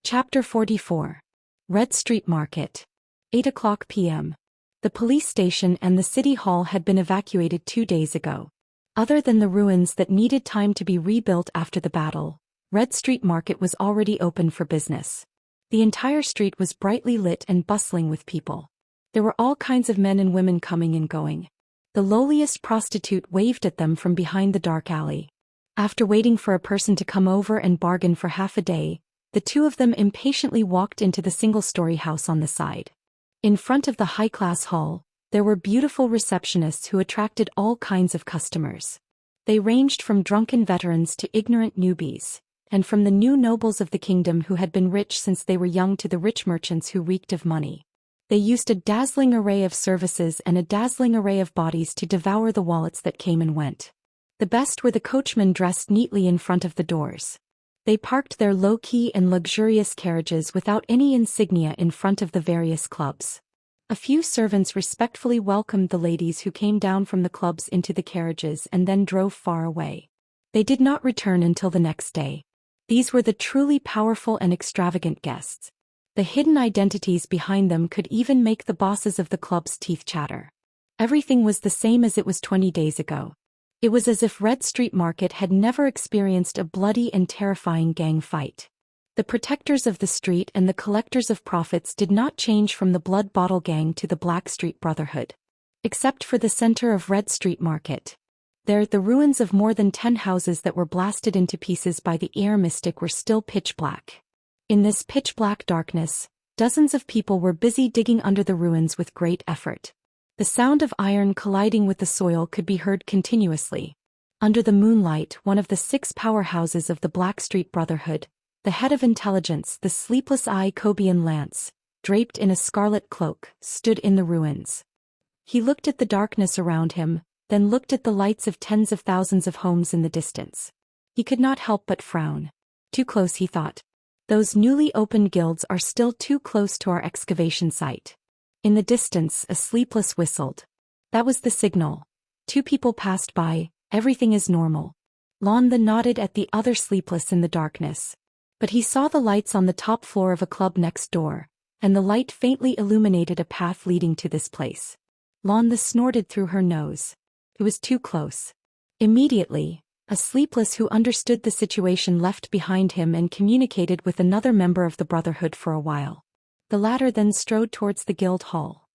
Chapter 44. Red Street Market. 8:00 p.m. The police station and the city hall had been evacuated 2 days ago. Other than the ruins that needed time to be rebuilt after the battle, Red Street Market was already open for business. The entire street was brightly lit and bustling with people. There were all kinds of men and women coming and going. The lowliest prostitute waved at them from behind the dark alley. After waiting for a person to come over and bargain for half a day, the two of them impatiently walked into the single-story house on the side. In front of the high-class hall, there were beautiful receptionists who attracted all kinds of customers. They ranged from drunken veterans to ignorant newbies, and from the new nobles of the kingdom who had been rich since they were young to the rich merchants who reeked of money. They used a dazzling array of services and a dazzling array of bodies to devour the wallets that came and went. The best were the coachmen dressed neatly in front of the doors. They parked their low-key and luxurious carriages without any insignia in front of the various clubs. A few servants respectfully welcomed the ladies who came down from the clubs into the carriages and then drove far away. They did not return until the next day. These were the truly powerful and extravagant guests. The hidden identities behind them could even make the bosses of the club's teeth chatter. Everything was the same as it was 20 days ago. It was as if Red Street Market had never experienced a bloody and terrifying gang fight. The protectors of the street and the collectors of profits did not change from the Blood Bottle Gang to the Black Street Brotherhood. Except for the center of Red Street Market. There, the ruins of more than 10 houses that were blasted into pieces by the air mystic were still pitch black. In this pitch-black darkness, dozens of people were busy digging under the ruins with great effort. The sound of iron colliding with the soil could be heard continuously. Under the moonlight, one of the 6 powerhouses of the Black Street Brotherhood, the head of intelligence, the sleepless eye Kobian Lance, draped in a scarlet cloak, stood in the ruins. He looked at the darkness around him, then looked at the lights of tens of thousands of homes in the distance. He could not help but frown. Too close, he thought. Those newly opened guilds are still too close to our excavation site. In the distance, a sleepless whistled. That was the signal. 2 people passed by. Everything is normal. Londa nodded at the other sleepless in the darkness. But he saw the lights on the top floor of a club next door, and the light faintly illuminated a path leading to this place. Londa snorted through her nose. It was too close. Immediately, a sleepless who understood the situation left behind him and communicated with another member of the Brotherhood for a while. The latter then strode towards the guild hall.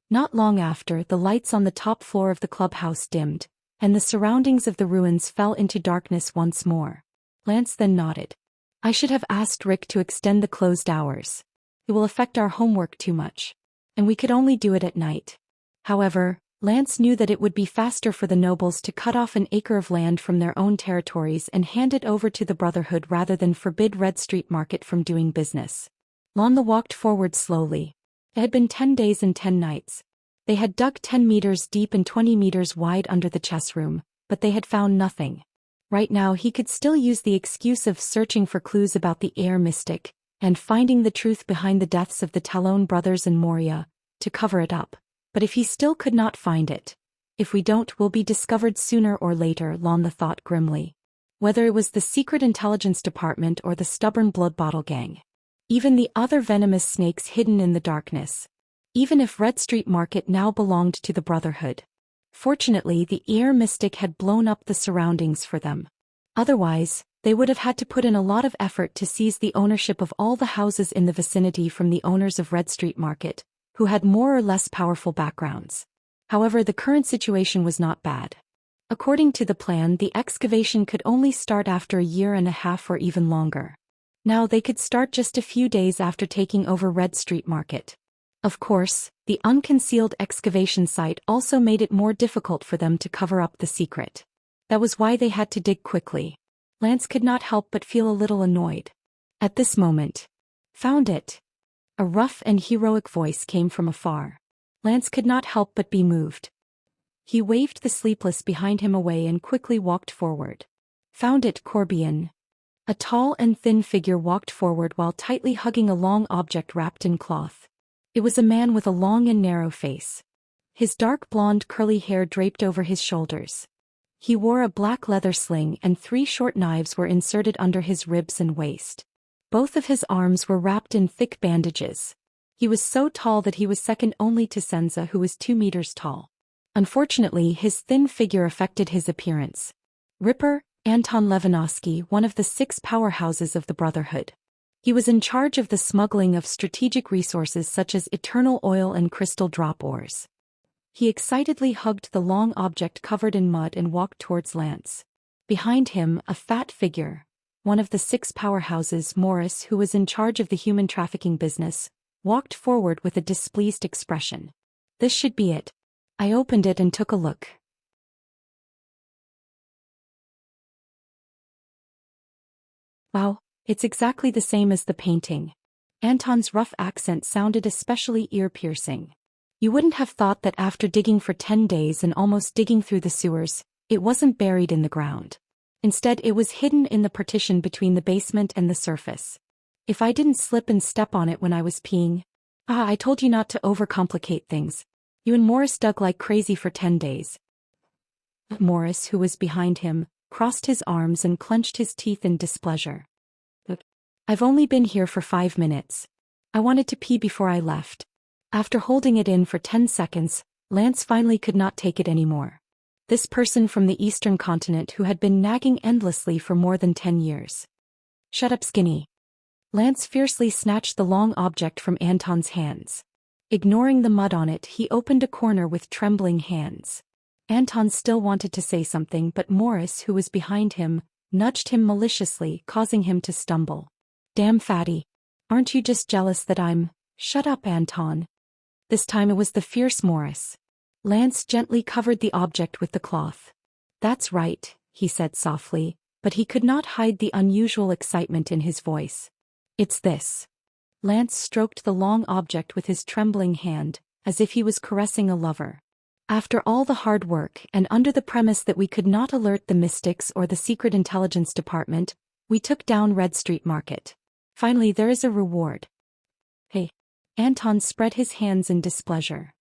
Not long after, the lights on the top floor of the clubhouse dimmed, and the surroundings of the ruins fell into darkness once more. Lance then nodded. I should have asked Rick to extend the closed hours. It will affect our homework too much. And we could only do it at night. However, Lance knew that it would be faster for the nobles to cut off an acre of land from their own territories and hand it over to the Brotherhood rather than forbid Red Street Market from doing business. Londa walked forward slowly. It had been 10 days and 10 nights. They had dug 10 meters deep and 20 meters wide under the chess room, but they had found nothing. Right now he could still use the excuse of searching for clues about the air mystic, and finding the truth behind the deaths of the Talon brothers and Moria, to cover it up. But if he still could not find it, if we don't, we'll be discovered sooner or later, Londa thought grimly. Whether it was the secret intelligence department or the stubborn blood bottle gang. Even the other venomous snakes hidden in the darkness. Even if Red Street Market now belonged to the Brotherhood. Fortunately, the air mystic had blown up the surroundings for them. Otherwise, they would have had to put in a lot of effort to seize the ownership of all the houses in the vicinity from the owners of Red Street Market, who had more or less powerful backgrounds. However, the current situation was not bad. According to the plan, the excavation could only start after a year and a half or even longer. Now they could start just a few days after taking over Red Street Market. Of course, the unconcealed excavation site also made it more difficult for them to cover up the secret. That was why they had to dig quickly. Lance could not help but feel a little annoyed. At this moment, found it. A rough and heroic voice came from afar. Lance could not help but be moved. He waved the sleepless behind him away and quickly walked forward. Found it, Corbian. A tall and thin figure walked forward while tightly hugging a long object wrapped in cloth. It was a man with a long and narrow face. His dark blonde curly hair draped over his shoulders. He wore a black leather sling and 3 short knives were inserted under his ribs and waist. Both of his arms were wrapped in thick bandages. He was so tall that he was second only to Senza, who was 2 meters tall. Unfortunately, his thin figure affected his appearance. Ripper, Anton Levinovsky, one of the 6 powerhouses of the Brotherhood. He was in charge of the smuggling of strategic resources such as eternal oil and crystal drop ores. He excitedly hugged the long object covered in mud and walked towards Lance. Behind him, a fat figure, one of the 6 powerhouses, Morris, who was in charge of the human trafficking business, walked forward with a displeased expression. This should be it. I opened it and took a look. Wow, it's exactly the same as the painting. Anton's rough accent sounded especially ear-piercing. You wouldn't have thought that after digging for 10 days and almost digging through the sewers, it wasn't buried in the ground. Instead, it was hidden in the partition between the basement and the surface. If I didn't slip and step on it when I was peeing. I told you not to overcomplicate things. You and Morris dug like crazy for 10 days. Morris, who was behind him, crossed his arms and clenched his teeth in displeasure. I've only been here for 5 minutes. I wanted to pee before I left. After holding it in for 10 seconds, Lance finally could not take it anymore. This person from the eastern continent who had been nagging endlessly for more than 10 years. Shut up, skinny. Lance fiercely snatched the long object from Anton's hands. Ignoring the mud on it, he opened a corner with trembling hands. Anton still wanted to say something, but Morris, who was behind him, nudged him maliciously, causing him to stumble. Damn fatty. Aren't you just jealous that I'm... Shut up, Anton. This time it was the fierce Morris. Lance gently covered the object with the cloth. That's right, he said softly, but he could not hide the unusual excitement in his voice. It's this. Lance stroked the long object with his trembling hand, as if he was caressing a lover. After all the hard work and under the premise that we could not alert the Mystics or the Secret Intelligence Department, we took down Red Street Market. Finally, there is a reward. Hey. Anton spread his hands in displeasure.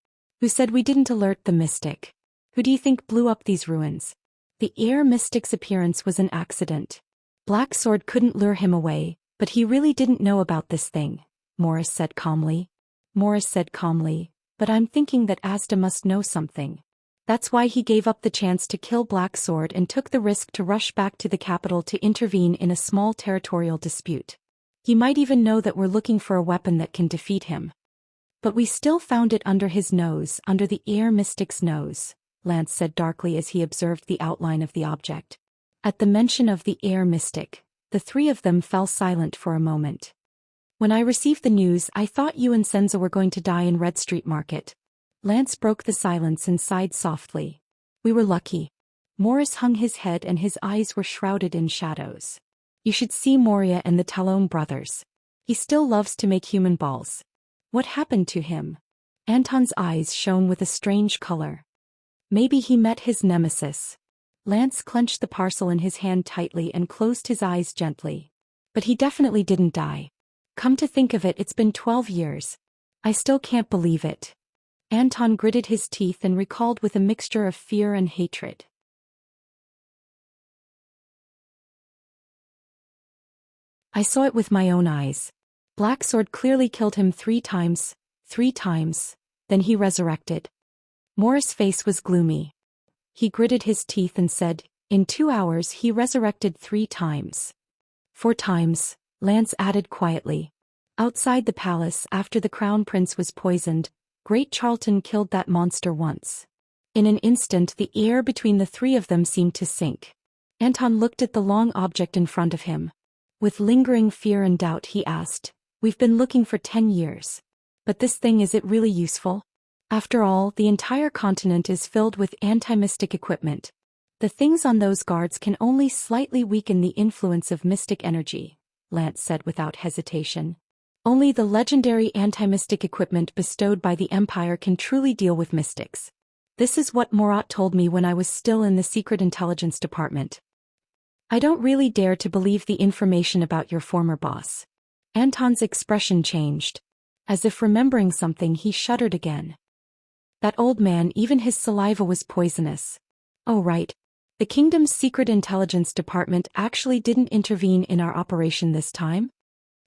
Who said we didn't alert the Mystic? Who do you think blew up these ruins? The Air Mystic's appearance was an accident. Black Sword couldn't lure him away, but he really didn't know about this thing, Morris said calmly. But I'm thinking that Asda must know something. That's why he gave up the chance to kill Black Sword and took the risk to rush back to the capital to intervene in a small territorial dispute. He might even know that we're looking for a weapon that can defeat him. But we still found it under his nose, under the Air Mystic's nose, Lance said darkly as he observed the outline of the object. At the mention of the Air Mystic, the three of them fell silent for a moment. When I received the news, I thought you and Senza were going to die in Red Street Market. Lance broke the silence and sighed softly. We were lucky. Morris hung his head and his eyes were shrouded in shadows. You should see Moria and the Talon brothers. He still loves to make human balls. What happened to him? Anton's eyes shone with a strange color. Maybe he met his nemesis. Lance clenched the parcel in his hand tightly and closed his eyes gently. But he definitely didn't die. Come to think of it, it's been 12 years. I still can't believe it. Anton gritted his teeth and recalled with a mixture of fear and hatred. I saw it with my own eyes. Black Sword clearly killed him 3 times, then he resurrected. Morris' face was gloomy. He gritted his teeth and said, in 2 hours he resurrected 3 times. 4 times, Lance added quietly. Outside the palace after the crown prince was poisoned, Great Charlton killed that monster once. In an instant the air between the three of them seemed to sink. Anton looked at the long object in front of him. With lingering fear and doubt he asked, We've been looking for 10 years. But this thing, is it really useful? After all, the entire continent is filled with anti-mystic equipment. The things on those guards can only slightly weaken the influence of mystic energy, Lance said without hesitation. Only the legendary anti-mystic equipment bestowed by the Empire can truly deal with mystics. This is what Morat told me when I was still in the Secret Intelligence Department. I don't really dare to believe the information about your former boss. Anton's expression changed. As if remembering something, he shuddered again. That old man, even his saliva was poisonous. Oh right. The kingdom's Secret Intelligence Department actually didn't intervene in our operation this time?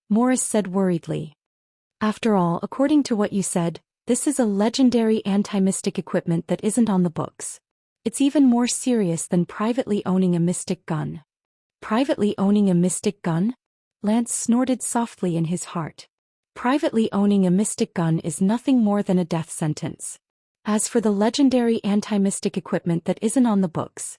Morris said worriedly. After all, according to what you said, this is a legendary anti-mystic equipment that isn't on the books. It's even more serious than privately owning a mystic gun. Privately owning a mystic gun? Lance snorted softly in his heart. Privately owning a mystic gun is nothing more than a death sentence. As for the legendary anti-mystic equipment that isn't on the books.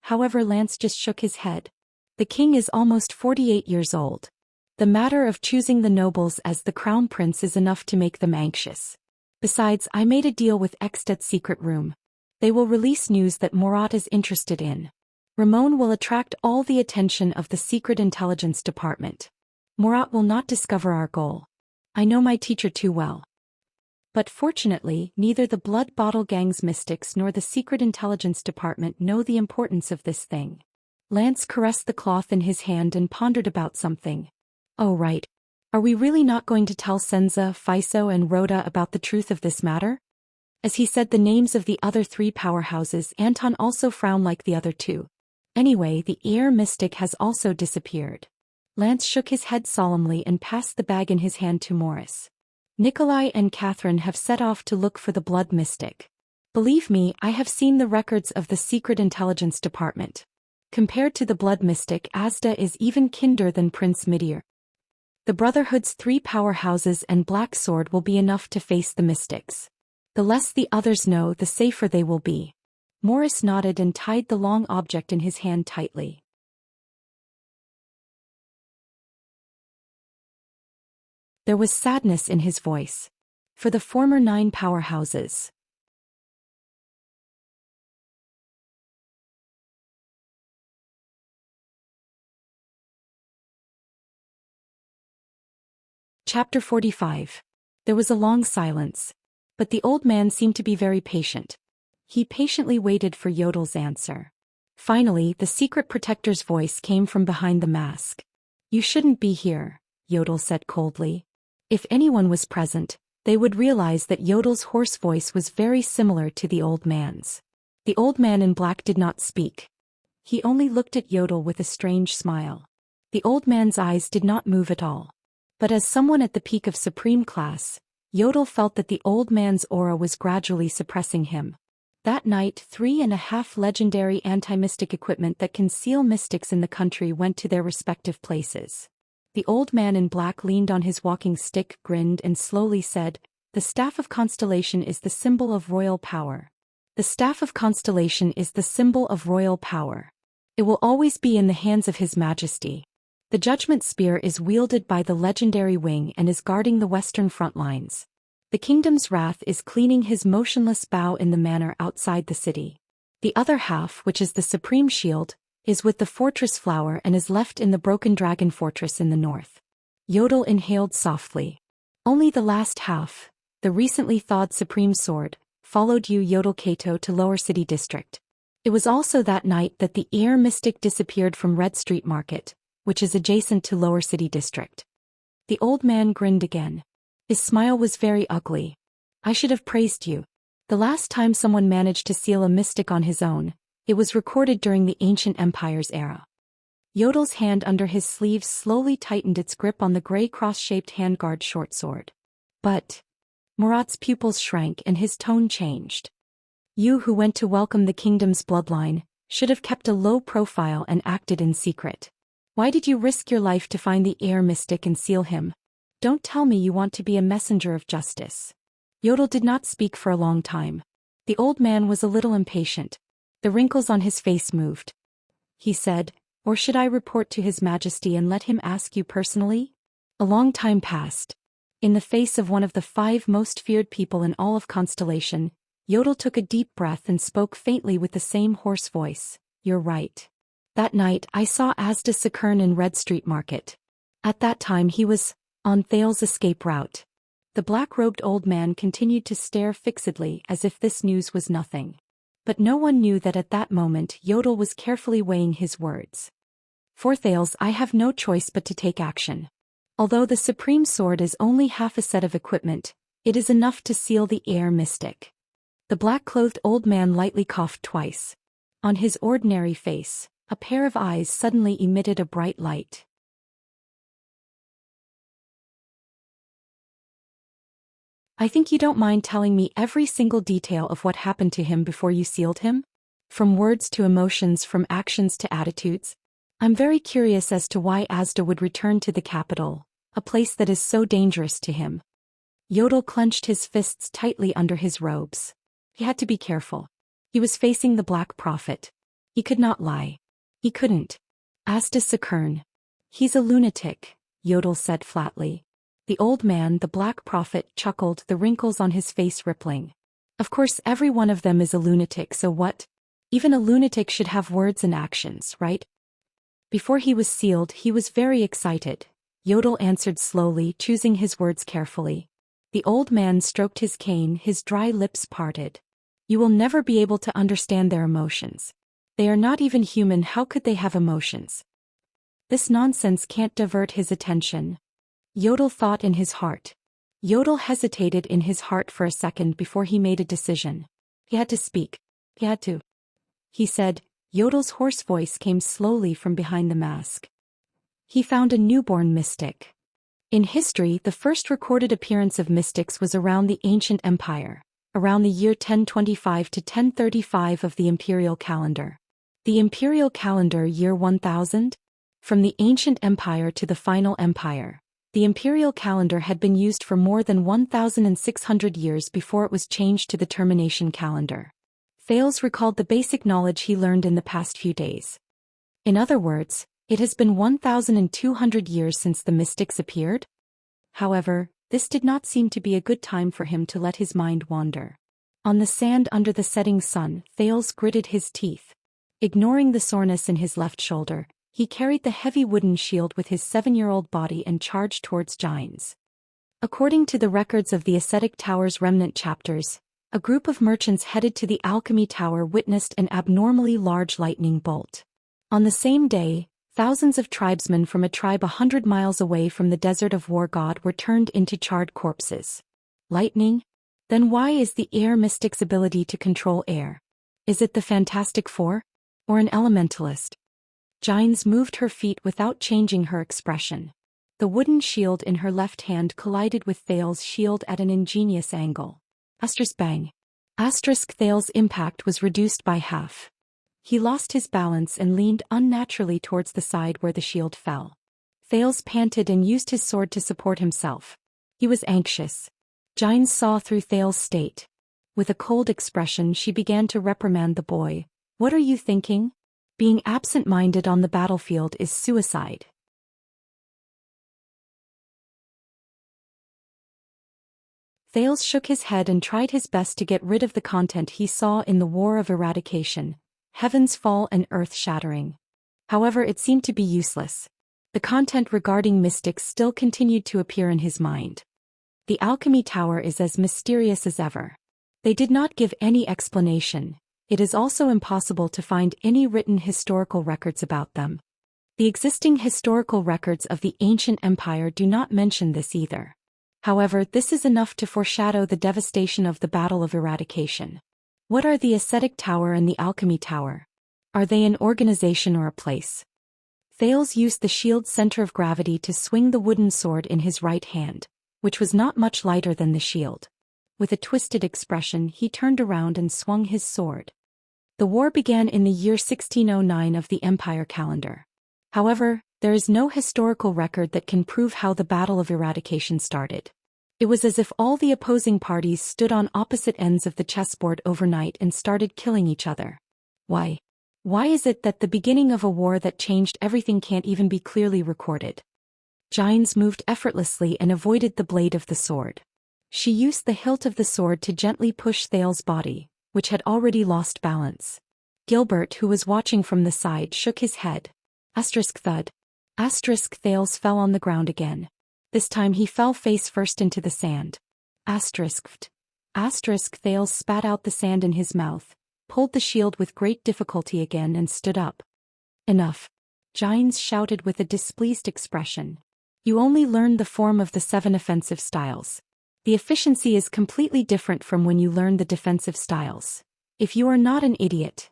However, Lance just shook his head. The king is almost 48 years old. The matter of choosing the nobles as the crown prince is enough to make them anxious. Besides, I made a deal with Eksted's secret room. They will release news that Morat is interested in. Ramon will attract all the attention of the Secret Intelligence Department. Morat will not discover our goal. I know my teacher too well. But fortunately, neither the Blood Bottle Gang's mystics nor the Secret Intelligence Department know the importance of this thing. Lance caressed the cloth in his hand and pondered about something. Oh right. Are we really not going to tell Senza, Fiso and Rhoda about the truth of this matter? As he said the names of the other 3 powerhouses, Anton also frowned like the other 2. Anyway, the air mystic has also disappeared. Lance shook his head solemnly and passed the bag in his hand to Morris. Nikolai and Catherine have set off to look for the blood mystic. Believe me, I have seen the records of the Secret Intelligence Department. Compared to the blood mystic, Asda is even kinder than Prince Midir. The Brotherhood's 3 powerhouses and Black Sword will be enough to face the mystics. The less the others know, the safer they will be. Morris nodded and tied the long object in his hand tightly. There was sadness in his voice. For the former 9 powerhouses. Chapter 45. There was a long silence. But the old man seemed to be very patient. He patiently waited for Yodel's answer. Finally, the secret protector's voice came from behind the mask. You shouldn't be here, Yodel said coldly. If anyone was present, they would realize that Yodel's hoarse voice was very similar to the old man's. The old man in black did not speak. He only looked at Yodel with a strange smile. The old man's eyes did not move at all. But as someone at the peak of supreme class, Yodel felt that the old man's aura was gradually suppressing him. That night, 3.5 legendary anti-mystic equipment that conceal mystics in the country went to their respective places. The old man in black leaned on his walking stick, grinned and slowly said, "The Staff of Constellation is the symbol of royal power. The Staff of Constellation is the symbol of royal power. It will always be in the hands of His Majesty. The Judgment Spear is wielded by the legendary wing and is guarding the western front lines. The kingdom's wrath is cleaning his motionless bow in the manor outside the city. The other half, which is the supreme shield, is with the fortress flower and is left in the broken dragon fortress in the north." Yodel inhaled softly. "Only the last half, the recently thawed supreme sword, followed you Yodel Kato to Lower City District. It was also that night that the air mystic disappeared from Red Street Market, which is adjacent to Lower City District." The old man grinned again. His smile was very ugly. "I should have praised you. The last time someone managed to seal a mystic on his own, it was recorded during the Ancient Empire's era." Yodel's hand under his sleeves slowly tightened its grip on the gray cross-shaped handguard short sword. "But..." Murat's pupils shrank and his tone changed. "You who went to welcome the kingdom's bloodline, should have kept a low profile and acted in secret. Why did you risk your life to find the air mystic and seal him? Don't tell me you want to be a messenger of justice." Yodel did not speak for a long time. The old man was a little impatient. The wrinkles on his face moved. He said, "Or should I report to His Majesty and let him ask you personally?" A long time passed. In the face of one of the 5 most feared people in all of Constellation, Yodel took a deep breath and spoke faintly with the same hoarse voice. "You're right. That night I saw Asda Sakern in Red Street Market. At that time he was on Thal's escape route." The black-robed old man continued to stare fixedly as if this news was nothing. But no one knew that at that moment Yodel was carefully weighing his words. "For Thales, I have no choice but to take action. Although the Supreme Sword is only half a set of equipment, it is enough to seal the air mystic." The black-clothed old man lightly coughed twice. On his ordinary face, a pair of eyes suddenly emitted a bright light. "I think you don't mind telling me every single detail of what happened to him before you sealed him? From words to emotions, from actions to attitudes. I'm very curious as to why Asda would return to the capital, a place that is so dangerous to him." Yodel clenched his fists tightly under his robes. He had to be careful. He was facing the Black Prophet. He could not lie. He couldn't. "Asda Sakern. He's a lunatic," Yodel said flatly. The old man, the Black Prophet, chuckled, the wrinkles on his face rippling. "Of course every one of them is a lunatic, so what? Even a lunatic should have words and actions, right?" Before he was sealed, he was very excited. Yodel answered slowly, choosing his words carefully. The old man stroked his cane, his dry lips parted. "You will never be able to understand their emotions. They are not even human, how could they have emotions? This nonsense can't divert his attention." Yodel thought in his heart. Yodel hesitated in his heart for a second before he made a decision. He had to speak. He had to. He said. Yodel's hoarse voice came slowly from behind the mask. "He found a newborn mystic. In history, the first recorded appearance of mystics was around the ancient empire, around the year 1025 to 1035 of the imperial calendar. The imperial calendar year 1000? From the ancient empire to the final empire, the imperial calendar had been used for more than 1,600 years before it was changed to the termination calendar. Thales recalled the basic knowledge he learned in the past few days. In other words, it has been 1,200 years since the mystics appeared? However, this did not seem to be a good time for him to let his mind wander. On the sand under the setting sun, Thales gritted his teeth. Ignoring the soreness in his left shoulder, he carried the heavy wooden shield with his 7-year-old body and charged towards Giants. According to the records of the ascetic tower's remnant chapters, a group of merchants headed to the Alchemy Tower witnessed an abnormally large lightning bolt. On the same day, thousands of tribesmen from a tribe 100 miles away from the desert of War God were turned into charred corpses. Lightning? Then why is the air mystic's ability to control air? Is it the Fantastic Four? Or an elementalist? Giants moved her feet without changing her expression. The wooden shield in her left hand collided with Thales' shield at an ingenious angle. Bang. Thales' impact was reduced by half. He lost his balance and leaned unnaturally towards the side where the shield fell. Thales panted and used his sword to support himself. He was anxious. Giants saw through Thales' state. With a cold expression, she began to reprimand the boy. What are you thinking? Being absent-minded on the battlefield is suicide. Thales shook his head and tried his best to get rid of the content he saw in the War of Eradication. Heavens fall and earth shattering. However, it seemed to be useless. The content regarding mystics still continued to appear in his mind. The Alchemy Tower is as mysterious as ever. They did not give any explanation. It is also impossible to find any written historical records about them. The existing historical records of the ancient empire do not mention this either. However, this is enough to foreshadow the devastation of the Battle of Eradication. What are the Ascetic Tower and the Alchemy Tower? Are they an organization or a place? Thales used the shield's center of gravity to swing the wooden sword in his right hand, which was not much lighter than the shield. With a twisted expression, he turned around and swung his sword. The war began in the year 1609 of the Empire calendar. However, there is no historical record that can prove how the Battle of Eradication started. It was as if all the opposing parties stood on opposite ends of the chessboard overnight and started killing each other. Why? Why is it that the beginning of a war that changed everything can't even be clearly recorded? Giants moved effortlessly and avoided the blade of the sword. She used the hilt of the sword to gently push Thales' body, which had already lost balance. Gilbert, who was watching from the side, shook his head. Thud. Thales fell on the ground again. This time he fell face first into the sand. Thales spat out the sand in his mouth, pulled the shield with great difficulty again and stood up. Enough. Giants shouted with a displeased expression. You only learned the form of the 7 offensive styles. The efficiency is completely different from when you learn the defensive styles. If you are not an idiot,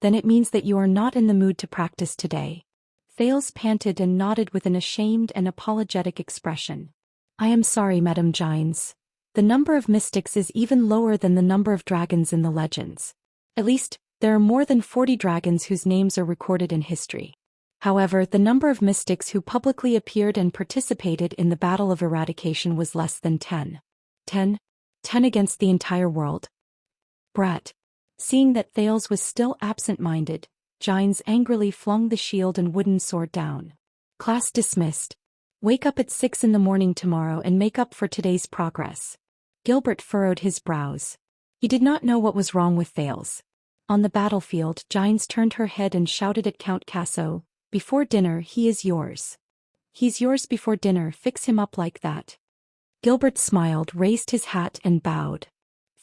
then it means that you are not in the mood to practice today. Thales panted and nodded with an ashamed and apologetic expression. I am sorry, Madame Giants. The number of mystics is even lower than the number of dragons in the legends. At least, there are more than 40 dragons whose names are recorded in history. However, the number of mystics who publicly appeared and participated in the Battle of Eradication was less than 10. 10 against the entire world. Brat. Seeing that Thales was still absent-minded, Giants angrily flung the shield and wooden sword down. Class dismissed. Wake up at 6 in the morning tomorrow and make up for today's progress. Gilbert furrowed his brows. He did not know what was wrong with Thales. On the battlefield, Giants turned her head and shouted at Count Casso, before dinner he is yours. He's yours before dinner, fix him up like that. Gilbert smiled, raised his hat and bowed.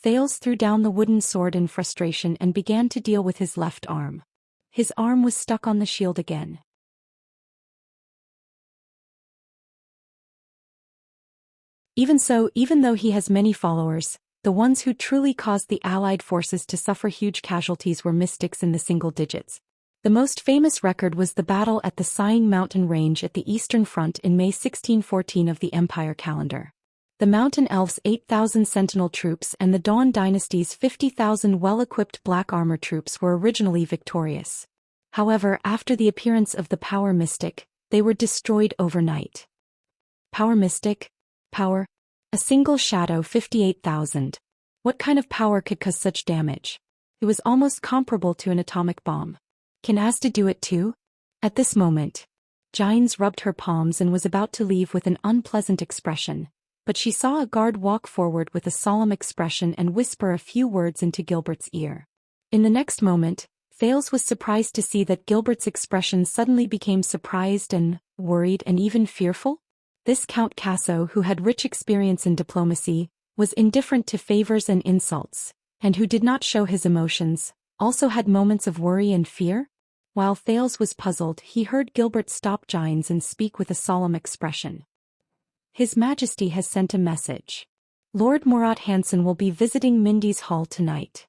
Thales threw down the wooden sword in frustration and began to deal with his left arm. His arm was stuck on the shield again. Even so, even though he has many followers, the ones who truly caused the Allied forces to suffer huge casualties were mystics in the single digits. The most famous record was the battle at the Sighing Mountain Range at the Eastern Front in May 1614 of the Empire calendar. The Mountain Elves' 8,000 sentinel troops and the Dawn dynasty's 50,000 well-equipped black armor troops were originally victorious. However, after the appearance of the Power Mystic, they were destroyed overnight. Power Mystic? Power? A single shadow 58,000. What kind of power could cause such damage? It was almost comparable to an atomic bomb. Can Asda do it too? At this moment, Gines rubbed her palms and was about to leave with an unpleasant expression, but she saw a guard walk forward with a solemn expression and whisper a few words into Gilbert's ear. In the next moment, Thales was surprised to see that Gilbert's expression suddenly became surprised and worried and even fearful. This Count Casso, who had rich experience in diplomacy, was indifferent to favors and insults, and who did not show his emotions, also had moments of worry and fear. While Thales was puzzled, he heard Gilbert stop Gines and speak with a solemn expression. His Majesty has sent a message. Lord Murat Hansen will be visiting Mindy's Hall tonight.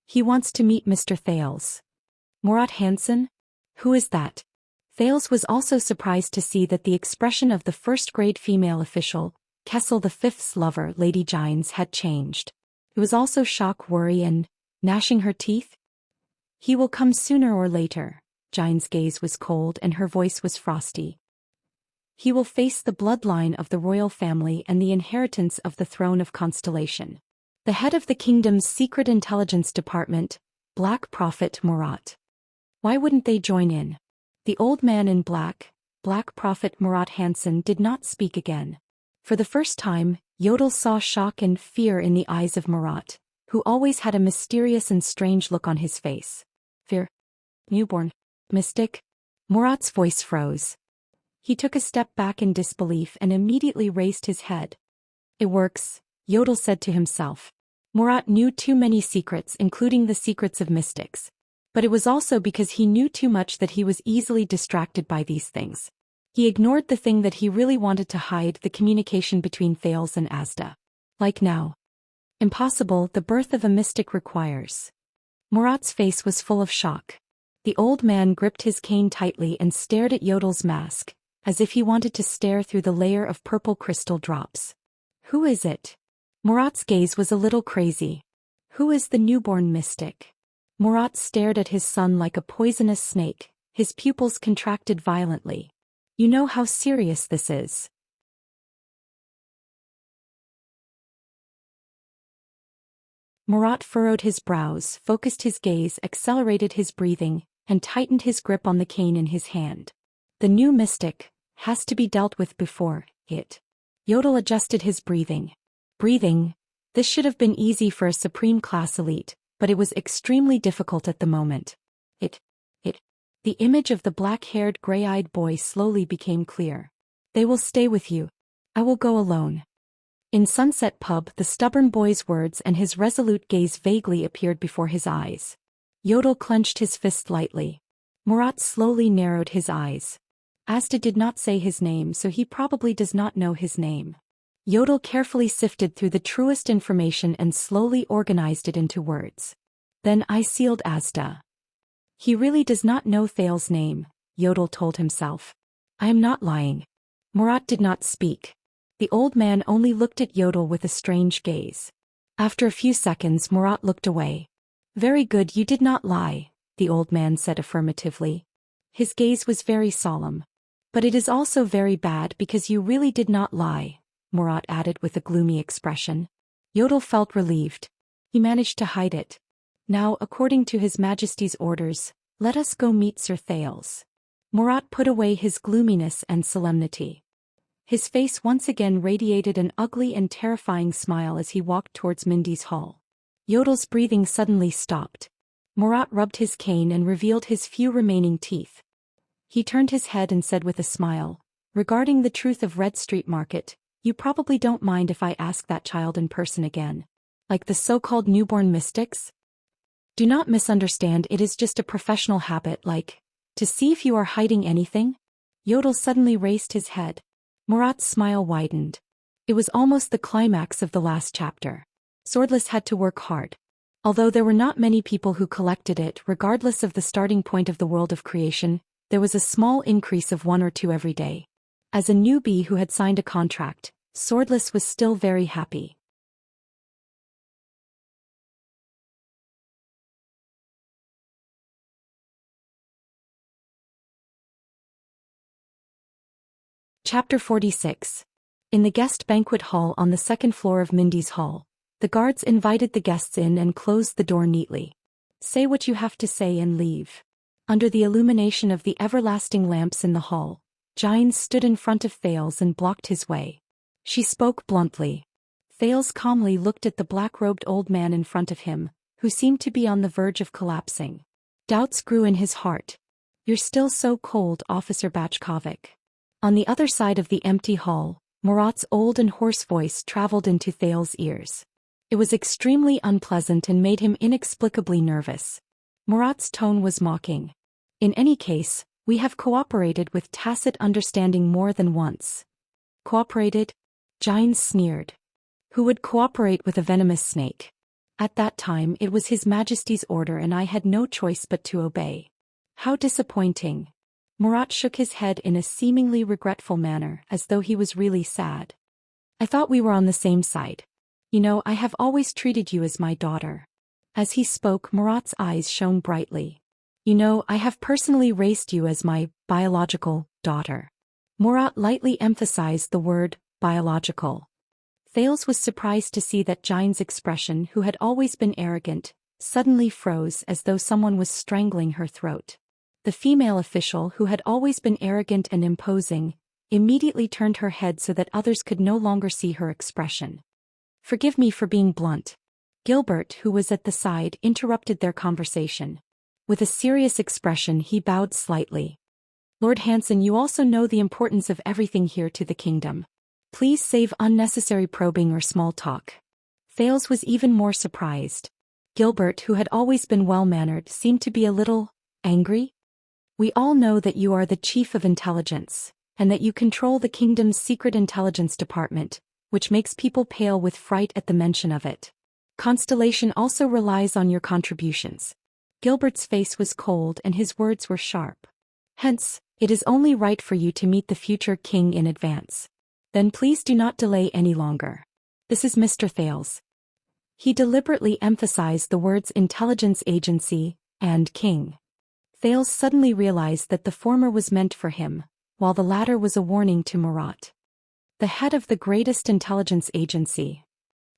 He wants to meet Mr. Thales. Murat Hansen? Who is that? Thales was also surprised to see that the expression of the first-grade female official, Kessel V's lover, Lady Gines, had changed. It was also shock, worry, and gnashing her teeth. He will come sooner or later. Gines' gaze was cold and her voice was frosty. He will face the bloodline of the royal family and the inheritance of the throne of Constellation. The head of the kingdom's secret intelligence department, Black Prophet Murat. Why wouldn't they join in? The old man in black, Black Prophet Murat Hansen, did not speak again. For the first time, Yodel saw shock and fear in the eyes of Murat, who always had a mysterious and strange look on his face. Fear? Newborn? Mystic? Murat's voice froze. He took a step back in disbelief and immediately raised his head. It works, Yodel said to himself. Murat knew too many secrets, including the secrets of mystics. But it was also because he knew too much that he was easily distracted by these things. He ignored the thing that he really wanted to hide, the communication between Thales and Asda. Like now. Impossible, the birth of a mystic requires. Murat's face was full of shock. The old man gripped his cane tightly and stared at Yodel's mask, as if he wanted to stare through the layer of purple crystal drops. Who is it? Murat's gaze was a little crazy. Who is the newborn mystic? Murat stared at his son like a poisonous snake, his pupils contracted violently. You know how serious this is. Murat furrowed his brows, focused his gaze, accelerated his breathing, and tightened his grip on the cane in his hand. The new mystic has to be dealt with before it. Yodel adjusted his breathing. This should have been easy for a supreme class elite, but it was extremely difficult at the moment. The image of the black-haired, gray-eyed boy slowly became clear. They will stay with you. I will go alone. In Sunset Pub, the stubborn boy's words and his resolute gaze vaguely appeared before his eyes. Yodel clenched his fist lightly. Murat slowly narrowed his eyes. Asda did not say his name, so he probably does not know his name. Yodel carefully sifted through the truest information and slowly organized it into words. Then I sealed Asda. He really does not know Thales' name, Yodel told himself. I am not lying. Murat did not speak. The old man only looked at Yodel with a strange gaze. After a few seconds, Murat looked away. Very good, you did not lie, the old man said affirmatively. His gaze was very solemn. But it is also very bad because you really did not lie, Murat added with a gloomy expression. Yodel felt relieved. He managed to hide it. Now, according to His Majesty's orders, let us go meet Sir Thales. Murat put away his gloominess and solemnity. His face once again radiated an ugly and terrifying smile as he walked towards Mindy's Hall. Yodel's breathing suddenly stopped. Murat rubbed his cane and revealed his few remaining teeth. He turned his head and said with a smile, regarding the truth of Red Street Market, you probably don't mind if I ask that child in person again. Like the so-called newborn mystics? Do not misunderstand, it is just a professional habit, like, to see if you are hiding anything? Yodel suddenly raised his head. Murat's smile widened. It was almost the climax of the last chapter. Swordless had to work hard. Although there were not many people who collected it regardless of the starting point of the world of creation, there was a small increase of 1 or 2 every day. As a newbie who had signed a contract, Swordless was still very happy. Chapter 46. In the guest banquet hall on the second floor of Mindy's hall, the guards invited the guests in and closed the door neatly. Say what you have to say and leave. Under the illumination of the everlasting lamps in the hall, Gines stood in front of Thales and blocked his way. She spoke bluntly. Thales calmly looked at the black-robed old man in front of him, who seemed to be on the verge of collapsing. Doubts grew in his heart. You're still so cold, Officer Bachkovic. On the other side of the empty hall, Murat's old and hoarse voice traveled into Thales' ears. It was extremely unpleasant and made him inexplicably nervous. Murat's tone was mocking. In any case, we have cooperated with tacit understanding more than once. Cooperated? Gines sneered. Who would cooperate with a venomous snake? At that time it was His Majesty's order and I had no choice but to obey. How disappointing. Murat shook his head in a seemingly regretful manner, as though he was really sad. I thought we were on the same side. You know, I have always treated you as my daughter. As he spoke, Murat's eyes shone brightly. You know, I have personally raised you as my biological daughter. Murat lightly emphasized the word biological. Thales was surprised to see that Gines' expression, who had always been arrogant, suddenly froze as though someone was strangling her throat. The female official, who had always been arrogant and imposing, immediately turned her head so that others could no longer see her expression. Forgive me for being blunt. Gilbert, who was at the side, interrupted their conversation. With a serious expression he bowed slightly. Lord Hanson, you also know the importance of everything here to the kingdom. Please save unnecessary probing or small talk. Thales was even more surprised. Gilbert, who had always been well-mannered, seemed to be a little angry. We all know that you are the chief of intelligence, and that you control the kingdom's secret intelligence department, which makes people pale with fright at the mention of it. Constellation also relies on your contributions. Gilbert's face was cold and his words were sharp. Hence, it is only right for you to meet the future king in advance. Then please do not delay any longer. This is Mr. Thales. He deliberately emphasized the words intelligence agency and king. Thales suddenly realized that the former was meant for him, while the latter was a warning to Murat. The head of the greatest intelligence agency.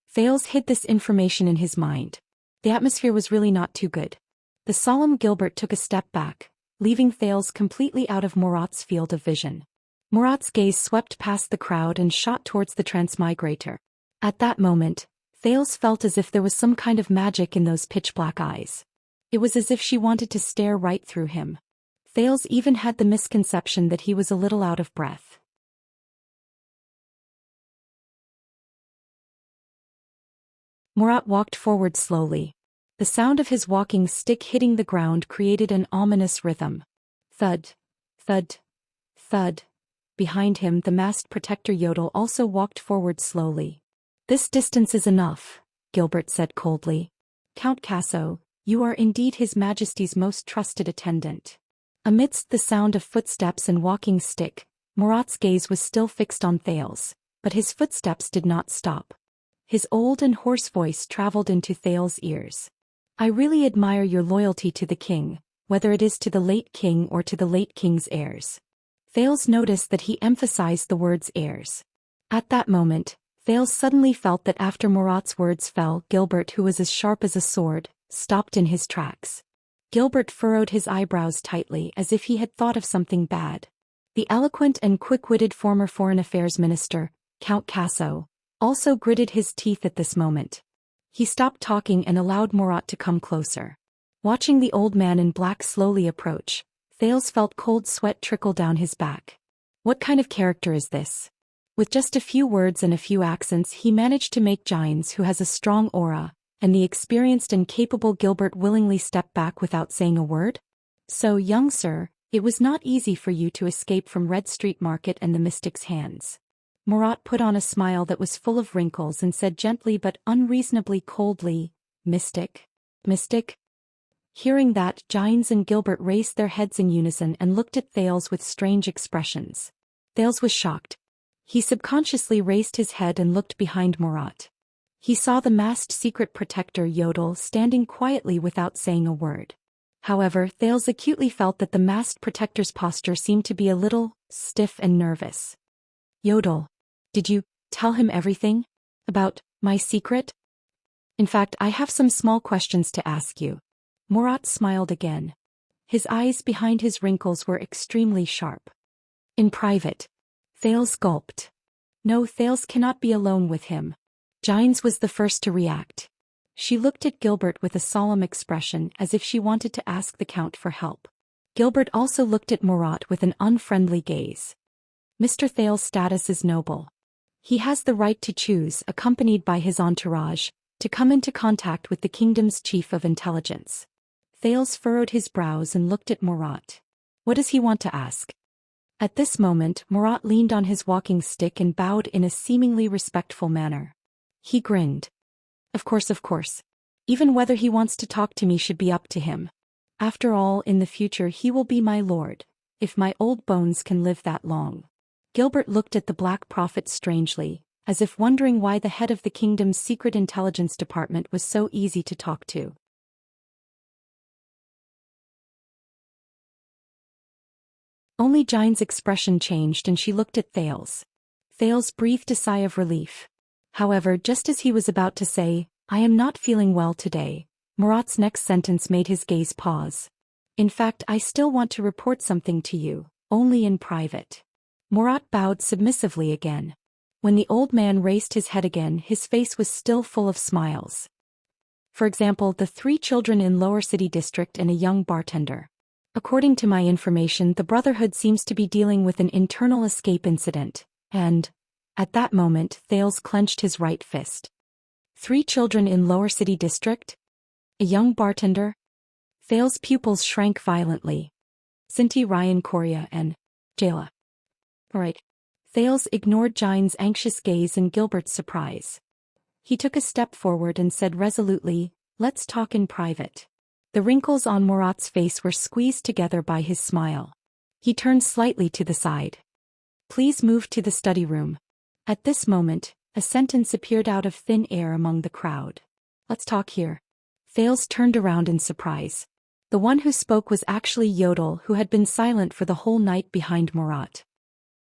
Thales hid this information in his mind. The atmosphere was really not too good. The solemn Gilbert took a step back, leaving Thales completely out of Murat's field of vision. Murat's gaze swept past the crowd and shot towards the transmigrator. At that moment, Thales felt as if there was some kind of magic in those pitch-black eyes. It was as if she wanted to stare right through him. Thales even had the misconception that he was a little out of breath. Murat walked forward slowly. The sound of his walking stick hitting the ground created an ominous rhythm. Thud, thud, thud. Behind him, the masked protector Yodel also walked forward slowly. This distance is enough, Gilbert said coldly. Count Casso, you are indeed His Majesty's most trusted attendant. Amidst the sound of footsteps and walking stick, Murat's gaze was still fixed on Thales, but his footsteps did not stop. His old and hoarse voice traveled into Thales' ears. I really admire your loyalty to the king, whether it is to the late king or to the late king's heirs. Thales noticed that he emphasized the words heirs. At that moment, Thales suddenly felt that after Murat's words fell, Gilbert, who was as sharp as a sword, stopped in his tracks. Gilbert furrowed his eyebrows tightly as if he had thought of something bad. The eloquent and quick-witted former Foreign Affairs Minister, Count Casso, also gritted his teeth at this moment. He stopped talking and allowed Murat to come closer. Watching the old man in black slowly approach, Thales felt cold sweat trickle down his back. What kind of character is this? With just a few words and a few accents he managed to make Gines, who has a strong aura, and the experienced and capable Gilbert willingly step back without saying a word? So, young sir, it was not easy for you to escape from Red Street Market and the mystic's hands. Murat put on a smile that was full of wrinkles and said gently but unreasonably coldly, Mystic? mystic? Hearing that, Gines and Gilbert raised their heads in unison and looked at Thales with strange expressions. Thales was shocked. He subconsciously raised his head and looked behind Murat. He saw the masked secret protector Yodel standing quietly without saying a word. However, Thales acutely felt that the masked protector's posture seemed to be a little stiff and nervous. Yodel, did you tell him everything about my secret? In fact, I have some small questions to ask you. Murat smiled again. His eyes behind his wrinkles were extremely sharp. In private. Thales gulped. No, Thales cannot be alone with him. Gines was the first to react. She looked at Gilbert with a solemn expression as if she wanted to ask the Count for help. Gilbert also looked at Murat with an unfriendly gaze. Mr. Thales' status is noble. He has the right to choose, accompanied by his entourage, to come into contact with the kingdom's chief of intelligence. Thales furrowed his brows and looked at Murat. What does he want to ask? At this moment, Murat leaned on his walking stick and bowed in a seemingly respectful manner. He grinned. Of course. Even whether he wants to talk to me should be up to him. After all, in the future he will be my lord, if my old bones can live that long. Gilbert looked at the Black Prophet strangely, as if wondering why the head of the kingdom's secret intelligence department was so easy to talk to. Only Gine's expression changed and she looked at Thales. Thales breathed a sigh of relief. However, just as he was about to say, I am not feeling well today, Murat's next sentence made his gaze pause. In fact, I still want to report something to you, only in private. Murat bowed submissively again. When the old man raised his head again, his face was still full of smiles. For example, the 3 children in Lower City District and a young bartender. According to my information, the Brotherhood seems to be dealing with an internal escape incident, and, at that moment, Thales clenched his right fist. 3 children in Lower City District? A young bartender? Thales' pupils shrank violently. Sinti Ryan Korea and Jayla. Right. Thales ignored Gine's anxious gaze and Gilbert's surprise. He took a step forward and said resolutely, let's talk in private. The wrinkles on Murat's face were squeezed together by his smile. He turned slightly to the side. Please move to the study room. At this moment, a sentence appeared out of thin air among the crowd. Let's talk here. Thales turned around in surprise. The one who spoke was actually Yodel, who had been silent for the whole night behind Murat.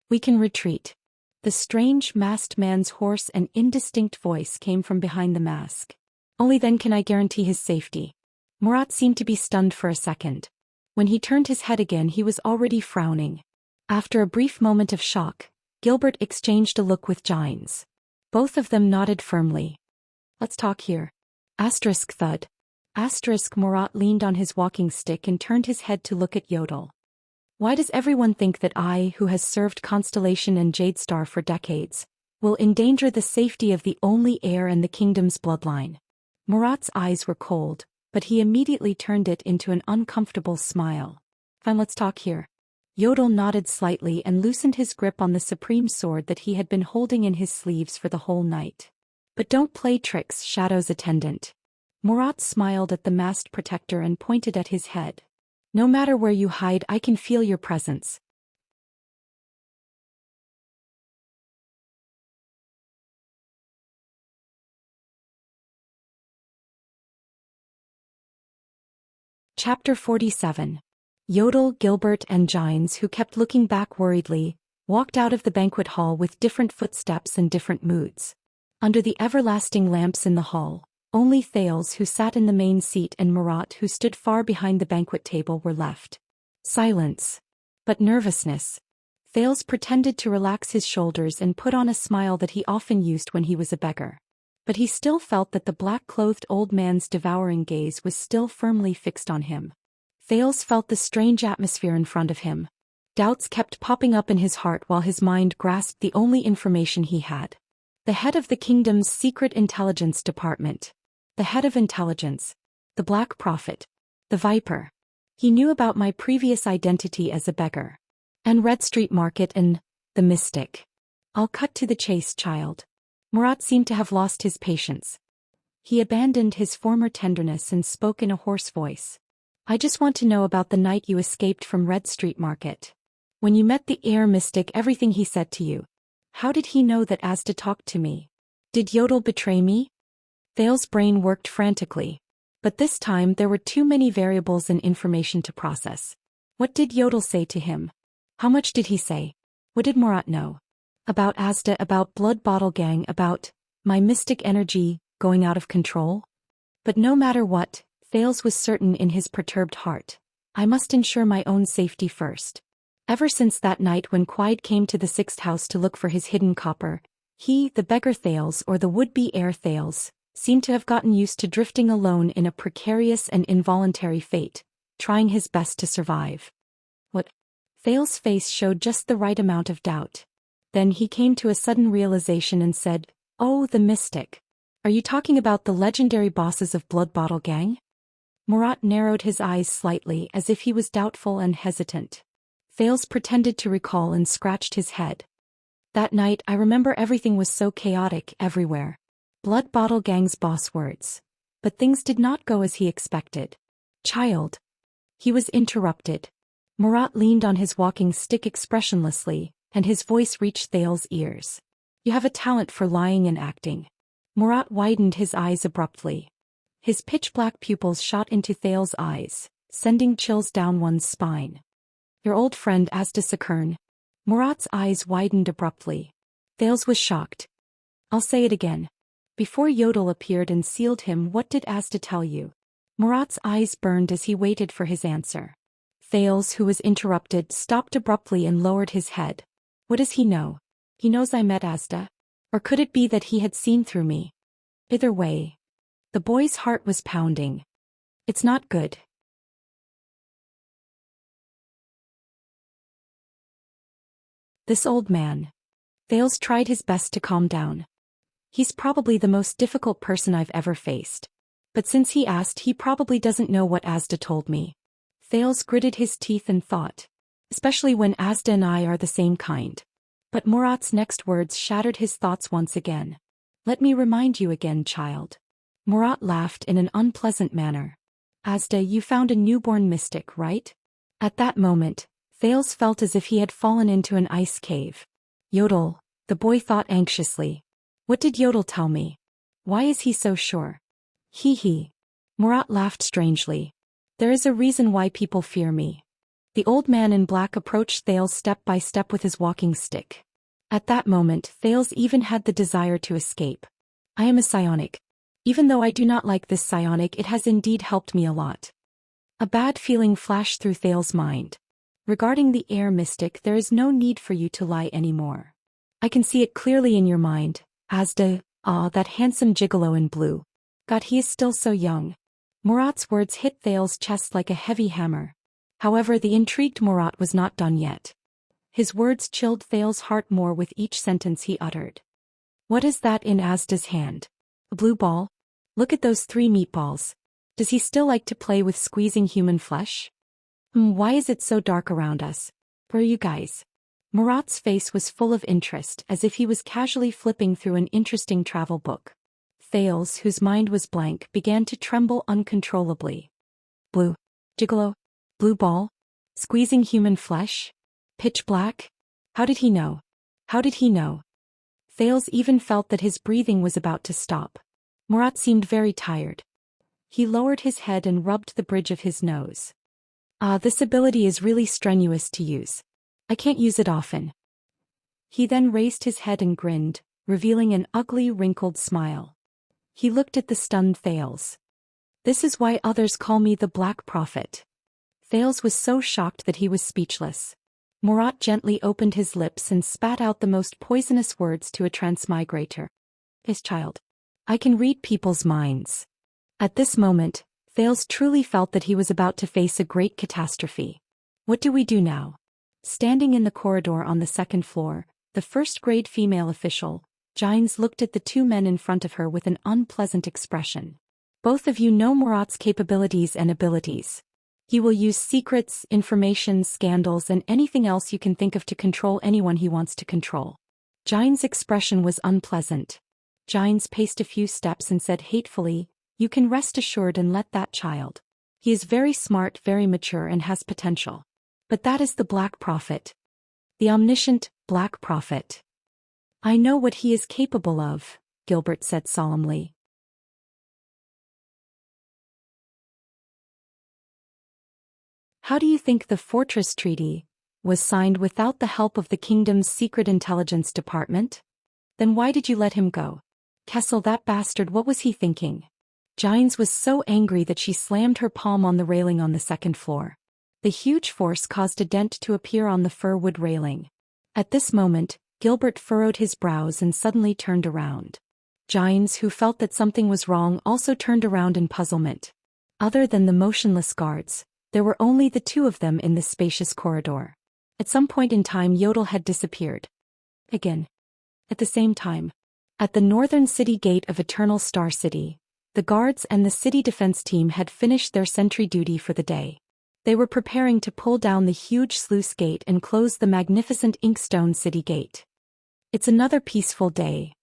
We can retreat. The strange masked man's hoarse and indistinct voice came from behind the mask. Only then can I guarantee his safety. Murat seemed to be stunned for a second. When he turned his head again, he was already frowning. After a brief moment of shock, Gilbert exchanged a look with Gines. Both of them nodded firmly. Let's talk here. Asterisk thud. Asterisk Murat leaned on his walking stick and turned his head to look at Yodel. Why does everyone think that I, who has served Constellation and Jade Star for decades, will endanger the safety of the only heir and the kingdom's bloodline? Murat's eyes were cold, but he immediately turned it into an uncomfortable smile. Fine, let's talk here. Yodel nodded slightly and loosened his grip on the supreme sword that he had been holding in his sleeves for the whole night. But don't play tricks, Shadow's attendant. Murat smiled at the masked protector and pointed at his head. No matter where you hide, I can feel your presence. Chapter 47. Yodel, Gilbert and Gines, who kept looking back worriedly, walked out of the banquet hall with different footsteps and different moods. Under the everlasting lamps in the hall, only Thales, who sat in the main seat, and Murat, who stood far behind the banquet table, were left. Silence. But nervousness. Thales pretended to relax his shoulders and put on a smile that he often used when he was a beggar. But he still felt that the black-clothed old man's devouring gaze was still firmly fixed on him. Thales felt the strange atmosphere in front of him. Doubts kept popping up in his heart while his mind grasped the only information he had. The head of the kingdom's secret intelligence department. The head of intelligence. The Black Prophet. The Viper. He knew about my previous identity as a beggar. And Red Street Market and the Mystic. I'll cut to the chase, child. Murat seemed to have lost his patience. He abandoned his former tenderness and spoke in a hoarse voice. I just want to know about the night you escaped from Red Street Market. When you met the air mystic, everything he said to you. How did he know that Asda talked to me? Did Yodel betray me? Thale's brain worked frantically. But this time there were too many variables and information to process. What did Yodel say to him? How much did he say? What did Murat know? About Asda, about Blood Bottle Gang, about my mystic energy going out of control? But no matter what, Thales was certain in his perturbed heart. I must ensure my own safety first. Ever since that night when Quide came to the sixth house to look for his hidden copper, he, the beggar Thales or the would-be heir Thales, seemed to have gotten used to drifting alone in a precarious and involuntary fate, trying his best to survive. What? Thales' face showed just the right amount of doubt. Then he came to a sudden realization and said, "Oh, the mystic. Are you talking about the legendary bosses of Blood Bottle Gang?" Murat narrowed his eyes slightly as if he was doubtful and hesitant. Thales pretended to recall and scratched his head. That night I remember everything was so chaotic everywhere. Blood Bottle Gang's boss words. But things did not go as he expected. Child. He was interrupted. Murat leaned on his walking stick expressionlessly, and his voice reached Thales' ears. You have a talent for lying and acting. Murat widened his eyes abruptly. His pitch-black pupils shot into Thales' eyes, sending chills down one's spine. Your old friend Asda Sakern. Murat's eyes widened abruptly. Thales was shocked. I'll say it again. Before Yodel appeared and sealed him, what did Asda tell you? Murat's eyes burned as he waited for his answer. Thales, who was interrupted, stopped abruptly and lowered his head. What does he know? He knows I met Asda? Or could it be that he had seen through me? Either way. The boy's heart was pounding. It's not good. This old man. Thales tried his best to calm down. He's probably the most difficult person I've ever faced. But since he asked, he probably doesn't know what Asda told me. Thales gritted his teeth and thought. Especially when Asda and I are the same kind. But Murat's next words shattered his thoughts once again. Let me remind you again, child. Murat laughed in an unpleasant manner. Asda, you found a newborn mystic, right? At that moment, Thales felt as if he had fallen into an ice cave. Yodel, the boy thought anxiously. What did Yodel tell me? Why is he so sure? He. Murat laughed strangely. There is a reason why people fear me. The old man in black approached Thales step by step with his walking stick. At that moment, Thales even had the desire to escape. I am a psionic. Even though I do not like this psionic, it has indeed helped me a lot. A bad feeling flashed through Thales' mind. Regarding the air mystic, there is no need for you to lie anymore. I can see it clearly in your mind. Asda, that handsome gigolo in blue. God, he is still so young. Murat's words hit Thales' chest like a heavy hammer. However, the intrigued Murat was not done yet. His words chilled Thales' heart more with each sentence he uttered. What is that in Asda's hand? A blue ball? Look at those 3 meatballs. Does he still like to play with squeezing human flesh? Why is it so dark around us? Where are you guys? Murat's face was full of interest, as if he was casually flipping through an interesting travel book. Thales, whose mind was blank, began to tremble uncontrollably. Blue. Gigolo. Blue ball. Squeezing human flesh. Pitch black. How did he know? How did he know? Thales even felt that his breathing was about to stop. Murat seemed very tired. He lowered his head and rubbed the bridge of his nose. This ability is really strenuous to use. I can't use it often. He then raised his head and grinned, revealing an ugly, wrinkled smile. He looked at the stunned Thales. This is why others call me the Black Prophet. Thales was so shocked that he was speechless. Murat gently opened his lips and spat out the most poisonous words to a transmigrator. His child. I can read people's minds. At this moment, Thales truly felt that he was about to face a great catastrophe. What do we do now? Standing in the corridor on the 2nd floor, the first-grade female official, Gines, looked at the 2 men in front of her with an unpleasant expression. Both of you know Murat's capabilities and abilities. He will use secrets, information, scandals, and anything else you can think of to control anyone he wants to control. Gines' expression was unpleasant. Gines paced a few steps and said hatefully, "You can rest assured and let that child. He is very smart, very mature and has potential. But that is the Black Prophet. The omniscient Black Prophet. I know what he is capable of," Gilbert said solemnly. "How do you think the Fortress Treaty was signed without the help of the kingdom's secret intelligence department? Then why did you let him go? Kessel, that bastard, what was he thinking?" Gines was so angry that she slammed her palm on the railing on the second floor. The huge force caused a dent to appear on the fir wood railing. At this moment, Gilbert furrowed his brows and suddenly turned around. Gines, who felt that something was wrong, also turned around in puzzlement. Other than the motionless guards, there were only the two of them in this spacious corridor. At some point in time, Yodel had disappeared. Again. At the same time. At the northern city gate of Eternal Star City, the guards and the city defense team had finished their sentry duty for the day. They were preparing to pull down the huge sluice gate and close the magnificent inkstone city gate. It's another peaceful day,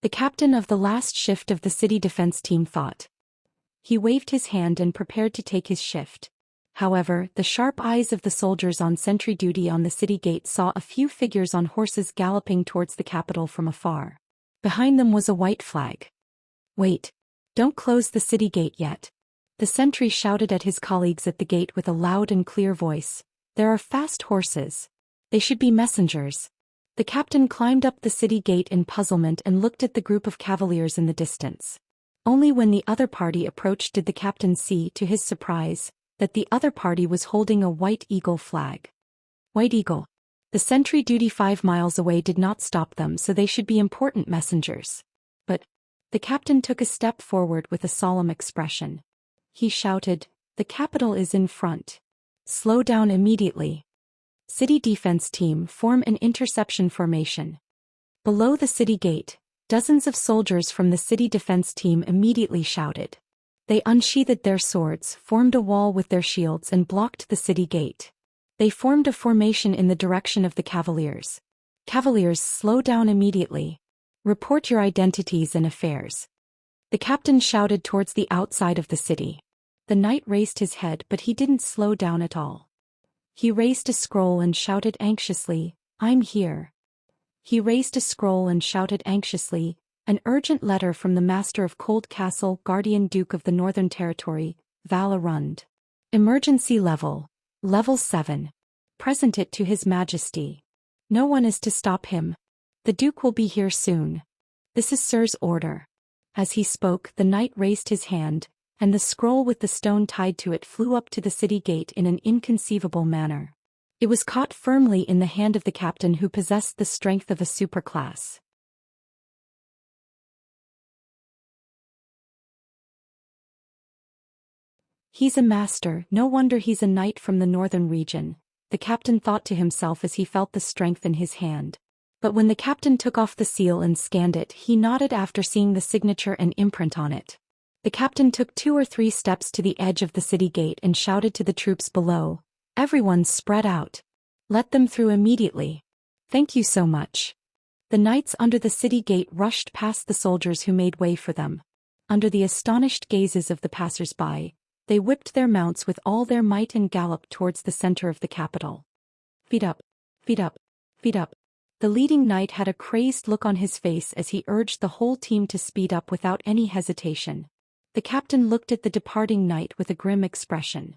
the captain of the last shift of the city defense team thought. He waved his hand and prepared to take his shift. However, the sharp eyes of the soldiers on sentry duty on the city gate saw a few figures on horses galloping towards the capital from afar. Behind them was a white flag. "Wait. Don't close the city gate yet." The sentry shouted at his colleagues at the gate with a loud and clear voice. "There are fast horses. They should be messengers." The captain climbed up the city gate in puzzlement and looked at the group of cavaliers in the distance. Only when the other party approached did the captain see, to his surprise, that the other party was holding a white eagle flag. White eagle. The sentry duty 5 miles away did not stop them, so they should be important messengers. But the captain took a step forward with a solemn expression. He shouted, "The capital is in front. Slow down immediately." City defense team, form an interception formation. Below the city gate, dozens of soldiers from the city defense team immediately shouted. They unsheathed their swords, formed a wall with their shields and blocked the city gate. They formed a formation in the direction of the cavaliers. "Cavaliers, slow down immediately. Report your identities and affairs." The captain shouted towards the outside of the city. The knight raised his head, but he didn't slow down at all. He raised a scroll and shouted anxiously, "I'm here." He raised a scroll and shouted anxiously, "An urgent letter from the Master of Cold Castle, Guardian Duke of the Northern Territory, Vala Rund. Emergency level. Level 7. Present it to His Majesty. No one is to stop him. The Duke will be here soon. This is Sir's order." As he spoke, the knight raised his hand, and the scroll with the stone tied to it flew up to the city gate in an inconceivable manner. It was caught firmly in the hand of the captain, who possessed the strength of a superclass. He's a master, no wonder he's a knight from the northern region, the captain thought to himself as he felt the strength in his hand. But when the captain took off the seal and scanned it, he nodded after seeing the signature and imprint on it. The captain took 2 or 3 steps to the edge of the city gate and shouted to the troops below, "Everyone spread out. Let them through immediately. Thank you so much." The knights under the city gate rushed past the soldiers who made way for them. Under the astonished gazes of the passers-by, they whipped their mounts with all their might and galloped towards the center of the capital. "Feet up, feet up, feet up." The leading knight had a crazed look on his face as he urged the whole team to speed up without any hesitation. The captain looked at the departing knight with a grim expression.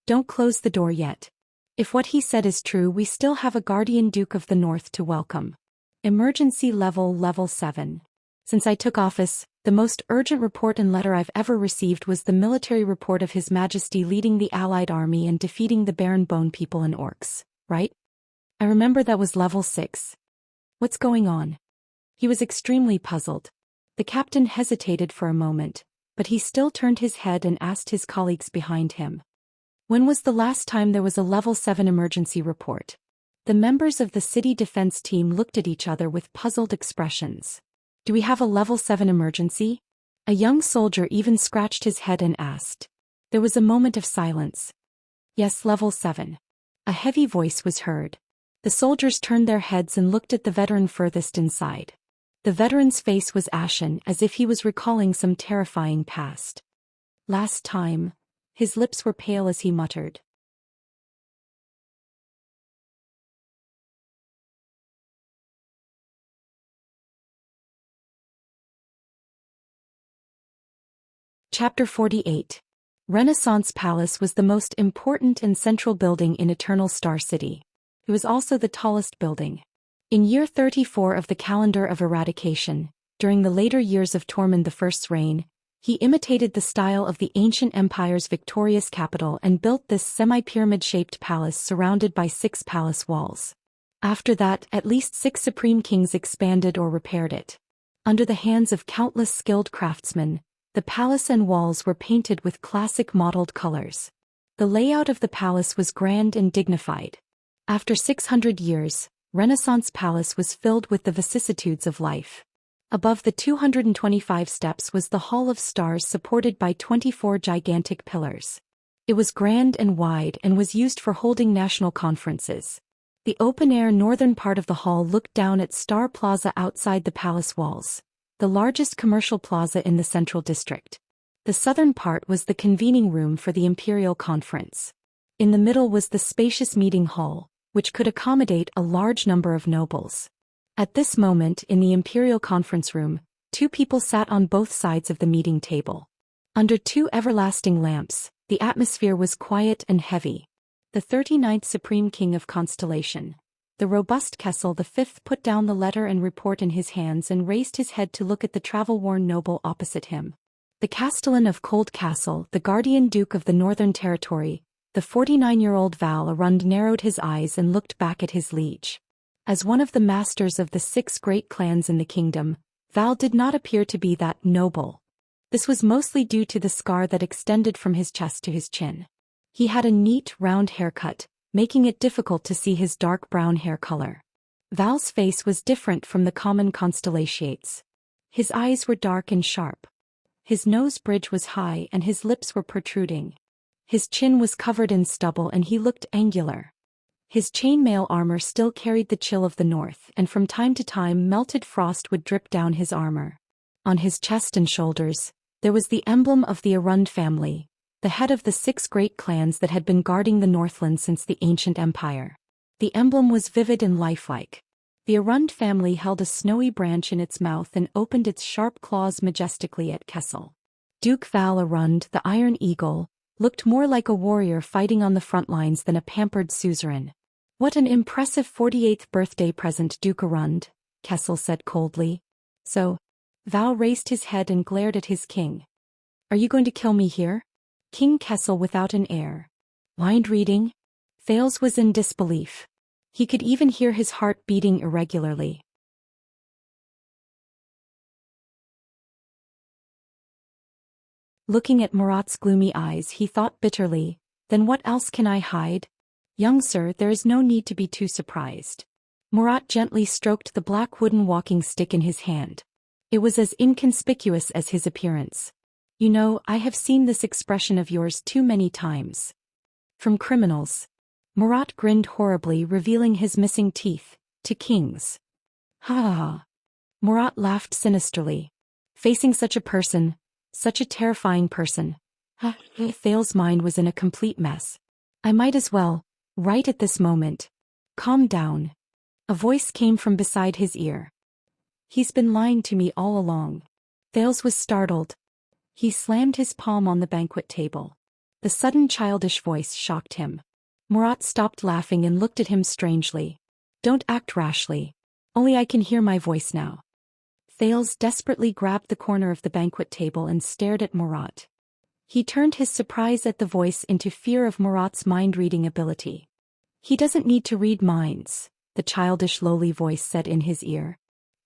"Don't close the door yet. If what he said is true, we still have a Guardian Duke of the North to welcome. Emergency level, level 7. Since I took office, the most urgent report and letter I've ever received was the military report of His Majesty leading the Allied army and defeating the Baron Bone people and orcs, right? I remember that was level 6. What's going on?" He was extremely puzzled. The captain hesitated for a moment, but he still turned his head and asked his colleagues behind him. "When was the last time there was a level 7 emergency report?" The members of the city defense team looked at each other with puzzled expressions. "Do we have a level 7 emergency?" A young soldier even scratched his head and asked. There was a moment of silence. "Yes, level 7. A heavy voice was heard. The soldiers turned their heads and looked at the veteran furthest inside. The The veteran's face was ashen as if he was recalling some terrifying past. Last time. His lips were pale as he muttered. Chapter 48. Renaissance Palace was the most important and central building in Eternal Star City. It was also the tallest building. In year 34 of the calendar of eradication, during the later years of Tormund I's reign, he imitated the style of the ancient empire's victorious capital and built this semi-pyramid-shaped palace surrounded by 6 palace walls. After that, at least 6 supreme kings expanded or repaired it. Under the hands of countless skilled craftsmen, the palace and walls were painted with classic mottled colors. The layout of the palace was grand and dignified. After 600 years, Renaissance Palace was filled with the vicissitudes of life. Above the 225 steps was the Hall of Stars supported by 24 gigantic pillars. It was grand and wide and was used for holding national conferences. The open-air northern part of the hall looked down at Star Plaza outside the palace walls, the largest commercial plaza in the central district. The southern part was the convening room for the imperial conference. In the middle was the spacious meeting hall, which could accommodate a large number of nobles. At this moment in the imperial conference room, 2 people sat on both sides of the meeting table. Under 2 everlasting lamps, the atmosphere was quiet and heavy. The 39th Supreme King of Constellation, the robust Kessel V, put down the letter and report in his hands and raised his head to look at the travel-worn noble opposite him. The Castellan of Cold Castle, the guardian duke of the Northern Territory, the 49-year-old Val Arund, narrowed his eyes and looked back at his liege. As one of the masters of the 6 great clans in the kingdom, Val did not appear to be that noble. This was mostly due to the scar that extended from his chest to his chin. He had a neat, round haircut, making it difficult to see his dark brown hair color. Val's face was different from the common constellations. His eyes were dark and sharp. His nose bridge was high and his lips were protruding. His chin was covered in stubble and he looked angular. His chainmail armor still carried the chill of the north, and from time to time melted frost would drip down his armor. On his chest and shoulders, there was the emblem of the Arund family, the head of the 6 great clans that had been guarding the Northland since the ancient empire. The emblem was vivid and lifelike. The Arund family held a snowy branch in its mouth and opened its sharp claws majestically at Kessel. Duke Val Arund, the Iron Eagle, looked more like a warrior fighting on the front lines than a pampered suzerain. "What an impressive 48th birthday present, Duke Arund," Kessel said coldly. "So?" Val raised his head and glared at his king. "Are you going to kill me here?" King Kessel without an air. Mind reading? Thales was in disbelief. He could even hear his heart beating irregularly. Looking at Murat's gloomy eyes, he thought bitterly, "Then what else can I hide? Young sir, there is no need to be too surprised." Murat gently stroked the black wooden walking stick in his hand. It was as inconspicuous as his appearance. "You know, I have seen this expression of yours too many times. From criminals." Murat grinned horribly, revealing his missing teeth. "To kings." "Ha ha ha." Murat laughed sinisterly. Facing such a person, such a terrifying person. Thales' mind was in a complete mess. "I might as well, right at this moment." "Calm down." A voice came from beside his ear. "He's been lying to me all along." Thales was startled. He slammed his palm on the banquet table. The sudden childish voice shocked him. Murat stopped laughing and looked at him strangely. "Don't act rashly. Only I can hear my voice now." Thales desperately grabbed the corner of the banquet table and stared at Murat. He turned his surprise at the voice into fear of Murat's mind-reading ability. "He doesn't need to read minds," the childish lowly voice said in his ear.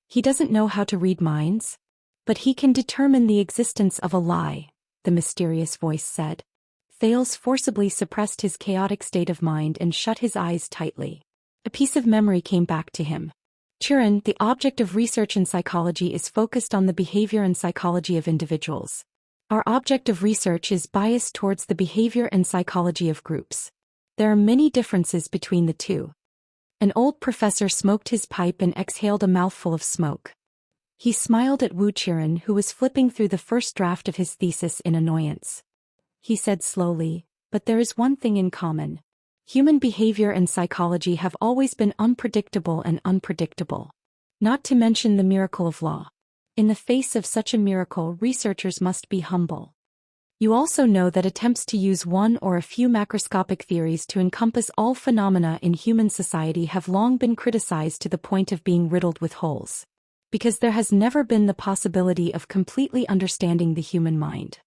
"He doesn't know how to read minds? But he can determine the existence of a lie," the mysterious voice said. Thales forcibly suppressed his chaotic state of mind and shut his eyes tightly. A piece of memory came back to him. "Turin, the object of research in psychology, is focused on the behavior and psychology of individuals. Our object of research is biased towards the behavior and psychology of groups. There are many differences between the two." An old professor smoked his pipe and exhaled a mouthful of smoke. He smiled at Wuxia, who was flipping through the first draft of his thesis in annoyance. He said slowly, "But there is one thing in common. Human behavior and psychology have always been unpredictable and unpredictable. Not to mention the miracle of law. In the face of such a miracle, researchers must be humble. You also know that attempts to use one or a few macroscopic theories to encompass all phenomena in human society have long been criticized to the point of being riddled with holes. Because there has never been the possibility of completely understanding the human mind."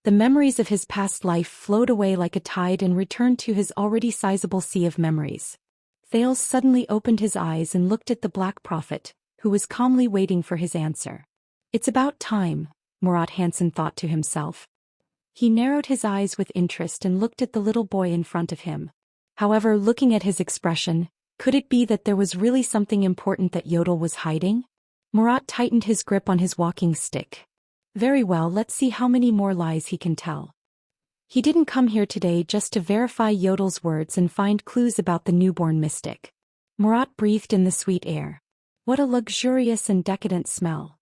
The memories of his past life flowed away like a tide and returned to his already sizable sea of memories. Thales suddenly opened his eyes and looked at the Black Prophet, who was calmly waiting for his answer. "It's about time," Murat Hansen thought to himself. He narrowed his eyes with interest and looked at the little boy in front of him. However, looking at his expression, could it be that there was really something important that Yodel was hiding? Murat tightened his grip on his walking stick. Very well, let's see how many more lies he can tell. He didn't come here today just to verify Yodel's words and find clues about the newborn mystic. Murat breathed in the sweet air. What a luxurious and decadent smell.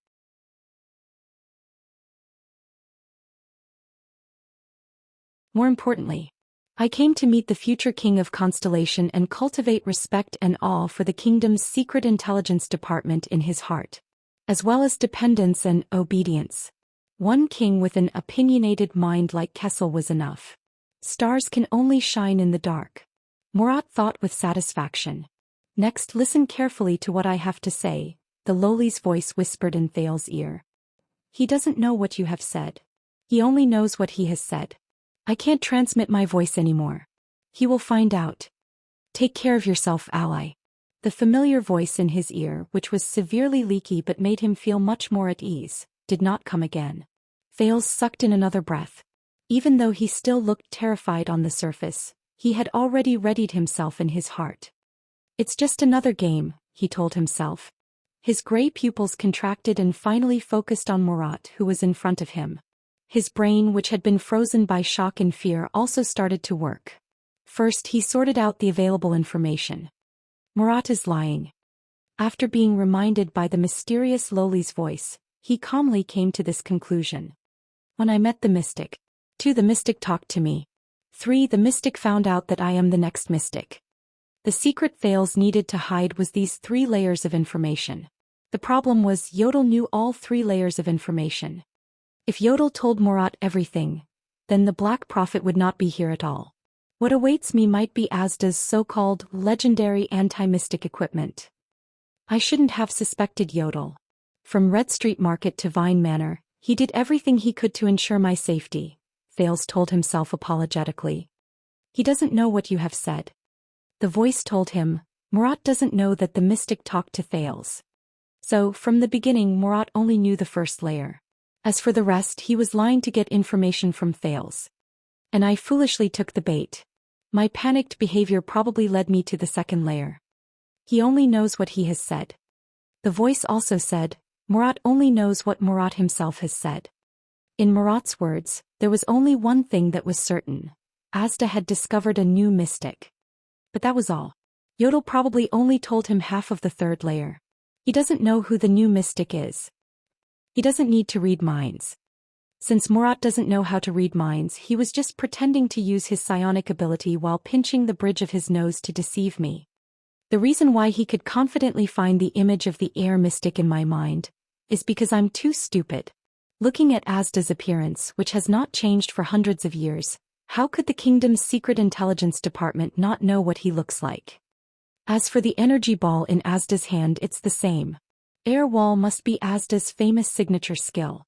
More importantly, I came to meet the future king of Constellation and cultivate respect and awe for the kingdom's secret intelligence department in his heart, as well as dependence and obedience. One king with an opinionated mind like Kessel was enough. Stars can only shine in the dark. Murat thought with satisfaction. Next, listen carefully to what I have to say, the lowly's voice whispered in Thales' ear. He doesn't know what you have said. He only knows what he has said. I can't transmit my voice anymore. He will find out. Take care of yourself, ally. The familiar voice in his ear, which was severely leaky but made him feel much more at ease, did not come again. Thales sucked in another breath. Even though he still looked terrified on the surface, he had already readied himself in his heart. It's just another game, he told himself. His gray pupils contracted and finally focused on Murat, who was in front of him. His brain, which had been frozen by shock and fear, also started to work. First, he sorted out the available information. Murat is lying. After being reminded by the mysterious lowly's voice, he calmly came to this conclusion. When I met the mystic. 2. The mystic talked to me. 3. The mystic found out that I am the next mystic. The secret Thales needed to hide was these 3 layers of information. The problem was Yodel knew all 3 layers of information. If Yodel told Murat everything, then the Black Prophet would not be here at all. What awaits me might be Asda's so-called legendary anti-mystic equipment. I shouldn't have suspected Yodel. From Red Street Market to Vine Manor, he did everything he could to ensure my safety, Thales told himself apologetically. He doesn't know what you have said. The voice told him, Murat doesn't know that the mystic talked to Thales. So, from the beginning, Murat only knew the first layer. As for the rest, he was lying to get information from Thales. And I foolishly took the bait. My panicked behavior probably led me to the second layer. He only knows what he has said. The voice also said, Murat only knows what Murat himself has said. In Murat's words, there was only one thing that was certain. Asda had discovered a new mystic. But that was all. Yodel probably only told him half of the third layer. He doesn't know who the new mystic is. He doesn't need to read minds. Since Murat doesn't know how to read minds, he was just pretending to use his psionic ability while pinching the bridge of his nose to deceive me. The reason why he could confidently find the image of the air mystic in my mind is because I'm too stupid. Looking at Asda's appearance, which has not changed for hundreds of years, how could the kingdom's secret intelligence department not know what he looks like? As for the energy ball in Asda's hand, it's the same. Air wall must be Asda's famous signature skill.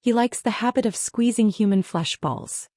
He likes the habit of squeezing human flesh balls.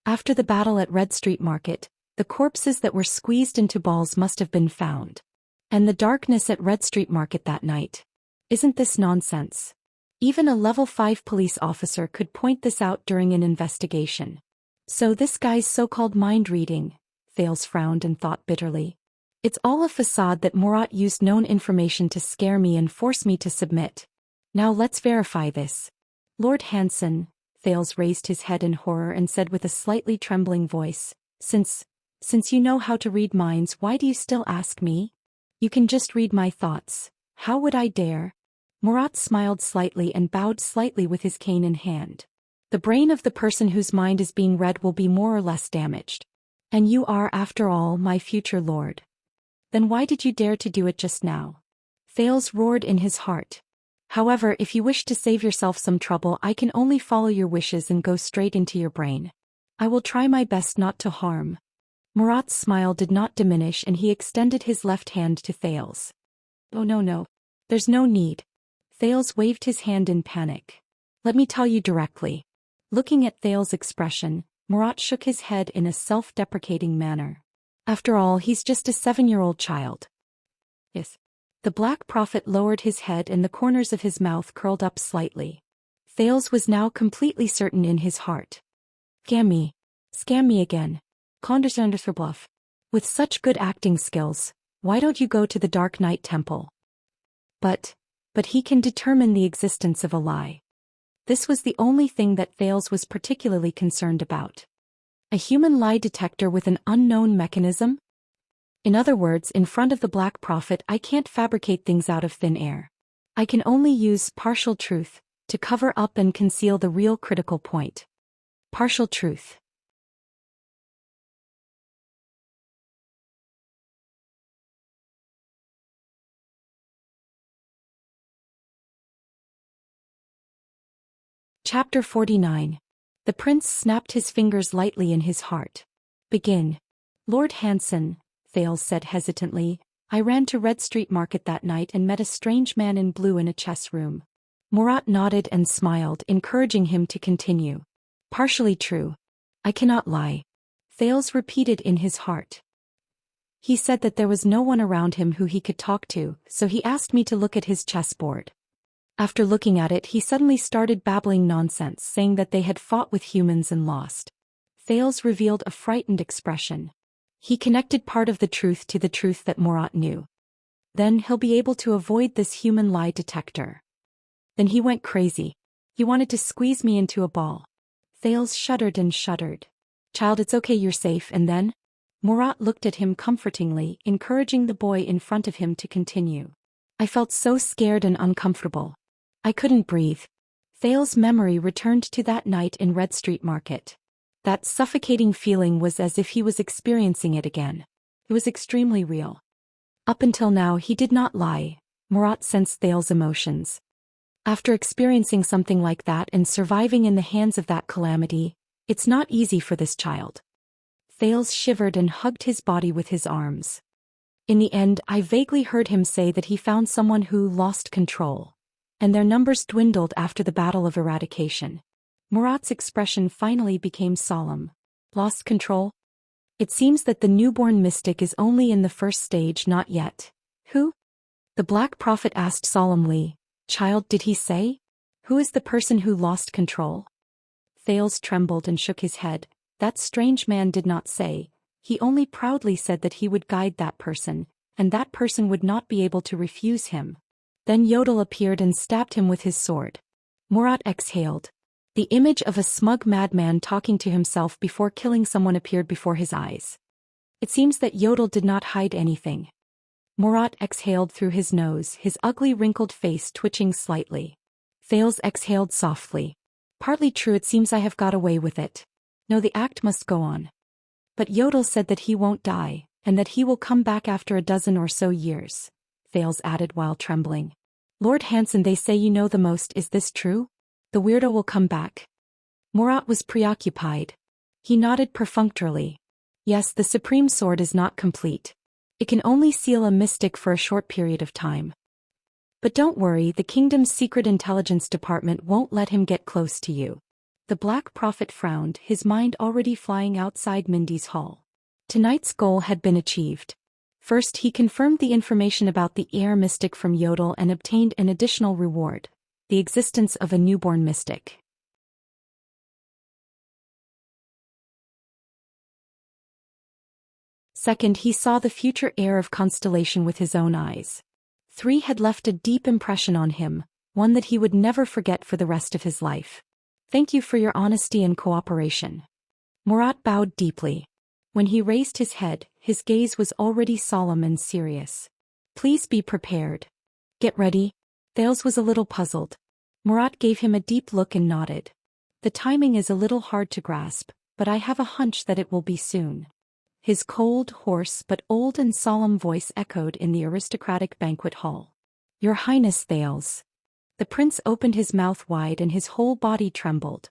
After the battle at Red Street Market, the corpses that were squeezed into balls must have been found. And the darkness at Red Street Market that night. Isn't this nonsense? Even a level 5 police officer could point this out during an investigation. So this guy's so-called mind reading, Thales frowned and thought bitterly. It's all a facade that Murat used known information to scare me and force me to submit. Now let's verify this. Lord Hansen, Thales raised his head in horror and said with a slightly trembling voice, since Since you know how to read minds, why do you still ask me? You can just read my thoughts. How would I dare? Murat smiled slightly and bowed slightly with his cane in hand. The brain of the person whose mind is being read will be more or less damaged. And you are, after all, my future lord. Then why did you dare to do it just now? Thales roared in his heart. However, if you wish to save yourself some trouble, I can only follow your wishes and go straight into your brain. I will try my best not to harm. Murat's smile did not diminish and he extended his left hand to Thales. Oh no. There's no need. Thales waved his hand in panic. Let me tell you directly. Looking at Thales' expression, Murat shook his head in a self-deprecating manner. After all, he's just a 7-year-old child. Yes. The Black Prophet lowered his head and the corners of his mouth curled up slightly. Thales was now completely certain in his heart. Scam me again. Condescenders for bluff. With such good acting skills, why don't you go to the Dark Knight Temple? But he can determine the existence of a lie. This was the only thing that Thales was particularly concerned about. A human lie detector with an unknown mechanism? In other words, in front of the Black Prophet, I can't fabricate things out of thin air. I can only use partial truth to cover up and conceal the real critical point. Partial truth. Chapter 49. The prince snapped his fingers lightly in his heart. Begin. Lord Hansen, Thales said hesitantly, I ran to Red Street Market that night and met a strange man in blue in a chess room. Murat nodded and smiled, encouraging him to continue. Partially true. I cannot lie. Thales repeated in his heart. He said that there was no one around him who he could talk to, so he asked me to look at his chessboard. After looking at it, he suddenly started babbling nonsense, saying that they had fought with humans and lost. Thales revealed a frightened expression. He connected part of the truth to the truth that Murat knew. Then he'll be able to avoid this human lie detector. Then he went crazy. He wanted to squeeze me into a ball. Thales shuddered and shuddered. Child, it's okay, you're safe, and then? Murat looked at him comfortingly, encouraging the boy in front of him to continue. I felt so scared and uncomfortable. I couldn't breathe. Thales' memory returned to that night in Red Street Market. That suffocating feeling was as if he was experiencing it again. It was extremely real. Up until now he did not lie. Murat sensed Thales' emotions. After experiencing something like that and surviving in the hands of that calamity, it's not easy for this child. Thales shivered and hugged his body with his arms. In the end, I vaguely heard him say that he found someone who lost control. And their numbers dwindled after the Battle of Eradication. Murat's expression finally became solemn. Lost control? It seems that the newborn mystic is only in the first stage, not yet. Who? The Black Prophet asked solemnly. Child, did he say? Who is the person who lost control? Thales trembled and shook his head. That strange man did not say. He only proudly said that he would guide that person, and that person would not be able to refuse him. Then Yodel appeared and stabbed him with his sword. Murat exhaled. The image of a smug madman talking to himself before killing someone appeared before his eyes. It seems that Yodel did not hide anything. Murat exhaled through his nose, his ugly wrinkled face twitching slightly. Thales exhaled softly. Partly true, it seems I have got away with it. No, the act must go on. But Yodel said that he won't die, and that he will come back after a dozen or so years. Thales added while trembling. Lord Hansen, they say you know the most, is this true? The weirdo will come back. Murat was preoccupied. He nodded perfunctorily. Yes, the supreme sword is not complete. It can only seal a mystic for a short period of time. But don't worry, the kingdom's secret intelligence department won't let him get close to you. The Black Prophet frowned, his mind already flying outside Mindy's hall. Tonight's goal had been achieved. First, he confirmed the information about the air mystic from Yodel and obtained an additional reward, the existence of a newborn mystic. Second, he saw the future heir of Constellation with his own eyes. 3 had left a deep impression on him, one that he would never forget for the rest of his life. Thank you for your honesty and cooperation. Murat bowed deeply. When he raised his head, his gaze was already solemn and serious. Please be prepared. Get ready. Thales was a little puzzled. Murat gave him a deep look and nodded. The timing is a little hard to grasp, but I have a hunch that it will be soon. His cold, hoarse but old and solemn voice echoed in the aristocratic banquet hall. Your Highness Thales. The prince opened his mouth wide and his whole body trembled.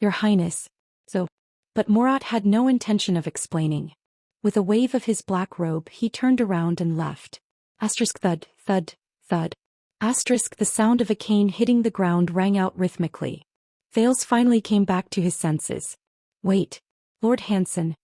Your Highness. So. But Murat had no intention of explaining. With a wave of his black robe he turned around and left. Asterisk thud, thud, thud. Asterisk the sound of a cane hitting the ground rang out rhythmically. Thales finally came back to his senses. Wait. Lord Hansen.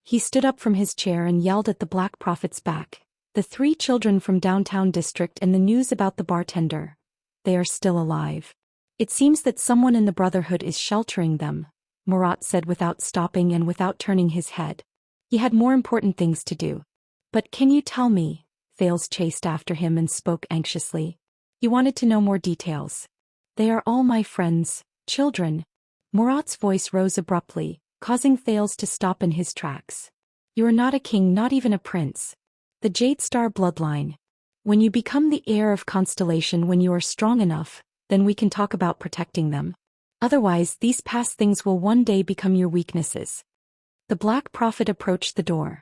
He stood up from his chair and yelled at the Black Prophet's back. The 3 children from downtown district and the news about the bartender. They are still alive. It seems that someone in the Brotherhood is sheltering them, Murat said without stopping and without turning his head. He had more important things to do. But can you tell me? Thales chased after him and spoke anxiously. He wanted to know more details. They are all my friends, children. Murat's voice rose abruptly, causing Thales to stop in his tracks. You are not a king, not even a prince. The Jade Star bloodline. When you become the heir of Constellation, when you are strong enough, then we can talk about protecting them. Otherwise, these past things will one day become your weaknesses. The Black Prophet approached the door.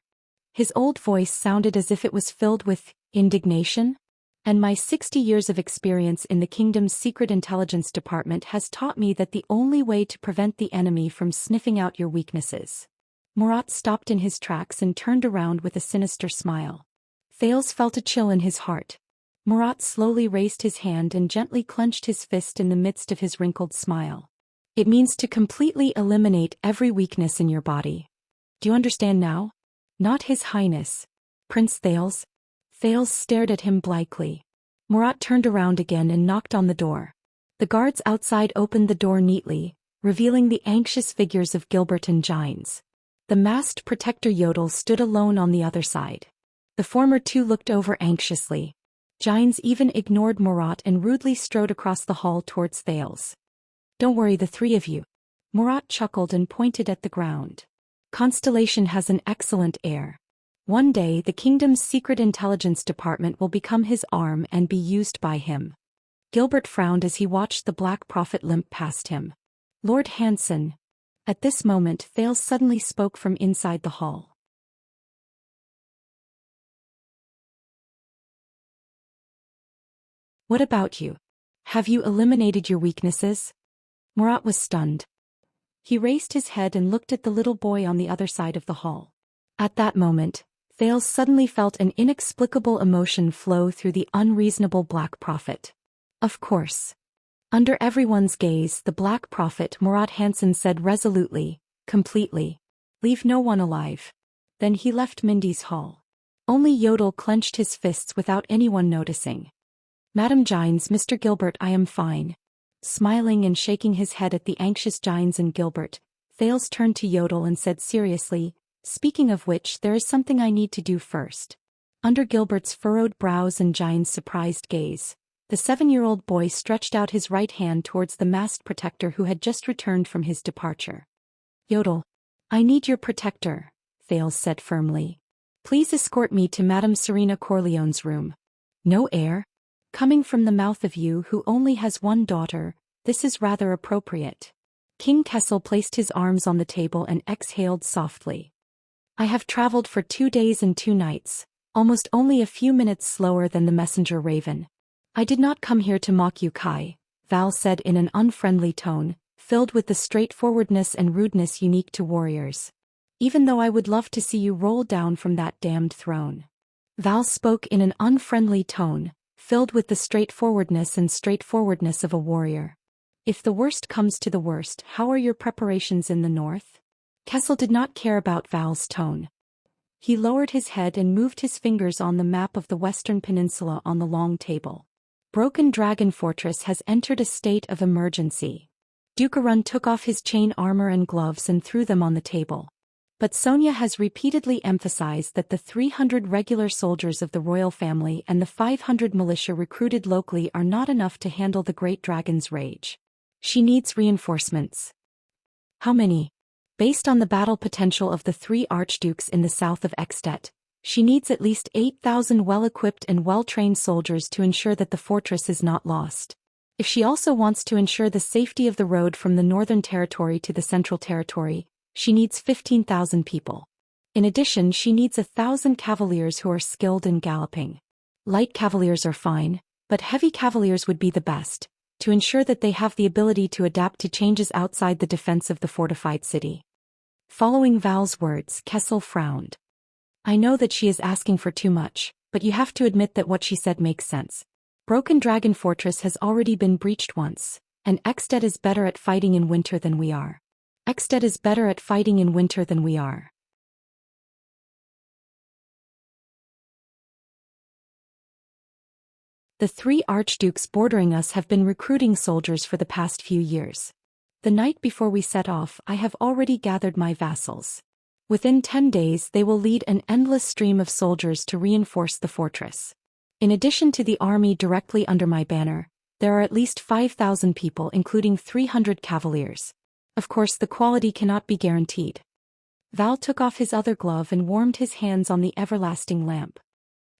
His old voice sounded as if it was filled with indignation. And my 60 years of experience in the kingdom's secret intelligence department has taught me that the only way to prevent the enemy from sniffing out your weaknesses. Murat stopped in his tracks and turned around with a sinister smile. Thales felt a chill in his heart. Murat slowly raised his hand and gently clenched his fist in the midst of his wrinkled smile. It means to completely eliminate every weakness in your body. Do you understand now? Not His Highness. Prince Thales? Thales stared at him blankly. Murat turned around again and knocked on the door. The guards outside opened the door neatly, revealing the anxious figures of Gilbert and Gines. The masked protector Yodel stood alone on the other side. The former two looked over anxiously. Gines even ignored Murat and rudely strode across the hall towards Thales. Don't worry, the 3 of you. Murat chuckled and pointed at the ground. Constellation has an excellent heir. One day the kingdom's secret intelligence department will become his arm and be used by him. Gilbert frowned as he watched the Black Prophet limp past him. Lord Hansen. At this moment Thales suddenly spoke from inside the hall. What about you? Have you eliminated your weaknesses? Murat was stunned. He raised his head and looked at the little boy on the other side of the hall. At that moment, Thales suddenly felt an inexplicable emotion flow through the unreasonable Black Prophet. Of course. Under everyone's gaze, the Black Prophet Murat Hansen said resolutely, completely. Leave no one alive. Then he left Mindy's hall. Only Yodel clenched his fists without anyone noticing. Madam Gines, Mr. Gilbert, I am fine. Smiling and shaking his head at the anxious Gines and Gilbert, Thales turned to Yodel and said seriously, speaking of which, there is something I need to do first. Under Gilbert's furrowed brows and Gines' surprised gaze, the 7-year-old boy stretched out his right hand towards the masked protector who had just returned from his departure. Yodel, I need your protector, Thales said firmly. Please escort me to Madame Serena Corleone's room. No heir? Coming from the mouth of you who only has one daughter, this is rather appropriate. King Kessel placed his arms on the table and exhaled softly. I have traveled for 2 days and 2 nights, almost only a few minutes slower than the messenger raven. I did not come here to mock you, Kai, Val said in an unfriendly tone, filled with the straightforwardness and rudeness unique to warriors. Even though I would love to see you roll down from that damned throne. Val spoke in an unfriendly tone, filled with the straightforwardness of a warrior. If the worst comes to the worst, how are your preparations in the north? Kessel did not care about Val's tone. He lowered his head and moved his fingers on the map of the western peninsula on the long table. Broken Dragon Fortress has entered a state of emergency. Dukarun took off his chain armor and gloves and threw them on the table. But Sonia has repeatedly emphasized that the 300 regular soldiers of the royal family and the 500 militia recruited locally are not enough to handle the great dragon's rage. She needs reinforcements. How many? Based on the battle potential of the 3 archdukes in the south of Extet, she needs at least 8,000 well-equipped and well-trained soldiers to ensure that the fortress is not lost. If she also wants to ensure the safety of the road from the northern territory to the central territory, she needs 15,000 people. In addition, she needs 1,000 cavaliers who are skilled in galloping. Light cavaliers are fine, but heavy cavaliers would be the best, to ensure that they have the ability to adapt to changes outside the defense of the fortified city. Following Val's words, Kessel frowned. I know that she is asking for too much, but you have to admit that what she said makes sense. Broken Dragon Fortress has already been breached once, and Extet is better at fighting in winter than we are. Extet is better at fighting in winter than we are. The 3 archdukes bordering us have been recruiting soldiers for the past few years. The night before we set off, I have already gathered my vassals. Within 10 days they will lead an endless stream of soldiers to reinforce the fortress. In addition to the army directly under my banner, there are at least 5,000 people including 300 cavaliers. Of course the quality cannot be guaranteed. Val took off his other glove and warmed his hands on the everlasting lamp.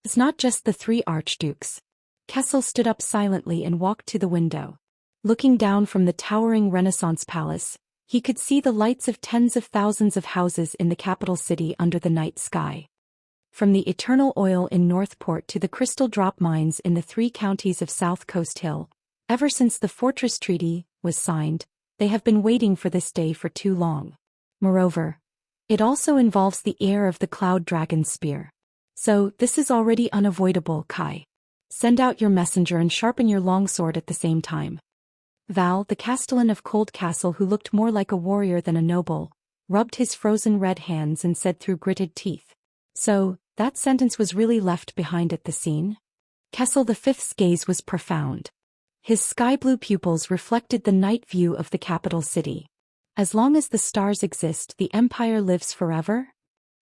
It's not just the 3 archdukes. Kessel stood up silently and walked to the window. Looking down from the towering Renaissance palace, he could see the lights of tens of thousands of houses in the capital city under the night sky. From the eternal oil in Northport to the crystal drop mines in the 3 counties of South Coast Hill, ever since the Fortress Treaty was signed, they have been waiting for this day for too long. Moreover, it also involves the heir of the Cloud Dragon's spear. So, this is already unavoidable, Kai. Send out your messenger and sharpen your longsword at the same time. Val, the castellan of Cold Castle who looked more like a warrior than a noble, rubbed his frozen red hands and said through gritted teeth. So, that sentence was really left behind at the scene? Kessel V's gaze was profound. His sky-blue pupils reflected the night view of the capital city. As long as the stars exist, the Empire lives forever?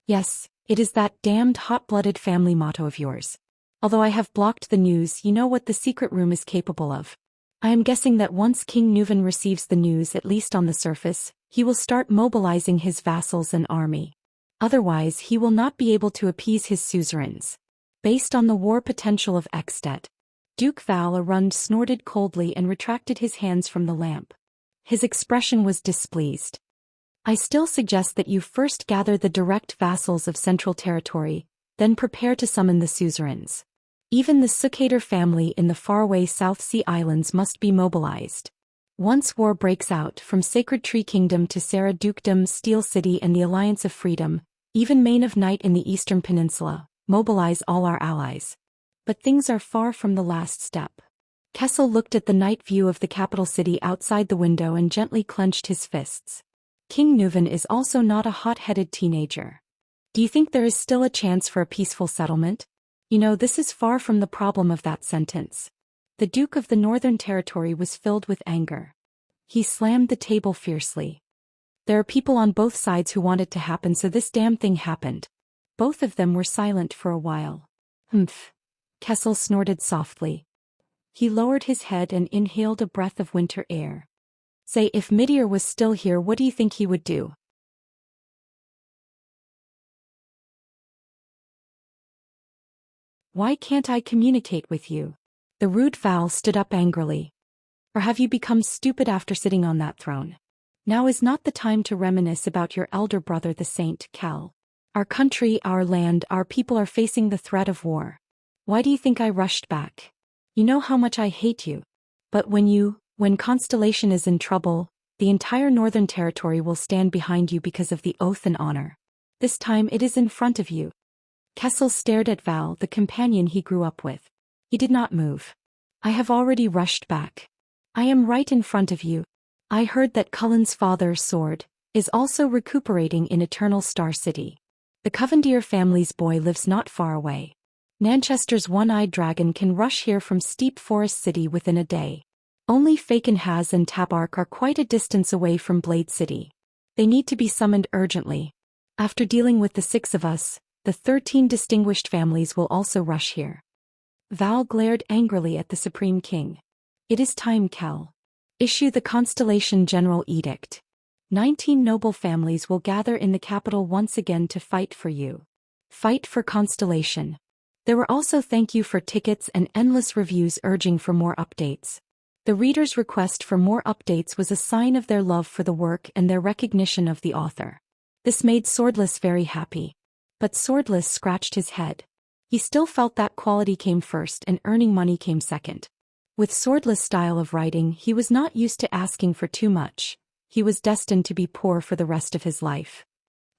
Yes, it is that damned hot-blooded family motto of yours. Although I have blocked the news, you know what the secret room is capable of. I am guessing that once King Nuvan receives the news, at least on the surface, he will start mobilizing his vassals and army. Otherwise, he will not be able to appease his suzerains. Based on the war potential of Extet, Duke Val Arund snorted coldly and retracted his hands from the lamp. His expression was displeased. I still suggest that you first gather the direct vassals of Central Territory, then prepare to summon the suzerains. Even the Sukater family in the faraway South Sea Islands must be mobilized. Once war breaks out, from Sacred Tree Kingdom to Sarah Dukedom, Steel City and the Alliance of Freedom, even Mane of Night in the Eastern Peninsula, mobilize all our allies. But things are far from the last step. Kessel looked at the night view of the capital city outside the window and gently clenched his fists. King Nuvan is also not a hot-headed teenager. Do you think there is still a chance for a peaceful settlement? You know, this is far from the problem of that sentence. The Duke of the Northern Territory was filled with anger. He slammed the table fiercely. There are people on both sides who want it to happen, so this damn thing happened. Both of them were silent for a while. Humph. Kessel snorted softly. He lowered his head and inhaled a breath of winter air. Say, if Meteor was still here, what do you think he would do? Why can't I communicate with you? The rude Val stood up angrily. Or have you become stupid after sitting on that throne? Now is not the time to reminisce about your elder brother the Saint, Cal. Our country, our land, our people are facing the threat of war. Why do you think I rushed back? You know how much I hate you. But when Constellation is in trouble, the entire Northern Territory will stand behind you because of the oath and honor. This time it is in front of you. Kessel stared at Val, the companion he grew up with. He did not move. I have already rushed back. I am right in front of you. I heard that Cullen's father, Sword, is also recuperating in Eternal Star City. The Covendier family's boy lives not far away. Nanchester's one-eyed dragon can rush here from Steep Forest City within a day. Only Fakenhaz and Tabark are quite a distance away from Blade City. They need to be summoned urgently. After dealing with the 6 of us, the 13 distinguished families will also rush here. Val glared angrily at the Supreme King. It is time, Cal. Issue the Constellation General Edict. 19 noble families will gather in the capital once again to fight for you. Fight for Constellation. There were also thank you for tickets and endless reviews urging for more updates. The reader's request for more updates was a sign of their love for the work and their recognition of the author. This made Swordless very happy. But Swordless scratched his head. He still felt that quality came first and earning money came second. With Swordless' style of writing, he was not used to asking for too much. He was destined to be poor for the rest of his life.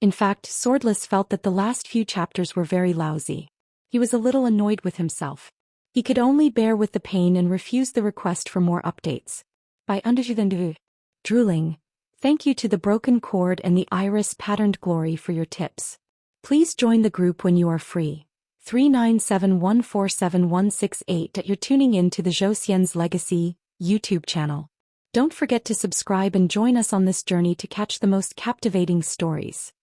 In fact, Swordless felt that the last few chapters were very lousy. He was a little annoyed with himself. He could only bear with the pain and refuse the request for more updates. By drooling. Thank you to the Broken Cord and the Iris Patterned Glory for your tips. Please join the group when you are free. 397147168 You're tuning in to the Zhou Xian's Legacy YouTube channel. Don't forget to subscribe and join us on this journey to catch the most captivating stories.